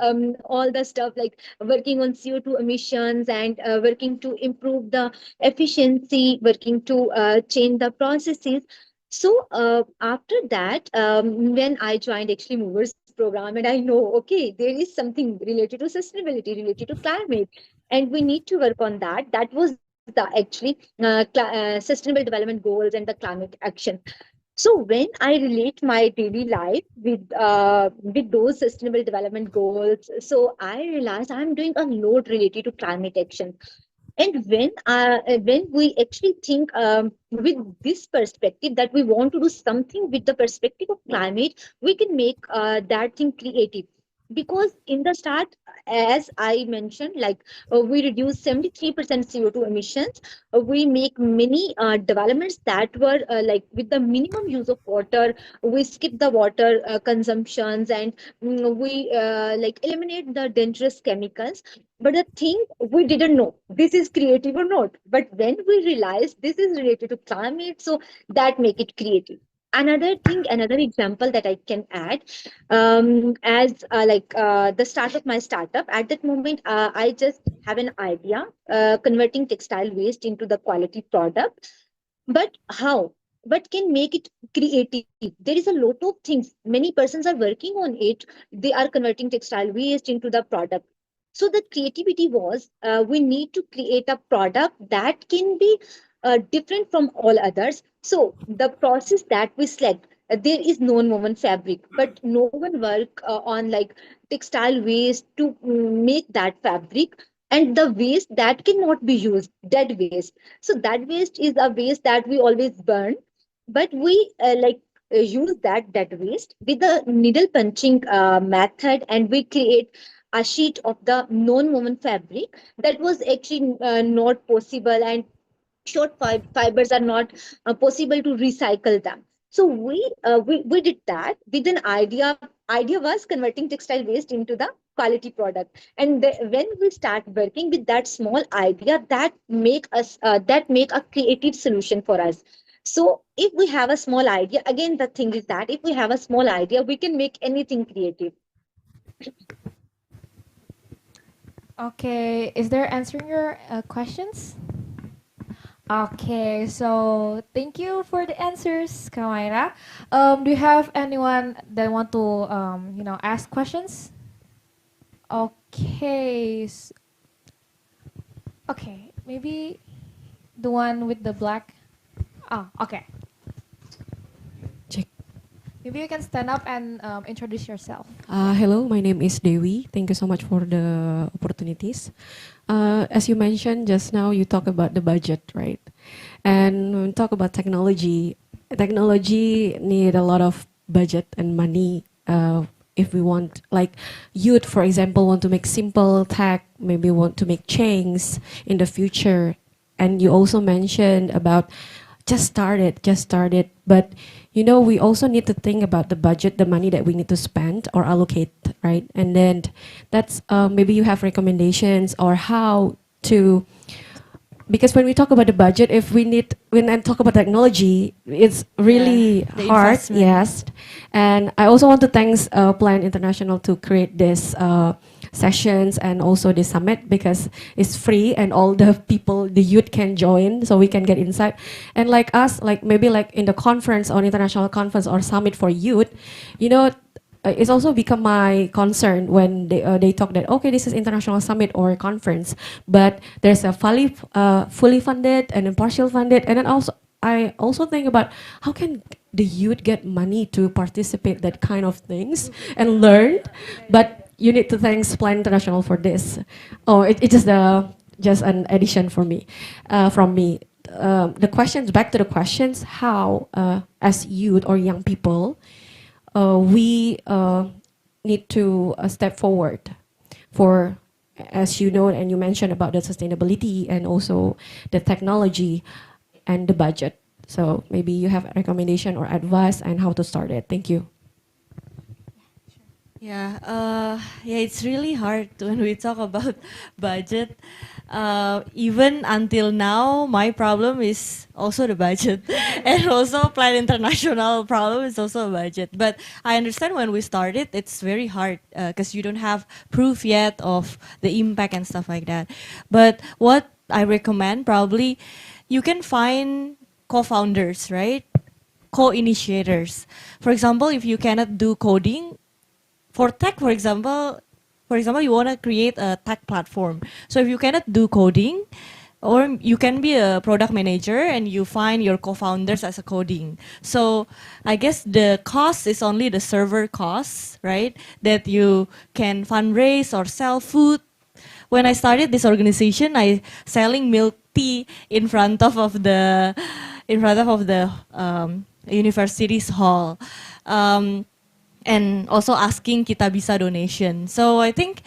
all the stuff like working on CO2 emissions and working to improve the efficiency, working to change the processes. So after that, when I joined actually Movers program, and I know, okay, there is something related to sustainability, related to climate, and we need to work on that. That was the actually sustainable development goals and the climate action. So when I relate my daily life with those sustainable development goals, so I realized I'm doing a lot related to climate action. And when we actually think with this perspective that we want to do something with the perspective of climate, we can make that thing creative. Because in the start, as I mentioned, like we reduce 73% CO2 emissions. We make many developments that were like with the minimum use of water. We skip the water consumptions, and we like eliminate the dangerous chemicals. But the thing, we didn't know this is creative or not. But when we realized this is related to climate, so that make it creative. Another thing, another example that I can add, as the start of my startup, at that moment, I just have an idea, converting textile waste into the quality product. But how? But can make it creative. There is a lot of things. Many persons are working on it. They are converting textile waste into the product. So the creativity was, we need to create a product that can be different from all others. So the process that we select, there is non-woven fabric, but no one work on like textile waste to make that fabric, and the waste that cannot be used, dead waste. So that waste is a waste that we always burn, but we use that dead waste with the needle punching method, and we create a sheet of the non-woven fabric that was actually not possible, and fibers are not possible to recycle them. So we did that with an idea was converting textile waste into the quality product. And when we start working with that small idea, that make a creative solution for us. So if we have a small idea, again the thing is that if we have a small idea, we can make anything creative. Okay, is there answering your questions? Okay, so thank you for the answers, Kamaira. Do you have anyone that want to, ask questions? Okay, okay, maybe the one with the black. Oh, okay. Check. Maybe you can stand up and introduce yourself. Hello, my name is Dewi. Thank you so much for the opportunities. As you mentioned just now, you talk about the budget, right? And when we talk about technology, technology need a lot of budget and money. If we want, like youth, for example, want to make simple tech, maybe want to make chains in the future. And you also mentioned about just started. But you know, we also need to think about the budget, the money that we need to spend or allocate, right? And then that's maybe you have recommendations or how to, because when we talk about the budget, if we need, when I talk about technology, it's really the hard, investment. yes. And I also want to thank Plan International to create this sessions and also the summit because it's free and all the people, the youth can join so we can get insight. And like us, like maybe like in the conference or international conference or summit for youth, you know, it's also become my concern when they talk that okay, this is international summit or conference, but there's a fully funded and then partial funded, and then also I also think about how can the youth get money to participate that kind of things and learn, but you need to thank Plan International for this. Oh, it's just an addition for me, from me. The questions, back to the questions, how as youth or young people we need to step forward for, as you know, and you mentioned about the sustainability and also the technology and the budget. So maybe you have a recommendation or advice on how to start it. Thank you. Yeah, it's really hard when we talk about budget. Even until now, my problem is also the budget, and also Plan International problem is also a budget. But I understand when we started, it's very hard because you don't have proof yet of the impact and stuff like that. But what I recommend, probably, you can find co-founders, right? Co-initiators. For example, if you cannot do coding, for tech, for example, you want to create a tech platform. So if you cannot do coding, or you can be a product manager and you find your co-founders as a coding. So I guess the cost is only the server costs, right? That you can fundraise or sell food. When I started this organization, I selling milk tea in front of the university's hall. And also asking kita bisa donation. So I think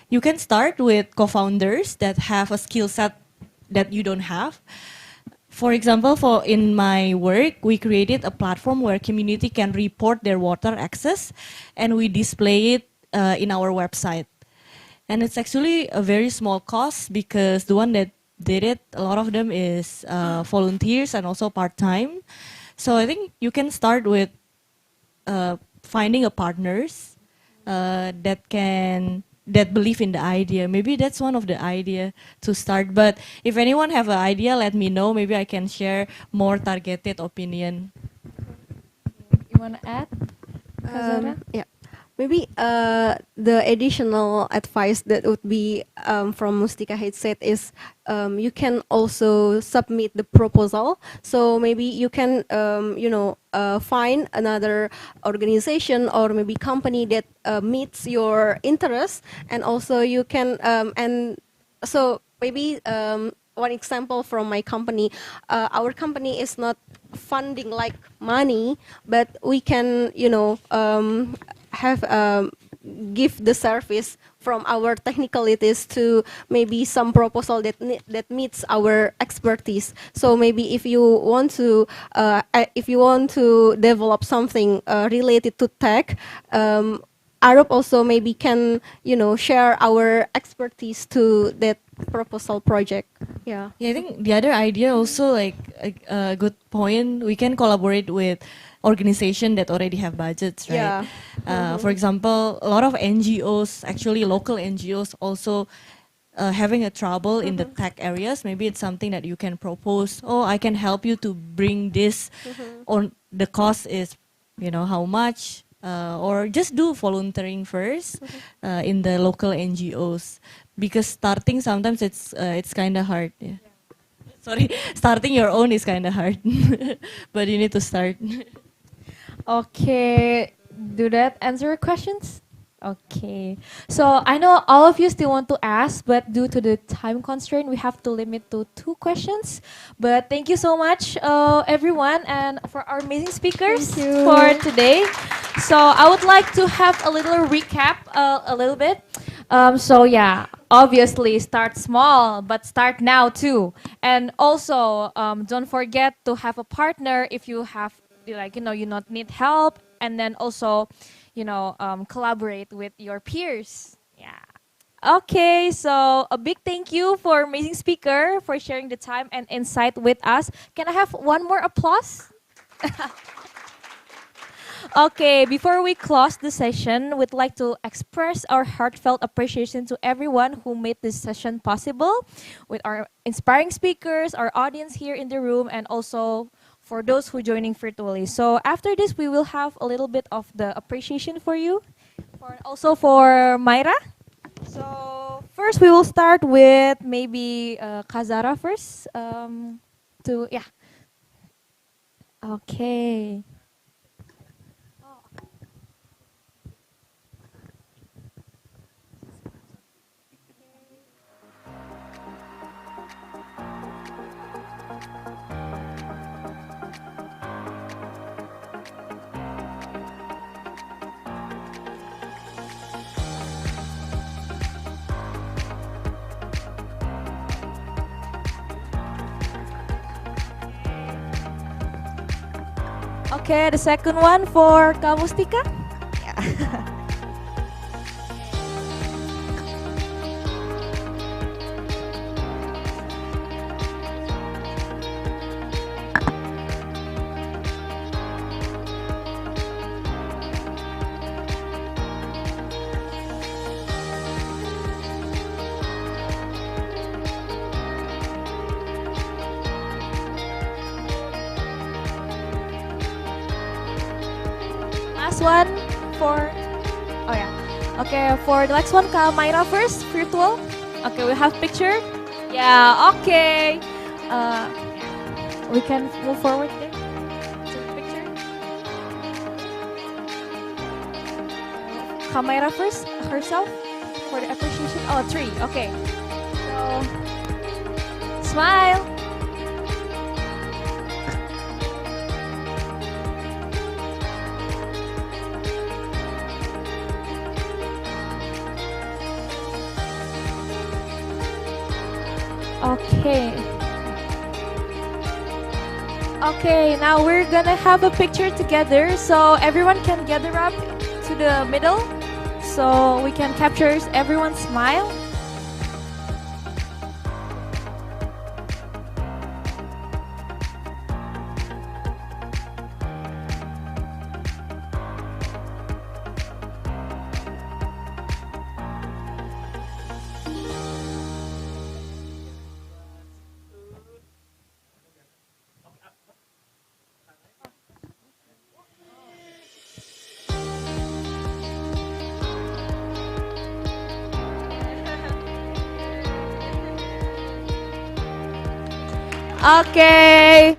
you can start with co-founders that have a skill set that you don't have. For example, in my work, we created a platform where community can report their water access, and we display it in our website. And it's actually a very small cost because the one that did it, a lot of them is volunteers and also part-time. So I think you can start with finding a partners that believe in the idea. Maybe that's one of the idea to start. But if anyone have an idea, let me know. Maybe I can share more targeted opinion. You want to add, Kazara? Yeah. Maybe the additional advice that would be from Mustika had said is you can also submit the proposal. So maybe you can find another organization or maybe company that meets your interest, and also you can and so maybe one example from my company, our company is not funding like money, but we can have give the service from our technicalities to maybe some proposal that meets our expertise. So maybe if you want to develop something related to tech, Arab also maybe can share our expertise to that proposal project. Yeah. Yeah, I think the other idea also like a good point. We can collaborate with organization that already have budgets, right? Yeah. For example, a lot of NGOs, actually local NGOs, also having a trouble in the tech areas, maybe it's something that you can propose. Oh, I can help you to bring this, or the cost is, how much, or just do volunteering first in the local NGOs, because starting sometimes it's kind of hard. Yeah. Sorry, starting your own is kind of hard, but you need to start. Okay, do that answer your questions? Okay, so I know all of you still want to ask, but due to the time constraint, we have to limit to 2 questions. But thank you so much, everyone, and for our amazing speakers for today. So I would like to have a little recap, a little bit. So yeah, obviously start small, but start now too. And also, don't forget to have a partner if you have you not need help, and then also collaborate with your peers. Yeah. Okay, so a big thank you for amazing speaker for sharing the time and insight with us. Can I have one more applause? Okay, before we close the session, we'd like to express our heartfelt appreciation to everyone who made this session possible, with our inspiring speakers, our audience here in the room, and also for those who joining virtually. So after this, we will have a little bit of the appreciation for you, also for Myra. So first, we will start with maybe Kazara first. To yeah. Okay. Okay, the second one for Kamustika. Yeah. Last one for oh yeah. Okay, for the next one, Myra first, virtual. Okay, we have picture. Yeah, okay. We can move forward there to the picture. Myra first, herself, for the appreciation. Oh, three. Okay. So, smile. Okay. Okay, now we're gonna have a picture together, so everyone can gather up to the middle so we can capture everyone's smile. Okay.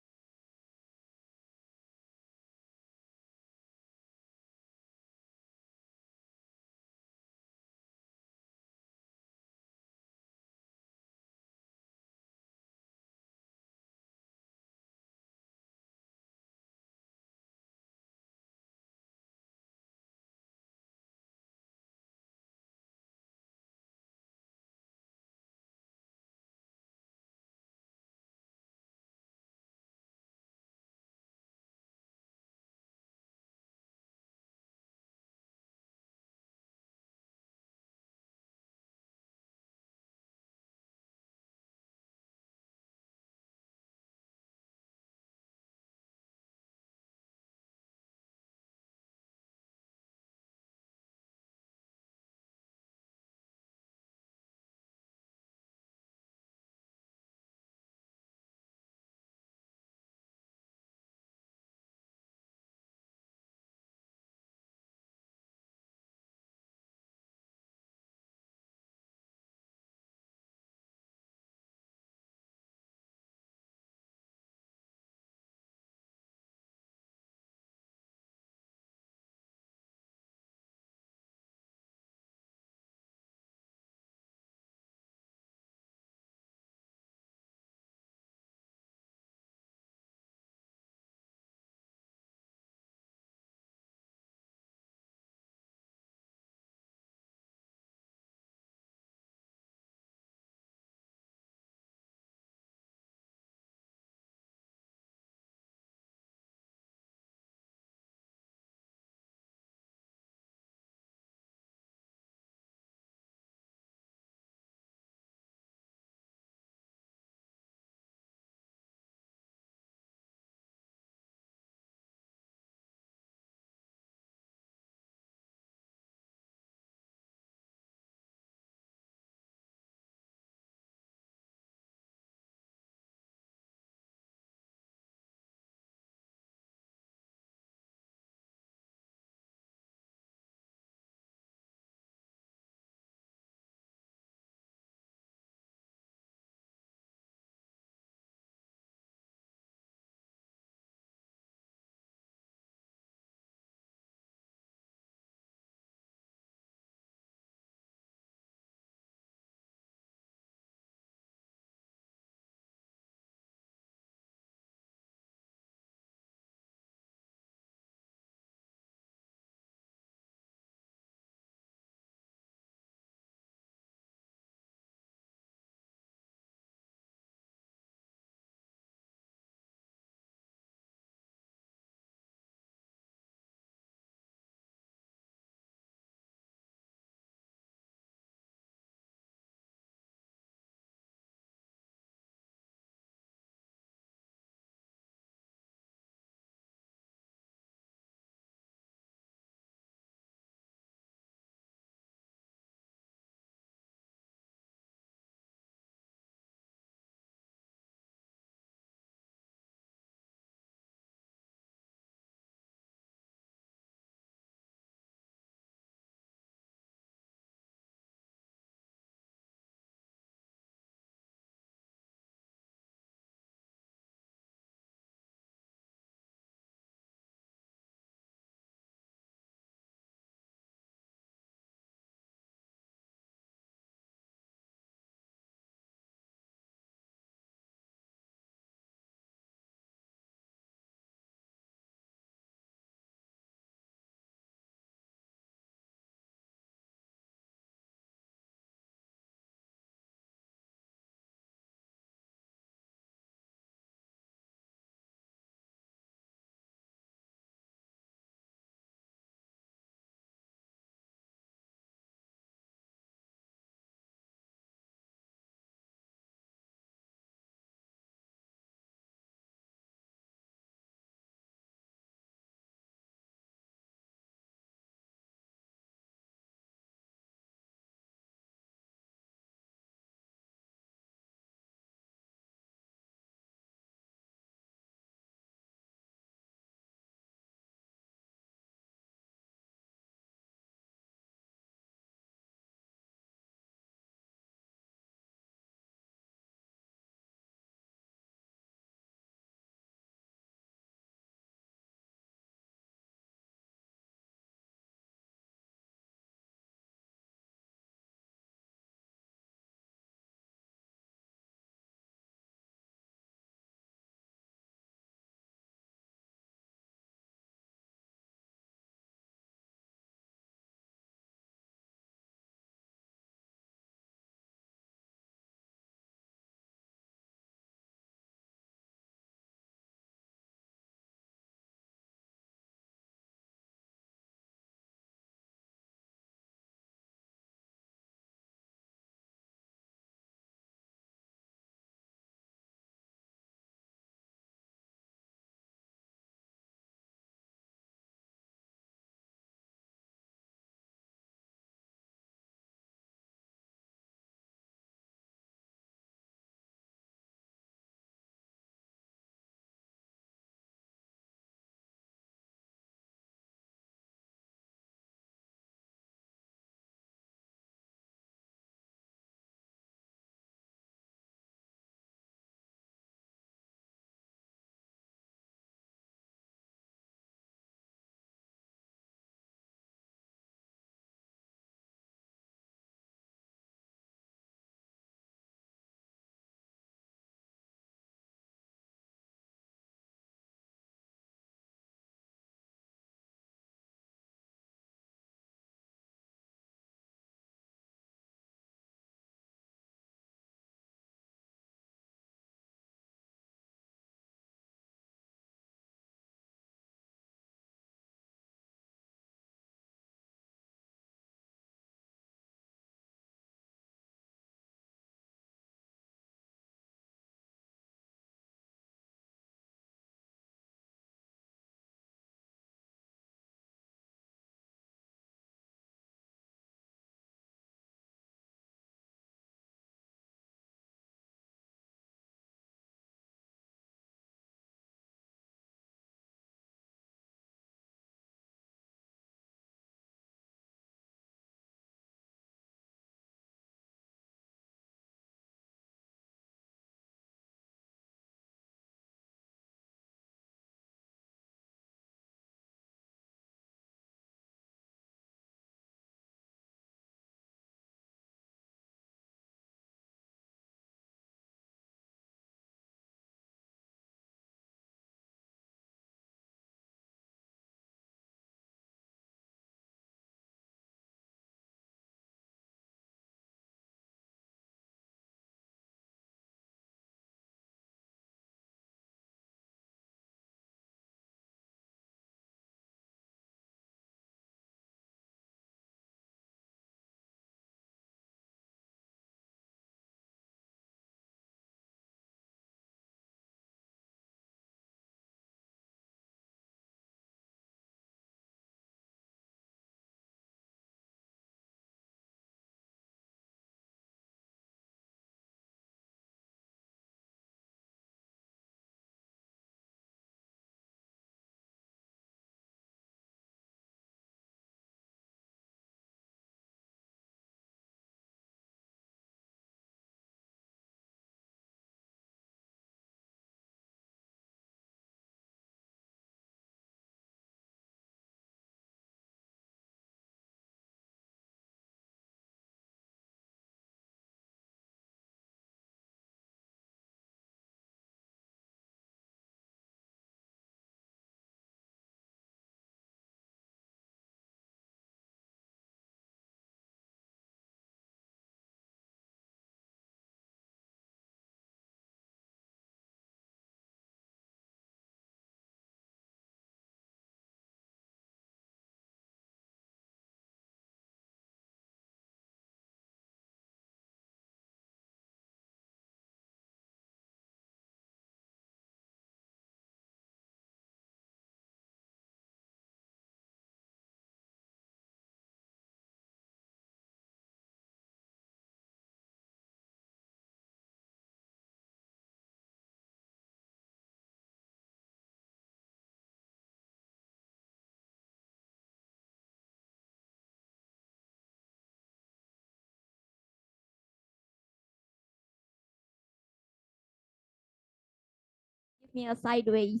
me a sideways.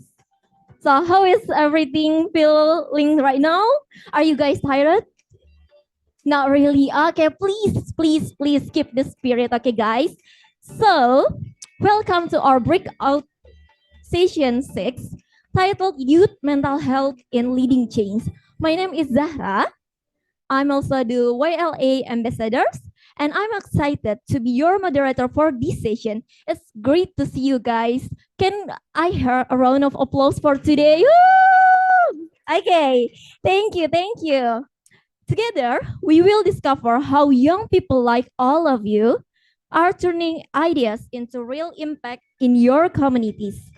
So how is everything feeling right now? Are you guys tired? Not really. Okay, please keep the spirit. Okay, guys. So welcome to our breakout session 6 titled Youth Mental Health in Leading Change. My name is Zahra. I'm also the YLA ambassadors, and I'm excited to be your moderator for this session. It's great to see you guys. Can I hear a round of applause for today? Woo! Okay, thank you. Together, we will discover how young people like all of you are turning ideas into real impact in your communities.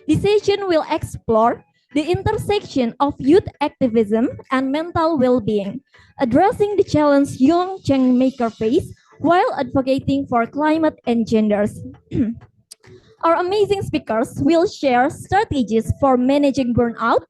This session will explore the intersection of youth activism and mental well-being, addressing the challenge young change-makers face while advocating for climate and genders. Our amazing speakers will share strategies for managing burnout,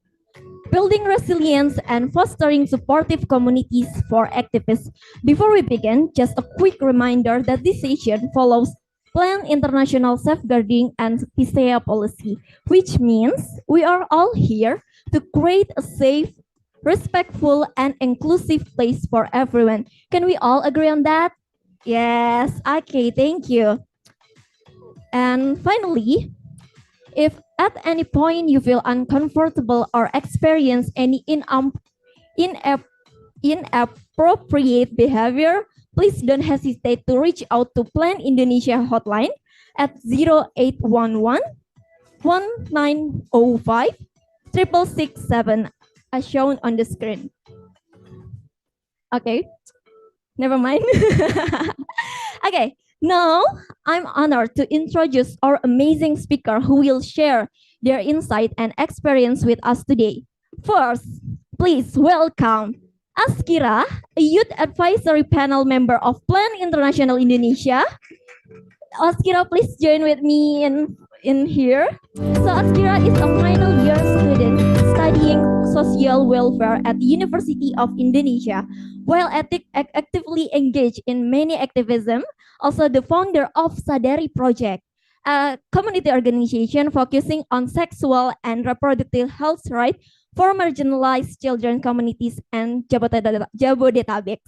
building resilience, and fostering supportive communities for activists. Before we begin, just a quick reminder that this session follows Plan International Safeguarding and PISEA policy, which means we are all here to create a safe, respectful, and inclusive place for everyone. Can we all agree on that? Yes, okay, thank you. And finally, if at any point you feel uncomfortable or experience any inappropriate behavior, please don't hesitate to reach out to Plan Indonesia hotline at 0811 1905 6667 as shown on the screen. Okay, never mind. Okay, now I'm honored to introduce our amazing speaker who will share their insight and experience with us today. First, please welcome Askira, a youth advisory panel member of Plan International Indonesia. Askira, please join with me in here. So Askira is a final year student studying social welfare at the University of Indonesia. While actively engaged in many activism, also the founder of Sadari Project, a community organization focusing on sexual and reproductive health rights for marginalized children communities and Jabodetabek.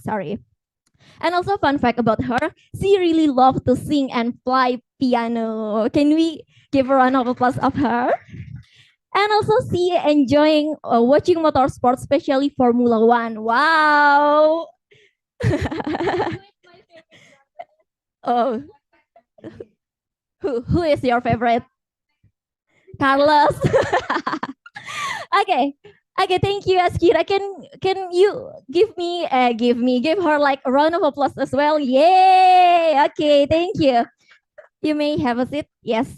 And also fun fact about her, she really loved to sing and play piano. Can we give a round of applause of her? And also she enjoying watching motorsports, especially Formula One. Wow. Oh, who is your favorite? Carlos. Okay. Okay, thank you, Askira. Can you give her like a round of applause as well? Yay! Okay, thank you. You may have a seat. Yes.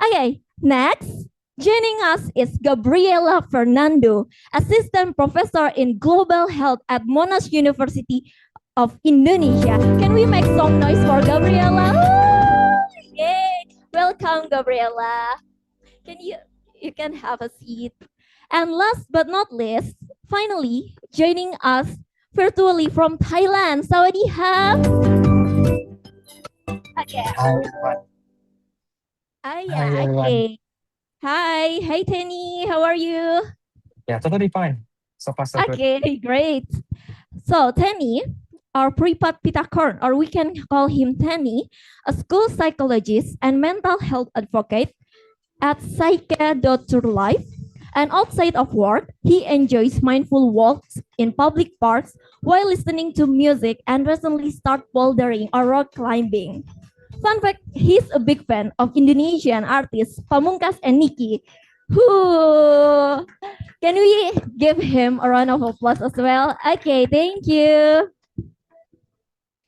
Okay, next, joining us is Gabriela Fernando, Assistant Professor in Global Health at Monash University of Indonesia. Can we make some noise for Gabriela? Woo! Yay! Welcome, Gabriela. You can have a seat. And last but not least, finally, joining us virtually from Thailand, Sawadee-ha. Okay. Hi, everyone. Ah, Hi, yeah, everyone. okay. Hi, Tenny, how are you? Yeah, totally fine. So far, so good. Okay, great. So Tenny, our Pripat Pitakorn, or we can call him Tenny, a school psychologist and mental health advocate at Psyche.Life. And outside of work, he enjoys mindful walks in public parks while listening to music and recently started bouldering or rock climbing. Fun fact, he's a big fan of Indonesian artists Pamungkas and Nicki. Who can we give him a round of applause as well? Okay, thank you.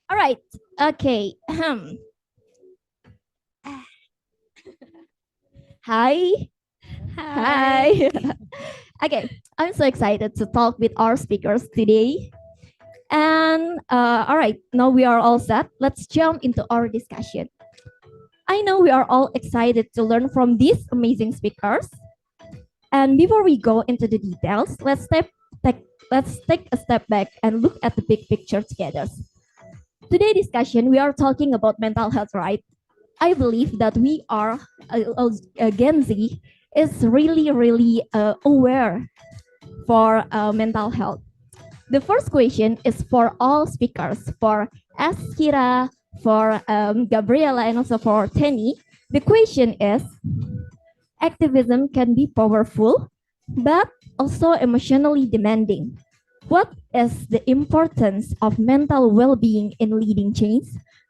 All right. Okay. Hi. Hi. Okay, I'm so excited to talk with our speakers today. And all right, now we are all set. Let's jump into our discussion. I know we are all excited to learn from these amazing speakers. And before we go into the details, let's take a step back and look at the big picture together. Today discussion, we are talking about mental health, right? I believe that we are Gen Z is really aware for mental health. The first question is for all speakers, for Askira, for Gabriela, and also for Tenny. The question is, activism can be powerful, but also emotionally demanding. What is the importance of mental well-being in leading change?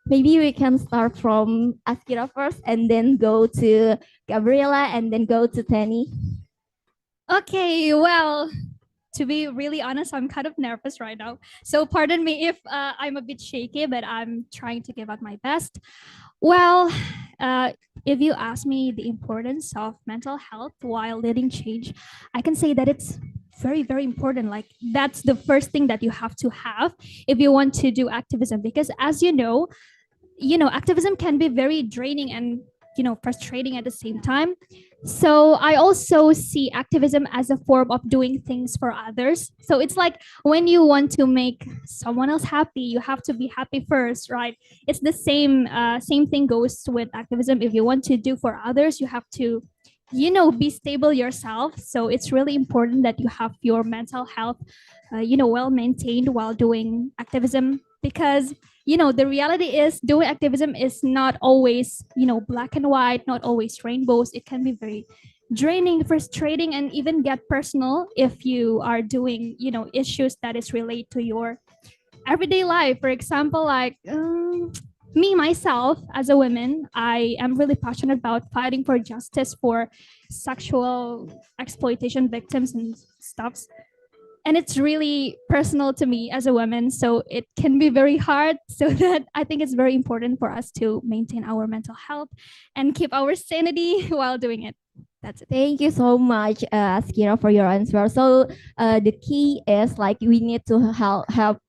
Maybe we can start from Askira first and then go to Gabriela and then go to Tenny. Okay, well, to be really honest, I'm kind of nervous right now. So pardon me if I'm a bit shaky, but I'm trying to give out my best. Well, if you ask me the importance of mental health while leading change, I can say that it's very important. Like that's the first thing that you have to have if you want to do activism, because as activism can be very draining and frustrating at the same time. So I also see activism as a form of doing things for others. So it's like when you want to make someone else happy, you have to be happy first, right? It's the same thing goes with activism. If you want to do for others, you have to be stable yourself. So it's really important that you have your mental health well maintained while doing activism, because the reality is doing activism is not always black and white, not always rainbows. It can be very draining, frustrating, and even get personal if you are doing issues that is related to your everyday life. For example, like me myself as a woman, I am really passionate about fighting for justice for sexual exploitation victims and stuff, and it's really personal to me as a woman, so it can be very hard. So that I think it's very important for us to maintain our mental health and keep our sanity while doing it. That's it. Thank you so much, Askira, for your answer. So the key is like we need to have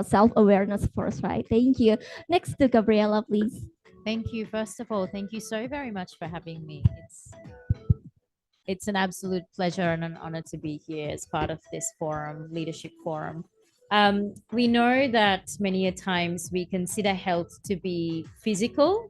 self-awareness first, right? Thank you. Next to Gabriela, please. Thank you. First of all, thank you so very much for having me. It's an absolute pleasure and an honor to be here as part of this forum, leadership forum. We know that many a times we consider health to be physical,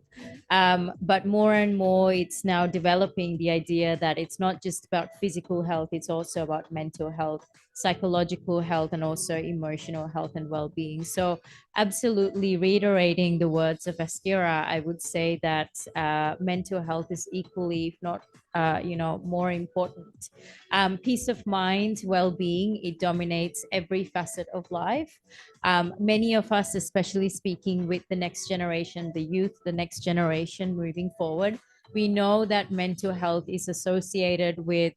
but more and more it's now developing the idea that it's not just about physical health, it's also about mental health, psychological health, and also emotional health and well-being. So absolutely reiterating the words of Askira, I would say that mental health is equally, if not more important. Peace of mind, well-being, it dominates every facet of life. Many of us, especially speaking with the next generation, the youth, the next generation moving forward, we know that mental health is associated with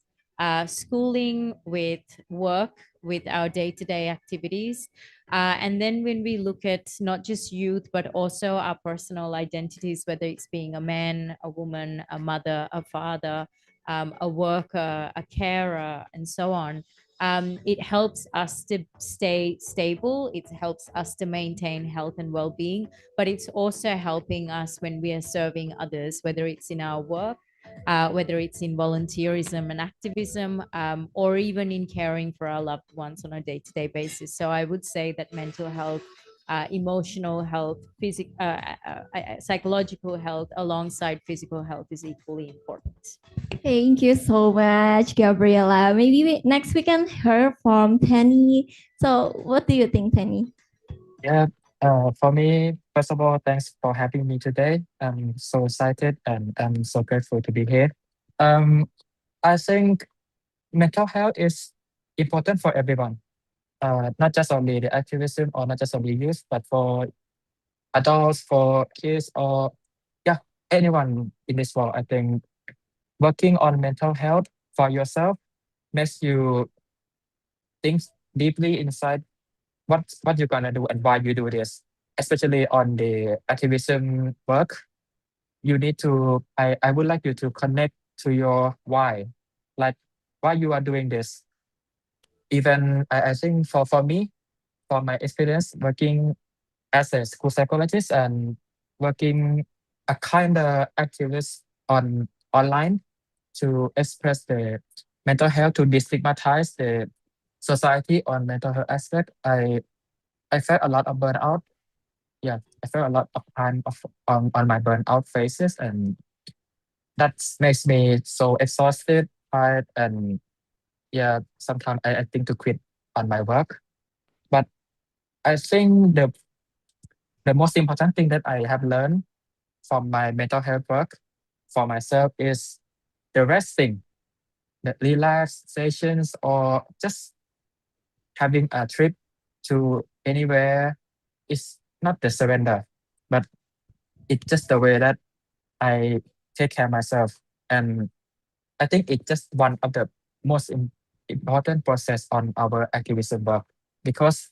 schooling, with work, with our day-to-day activities. And then when we look at not just youth, but also our personal identities, whether it's being a man, a woman, a mother, a father, a worker, a carer, and so on, it helps us to stay stable. It helps us to maintain health and well-being, but it's also helping us when we are serving others, whether it's in our work, whether it's in volunteerism and activism, or even in caring for our loved ones on a day-to-day basis. So I would say that mental health, emotional health, psychological health alongside physical health is equally important. Thank you so much, Gabriela. Maybe next we can hear from Penny. So what do you think, Penny? Yeah, for me, first of all, thanks for having me today. I'm so excited and I'm so grateful to be here. Um, I think mental health is important for everyone, not just only the activism or not just only youth, but for adults, for kids, or yeah, anyone in this world. I think working on mental health for yourself makes you think deeply inside what you're gonna do and why you do this. Especially on the activism work, you need to. I would like you to connect to your why, like why you are doing this. Even I think for me, for my experience working as a school psychologist and working a kind of activist on online to express the mental health, to destigmatize the society on mental health aspect. I felt a lot of burnout yeah, I feel a lot of time on my burnout phases, and that makes me so exhausted, tired, and yeah, sometimes I think to quit on my work. But I think the most important thing that I have learned from my mental health work for myself is the resting, the relaxations, or just having a trip to anywhere is not the surrender, but it's just the way that I take care of myself. And I think it's just one of the most important process on our activism work because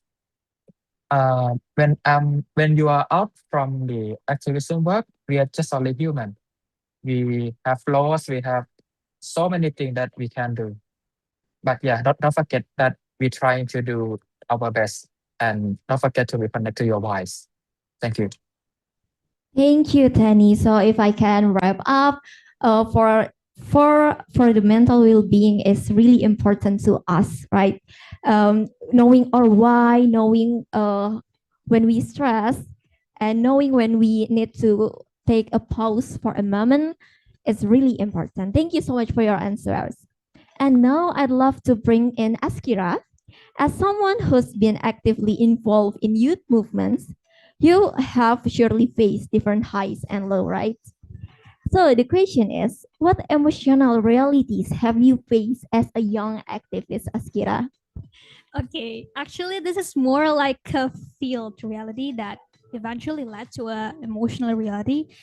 when you are out from the activism work, we are just only human. We have flaws. We have so many things that we can do. But yeah, don't forget that we're trying to do our best, and don't forget to reconnect to your whys. Thank you. Thank you, Tanny. So if I can wrap up, for the mental well-being is really important to us, right? Knowing our why, knowing when we stress, and knowing when we need to take a pause for a moment is really important. Thank you so much for your answers. And now I'd love to bring in Askira. As someone who's been actively involved in youth movements, you have surely faced different highs and lows, right? So the question is, what emotional realities have you faced as a young activist, Askira? Okay, actually, this is more like a field reality that eventually led to a emotional reality.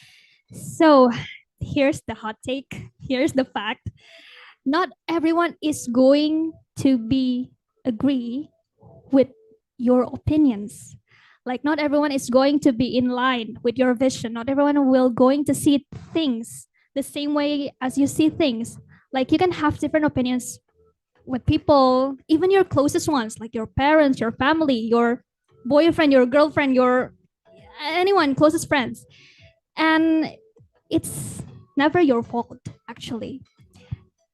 So, here's the hot take. Here's the fact. Not everyone is going to be agree with your opinions. Like not everyone is going to be in line with your vision. Not everyone will going to see things the same way as you see things. Like you can have different opinions with people, even your closest ones, like your parents, your family, your boyfriend, your girlfriend, your anyone, closest friends. And it's never your fault, actually.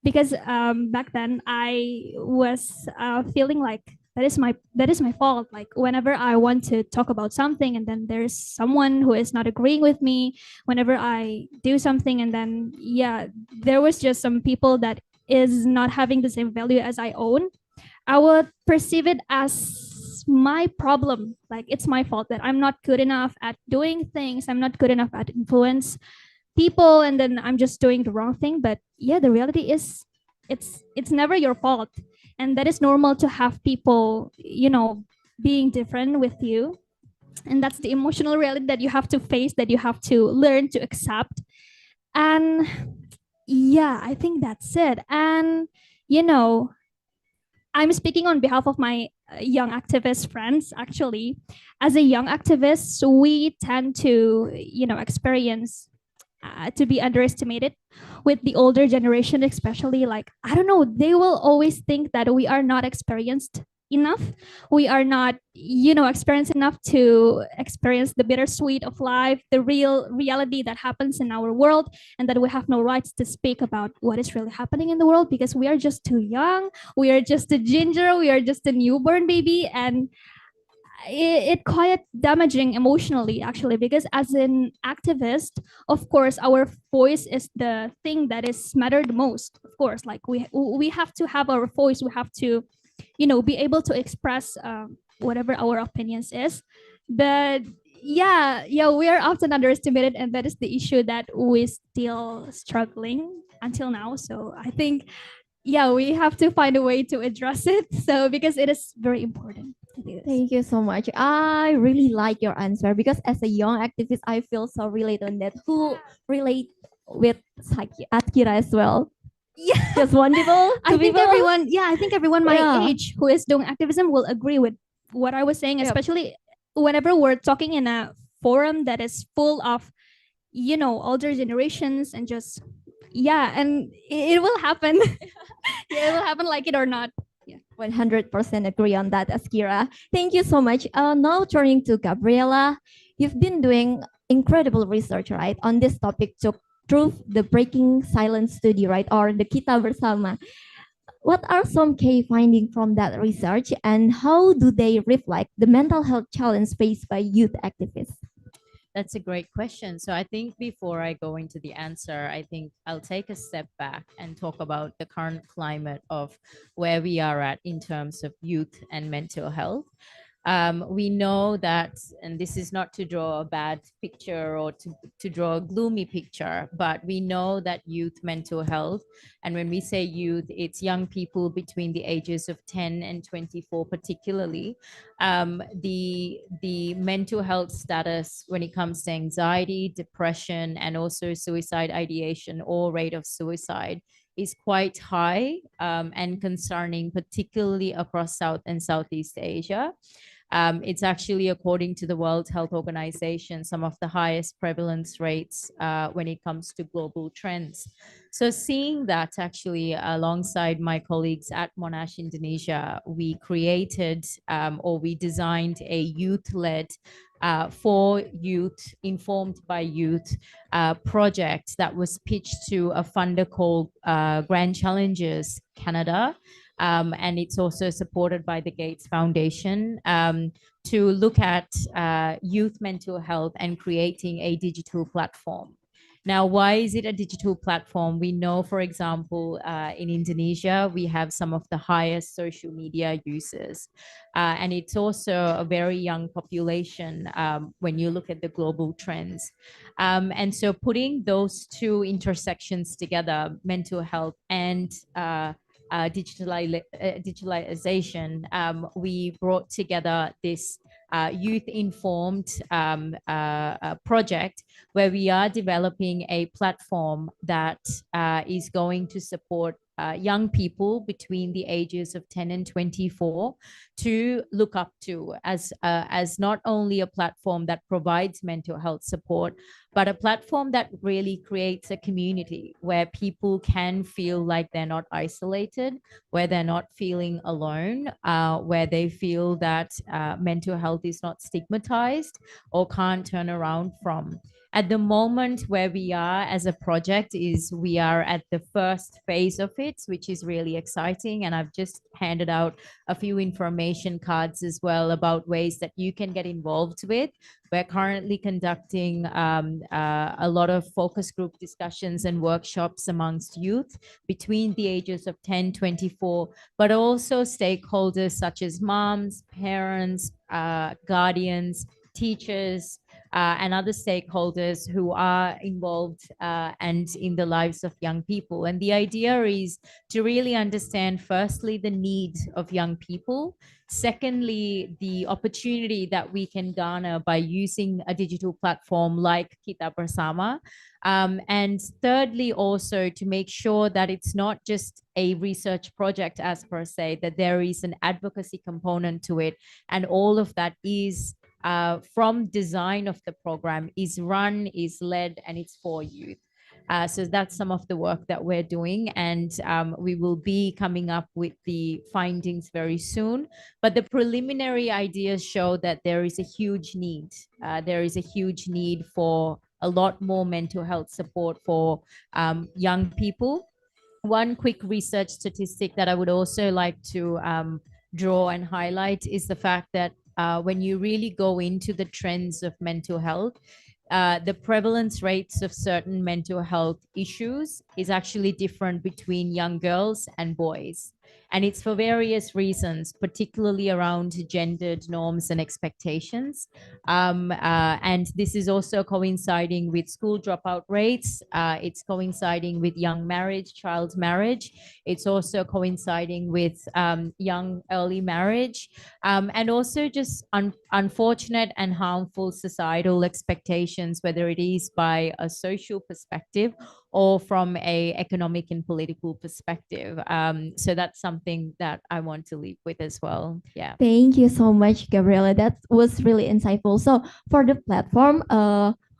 Because back then I was feeling like that is my fault. Like whenever I want to talk about something and then there's someone who is not agreeing with me, whenever I do something and then yeah, there was just some people that is not having the same value as I own, I would perceive it as my problem. Like it's my fault that I'm not good enough at doing things. I'm not good enough at influence people, and then I'm just doing the wrong thing. But yeah, the reality is, it's never your fault, and that is normal to have people, being different with you, and that's the emotional reality that you have to face, that you have to learn to accept. And yeah, I think that's it. And you know I'm speaking on behalf of my young activist friends. Actually, as a young activist, we tend to, experience to be underestimated with the older generation, especially. Like, I don't know, they will always think that we are not experienced enough. We are not, experienced enough to experience the bittersweet of life, the real reality that happens in our world, and that we have no rights to speak about what is really happening in the world because we are just too young. We are just a ginger. We are just a newborn baby. And it quite damaging emotionally, actually, because as an activist, of course our voice is the thing that is mattered most. Of course, like we have to have our voice. We have to, be able to express whatever our opinions is. But yeah, we are often underestimated, and that is the issue that we still struggling until now. So I think, yeah, we have to find a way to address it, so because it is very important to do this. Thank you so much. I really like your answer because as a young activist, I feel so related on that. Who relate with Atkira as well? Yeah, just one people. I think everyone, yeah, I think everyone my Yeah. age who is doing activism will agree with what I was saying, Yep. especially whenever we're talking in a forum that is full of, older generations, and just, yeah, and it will happen. Yeah, it will happen, like it or not. Yeah. 100% agree on that, Askira. Thank you so much. Now turning to Gabriela, you've been doing incredible research, right, on this topic to through the Breaking Silence study, right, or the Kita Bersama. what are some key findings from that research, and how do they reflect the mental health challenge faced by youth activists? That's a great question. So I think before I go into the answer, I think I'll take a step back and talk about the current climate of where we are at in terms of youth and mental health. We know that, and this is not to draw a bad picture or to draw a gloomy picture, but we know that youth mental health, and when we say youth, it's young people between the ages of 10 and 24 particularly, the mental health status when it comes to anxiety, depression, and also suicide ideation or rate of suicide is quite high and concerning, particularly across South and Southeast Asia. It's actually, according to the World Health Organization, some of the highest prevalence rates when it comes to global trends. So seeing that, actually, alongside my colleagues at Monash Indonesia, we created or we designed a youth-led for youth, informed by youth project that was pitched to a funder called Grand Challenges Canada. And it's also supported by the Gates Foundation to look at youth mental health and creating a digital platform. Now, why is it a digital platform? We know, for example, in Indonesia, we have some of the highest social media users. And it's also a very young population when you look at the global trends. And so putting those two intersections together, mental health and digitalization, we brought together this youth-informed project where we are developing a platform that is going to support young people between the ages of 10 and 24 to look up to as not only a platform that provides mental health support, but a platform that really creates a community where people can feel like they're not isolated, where they're not feeling alone, where they feel that mental health is not stigmatized or can't turn around from. At the moment where we are as a project is we are at the first phase of it, which is really exciting. And I've just handed out a few information cards as well about ways that you can get involved with. We're currently conducting a lot of focus group discussions and workshops amongst youth between the ages of 10, 24, but also stakeholders such as moms, parents, guardians, teachers, and other stakeholders who are involved and in the lives of young people. And the idea is to really understand, firstly, the needs of young people. Secondly, the opportunity that we can garner by using a digital platform like Kita Bersama. And thirdly, also to make sure that it's not just a research project as per se, that there is an advocacy component to it. And all of that is from design of the program is run, is led, and it's for youth. So that's some of the work that we're doing, and we will be coming up with the findings very soon. But the preliminary ideas show that there is a huge need. There is a huge need for a lot more mental health support for young people. One quick research statistic that I would also like to draw and highlight is the fact that when you really go into the trends of mental health, the prevalence rates of certain mental health issues is actually different between young girls and boys. And it's for various reasons, particularly around gendered norms and expectations. And this is also coinciding with school dropout rates. It's coinciding with young marriage, child marriage. It's also coinciding with young early marriage. And also just unfortunate and harmful societal expectations, whether it is by a social perspective or from a economic and political perspective. So that's something that I want to leave with as well. Yeah. Thank you so much, Gabriela. That was really insightful. So for the platform,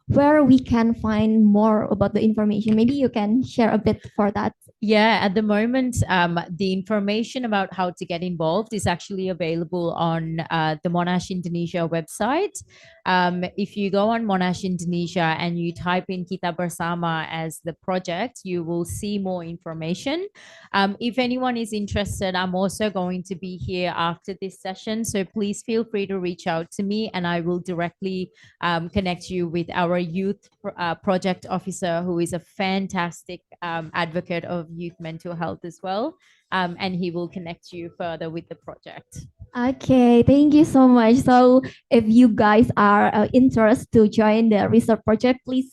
where we can find more about the information, maybe you can share a bit for that. Yeah, at the moment, the information about how to get involved is actually available on the Monash Indonesia website. If you go on Monash Indonesia and you type in Kita Bersama as the project, you will see more information. If anyone is interested, I'm also going to be here after this session, so please feel free to reach out to me and I will directly connect you with our youth project officer, who is a fantastic advocate of youth mental health as well. And he will connect you further with the project. Okay, thank you so much. So if you guys are interested to join the research project, please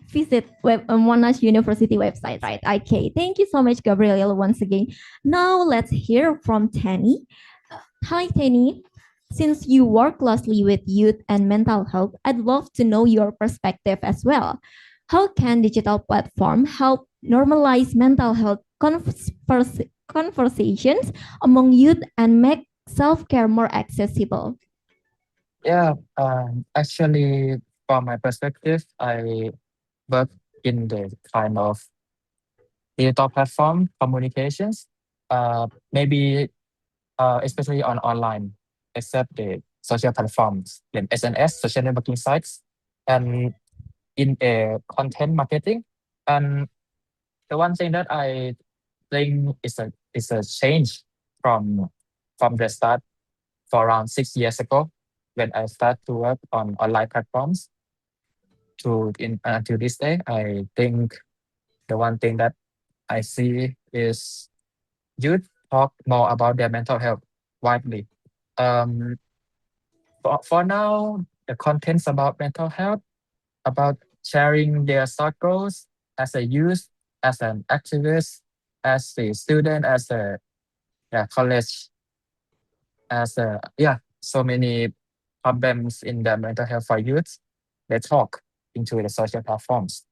visit Monash University website, right? Okay, thank you so much, Gabrielle, once again. Now let's hear from Tenny. Hi, Tenny. Since you work closely with youth and mental health, I'd love to know your perspective as well. How can digital platform help normalize mental health conversations among youth and make self-care more accessible? Yeah, actually, from my perspective, I work in the kind of digital platform communications, maybe especially on online, except the social platforms, like SNS, social networking sites, and in a content marketing. And the one thing that I think is a change from from the start for around 6 years ago when I started to work on online platforms to in until this day. I think the one thing that I see is youth talk more about their mental health widely. Um, for now, the contents about mental health, about sharing their struggles as a youth, as an activist, as a student, as a college, as a so many problems in the mental health for youth. They talk into the social platforms.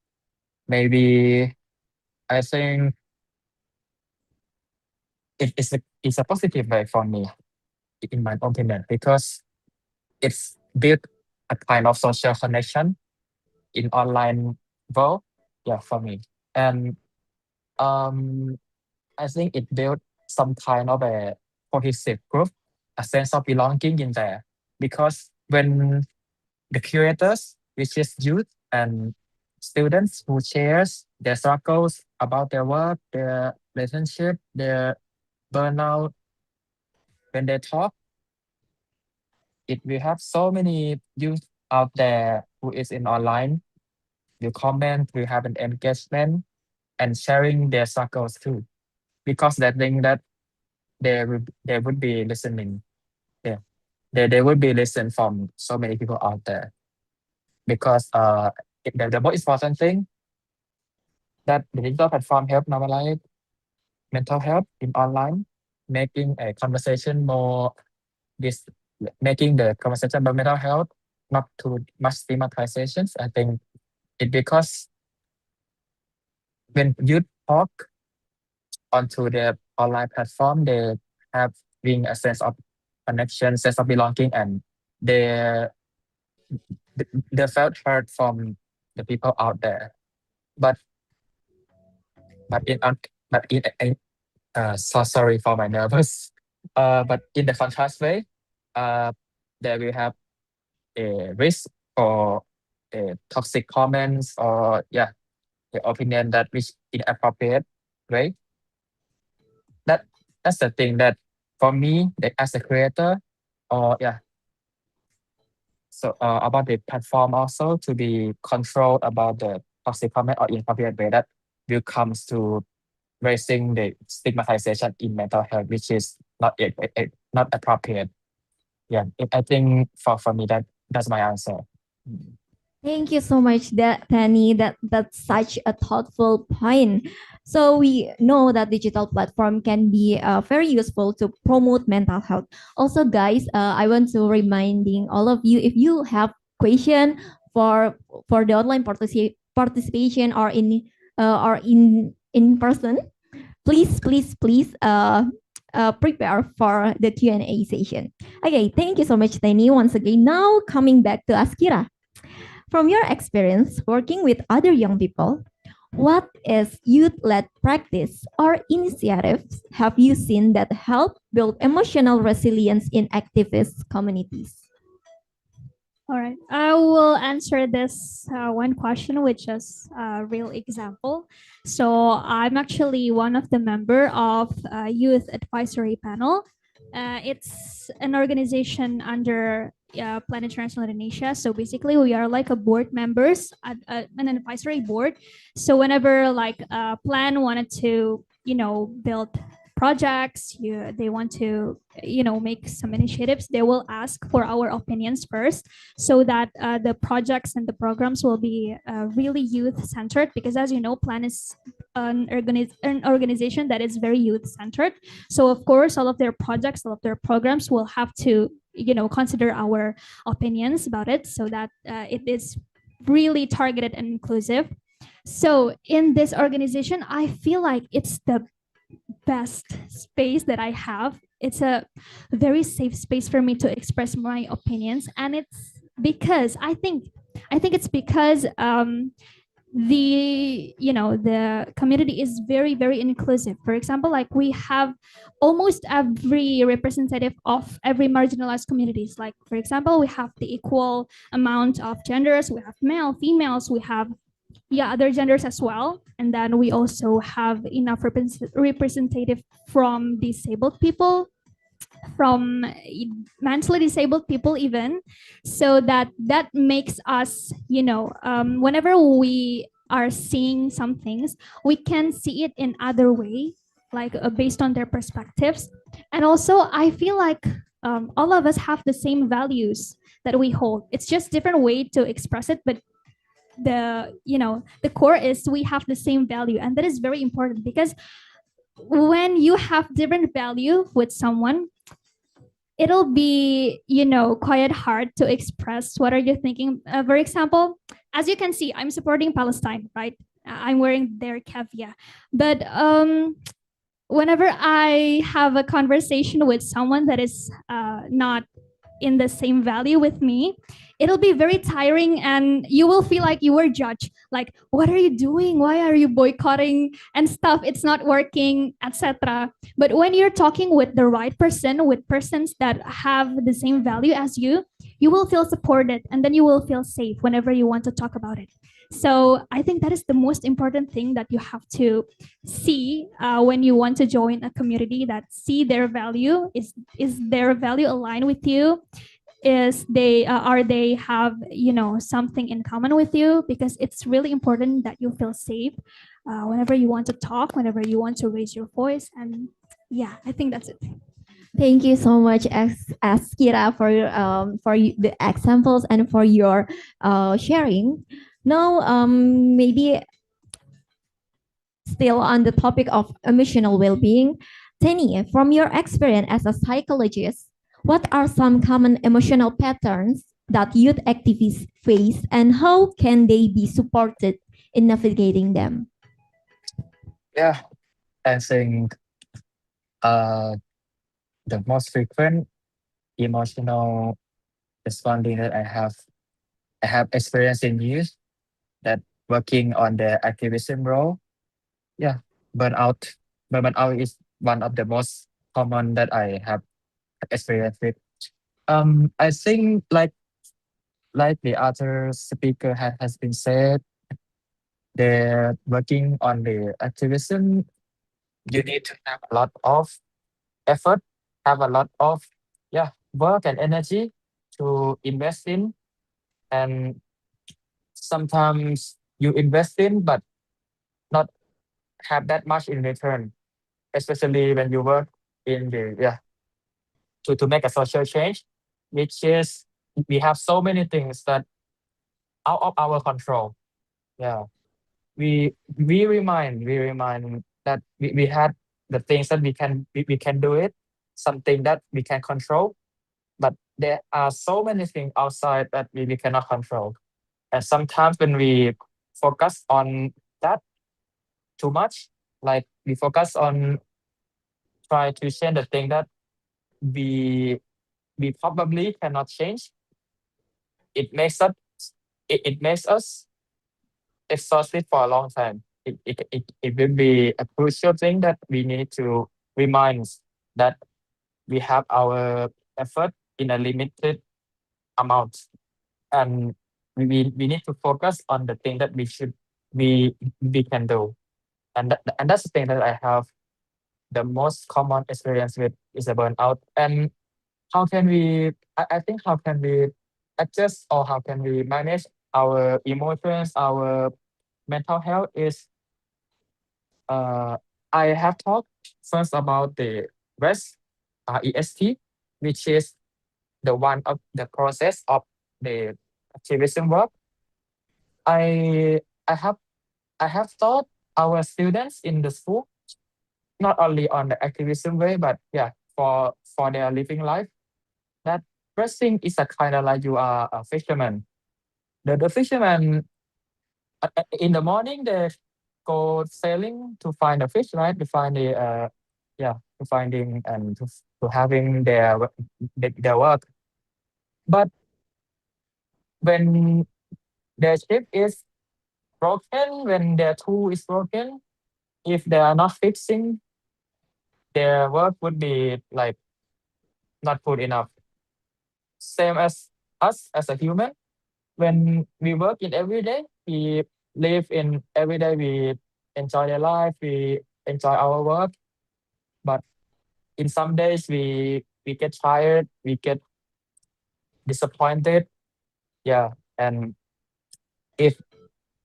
Maybe I think it's a positive way for me, in my opinion, because it's built a kind of social connection in online world. Yeah, for me, and um, I think it built some kind of a cohesive group, a sense of belonging in there, because when the curators, which is youth and students who shares their struggles about their work, their relationship, their burnout, when they talk, it we have so many youth out there who is in online, will comment, will have an engagement and sharing their struggles too, because they think that they would be listening. Yeah, they would be listened from so many people out there, because the most important thing that the digital platform help normalize mental health in online, making a conversation more this making the conversation about mental health not too much stigmatizations. I think it because when youth talk onto the online platform, they have being a sense of connection, sense of belonging, and they they felt heard from the people out there. But but in un- but in so sorry for my nervous. But in the contrast way, uh, there will have a risk for toxic comments or the opinion that which inappropriate, right? That that's the thing that for me, as a creator, or so about the platform also to be controlled about the toxic comment or inappropriate way that will comes to raising the stigmatization in mental health, which is not appropriate. Yeah, I think for me that's my answer. Thank you so much, Danny. That's such a thoughtful point. So we know that digital platform can be very useful to promote mental health. Also, guys, I want to reminding all of you, if you have question for the online participation or in person, please prepare for the Q&A session. Okay, thank you so much, Danny. Once again, now coming back to Askira. From your experience working with other young people, What is youth-led practice or initiatives have you seen that help build emotional resilience in activist communities? All right, I will answer this one question, which is a real example. So I'm actually one of the member of Youth Advisory Panel. It's an organization under Plan International Indonesia. So basically, we are like a board members at an advisory board. So whenever like Plan wanted to, build projects, they want to, make some initiatives, they will ask for our opinions first, so that the projects and the programs will be really youth centered, because as you know, Plan is an organization that is very youth centered. So of course, all of their projects, all of their programs will have to, consider our opinions about it, so that it is really targeted and inclusive. So in this organization, I feel like it's the best space that I have. It's a very safe space for me to express my opinions, and it's because I think it's because the community is very, very inclusive. For example, like we have almost every representative of every marginalized communities. Like for example, we have the equal amount of genders. We have male, females. We have other genders as well, and then we also have enough representative from disabled people, from mentally disabled people even, so that makes us, whenever we are seeing some things, we can see it in other way, like based on their perspectives. And also I feel like all of us have the same values that we hold. It's just different way to express it, but the core is we have the same value, and that is very important, because when you have different value with someone, it'll be, quite hard to express what are you thinking. For example, as you can see, I'm supporting Palestine, right? I'm wearing their kevia, but whenever I have a conversation with someone that is not in the same value with me, it'll be very tiring, and you will feel like you were judged. Like, what are you doing? Why are you boycotting and stuff? It's not working, etc. But when you're talking with the right person, with persons that have the same value as you will feel supported, and then you will feel safe whenever you want to talk about it. So I think that is the most important thing that you have to see when you want to join a community, that see their value. Is their value aligned with you? Is they are they have, something in common with you? Because it's really important that you feel safe whenever you want to talk, whenever you want to raise your voice. And yeah, I think that's it. Thank you so much, Askira, for the examples and for your sharing. Now, maybe still on the topic of emotional well-being, Tenny, from your experience as a psychologist, what are some common emotional patterns that youth activists face, and how can they be supported in navigating them? Yeah, I think uh, the most frequent emotional responding that I have experienced in youth that working on the activism role. Yeah, burnout. Burnout is one of the most common that I have experienced with. I think like the other speaker has been said, they're working on the activism. You need to have a lot of effort, have a lot of work and energy to invest in, and sometimes you invest in but not have that much in return, especially when you work in the to make a social change, which is we have so many things that out of our control. Yeah, we remind that we had the things that we can do it, something that we can control, but there are so many things outside that we cannot control. And sometimes when we focus on that too much, like we focus on try to change the thing that we we probably cannot change, it makes us it makes us exhausted for a long time. it will be a crucial thing that we need to remind that we have our effort in a limited amount, and we need to focus on the thing that we can do, and that's the thing that I have the most common experience with is a burnout. And how can we I think how can we adjust, or how can we manage our emotions, our mental health is uh, I have talked first about the rest, EST, which is the one of the process of the activism work. I I have I have taught our students in the school not only on the activism way, but yeah, for their living life. That resting is a kind of like you are a fisherman. The fisherman in the morning they go sailing to find a fish, right? To find the yeah, to finding and to having their work. But when their ship is broken, when their tool is broken, if they are not fixing, their work would be like not good enough. Same as us as a human. When we work in every day, we live in every day, we enjoy their life, we enjoy our work. But in some days we get tired, we get disappointed. Yeah. And if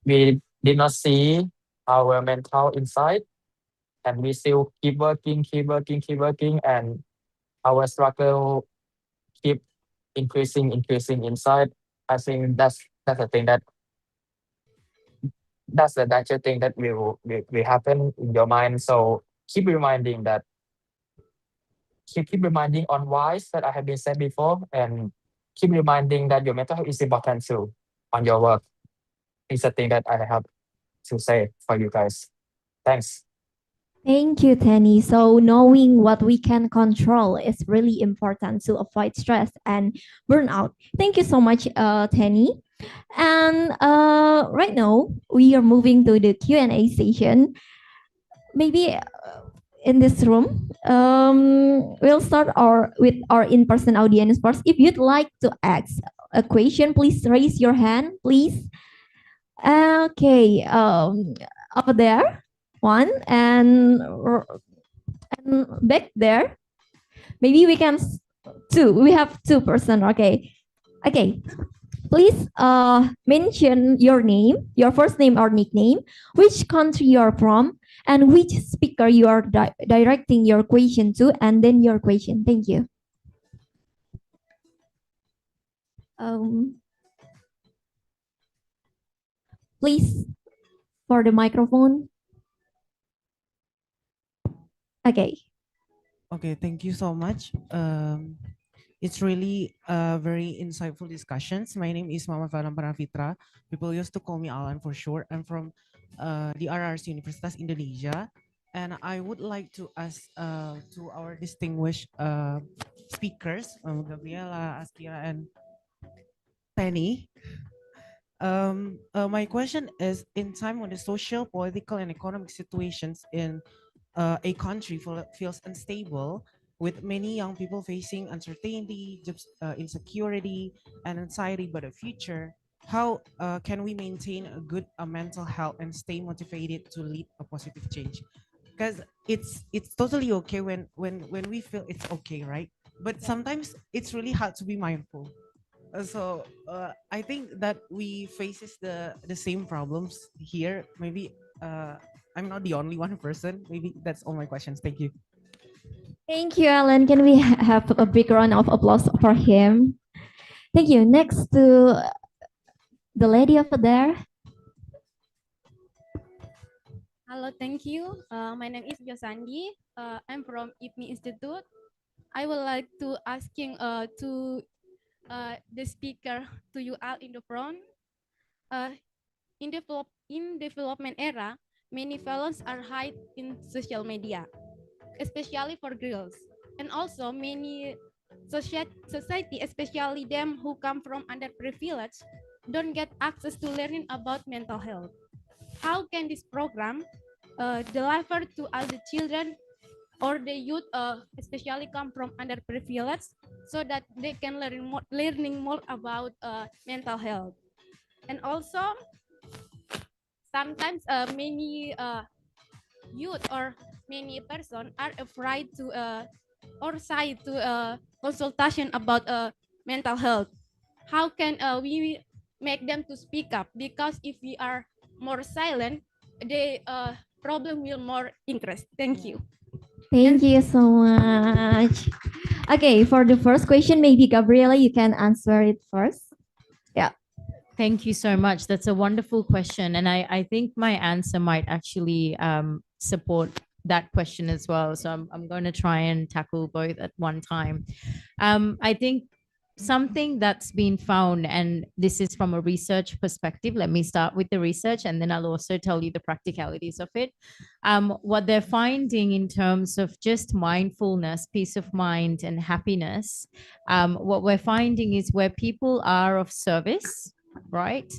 we did not see our mental inside, and we still keep working, keep working, keep working, and our struggle keep increasing inside. I think that's the thing that's the danger thing that will happen in your mind. So keep reminding that keep reminding on whys that I have been said before, and keep reminding that your mental health is important too on your work. It's a thing that I have to say for you guys. Thanks. Thank you, Tenny. So knowing what we can control is really important to avoid stress and burnout. Thank you so much, Tenny. And right now we are moving to the Q&A session. Maybe in this room, we'll start with our in-person audience first. If you'd like to ask a question, please raise your hand, please. Okay, over there, one, and back there. Maybe we can two. We have 2 person. Okay, okay. Please mention your name, your first name or nickname, which country you're from, and which speaker you are directing your question to, and then your question. Thank you. Um, please, for the microphone. Okay. Okay, thank you so much. It's really very insightful discussions. My name is Mama Valam Paravitra. People used to call me Alan for short. I'm from the RRC Universitas Indonesia, and I would like to ask to our distinguished speakers, Gabriela, Askira, and Penny. My question is: in time when the social, political, and economic situations in a country feels unstable, with many young people facing uncertainty, insecurity, and anxiety about the future, how can we maintain a good mental health and stay motivated to lead a positive change? Because it's totally okay when we feel it's okay, right? But sometimes it's really hard to be mindful. I think that we faces the same problems here. Maybe I'm not the only one person. Maybe that's all my questions. Thank you. Thank you, Alan. Can we have a big round of applause for him? Thank you. Next to the lady over there. Hello, thank you. My name is Josandi. I'm from IPMI Institute. I would like to asking to the speaker to you all in the front. In development era, many violence are hide in social media, especially for girls, and also many society, especially them who come from underprivileged, don't get access to learning about mental health. how can this program deliver to all the children or the youth, especially come from underprivileged, so that they can learning more about mental health. And also, sometimes many youth or many person are afraid to or shy to consultation about mental health. How can we make them to speak up? Because if we are more silent, the problem will more increase. Thank you. Thank you so much. Okay, for the first question, maybe Gabriela, you can answer it first. Yeah. Thank you so much. That's a wonderful question. And I think my answer might actually support that question as well. So I'm going to try and tackle both at one time. I think something that's been found, and this is from a research perspective. Let me start with the research and then I'll also tell you the practicalities of it. What they're finding in terms of just mindfulness, peace of mind, and happiness, what we're finding is where people are of service, right?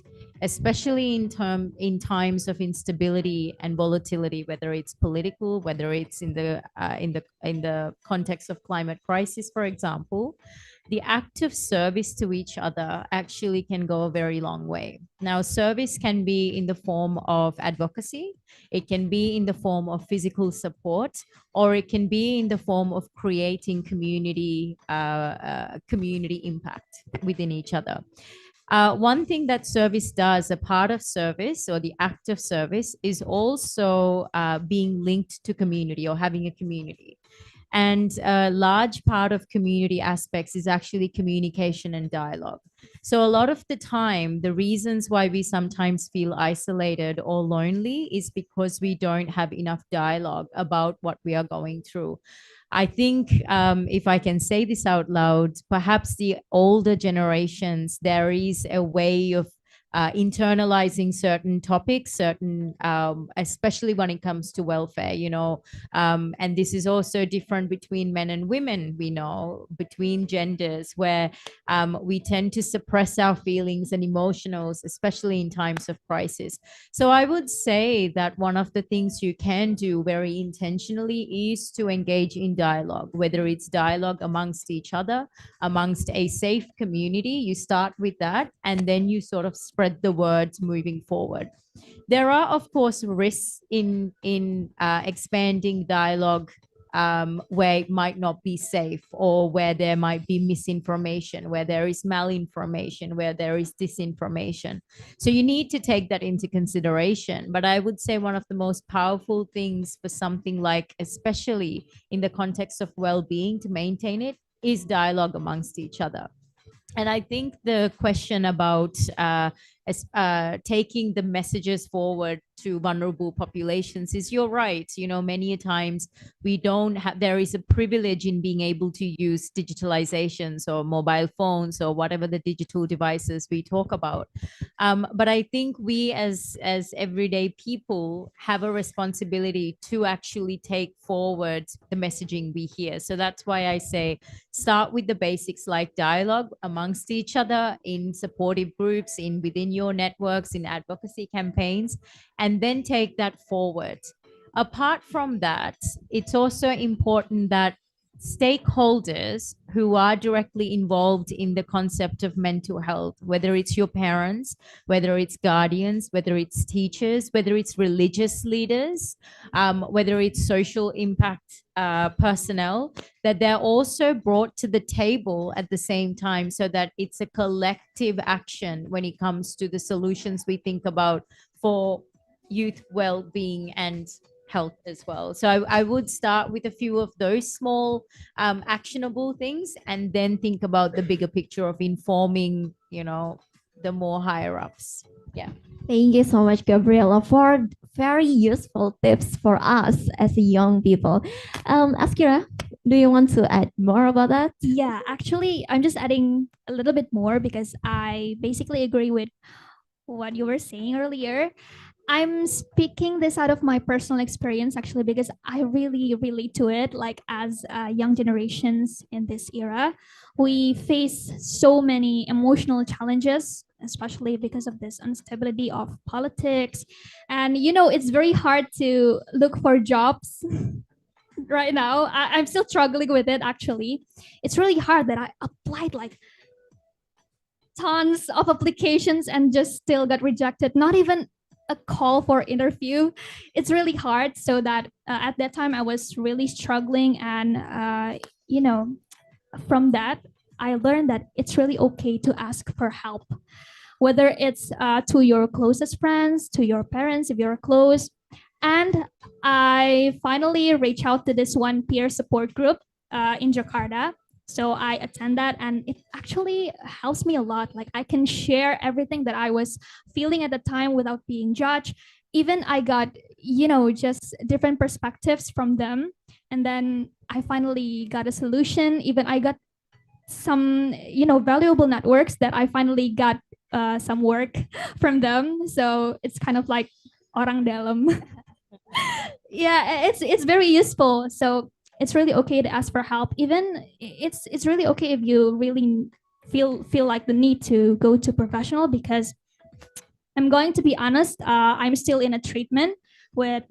Especially in times of instability and volatility, whether it's political, whether it's in the context of climate crisis, for example, the act of service to each other actually can go a very long way. Now, service can be in the form of advocacy, it can be in the form of physical support, or it can be in the form of creating community impact within each other. One thing that service does, a part of service or the act of service, is also being linked to community or having a community. And a large part of community aspects is actually communication and dialogue. So, a lot of the time, the reasons why we sometimes feel isolated or lonely is because we don't have enough dialogue about what we are going through. I think if I can say this out loud, perhaps the older generations, there is a way of internalizing certain topics, especially when it comes to welfare, and this is also different between men and women, we know, between genders, where we tend to suppress our feelings and emotionals, especially in times of crisis. So I would say that one of the things you can do very intentionally is to engage in dialogue, whether it's dialogue amongst each other, amongst a safe community. You start with that, and then you sort of spread the words moving forward. There are, of course, risks in expanding dialogue where it might not be safe, or where there might be misinformation, where there is malinformation, where there is disinformation. So you need to take that into consideration. But I would say one of the most powerful things for something like, especially in the context of well-being, to maintain it, is dialogue amongst each other. And I think the question about taking the messages forward to vulnerable populations is, you're right. Many a times we don't have, there is a privilege in being able to use digitalizations or mobile phones or whatever the digital devices we talk about. But I think we as everyday people have a responsibility to actually take forward the messaging we hear. So that's why I say start with the basics, like dialogue amongst each other in supportive groups, in within your networks, in advocacy campaigns, and then take that forward. Apart from that, it's also important that stakeholders who are directly involved in the concept of mental health, whether it's your parents, whether it's guardians, whether it's teachers, whether it's religious leaders, whether it's social impact personnel, that they're also brought to the table at the same time, so that it's a collective action when it comes to the solutions we think about for youth well-being and health as well. So I would start with a few of those small actionable things, and then think about the bigger picture of informing, the more higher ups. Yeah. Thank you so much, Gabriela, for very useful tips for us as young people. Askira, do you want to add more about that? Yeah, actually, I'm just adding a little bit more because I basically agree with what you were saying earlier. I'm speaking this out of my personal experience actually, because I really relate to it. Like, as young generations in this era, we face so many emotional challenges especially because of this instability of politics. And it's very hard to look for jobs right now. I'm still struggling with it actually. It's really hard that I applied like tons of applications and just still got rejected. Not even a call for interview. It's really hard. So that at that time I was really struggling, and you know, from that I learned that it's really okay to ask for help, whether it's to your closest friends, to your parents if you're close. And I finally reached out to this one peer support group in Jakarta. So I attend that, and it actually helps me a lot. Like I can share everything that I was feeling at the time without being judged. Even I got, just different perspectives from them. And then I finally got a solution. Even I got some, valuable networks that I finally got some work from them. So it's kind of like orang dalam. Yeah, it's very useful. So it's really okay to ask for help. Even it's really okay if you really feel like the need to go to professional, because I'm going to be honest, I'm still in a treatment with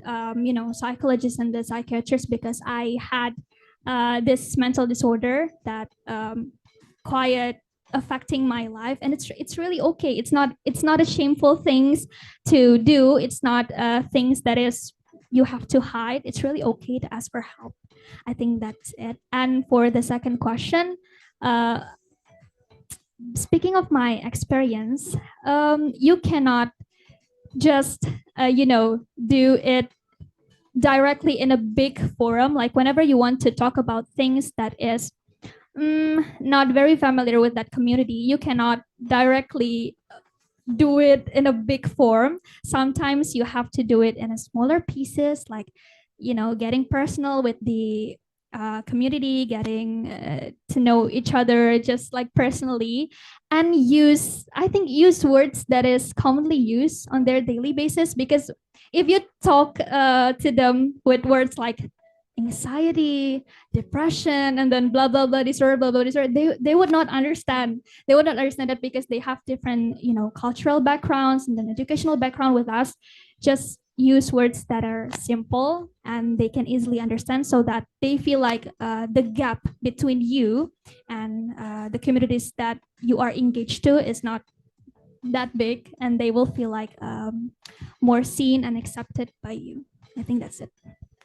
psychologists and the psychiatrists, because I had this mental disorder that quite affecting my life. And it's really okay. It's not a shameful things to do. It's not things that is you have to hide. It's really okay to ask for help. I think that's it. And for the second question, uh, speaking of my experience, you cannot just do it directly in a big forum. Like whenever you want to talk about things that is not very familiar with that community, you cannot directly do it in a big form. Sometimes you have to do it in a smaller pieces, like getting personal with the community, getting to know each other just like personally, and use words that is commonly used on their daily basis. Because if you talk to them with words like anxiety, depression, and then blah blah blah disorder, blah blah disorder, they would not understand. They would not understand that, because they have different cultural backgrounds and then educational background with us. Just use words that are simple and they can easily understand, so that they feel like the gap between you and the communities that you are engaged to is not that big, and they will feel like more seen and accepted by you. I think that's it.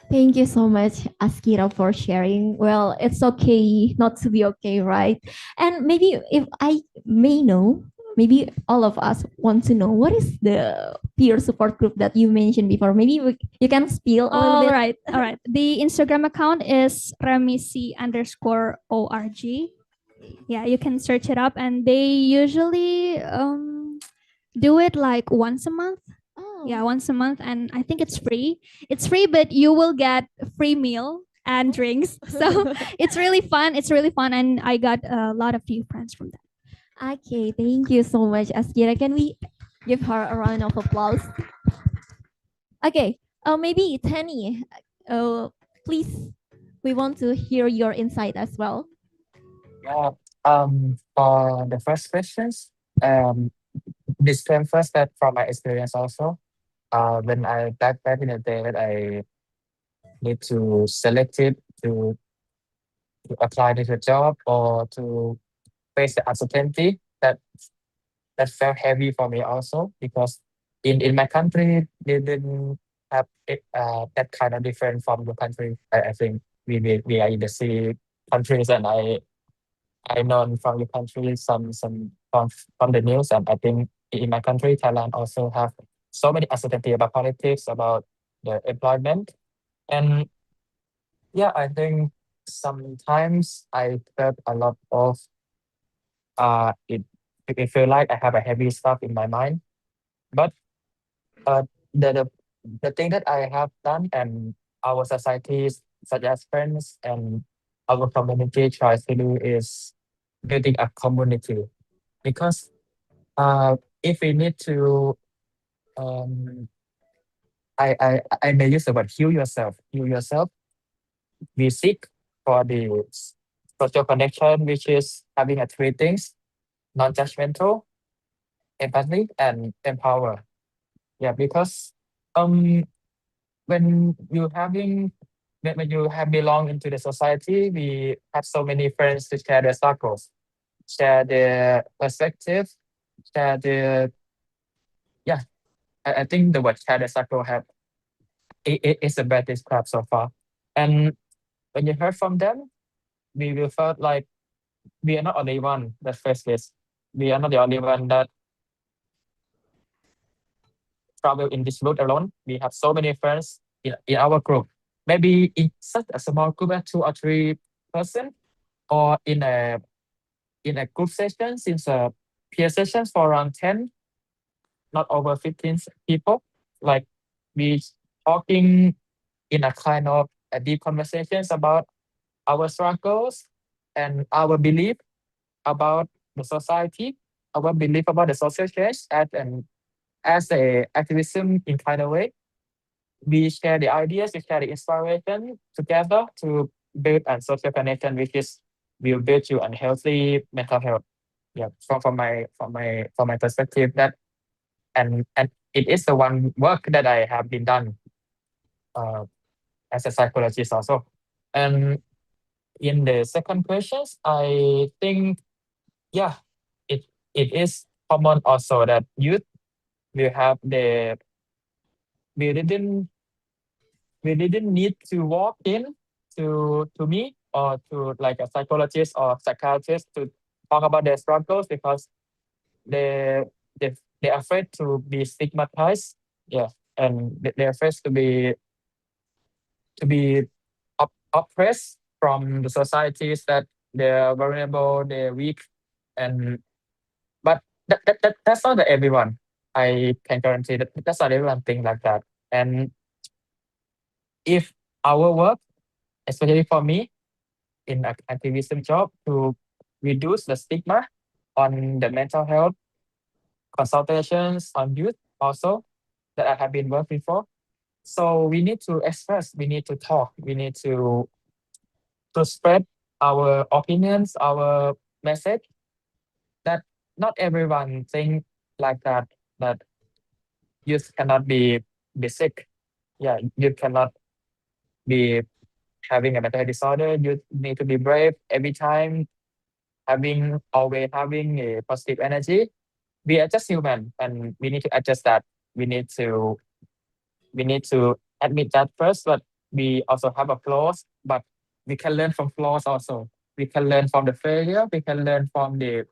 Thank you so much, Askira, for sharing. Well, it's okay not to be okay, right? And maybe if I may know, maybe all of us want to know, what is the peer support group that you mentioned before? Maybe you can spill a little All bit. right, all right. The Instagram account is remisi_org. Yeah, you can search it up, and they usually do it like once a month. Yeah, once a month, and I think it's free. It's free, but you will get free meal and drinks. So it's really fun. It's really fun, and I got a lot of few friends from that. Okay, thank you so much, Askira. Can we give her a round of applause? Okay, maybe Tenny, please, we want to hear your insight as well. Yeah. For the first questions, disclaim first that from my experience also, when I back in the day that I need to select it to apply to a job or to face the uncertainty, that felt heavy for me also, because in my country they didn't have it, that kind of different from your country. I think we are in the same countries, and I know from your country some from the news, and I think in my country Thailand also have so many uncertainty about politics, about the employment. And yeah, I think sometimes I felt a lot of it feel like I have a heavy stuff in my mind. But uh the the, the thing that I have done, and our societies such as friends and our community tries to do, is building a community. Because if we need to, um I may use the word heal yourself. We seek for the social connection, which is having a three things: non-judgmental, empathy and empower. Yeah, because um when you having when you have belong into the society, we have so many friends to share their struggles, share their perspective, share their yeah. I think the word share their struggle have it is the best described so far. And when you heard from them, we will felt like we are not only one that face this. We are not the only one that travel in this route alone. We have so many friends in our group. Maybe in such a small group, 2 or 3 person, or in a group session, since a peer sessions for around 10, not over 15 people. Like we talking in a kind of a deep conversations about our struggles and our belief about the society, our belief about the social change as a activism in kind of way. We share the ideas, we share the inspiration together to build a social connection, which is will build you unhealthy mental health. Yeah, from my perspective, that and it is the one work that I have been done uh, as a psychologist also. And in the second questions, I think yeah, it it is common also that youth will have the we didn't we didn't need to walk in to me or to like a psychologist or psychiatrist to talk about their struggles because they they they're afraid to be stigmatized. Yeah, and they're afraid to be oppressed from the societies that they're vulnerable, they're weak, and but that's not everyone. I can guarantee that that's not everyone think like that. And if our work, especially for me, in activism job to reduce the stigma on the mental health consultations on youth also that I have been working for. So we need to express, we need to talk, we need to spread our opinions, our message that not everyone think like that, that youth cannot be sick. Yeah, you cannot be having a mental health disorder. You need to be brave every time, always having a positive energy. We are just human and we need to adjust that. We need to we need to admit that first, but we also have a flaws, but we can learn from flaws also. We can learn from the failure, we can learn from the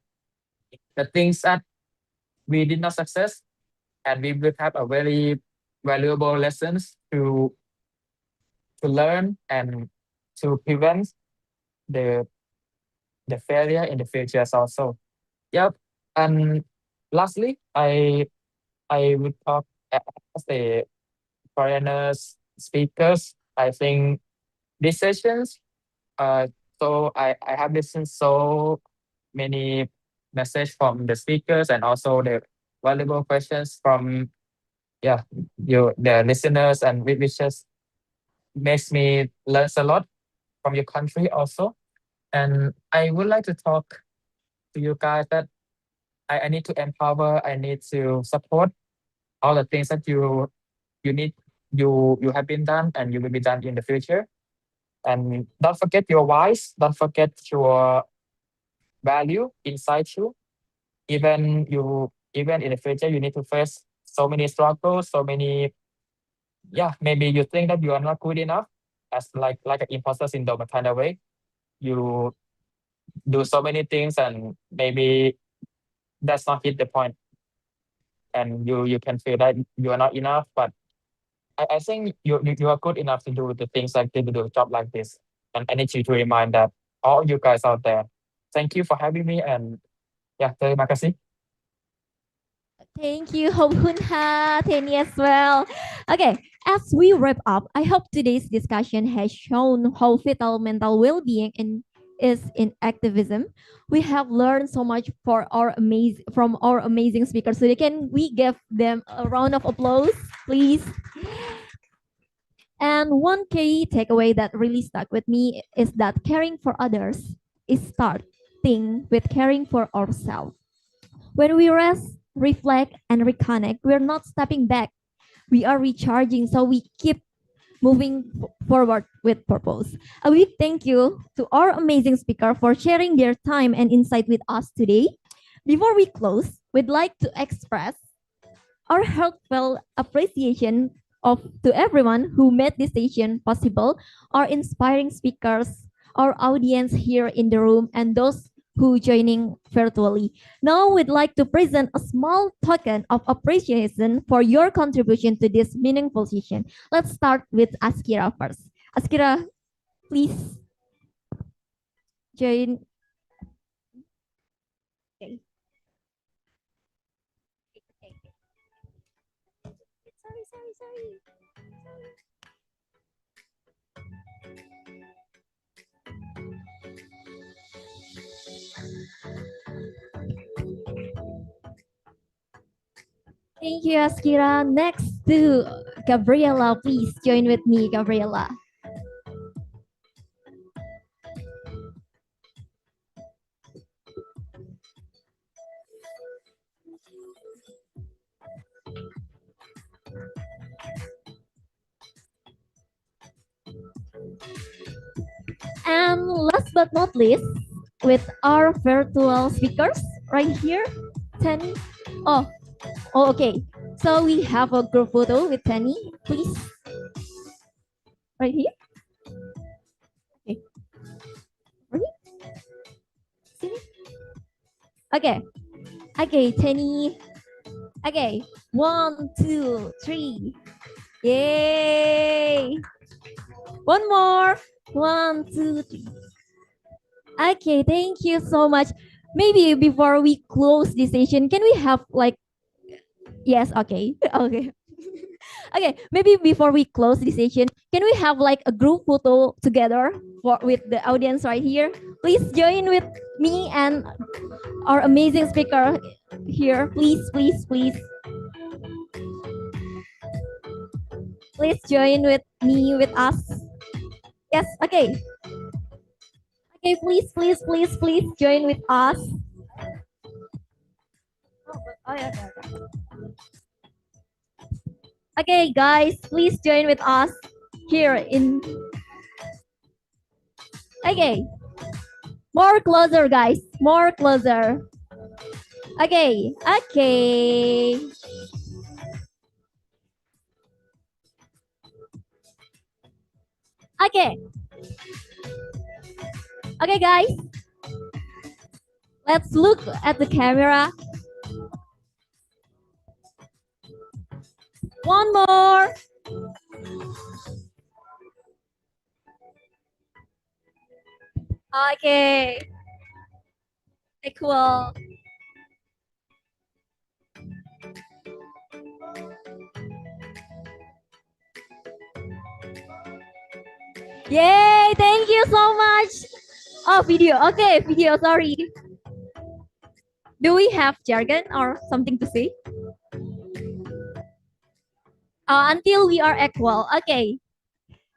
things that we did not success, and we will have a very valuable lessons to learn and to prevent the the failure in the future also. Yep. And lastly, I would talk as the foreigners speakers. I think these sessions, so I have listened so many message from the speakers and also the valuable questions from yeah the listeners, and which just makes me learn a lot from your country also. And I would like to talk to you guys that I need to empower, I need to support all the things that you need you have been done and you will be done in the future. And don't forget your whys, don't forget your value inside you. Even in the future you need to face so many struggles, so many yeah, maybe you think that you are not good enough as like an imposter syndrome kind of way. You do so many things and maybe that's not hit the point and you can feel that you are not enough, but I think you are good enough to do the things like to do a job like this. And I need you to remind that all you guys out there. Thank you for having me and yeah, terima kasih. Thank you, Hobunha, Tenny as well. Okay, as we wrap up, I hope today's discussion has shown how vital mental well-being is in activism. We have learned so much from our amazing speakers. So we give them a round of applause, please. And one key takeaway that really stuck with me is that caring for others is starting with caring for ourselves. When we rest, reflect, and reconnect. We're not stepping back. We are recharging. So we keep moving forward with purpose. A big thank you to our amazing speaker for sharing their time and insight with us today. Before we close, we'd like to express our heartfelt appreciation of to everyone who made this session possible, our inspiring speakers, our audience here in the room, and those who joining virtually. Now we'd like to present a small token of appreciation for your contribution to this meaningful session. Let's start with Askira first. Askira, please join. Okay. Sorry. Thank you, Askira. Next to Gabriela, please join with me, Gabriela. And last but not least, with our virtual speakers right here, Tenny. Oh, okay. So we have a group photo with Tenny, please. Right here. Okay. Ready? Sini. Okay. Okay, Tenny. Okay. 1, 2, 3. Yay! One more. 1, 2, 3. Okay, thank you so much. Maybe before we close this session, can we have like, yes, okay, okay. Okay, maybe before we close this session, can we have like a group photo together with the audience right here? Please join with me and our amazing speaker here. Please, please, please. Please join with me, with us. Yes, okay. Okay, please, please, please, please join with us. Oh, yeah, okay. Okay, guys, please join with us here in. Okay, more closer, guys, more closer. Okay, okay. Okay. Okay, guys. Let's look at the camera. One more. Okay. Okay, cool. Yay, thank you so much. Oh, video. Okay, video, sorry. Do we have jargon or something to say? Until we are equal. Okay.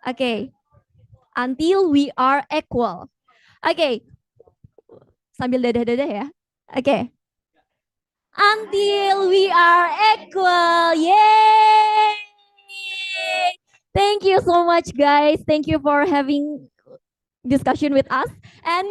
Okay. Until we are equal. Okay. Sambil dadah-dadah ya. Okay. Until we are equal. Yay! Thank you so much, guys. Thank you for having discussion with us. And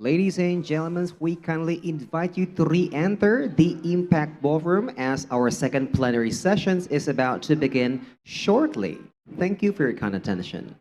Ladies and gentlemen, we kindly invite you to re-enter the Impact Ballroom as our second plenary session is about to begin shortly. Thank you for your kind attention.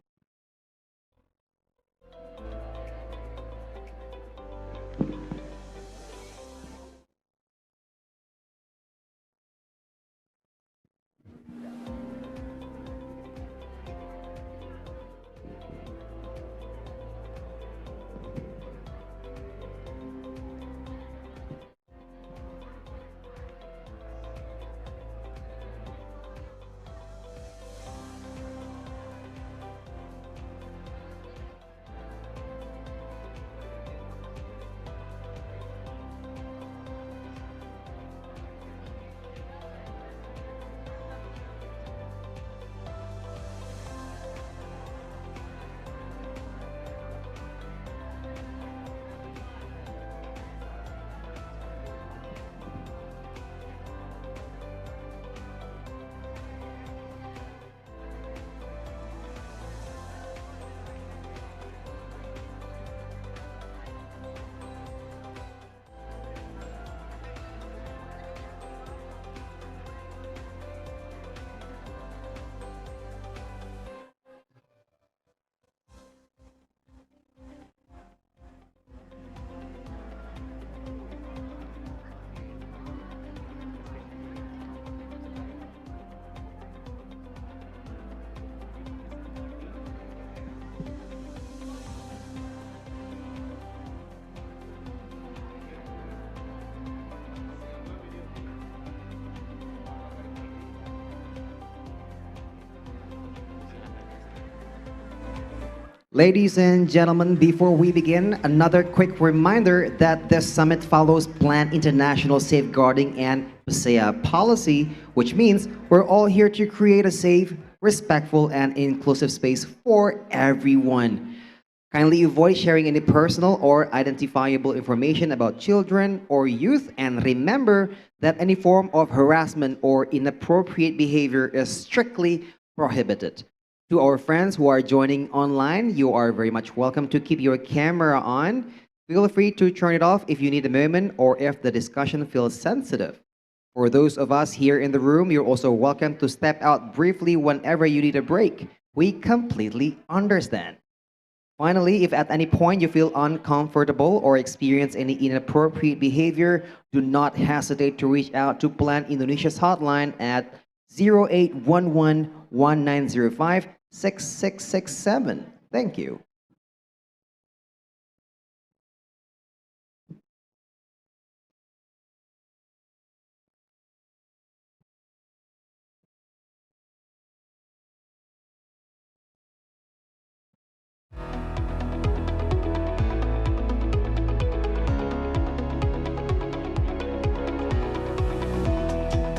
Ladies and gentlemen, before we begin, another quick reminder that this summit follows Plan International Safeguarding and PSEA policy, which means we're all here to create a safe, respectful, and inclusive space for everyone. Kindly avoid sharing any personal or identifiable information about children or youth, and remember that any form of harassment or inappropriate behavior is strictly prohibited. To our friends who are joining online, you are very much welcome to keep your camera on. Feel free to turn it off if you need a moment or if the discussion feels sensitive. For those of us here in the room, you're also welcome to step out briefly whenever you need a break. We completely understand. Finally, if at any point you feel uncomfortable or experience any inappropriate behavior, do not hesitate to reach out to Plan Indonesia's hotline at 0811 1905 6667. Thank you.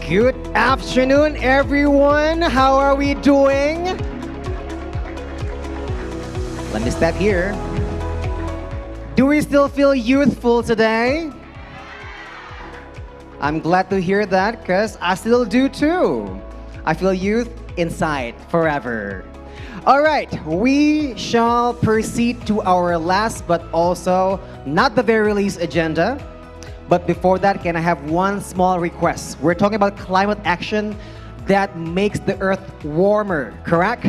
Good afternoon, everyone. How are we doing? Let me step here. Do we still feel youthful today? I'm glad to hear that because I still do too. I feel youth inside forever. All right, we shall proceed to our last but also not the very least agenda. But before that, can I have one small request? We're talking about climate action that makes the earth warmer, correct?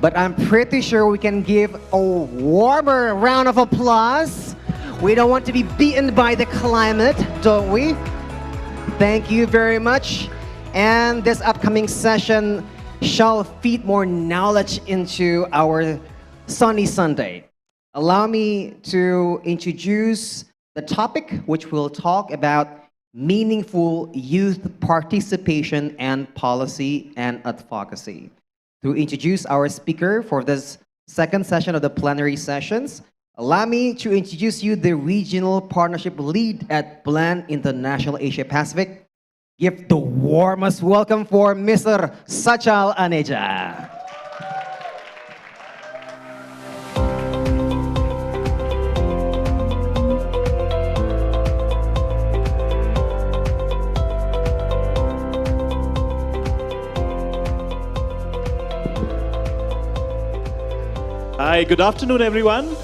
But I'm pretty sure we can give a warmer round of applause. We don't want to be beaten by the climate, don't we? Thank you very much. And this upcoming session shall feed more knowledge into our sunny Sunday. Allow me to introduce the topic, which will talk about meaningful youth participation and policy and advocacy. To introduce our speaker for this second session of the plenary sessions, allow me to introduce you the Regional Partnership Lead at Plan International Asia Pacific. Give the warmest welcome for Mr. Sachal Aneja. Hi, good afternoon, everyone.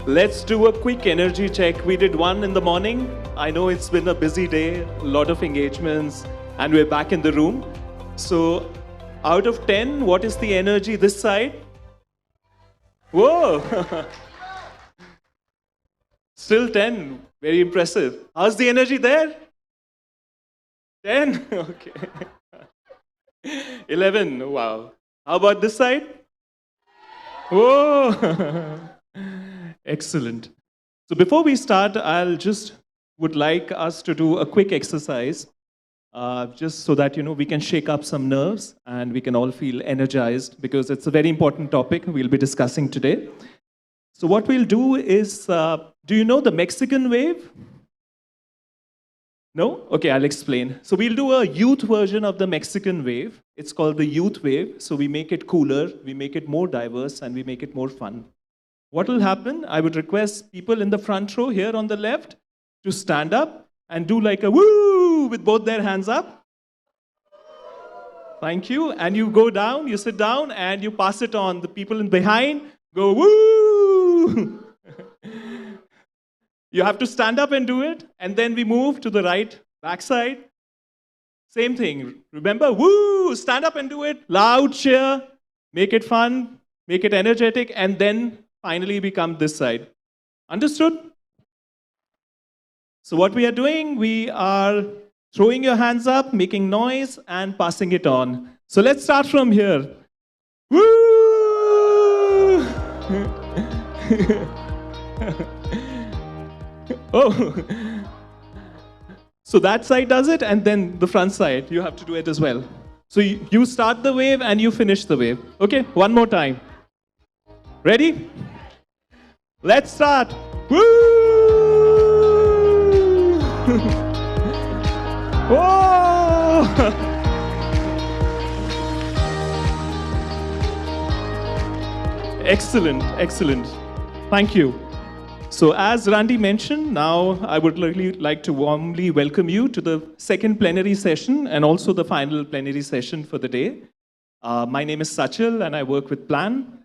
Let's do a quick energy check. We did one in the morning. I know it's been a busy day, a lot of engagements, and we're back in the room. So, out of 10, what is the energy this side? Whoa! Still 10. Very impressive. How's the energy there? 10? Okay. 11. Wow. How about this side? Whoa! Excellent. So before we start, I'll just would like us to do a quick exercise, just so that we can shake up some nerves and we can all feel energized, because it's a very important topic we'll be discussing today. So what we'll do is, do you know the Mexican wave? No? Okay, I'll explain. So we'll do a youth version of the Mexican wave. It's called the youth wave. So we make it cooler, we make it more diverse, and we make it more fun. What will happen? I would request people in the front row here on the left to stand up and do like a woo with both their hands up. Thank you. And you go down, you sit down, and you pass it on. The people in behind go woo. You have to stand up and do it, and then we move to the right backside. Same thing. Remember, woo, stand up and do it. Loud cheer, make it fun, make it energetic, and then finally we come this side. Understood? So what we are doing, we are throwing your hands up, making noise, and passing it on. So let's start from here. Woo! Oh, so that side does it, and then the front side, you have to do it as well. So you start the wave and you finish the wave. Okay, one more time. Ready? Let's start. Woo! Whoa! Excellent, excellent. Thank you. So as Randy mentioned, now I would really like to warmly welcome you to the second plenary session and also the final plenary session for the day. My name is Sachal and I work with Plan.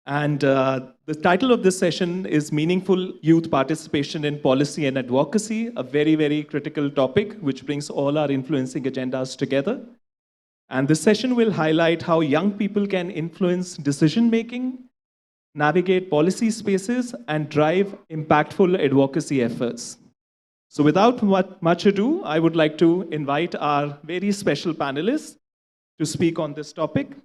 And the title of this session is Meaningful Youth Participation in Policy and Advocacy, a very, very critical topic which brings all our influencing agendas together. And this session will highlight how young people can influence decision-making, navigate policy spaces, and drive impactful advocacy efforts. So without much ado, I would like to invite our very special panelists to speak on this topic.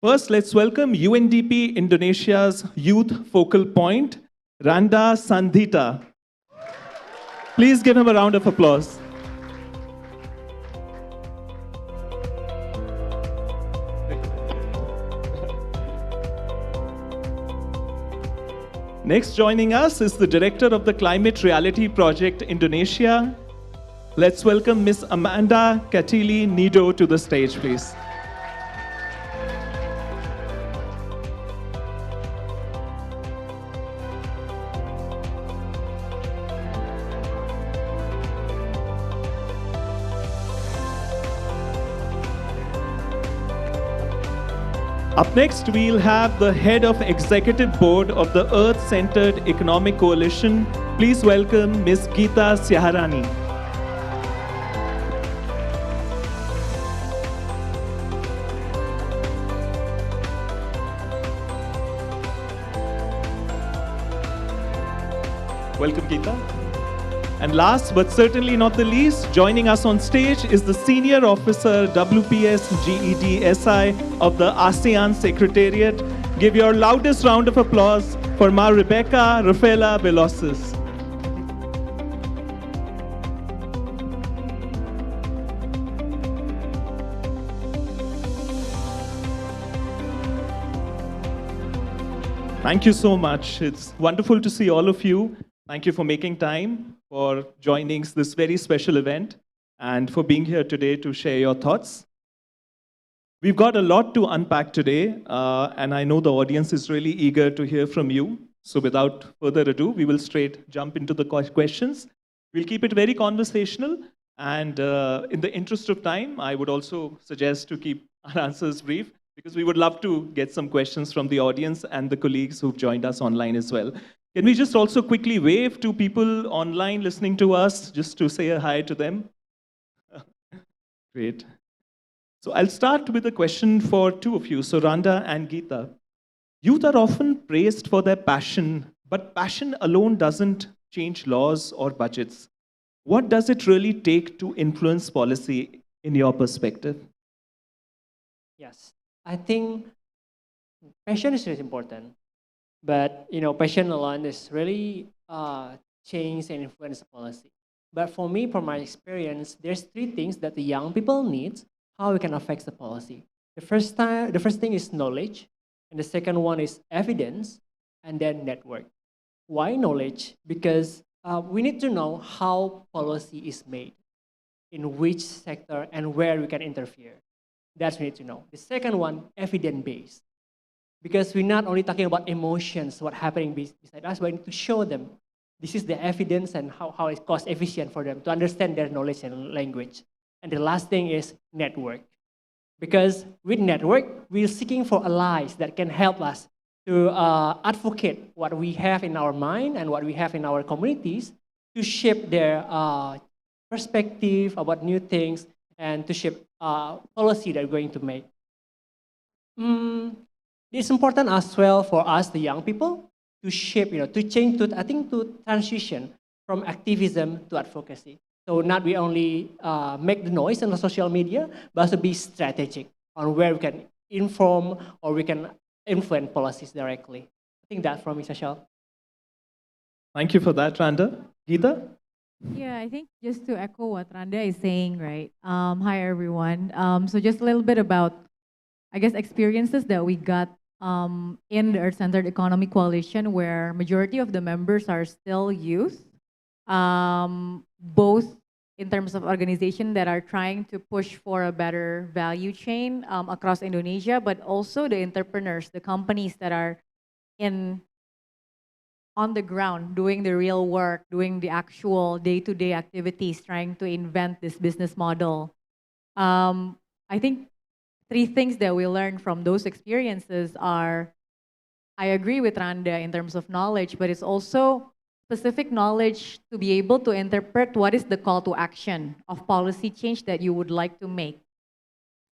First, let's welcome UNDP Indonesia's youth focal point, Randa Sandhita. Please give him a round of applause. Next, joining us is the director of the Climate Reality Project Indonesia. Let's welcome Ms. Amanda Katili Nido to the stage, please. Up next, we'll have the head of executive board of the Earth-Centered Economic Coalition. Please welcome Ms. Geeta Siaharani. Welcome, Geeta. And last but certainly not the least, joining us on stage is the Senior Officer WPS GED-SI of the ASEAN Secretariat. Give your loudest round of applause for Ma Rebecca Rafaela Velocis. Thank you so much. It's wonderful to see all of you. Thank you for making time, for joining this very special event, and for being here today to share your thoughts. We've got a lot to unpack today, and I know the audience is really eager to hear from you. So without further ado, we will straight jump into the questions. We'll keep it very conversational, and in the interest of time, I would also suggest to keep our answers brief. because we would love to get some questions from the audience and the colleagues who've joined us online as well. Can we just also quickly wave to people online listening to us, just to say a hi to them? Great. So I'll start with a question for two of you, so Randa and Geeta. Youth are often praised for their passion, but passion alone doesn't change laws or budgets. What does it really take to influence policy in your perspective? Yes, I think passion is really important, but passion alone is really change and influence the policy. But for me, from my experience, there's three things that the young people need how we can affect the policy. The first thing is knowledge, and the second one is evidence, and then network. Why knowledge? Because we need to know how policy is made, in which sector and where we can interfere. That's we need to know. The second one, evidence-based. Because we're not only talking about emotions, what happening beside us, but we need to show them this is the evidence and how it's cost efficient for them to understand their knowledge and language. And the last thing is network. Because with network, we're seeking for allies that can help us to advocate what we have in our mind and what we have in our communities to shape their perspective about new things and to shape policy that we're going to make. It's important as well for us, the young people, to shape, to change, to transition from activism to advocacy. So not we only make the noise on the social media, but also be strategic on where we can inform or we can influence policies directly. I think that's from me, Sashal. Thank you for that, Randa. Geeta? Yeah, I think just to echo what Randa is saying, right? Hi, everyone. So just a little bit about, I guess, experiences that we got in the Earth-Centered Economy Coalition, where majority of the members are still youth, both in terms of organization that are trying to push for a better value chain across Indonesia, but also the entrepreneurs, the companies that are on the ground, doing the real work, doing the actual day-to-day activities, trying to invent this business model. I think three things that we learned from those experiences are, I agree with Randa in terms of knowledge, but it's also specific knowledge to be able to interpret what is the call to action of policy change that you would like to make.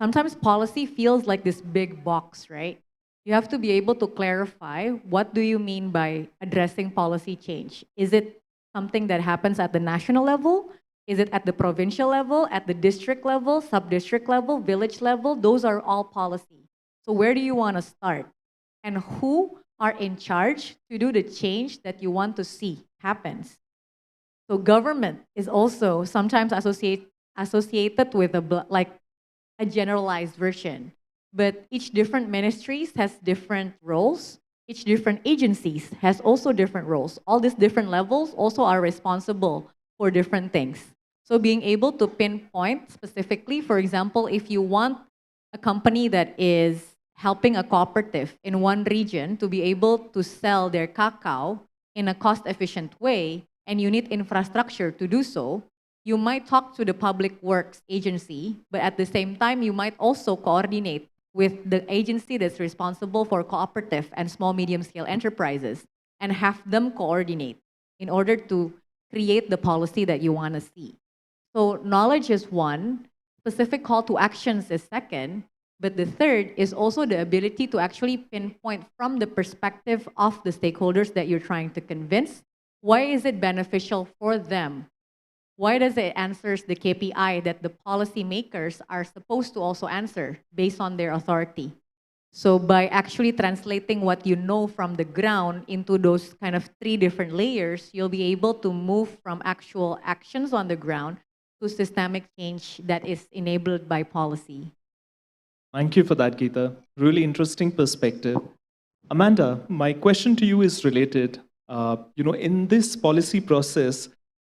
Sometimes policy feels like this big box, right? You have to be able to clarify what do you mean by addressing policy change. Is it something that happens at the national level? Is it at the provincial level, at the district level, sub-district level, village level? Those are all policy. So where do you want to start? And who are in charge to do the change that you want to see happens? So government is also sometimes associated with a generalized version. But each different ministries has different roles. Each different agencies has also different roles. All these different levels also are responsible for different things. So being able to pinpoint specifically, for example, if you want a company that is helping a cooperative in one region to be able to sell their cacao in a cost-efficient way, and you need infrastructure to do so, you might talk to the public works agency, but at the same time, you might also coordinate with the agency that's responsible for cooperative and small medium scale enterprises and have them coordinate in order to create the policy that you want to see. So knowledge is one, specific call to actions is second, but the third is also the ability to actually pinpoint from the perspective of the stakeholders that you're trying to convince, why is it beneficial for them? Why does it answers the KPI that the policymakers are supposed to also answer based on their authority? So by actually translating what you know from the ground into those kind of three different layers, you'll be able to move from actual actions on the ground to systemic change that is enabled by policy. Thank you for that, Geeta. Really interesting perspective. Amanda, my question to you is related. In this policy process,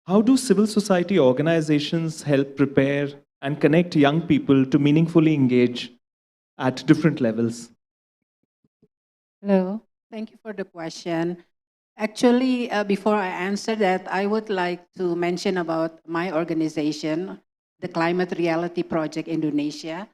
how do civil society organizations help prepare and connect young people to meaningfully engage at different levels? Hello, thank you for the question. Actually, before I answer that, I would like to mention about my organization, the Climate Reality Project Indonesia.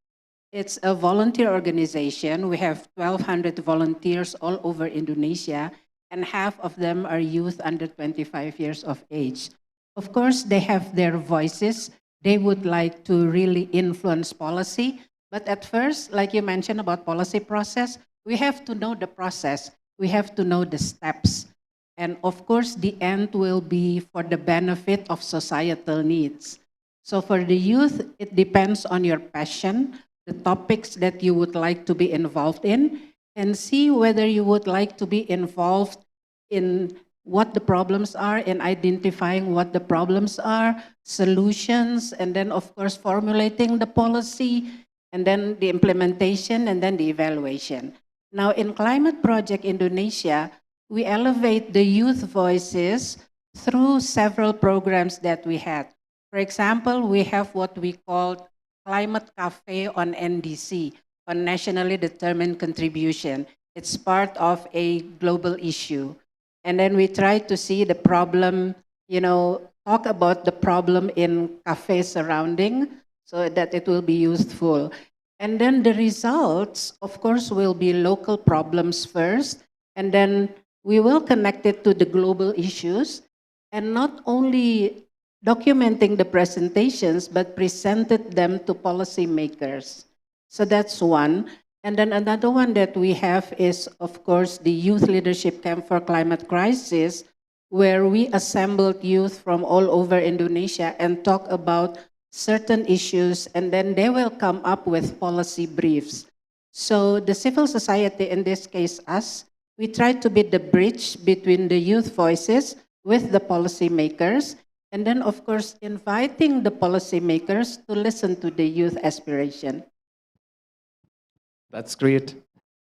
It's a volunteer organization. We have 1,200 volunteers all over Indonesia, and half of them are youth under 25 years of age. Of course, they have their voices. They would like to really influence policy. But at first, like you mentioned about policy process, we have to know the process. We have to know the steps. And of course, the end will be for the benefit of societal needs. So for the youth, it depends on your passion, the topics that you would like to be involved in, and see whether you would like to be involved in what the problems are and identifying what the problems are, solutions, and then of course formulating the policy, and then the implementation, and then the evaluation. Now in Climate Project Indonesia, we elevate the youth voices through several programs that we had. For example, we have what we call Climate Cafe on NDC, on Nationally Determined Contribution. It's part of a global issue. And then we try to see the problem, talk about the problem in cafe surrounding so that it will be useful. And then the results, of course, will be local problems first, and then we will connect it to the global issues, and not only documenting the presentations, but presented them to policymakers. So that's one. And then another one that we have is, of course, the Youth Leadership Camp for Climate Crisis, where we assembled youth from all over Indonesia and talk about certain issues, and then they will come up with policy briefs. So the civil society, in this case us, we try to be the bridge between the youth voices with the policymakers, and then of course inviting the policymakers to listen to the youth aspiration. That's great.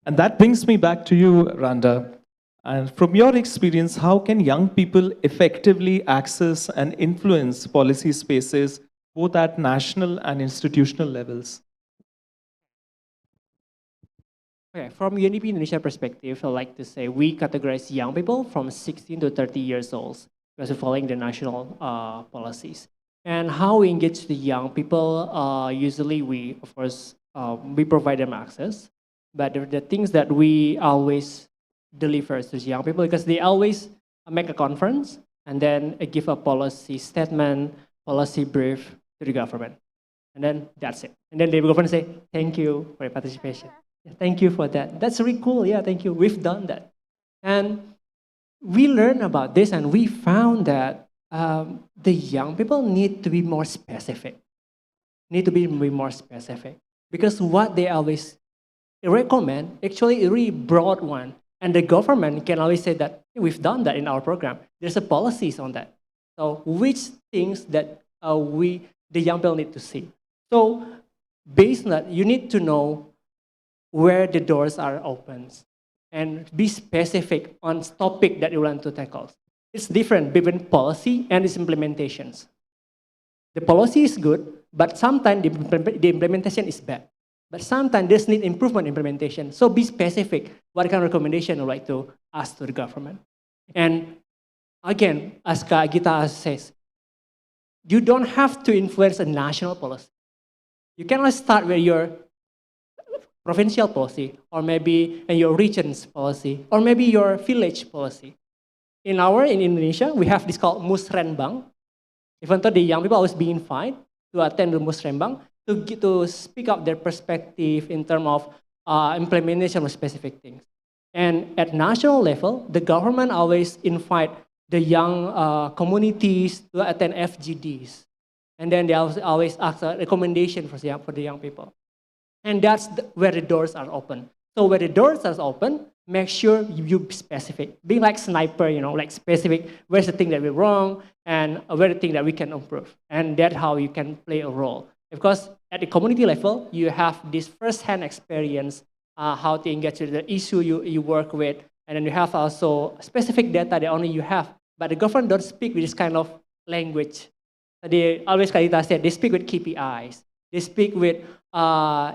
And that brings me back to you, Randa. And from your experience, how can young people effectively access and influence policy spaces both at national and institutional levels? Okay, from UNDP Indonesia perspective, I'd like to say we categorize young people from 16 to 30 years old because we're following the national policies. And how we engage the young people, usually we, of course, we provide them access, but the things that we always deliver to young people, because they always make a conference and then give a policy statement, policy brief to the government. And then that's it. And then the government say, thank you for your participation. Yeah, thank you for that. That's really cool. Yeah, thank you. We've done that. And we learned about this and we found that the young people need to be more specific. More specific. Because what they always recommend, actually a really broad one. And the government can always say that, hey, we've done that in our program. There's a policies on that. So which things that the young people need to see. So based on that, you need to know where the doors are open and be specific on topic that you want to tackle. It's different between policy and its implementations. The policy is good, but sometimes the implementation is bad. But sometimes there's need improvement implementation. So be specific what kind of recommendation you like to ask to the government. And again, as Gita says, you don't have to influence a national policy. You cannot start with your provincial policy, or maybe in your region's policy, or maybe your village policy. In Indonesia, we have this called musrenbang. Even though the young people always being invited to attend the musrenbang to speak up their perspective in terms of implementation of specific things. And at national level, the government always invite the young communities to attend FGDs. And then they always ask a recommendation for the young people. And that's where the doors are open. So where the doors are open, make sure you be specific. Being like sniper, like specific, where's the thing that we're wrong, and where the thing that we can improve. And that's how you can play a role. Because at the community level, you have this first-hand experience, how to engage with the issue you work with, and then you have also specific data that only you have. But the government don't speak with this kind of language. They always, Kalita said, they speak with KPIs. They speak with,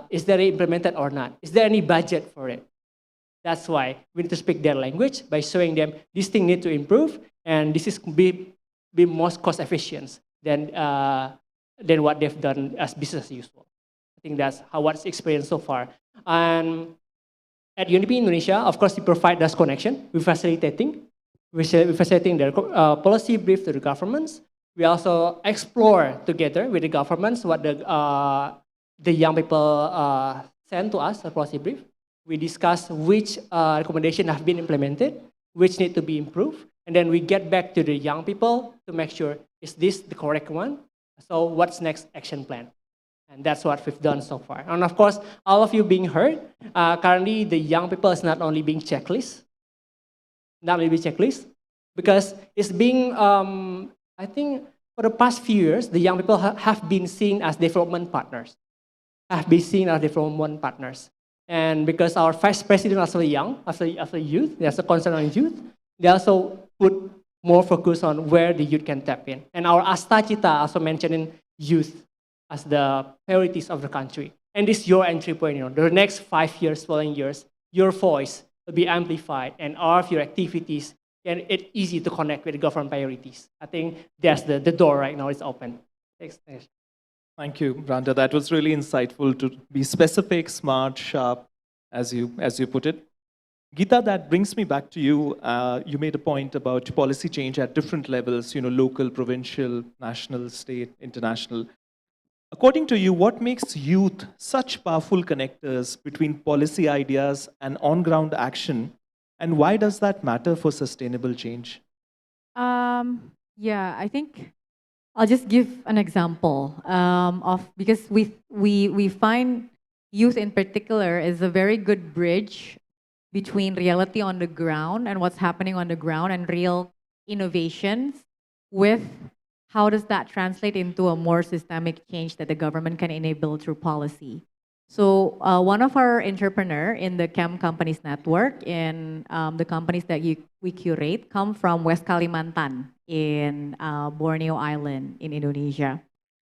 is there implemented or not? Is there any budget for it? That's why we need to speak their language by showing them this thing need to improve, and this is be most cost efficient than what they've done as business as usual. I think that's what's experienced so far. And at UNDP Indonesia, of course, we provide this connection. We're facilitating. We're facilitating their policy brief to the governments. We also explore together with the governments what the young people send to us, a policy brief. We discuss which recommendation have been implemented, which need to be improved, and then we get back to the young people to make sure, is this the correct one? So what's next action plan? And that's what we've done so far. And of course, all of you being heard, currently the young people is not only being checklist, because it's being, I think for the past few years, the young people have been seen as development partners, And because our vice president also young, as a youth, there's a concern on youth, they also put more focus on where the youth can tap in. And our Asta Cita also mentioning youth as the priorities of the country. And this is your entry point. The next 5 years, following years, your voice will be amplified, and all of your activities, and it's easy to connect with the government priorities. I think that's the door right now is open. Thanks. Thank you, Randa. That was really insightful to be specific, smart, sharp, as you put it. Geeta, that brings me back to you. You made a point about policy change at different levels, local, provincial, national, state, international. According to you, what makes youth such powerful connectors between policy ideas and on-ground action, and why does that matter for sustainable change? Yeah, I think I'll just give an example of, because we find youth in particular is a very good bridge between reality on the ground and what's happening on the ground and real innovations with how does that translate into a more systemic change that the government can enable through policy. So one of our entrepreneur in the Chem Companies Network, in the companies that we curate, come from West Kalimantan in Borneo Island in Indonesia.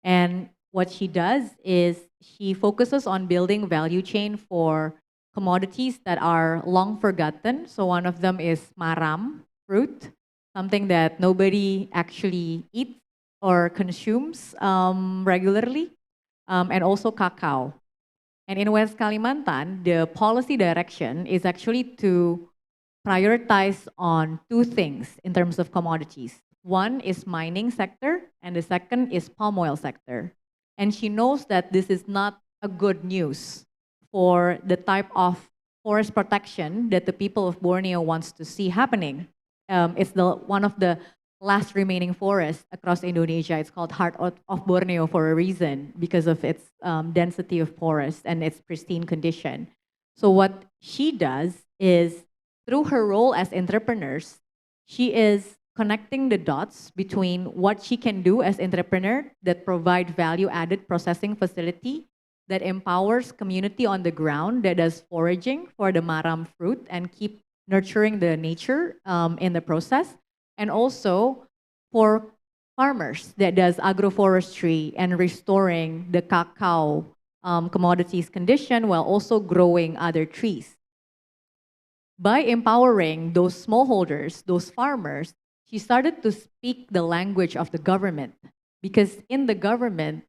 And what she does is she focuses on building value chain for commodities that are long forgotten. So one of them is maram fruit, something that nobody actually eats or consumes regularly, and also cacao. And in West Kalimantan, the policy direction is actually to prioritize on two things in terms of commodities. One is mining sector, and the second is palm oil sector. And she knows that this is not a good news for the type of forest protection that the people of Borneo wants to see happening. It's one of the last remaining forests across Indonesia. It's called Heart of Borneo for a reason, because of its density of forests and its pristine condition. So what she does is, through her role as entrepreneurs, she is connecting the dots between what she can do as entrepreneur that provide value-added processing facility that empowers community on the ground, that does foraging for the maram fruit and keep nurturing the nature in the process, and also for farmers that does agroforestry and restoring the cacao commodities condition while also growing other trees. By empowering those smallholders, those farmers, she started to speak the language of the government, because in the government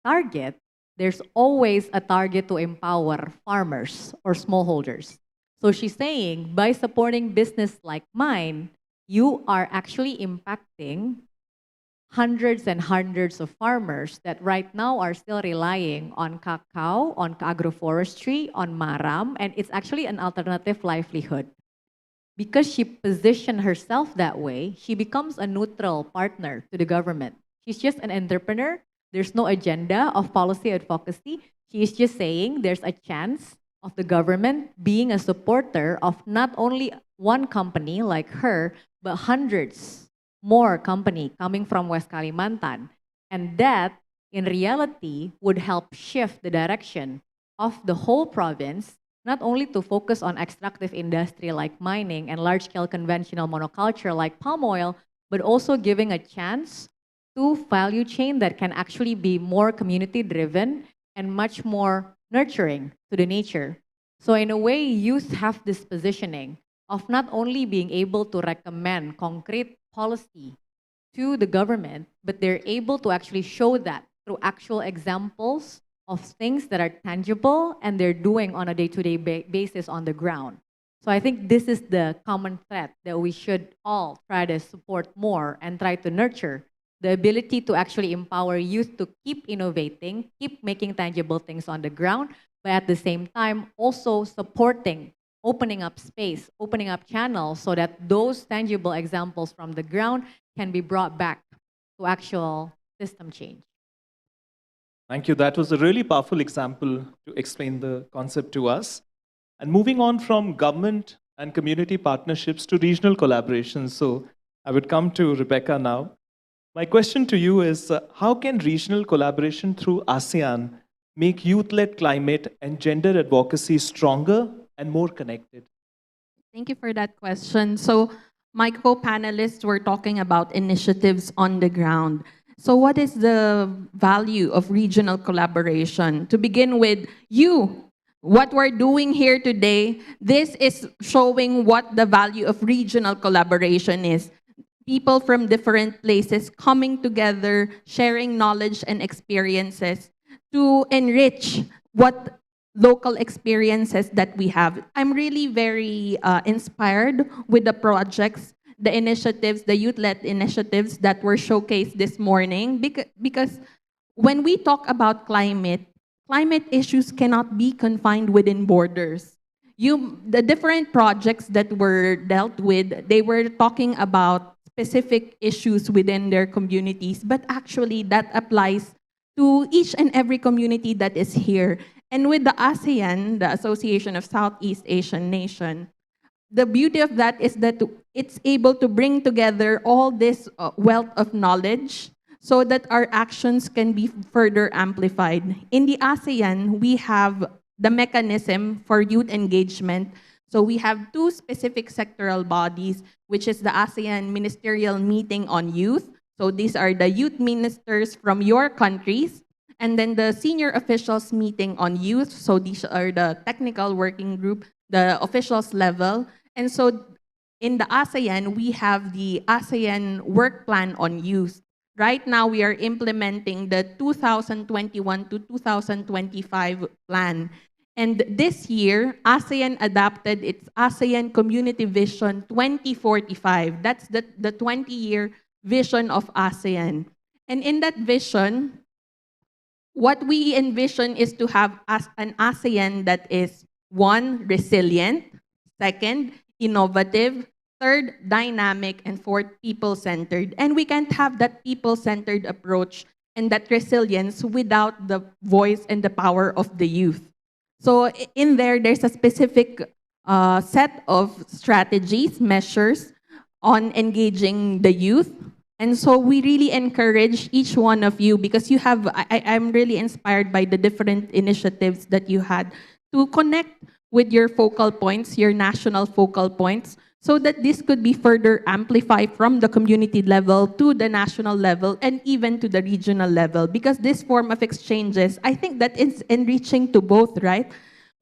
target, there's always a target to empower farmers or smallholders. So she's saying, by supporting business like mine, you are actually impacting hundreds and hundreds of farmers that right now are still relying on cacao, on agroforestry, on maram, and it's actually an alternative livelihood. Because she positioned herself that way, she becomes a neutral partner to the government. She's just an entrepreneur. There's no agenda of policy advocacy. She is just saying there's a chance of the government being a supporter of not only one company like her, but hundreds more company coming from West Kalimantan. And that, in reality, would help shift the direction of the whole province, not only to focus on extractive industry like mining and large-scale conventional monoculture like palm oil, but also giving a chance to value chain that can actually be more community-driven and much more nurturing to the nature. So in a way, youth have this positioning of not only being able to recommend concrete policy to the government, but they're able to actually show that through actual examples of things that are tangible and they're doing on a day-to-day basis on the ground. So I think this is the common thread that we should all try to support more and try to nurture the ability to actually empower youth to keep innovating, keep making tangible things on the ground, but at the same time also supporting, opening up space, opening up channels so that those tangible examples from the ground can be brought back to actual system change. Thank you. That was a really powerful example to explain the concept to us. And moving on from government and community partnerships to regional collaborations. So I would come to Rebecca now. My question to you is, how can regional collaboration through ASEAN make youth-led climate and gender advocacy stronger and more connected? Thank you for that question. So my co-panelists were talking about initiatives on the ground. So what is the value of regional collaboration? To begin with, what we're doing here today, this is showing what the value of regional collaboration is. People from different places coming together, sharing knowledge and experiences to enrich what local experiences that we have. I'm really very inspired with the projects, the initiatives, the youth-led initiatives that were showcased this morning because when we talk about climate issues cannot be confined within borders. The different projects that were dealt with, they were talking about specific issues within their communities, but actually that applies to each and every community that is here. And with the ASEAN, the Association of Southeast Asian Nations, the beauty of that is that it's able to bring together all this wealth of knowledge so that our actions can be further amplified. In the ASEAN, we have the mechanism for youth engagement. So we have two specific sectoral bodies, which is the ASEAN Ministerial Meeting on Youth. So these are the youth ministers from your countries. And then the Senior Officials Meeting on Youth. So these are the technical working group, the officials level. And so in the ASEAN, we have the ASEAN Work Plan on Youth. Right now, we are implementing the 2021 to 2025 plan. And this year, ASEAN adopted its ASEAN Community Vision 2045. That's the 20-year vision of ASEAN. And in that vision, what we envision is to have an ASEAN that is, one, resilient, second, innovative, third, dynamic, and fourth, people-centered. And we can't have that people-centered approach and that resilience without the voice and the power of the youth. So in there's a specific set of strategies, measures on engaging the youth. And so we really encourage each one of you because you have, I'm really inspired by the different initiatives that you had to connect with your focal points, your national focal points, so that this could be further amplified from the community level to the national level and even to the regional level. Because this form of exchanges, I think that it's enriching to both, right?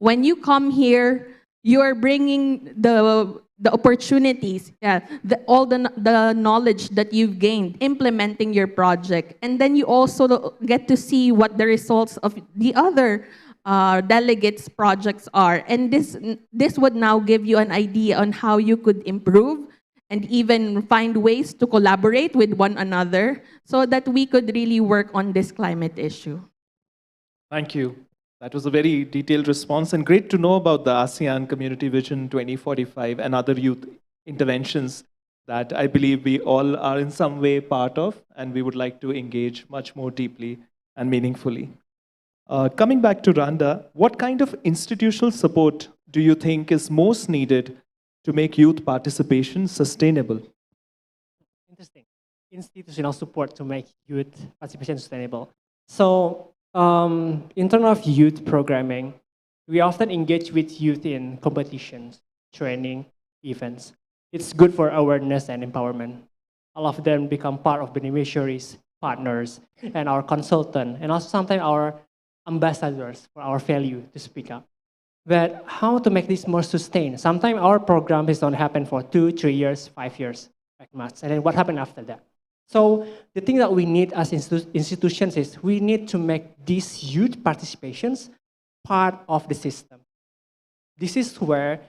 When you come here, you're bringing the opportunities, all the knowledge that you've gained implementing your project. And then you also get to see what the results of the other delegates' projects are. And this would now give you an idea on how you could improve and even find ways to collaborate with one another so that we could really work on this climate issue. Thank you. That was a very detailed response and great to know about the ASEAN Community Vision 2045 and other youth interventions that I believe we all are in some way part of and we would like to engage much more deeply and meaningfully. Coming back to Randa, what kind of institutional support do you think is most needed to make youth participation sustainable? Interesting. Institutional support to make youth participation sustainable. So in terms of youth programming, we often engage with youth in competitions, training, events. It's good for awareness and empowerment. All of them become part of beneficiaries, partners, and our consultant, and also sometimes our ambassadors for our value to speak up. But how to make this more sustained? Sometimes our program is going to happen for 2, 3 years, 5 years, like much. And then what happened after that? So the thing that we need as institutions is we need to make these youth participations part of the system. This is where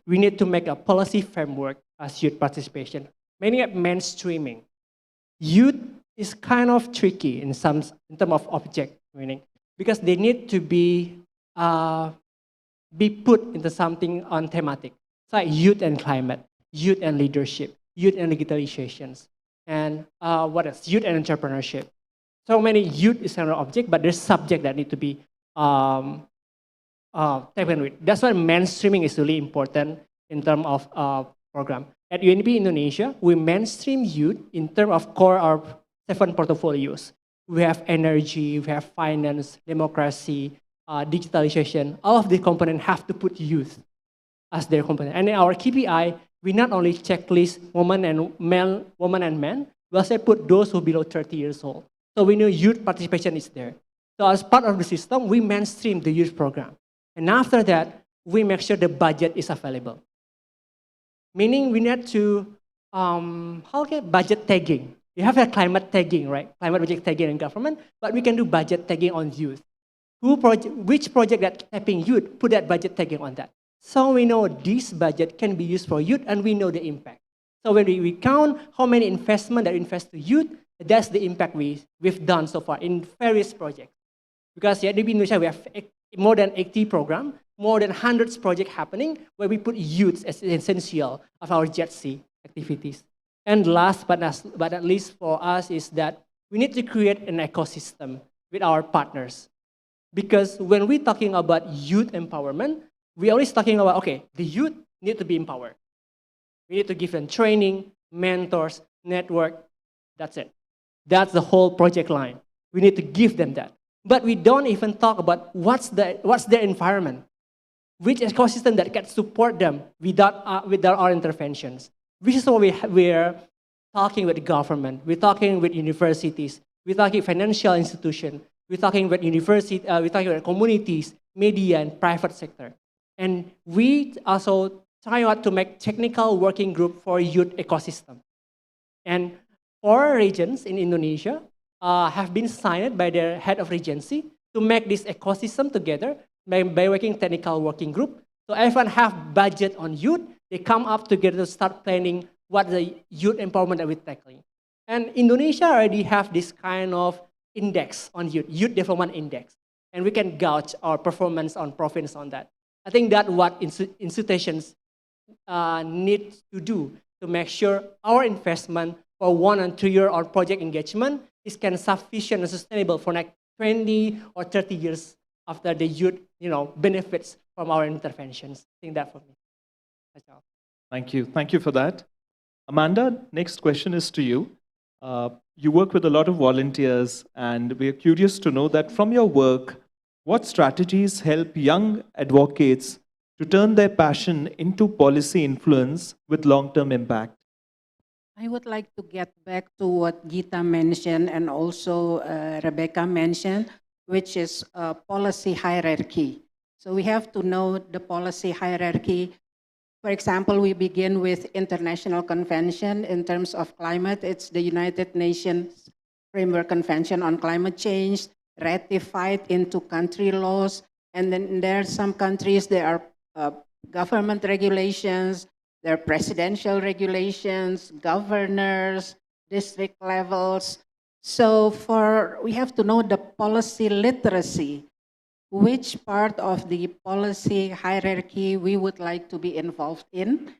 we need to make a policy framework as youth participation. Many at mainstreaming. Youth is kind of tricky in terms of object meaning because they need to be put into something on thematic. It's like youth and climate, youth and leadership, youth and digitalizations, and what else? Youth and entrepreneurship. So many youth is an object, but there's subject that need to be taken with. That's why mainstreaming is really important in terms of program. At UNP Indonesia, we mainstream youth in terms of core our 7 portfolios. We have energy, we have finance, democracy, digitalization. All of the components have to put youth as their component. And in our KPI, we not only checklist women and men, we also put those who are below 30 years old. So we know youth participation is there. So as part of the system, we mainstream the youth program. And after that, we make sure the budget is available. Meaning we need to, budget tagging. You have a climate tagging, right? Climate project tagging in government, but we can do budget tagging on youth. Which project that tapping youth, put that budget tagging on that. So we know this budget can be used for youth and we know the impact. So when we count how many investment that invest to youth, that's the impact we've done so far in various projects. Because at UNP Indonesia, we have more than 80 programs, more than hundreds projects happening where we put youth as essential of our JETC activities. And last but not least for us is that we need to create an ecosystem with our partners. Because when we're talking about youth empowerment, we're always talking about, okay, the youth need to be empowered. We need to give them training, mentors, network, that's it. That's the whole project line. We need to give them that. But we don't even talk about what's their environment, which ecosystem that can support them without our interventions. Which is why we're talking with the government, we're talking with universities, we're talking financial institutions, we're talking with we're talking with communities, media, and private sector. And we also try out to make technical working group for youth ecosystem. And 4 regions in Indonesia have been signed by their head of regency to make this ecosystem together by working technical working group. So everyone have budget on youth. They come up together to start planning what the youth empowerment that we're tackling. And Indonesia already have this kind of index on youth development index. And we can gauge our performance on province on that. I think that's what institutions need to do to make sure our investment for 1 and 2 year on project engagement is sufficient and sustainable for next 20 or 30 years after the youth benefits from our interventions. I think that for me. That's all. Thank you. Thank you for that. Amanda, next question is to you. You work with a lot of volunteers, and we're curious to know that from your work, what strategies help young advocates to turn their passion into policy influence with long-term impact? I would like to get back to what Gita mentioned and also Rebecca mentioned, which is policy hierarchy. So we have to know the policy hierarchy. For example, we begin with international convention in terms of climate. It's the United Nations Framework Convention on Climate Change, ratified into country laws. And then there are some countries, there are government regulations, there are presidential regulations, governors, district levels. So we have to know the policy literacy, which part of the policy hierarchy we would like to be involved in.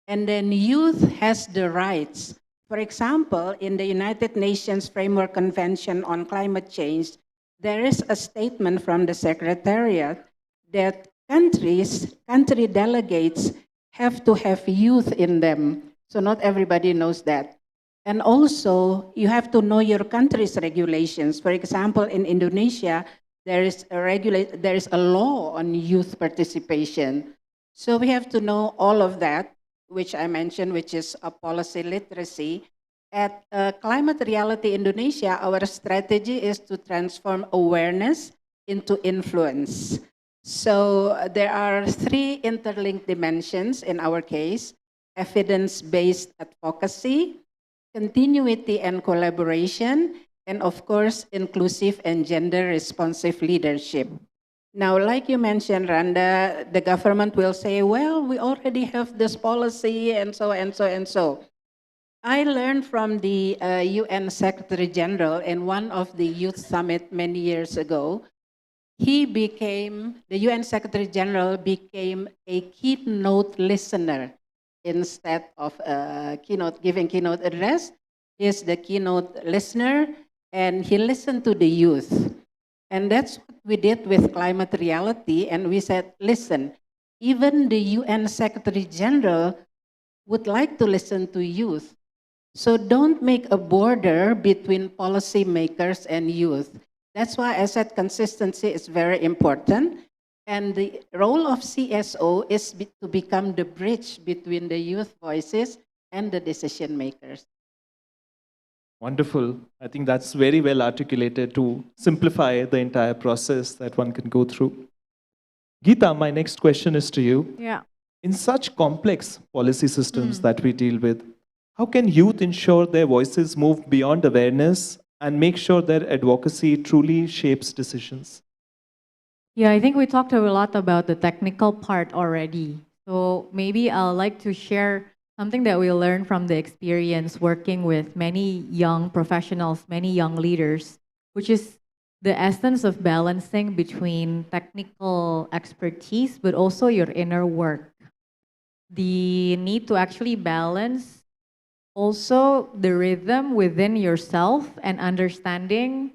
And then youth has the rights. For example, in the United Nations Framework Convention on Climate Change, there is a statement from the Secretariat that country delegates have to have youth in them. So not everybody knows that. And also, you have to know your country's regulations. For example, in Indonesia, there is a law on youth participation. So we have to know all of that, which I mentioned, which is a policy literacy. At Climate Reality Indonesia, our strategy is to transform awareness into influence. So there are 3 interlinked dimensions in our case: evidence-based advocacy, continuity and collaboration, and of course, inclusive and gender responsive leadership. Now, like you mentioned, Randa, the government will say, well, we already have this policy and so and so and so. I learned from the UN Secretary General in one of the youth summit many years ago. The UN Secretary General became a keynote listener instead of giving keynote address. He's the keynote listener, and he listened to the youth. And that's what we did with climate reality. And we said, listen, even the UN Secretary General would like to listen to youth. So don't make a border between policymakers and youth. That's why I said consistency is very important. And the role of CSO is to become the bridge between the youth voices and the decision makers. Wonderful. I think that's very well articulated to simplify the entire process that one can go through. Geeta, my next question is to you. Yeah. In such complex policy systems that we deal with, how can youth ensure their voices move beyond awareness and make sure their advocacy truly shapes decisions? Yeah, I think we talked a lot about the technical part already. So maybe I'd like to share something that we learned from the experience working with many young professionals, many young leaders, which is the essence of balancing between technical expertise, but also your inner work. The need to actually balance also the rhythm within yourself and understanding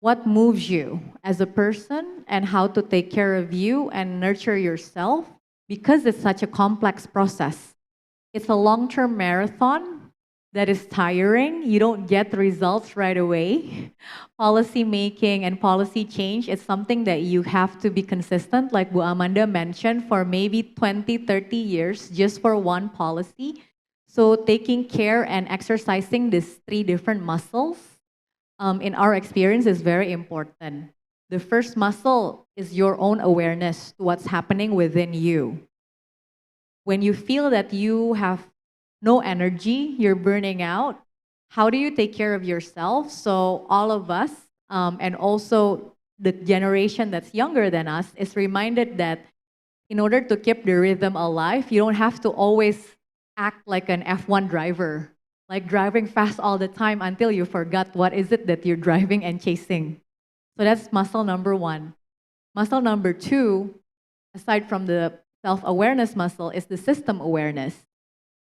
what moves you as a person and how to take care of you and nurture yourself because it's such a complex process. It's a long-term marathon that is tiring. You don't get results right away. Policy making and policy change is something that you have to be consistent, like Bu Amanda mentioned, for maybe 20, 30 years just for one policy. So taking care and exercising these three different muscles in our experience is very important. The first muscle is your own awareness to what's happening within you. When you feel that you have no energy, you're burning out, how do you take care of yourself? So all of us, and also the generation that's younger than us, is reminded that in order to keep the rhythm alive, you don't have to always act like an F1 driver, like driving fast all the time until you forgot what is it that you're driving and chasing. So that's muscle number one. Muscle number two, aside from the self-awareness muscle, is the system awareness.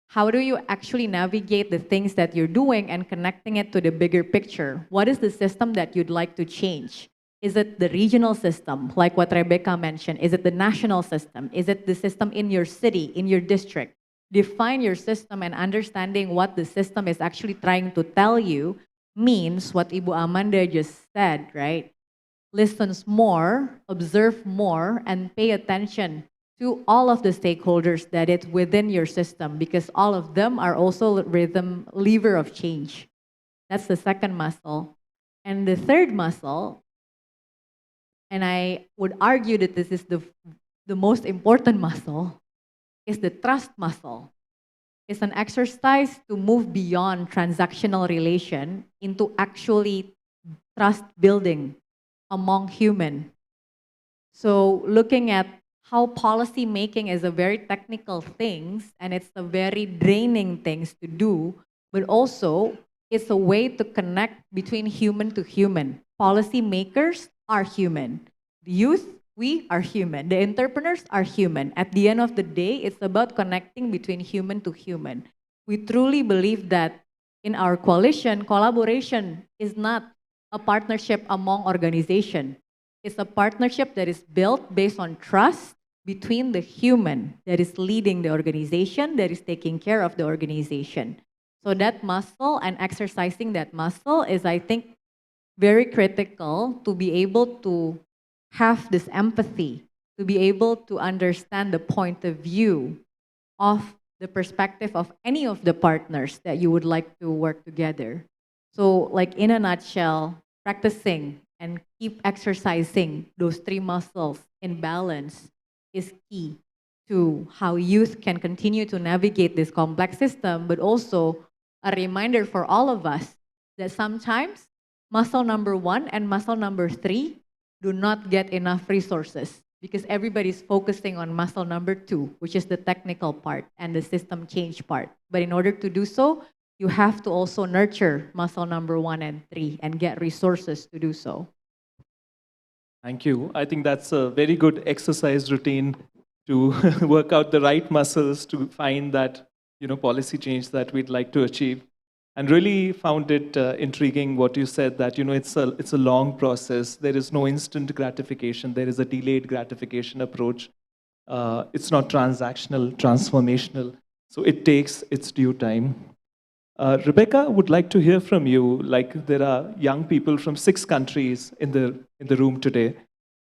How do you actually navigate the things that you're doing and connecting it to the bigger picture? What is the system that you'd like to change? Is it the regional system, like what Rebecca mentioned? Is it the national system? Is it the system in your city, in your district? Define your system, and understanding what the system is actually trying to tell you means what Ibu Amanda just said, right? Listens more, observe more, and pay attention to all of the stakeholders that it's within your system, because all of them are also rhythm lever of change. That's the second muscle. And the third muscle, and I would argue that this is the most important muscle, is the trust muscle. It's an exercise to move beyond transactional relation into actually trust building among human. So looking at how policy making is a very technical things and it's a very draining things to do, but also it's a way to connect between human to human. Policy makers are human. The youth, we are human. The entrepreneurs are human. At the end of the day, it's about connecting between human to human. We truly believe that in our coalition, collaboration is not a partnership among organizations. It's a partnership that is built based on trust between the human that is leading the organization, that is taking care of the organization. So that muscle and exercising that muscle is, I think, very critical to be able to have this empathy, to be able to understand the point of view of the perspective of any of the partners that you would like to work together. So like in a nutshell, practicing and keep exercising those three muscles in balance is key to how youth can continue to navigate this complex system, but also a reminder for all of us that sometimes muscle number 1 and muscle number 3 do not get enough resources because everybody's focusing on muscle number 2, which is the technical part and the system change part. But in order to do so, you have to also nurture muscle number 1 and 3 and get resources to do so. Thank you. I think that's a very good exercise routine to work out the right muscles to find that policy change that we'd like to achieve. And really found it intriguing what you said that it's a long process. There is no instant gratification. There is a delayed gratification approach. It's not transactional, transformational. So it takes its due time. Rebecca, would like to hear from you. Like there are young people from 6 countries in the room today,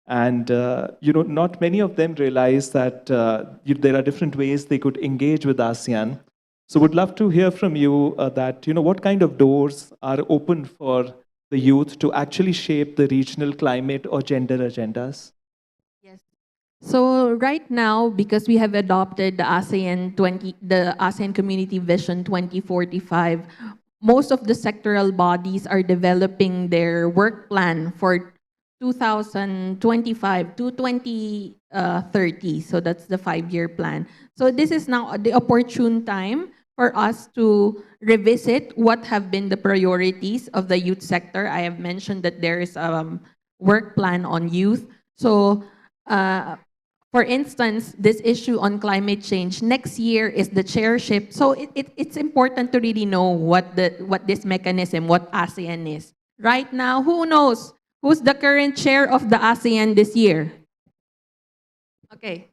and not many of them realize that there are different ways they could engage with ASEAN. So would love to hear from you that what kind of doors are open for the youth to actually shape the regional climate or gender agendas. So right now, because we have adopted the ASEAN Community Vision 2045, most of the sectoral bodies are developing their work plan for 2025 to 2030. So that's the 5-year plan. So this is now the opportune time for us to revisit what have been the priorities of the youth sector. I have mentioned that there is a work plan on youth. So for instance, this issue on climate change, next year is the chairship. So it's important to really know what this mechanism, what ASEAN is. Right now, who knows? Who's the current chair of the ASEAN this year? Okay.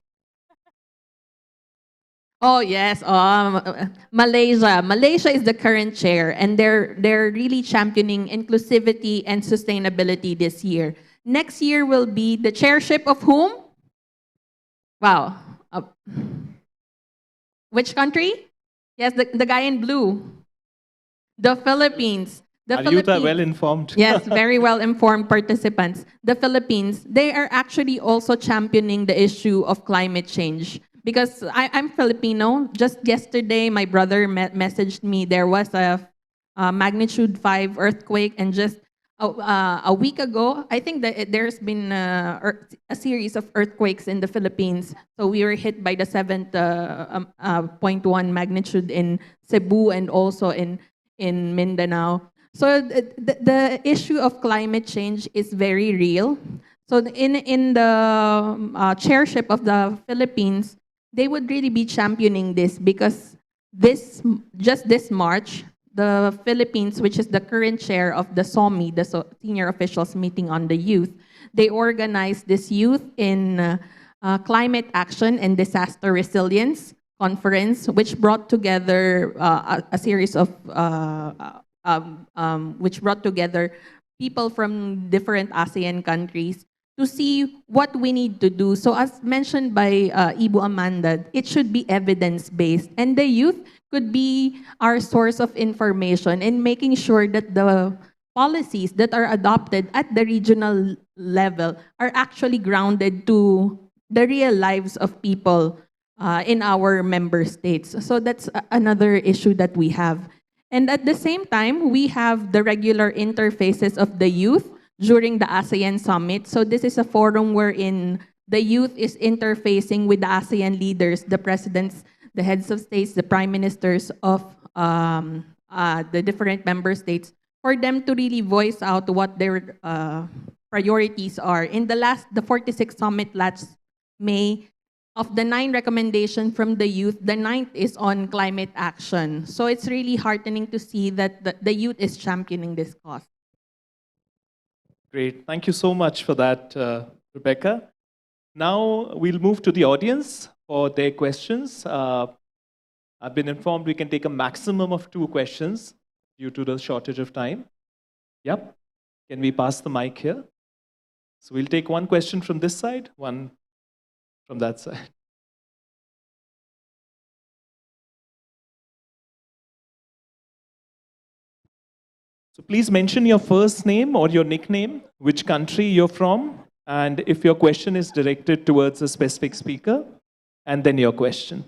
Oh yes, Malaysia. Malaysia is the current chair, and they're really championing inclusivity and sustainability this year. Next year will be the chairship of whom? Wow. Which country? Yes, the guy in blue. The Philippines. The Youth are well informed. Yes, very well informed participants. The Philippines, they are actually also championing the issue of climate change. Because I'm Filipino. Just yesterday, my brother messaged me. There was a magnitude 5 earthquake, and just a week ago, I think that there's been a series of earthquakes in the Philippines. So we were hit by the 7.1 magnitude in Cebu and also in Mindanao. So the issue of climate change is very real. So in the chairship of the Philippines, they would really be championing this because just this March, the Philippines, which is the current chair of the SOMI, the Senior Officials Meeting on the Youth, they organized this Youth in Climate Action and Disaster Resilience Conference, which brought together a series of which brought together people from different ASEAN countries to see what we need to do. So as mentioned by Ibu Amanda, it should be evidence-based. And the youth could be our source of information in making sure that the policies that are adopted at the regional level are actually grounded to the real lives of people in our member states. So that's another issue that we have. And at the same time, we have the regular interfaces of the youth during the ASEAN Summit. So this is a forum wherein the youth is interfacing with the ASEAN leaders, the presidents, the heads of states, the prime ministers of the different member states, for them to really voice out what their priorities are. In the 46th summit last May, of the 9 recommendations from the youth, the 9th is on climate action. So it's really heartening to see that the youth is championing this cause. Great. Thank you so much for that, Rebecca. Now we'll move to the audience for their questions. I've been informed we can take a maximum of 2 questions due to the shortage of time. Yep. Can we pass the mic here? So we'll take 1 question from this side, 1 from that side. So please mention your first name or your nickname, which country you're from, and if your question is directed towards a specific speaker, and then your question.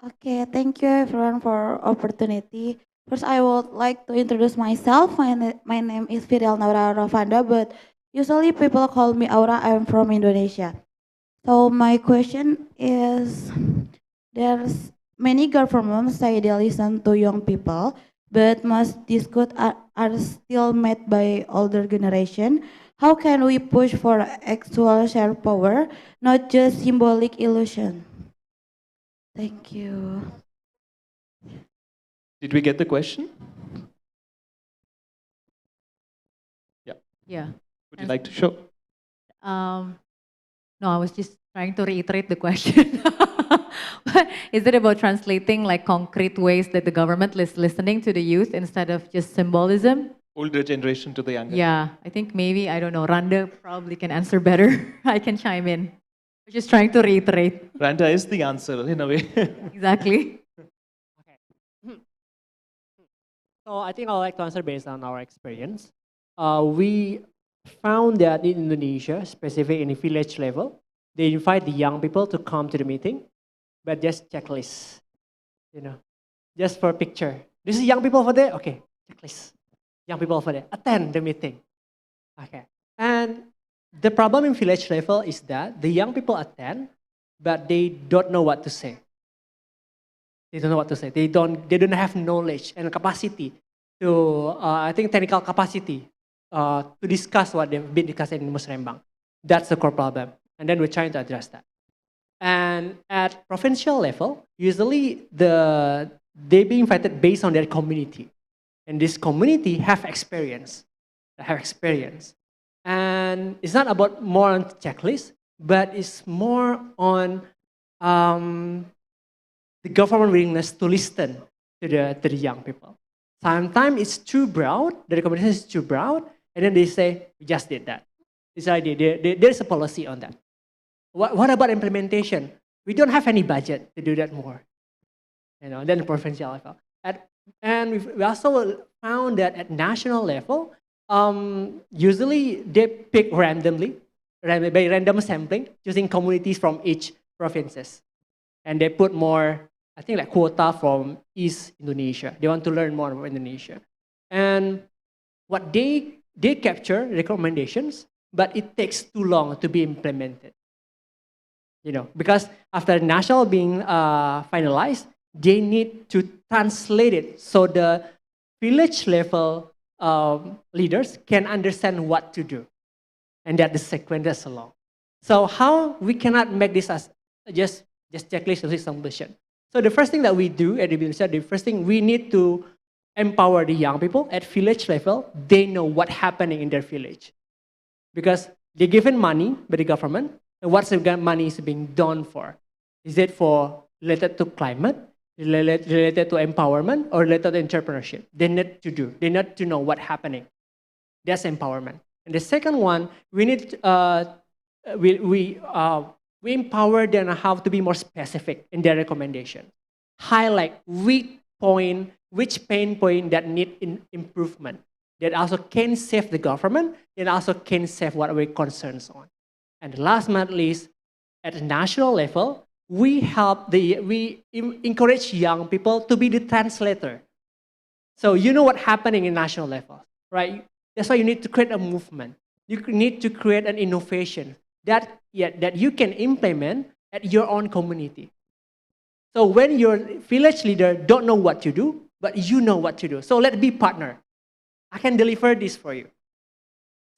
Okay, thank you everyone for opportunity. First, I would like to introduce myself. My name is Fidel Naura Ravanda, but usually people call me Aura. I'm from Indonesia. So my question is, there's many governments say they listen to young people, but most discourse are still met by older generation. How can we push for actual share power, not just symbolic illusion? Thank you. Did we get the question? Yeah. Yeah. Would you like to show? No, I was just trying to reiterate the question. Is it about translating like concrete ways that the government is listening to the youth instead of just symbolism? Older generation to the younger. Yeah, I think maybe, I don't know, Randa probably can answer better. I can chime in. I'm just trying to reiterate. Randa is the answer in a way. Exactly. So I think I'd like to answer based on our experience. We found that in Indonesia, specifically in the village level, they invite the young people to come to the meeting, but just checklist, you know, just for a picture. This is young people over there, okay, checklist. Young people over there, attend the meeting. Okay. And the problem in village level is that the young people attend, but they don't know what to say. They don't know what to say. They don't have knowledge and capacity to, I think technical capacity to discuss what they've been discussing in Musrembang. That's the core problem. And then we're trying to address that. And at provincial level, usually they be invited based on their community. And this community have experience. And it's not about more on checklist, but it's more on the government willingness to listen to the young people. Sometimes it's too broad, the recommendation is too broad, and then they say, we just did that. This idea, there's a policy on that. What about implementation? We don't have any budget to do that more. Then the provincial level. And we also found that at national level, usually they pick randomly, by random sampling, choosing communities from each provinces. And they put more, I think like quota from East Indonesia. They want to learn more about Indonesia. And what they capture recommendations, but it takes too long to be implemented. Because after national being finalized, they need to translate it so the village level leaders can understand what to do. And that the sequence is along. So how we cannot make this as just checklist or submission. So the first thing that we do at the first thing we need to empower the young people at village level. They know what's happening in their village. Because they're given money by the government, and what's the money is being done for? Is it for related to climate, related to empowerment, or related to entrepreneurship? They need to do. They need to know what's happening. That's empowerment. And the second one, we need we empower them on how to be more specific in their recommendation. Highlight which pain point that need improvement. That also can save the government, and also can save what we're concerned on. And last but not least, at the national level, we encourage young people to be the translator. So you know what's happening in national level, right? That's why you need to create a movement. You need to create an innovation that you can implement at your own community. So when your village leader don't know what to do, but you know what to do. So let's be partner. I can deliver this for you.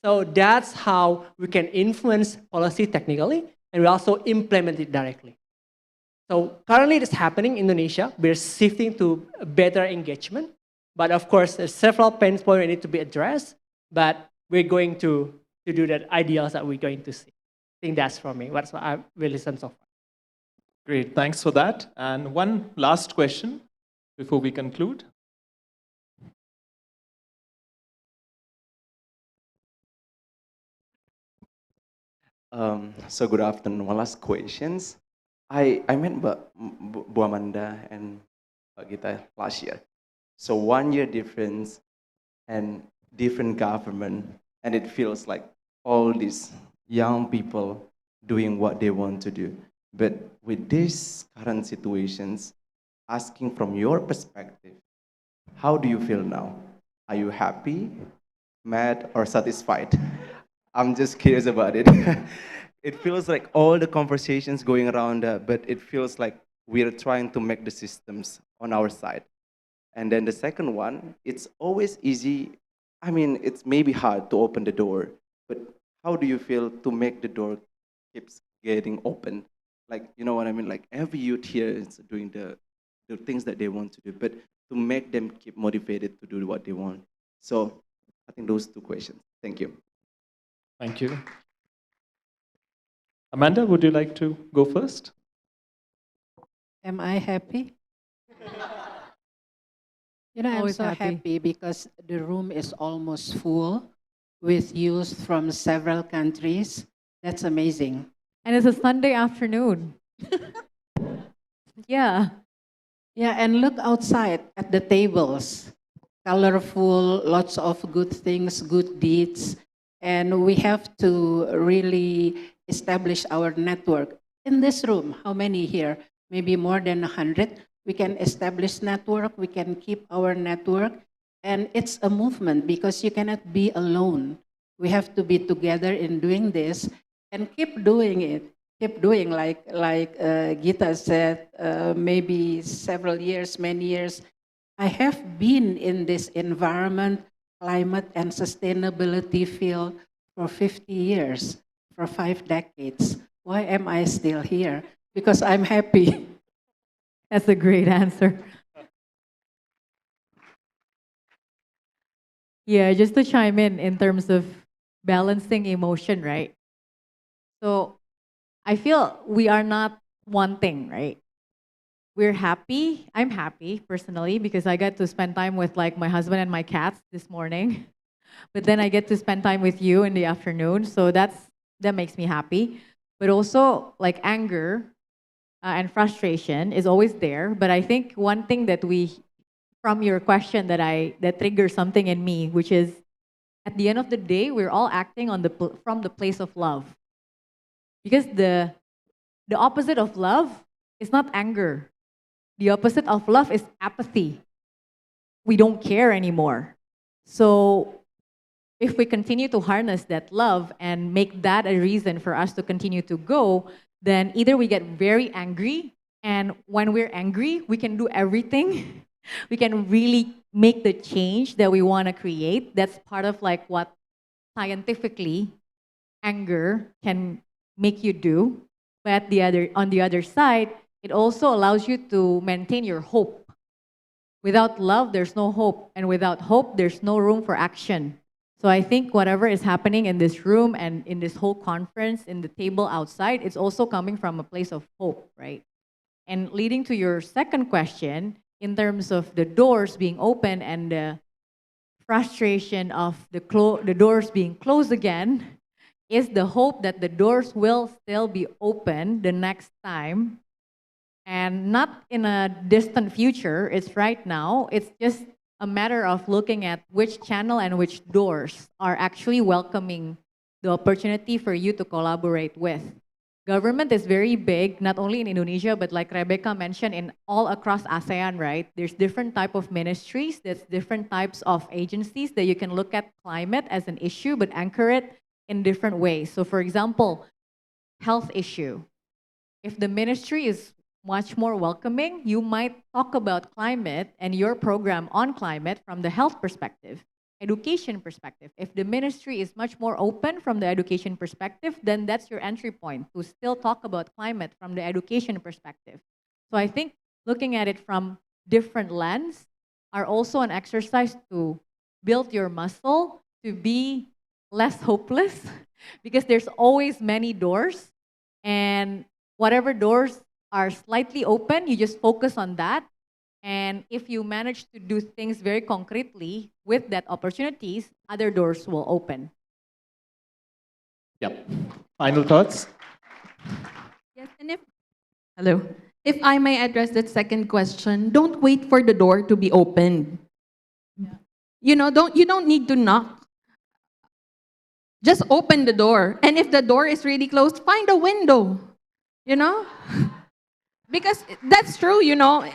So that's how we can influence policy technically, and we also implement it directly. So currently it's happening in Indonesia. We're shifting to better engagement. But of course, there's several pain points that need to be addressed. But we're going to do that ideals that we're going to see. I think that's from me. That's what I will listen so far. Great, thanks for that. And one last question before we conclude. So good afternoon. One last questions. I met Bu Amanda and Mbak Gita last year. So 1 year difference and different government, and it feels like all these young people doing what they want to do. But with these current situations, asking from your perspective, How do you feel now? Are you happy, mad, or satisfied? I'm just curious about it. It feels like all the conversations going around, but it feels like we're trying to make the systems on our side. And then the second one, it's always easy. I mean, it's maybe hard to open the door, but how do you feel to make the door keeps getting open? Like, you know what I mean? Like every youth here is doing the things that they want to do, but to make them keep motivated to do what they want. So I think those two questions. Thank you. Thank you. Amanda, would you like to go first? Am I happy? You know, I'm Always so happy. happy because the room is almost full with youth from several countries. That's amazing. And it's a Sunday afternoon. Yeah. Yeah, and look outside at the tables. Colorful, lots of good things, good deeds. And we have to really establish our network. In this room, how many here? Maybe more than 100. We can establish network, we can keep our network. And it's a movement because you cannot be alone. We have to be together in doing this and keep doing it. Keep doing like Gita said, maybe several years, many years. I have been in this environment, climate, and sustainability field for 50 years, for 5 decades. Why am I still here? Because I'm happy. That's a great answer. Yeah, just to chime in terms of balancing emotion, right? So I feel we are not one thing, right? We're happy. I'm happy personally because I got to spend time with like my husband and my cats this morning. But then I get to spend time with you in the afternoon. So that makes me happy. But also like anger and frustration is always there. But I think one thing that from your question that triggers something in me, which is at the end of the day, we're all acting from the place of love. Because the opposite of love is not anger. The opposite of love is apathy. We don't care anymore. So if we continue to harness that love and make that a reason for us to continue to go, then either we get very angry, and when we're angry, we can do everything. We can really make the change that we want to create. That's part of like what scientifically anger can make you do. But on the other side, it also allows you to maintain your hope. Without love, there's no hope. And without hope, there's no room for action. So I think whatever is happening in this room and in this whole conference, in the table outside, it's also coming from a place of hope, right? And leading to your second question, in terms of the doors being open and the frustration of the doors being closed again, is the hope that the doors will still be open the next time, and not in a distant future. It's right now. It's just a matter of looking at which channel and which doors are actually welcoming the opportunity for you to collaborate with. Government is very big, not only in Indonesia, but like Rebecca mentioned, in all across ASEAN, right? There's different type of ministries, there's different types of agencies that you can look at climate as an issue, but anchor it in different ways. So for example, health issue. If the ministry is much more welcoming, you might talk about climate and your program on climate from the health perspective. Education perspective. If the ministry is much more open from the education perspective, then that's your entry point to still talk about climate from the education perspective. So I think looking at it from different lens are also an exercise to build your muscle to be less hopeless because there's always many doors, and whatever doors are slightly open, you just focus on that. And if you manage to do things very concretely with that opportunities, other doors will open. Yep. Final thoughts? Yes, and if I may address that second question, don't wait for the door to be opened. You know, you don't need to knock. Just open the door. And if the door is really closed, find a window. You know? Because that's true, you know.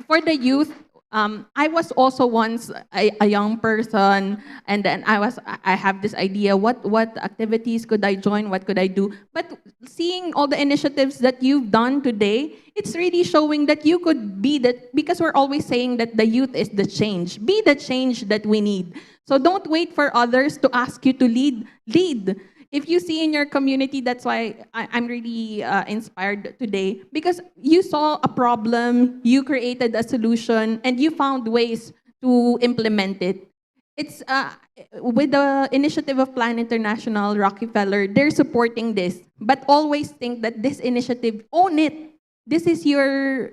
For the youth, I was also once a young person, and then I have this idea, what activities could I join, what could I do? But seeing all the initiatives that you've done today, it's really showing that you could be that, because we're always saying that the youth is the change. Be the change that we need. So don't wait for others to ask you to lead. Lead. If you see in your community, that's why I'm really inspired today, because you saw a problem, you created a solution, and you found ways to implement it. It's with the initiative of Plan International, Rockefeller, they're supporting this, but always think that this initiative, own it. This is your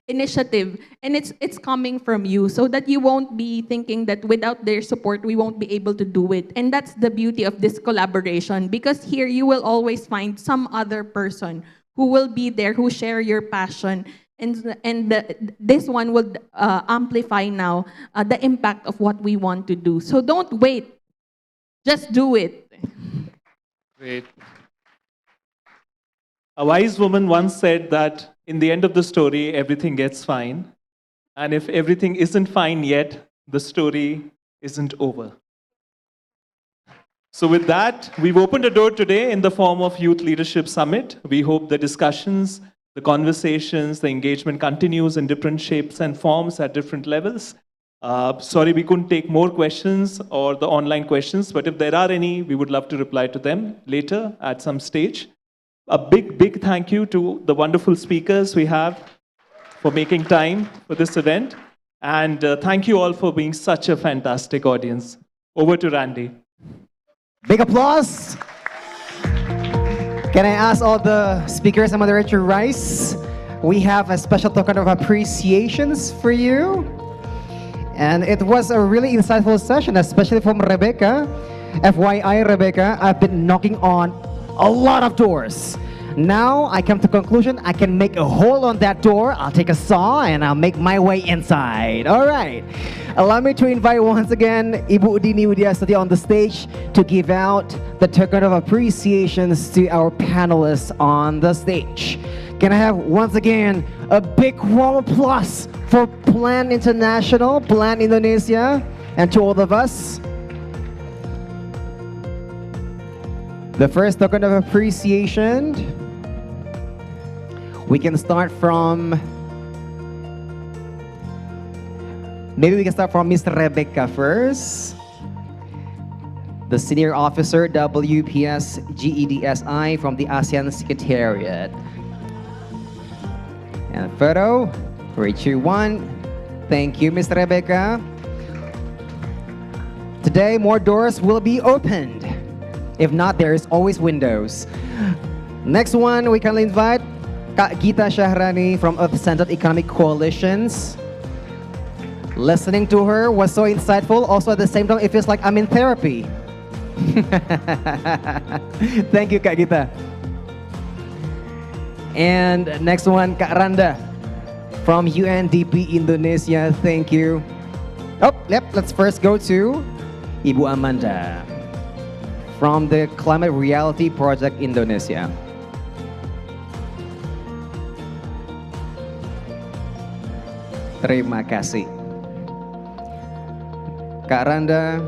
initiative, and it's coming from you, so that you won't be thinking that without their support we won't be able to do it. And that's the beauty of this collaboration, because here you will always find some other person who will be there, who share your passion, this one will amplify now the impact of what we want to do. So don't wait, just do it. Great. A wise woman once said that in the end of the story, everything gets fine. And if everything isn't fine yet, the story isn't over. So with that, we've opened a door today in the form of Youth Leadership Summit. We hope the discussions, the conversations, the engagement continues in different shapes and forms at different levels. Sorry we couldn't take more questions or the online questions, but if there are any, we would love to reply to them later at some stage. A big thank you to the wonderful speakers we have for making time for this event. And thank you all for being such a fantastic audience. Over to Randy. Big applause. Can I ask all the speakers and moderator rise? We have a special token of appreciations for you. And it was a really insightful session, especially from Rebecca. FYI, Rebecca, I've been knocking on a lot of doors. Now I come to conclusion, I can make a hole on that door. I'll take a saw and I'll make my way inside. All right. Allow me to invite once again Ibu Udini Widyastati on the stage to give out the token of appreciations to our panelists on the stage. Can I have once again a big warm applause for Plan International, Plan Indonesia, and to all of us. The first token of appreciation, we can start from, maybe we can start from Mr. Rebecca first. The Senior Officer, WPS GEDSI from the ASEAN Secretariat. And photo, 3, 2, 1. Thank you, Mr. Rebecca. Today, more doors will be opened. If not, there is always windows. Next one, we can invite Kak Gita Shahrani from Earth-Centered Economic Coalitions. Listening to her was so insightful. Also, at the same time, it feels like I'm in therapy. Thank you, Kak Gita. And next one, Kak Randa from UNDP Indonesia. Thank you. Oh, yep, let's first go to Ibu Amanda from the Climate Reality Project Indonesia. Terima kasih. Kak Randa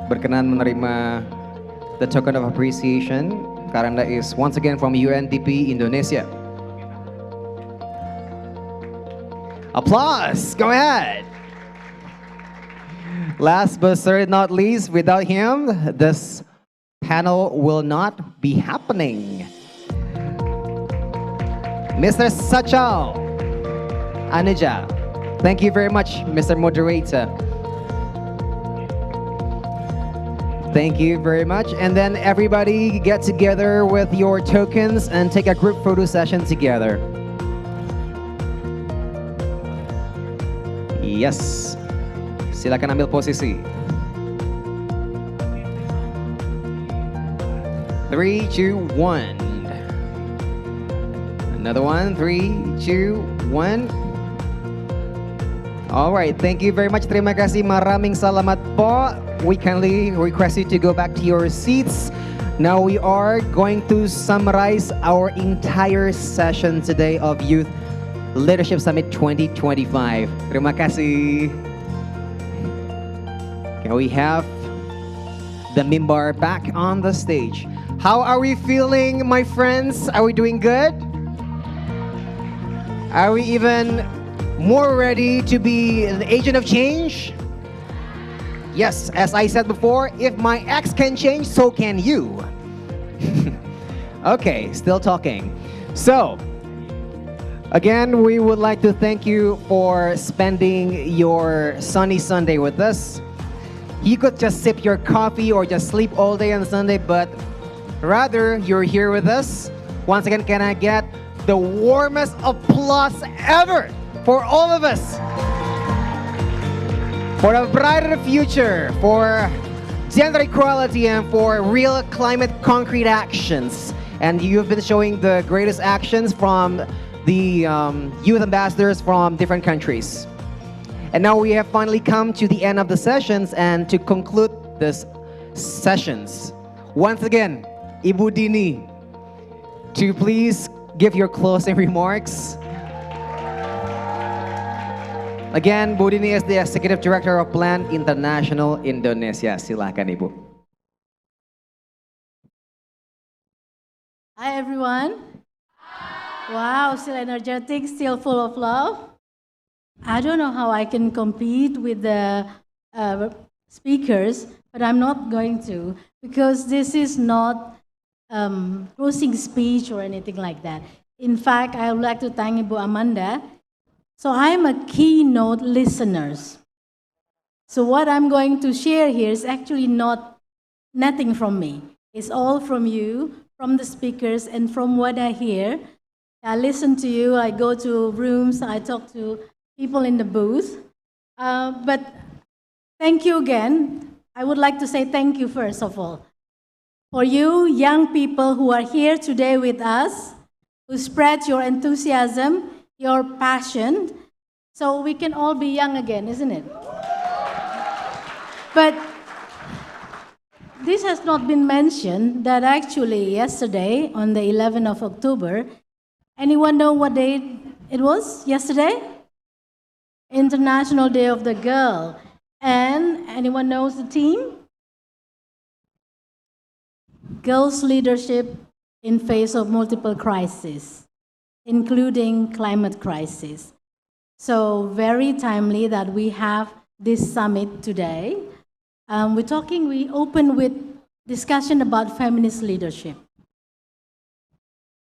berkenan menerima the token of appreciation. Kak Randa is once again from UNDP Indonesia. Applause, go ahead. Last but certainly not least, without him, this panel will not be happening. Mr. Sachal Anuja. Thank you very much, Mr. Moderator. Thank you very much. And then everybody get together with your tokens and take a group photo session together. Yes. Silakan ambil posisi. 3, 2, 1. Another one. 3, 2, 1. All right, thank you very much. Terima kasih, maraming salamat po. We kindly request you to go back to your seats. Now we are going to summarize our entire session today of Youth Leadership Summit 2025. Terima kasih. Can we have the Mimbar back on the stage? How are we feeling, my friends? Are we doing good? Are we even more ready to be an agent of change? Yes, as I said before, if my ex can change, so can you. Okay, still talking. So, again, we would like to thank you for spending your sunny Sunday with us. You could just sip your coffee or just sleep all day on Sunday, but rather you're here with us. Once again, can I get the warmest applause ever for all of us? For a brighter future, for gender equality, and for real climate concrete actions. And you've been showing the greatest actions from the youth ambassadors from different countries. And now we have finally come to the end of the sessions, and to conclude this sessions, once again, Ibu Dini, to please give your closing remarks. Again, Bu Dini is the Executive Director of Plan International Indonesia. Silakan, Ibu. Hi, everyone. Wow, still energetic, still full of love. I don't know how I can compete with the speakers, but I'm not going to, because this is not closing speech or anything like that. In fact, I would like to thank Ibu Amanda. So I'm a keynote listener. So what I'm going to share here is actually nothing from me. It's all from you, from the speakers, and from what I hear. I listen to you, I go to rooms, I talk to people in the booth. But thank you again. I would like to say thank you first of all. For you young people who are here today with us, who spread your enthusiasm, your passion, so we can all be young again, isn't it? But this has not been mentioned that actually yesterday, on the 11th of October, anyone know what day it was yesterday? International Day of the Girl. And anyone knows the theme? Girls' leadership in face of multiple crises, including climate crisis. So very timely that we have this summit today. We open with discussion about feminist leadership.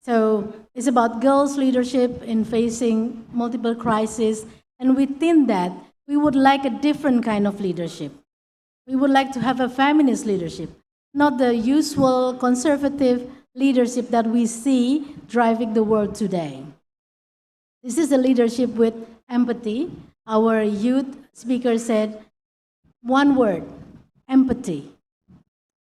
So it's about girls' leadership in facing multiple crises, and within that, we would like a different kind of leadership. We would like to have a feminist leadership, not the usual conservative leadership that we see driving the world today. This is a leadership with empathy. Our youth speaker said, one word, empathy.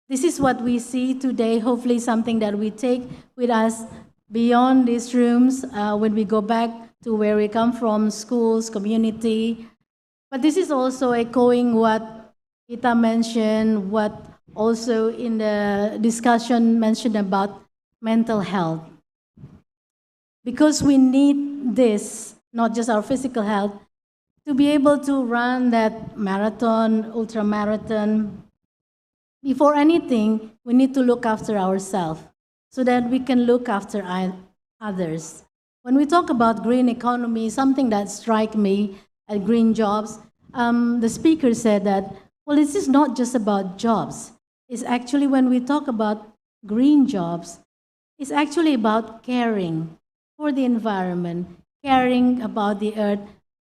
This is what we see today, hopefully something that we take with us beyond these rooms when we go back to where we come from, schools, community. But this is also echoing what Ita mentioned, what also in the discussion mentioned about mental health. Because we need this, not just our physical health, to be able to run that marathon, ultra marathon. Before anything, we need to look after ourselves so that we can look after others. When we talk about green economy, something that strikes me at green jobs, the speaker said that, well, this is not just about jobs. It's actually, when we talk about green jobs, it's actually about caring for the environment, caring about the earth,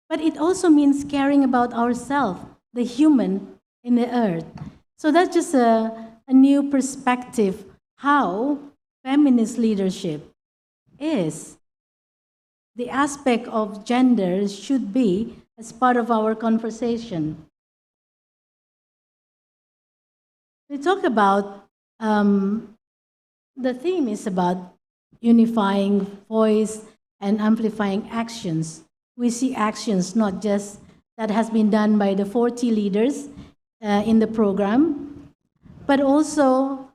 but it also means caring about ourselves, the human in the earth. So that's just a new perspective how feminist leadership is. The aspect of gender should be as part of our conversation. We talk about, the theme is about unifying voice and amplifying actions. We see actions not just that has been done by the 40 leaders in the program, but also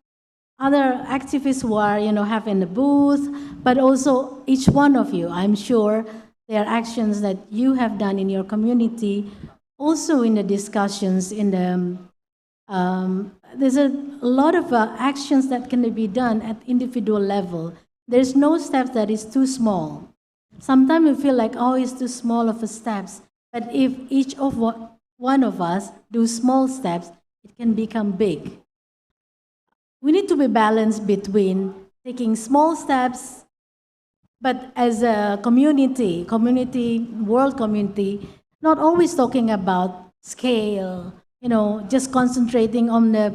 other activists who are, have in the booth, but also each one of you. I'm sure There are actions that you have done in your community, also in the discussions in the there's a lot of actions that can be done at individual level. There's no steps that is too small. Sometimes we feel like, oh, it's too small of a steps. But if each of one of us do small steps, it can become big. We need to be balanced between taking small steps, but as a community, world community, not always talking about scale, just concentrating on the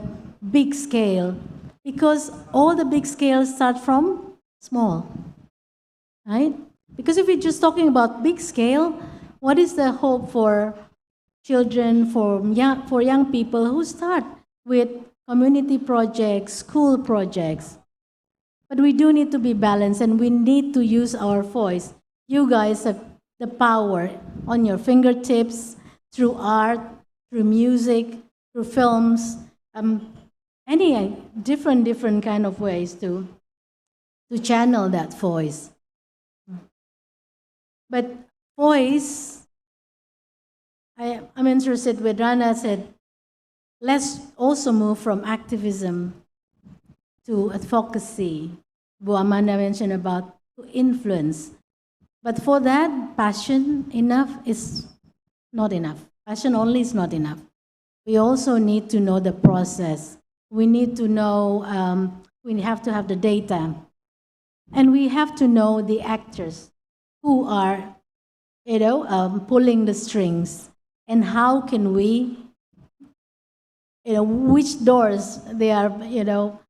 big scale, because all the big scales start from small, right? Because if we're just talking about big scale, what is the hope for children, for young people who start with community projects, school projects? But we do need to be balanced, and we need to use our voice. You guys have the power on your fingertips through art, through music, through films, any different kind of ways to channel that voice. But voice, I'm interested with Rana said, let's also move from activism to advocacy. Bu Amanda mentioned about to influence. But for that, passion enough is not enough. Passion only is not enough. We also need to know the process. We need to know, we have to have the data. And we have to know the actors who are, pulling the strings. And how can we, which doors they are,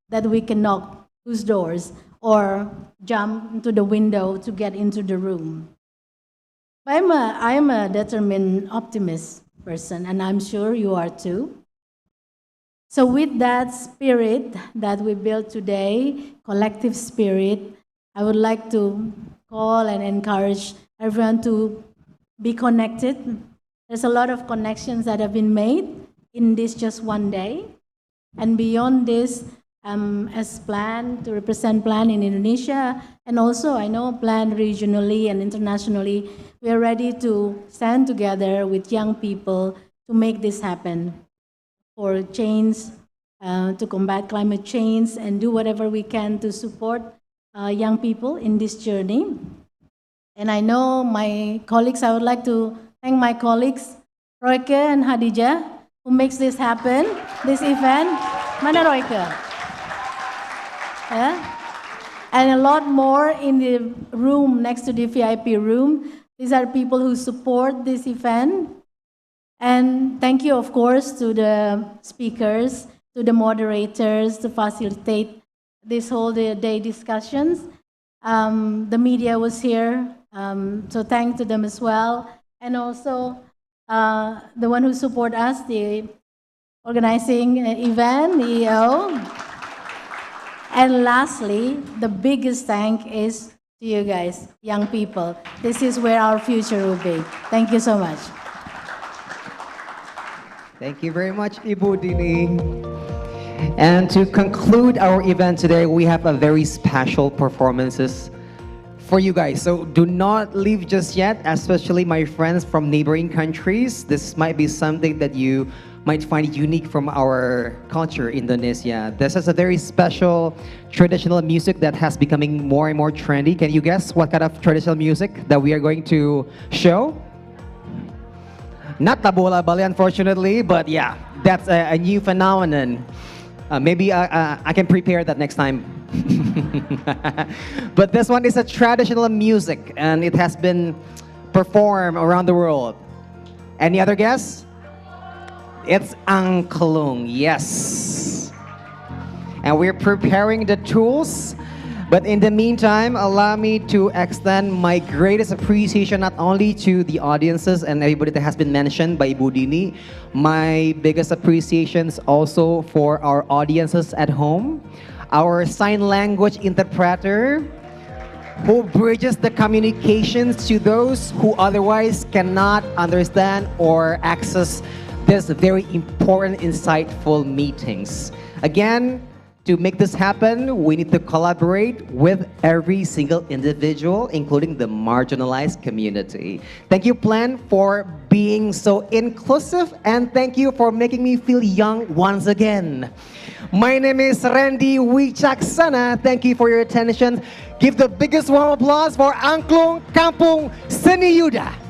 that we can knock, whose doors, or jump into the window to get into the room. I'm a determined optimist person, and I'm sure you are too. So with that spirit that we built today, collective spirit, I would like to call and encourage everyone to be connected. There's a lot of connections that have been made in this just one day. And beyond this, as planned to represent plan in Indonesia, and also I know plan regionally and internationally, we are ready to stand together with young people to make this happen for change, to combat climate change, and do whatever we can to support young people in this journey. And I know my colleagues, I would like to thank my colleagues, Royke and Hadijah, who makes this happen, this event. Mana Royke? Yeah? And a lot more in the room next to the VIP room. These are people who support this event. And thank you, of course, to the speakers, to the moderators to facilitate this whole day discussions. The media was here, so thanks to them as well. And also the one who support us, the organizing event, the EO. And lastly, the biggest thank is to you guys, young people. This is where our future will be. Thank you so much. Thank you very much, Ibu Dini. And to conclude our event today, we have a very special performances for you guys. So do not leave just yet, especially my friends from neighboring countries. This might be something that you might find unique from our culture, Indonesia. This is a very special traditional music that has becoming more and more trendy. Can you guess what kind of traditional music that we are going to show? Not Tabola Bali, unfortunately, but yeah, that's a new phenomenon. Maybe I can prepare that next time. But this one is a traditional music, and it has been performed around the world. Any other guess? It's Angklung, yes. And we're preparing the tools. But in the meantime, allow me to extend my greatest appreciation not only to the audiences and everybody that has been mentioned by Ibu Dini, my biggest appreciations also for our audiences at home, our sign language interpreter, who bridges the communications to those who otherwise cannot understand or access this very important, insightful meetings. Again, To make this happen, we need to collaborate with every single individual, including the marginalized community. Thank you, Plan, for being so inclusive, and thank you for making me feel young once again. My name is Randy Wicaksana. Thank you for your attention. Give the biggest warm applause for Angklung Kampung Seni Yuda.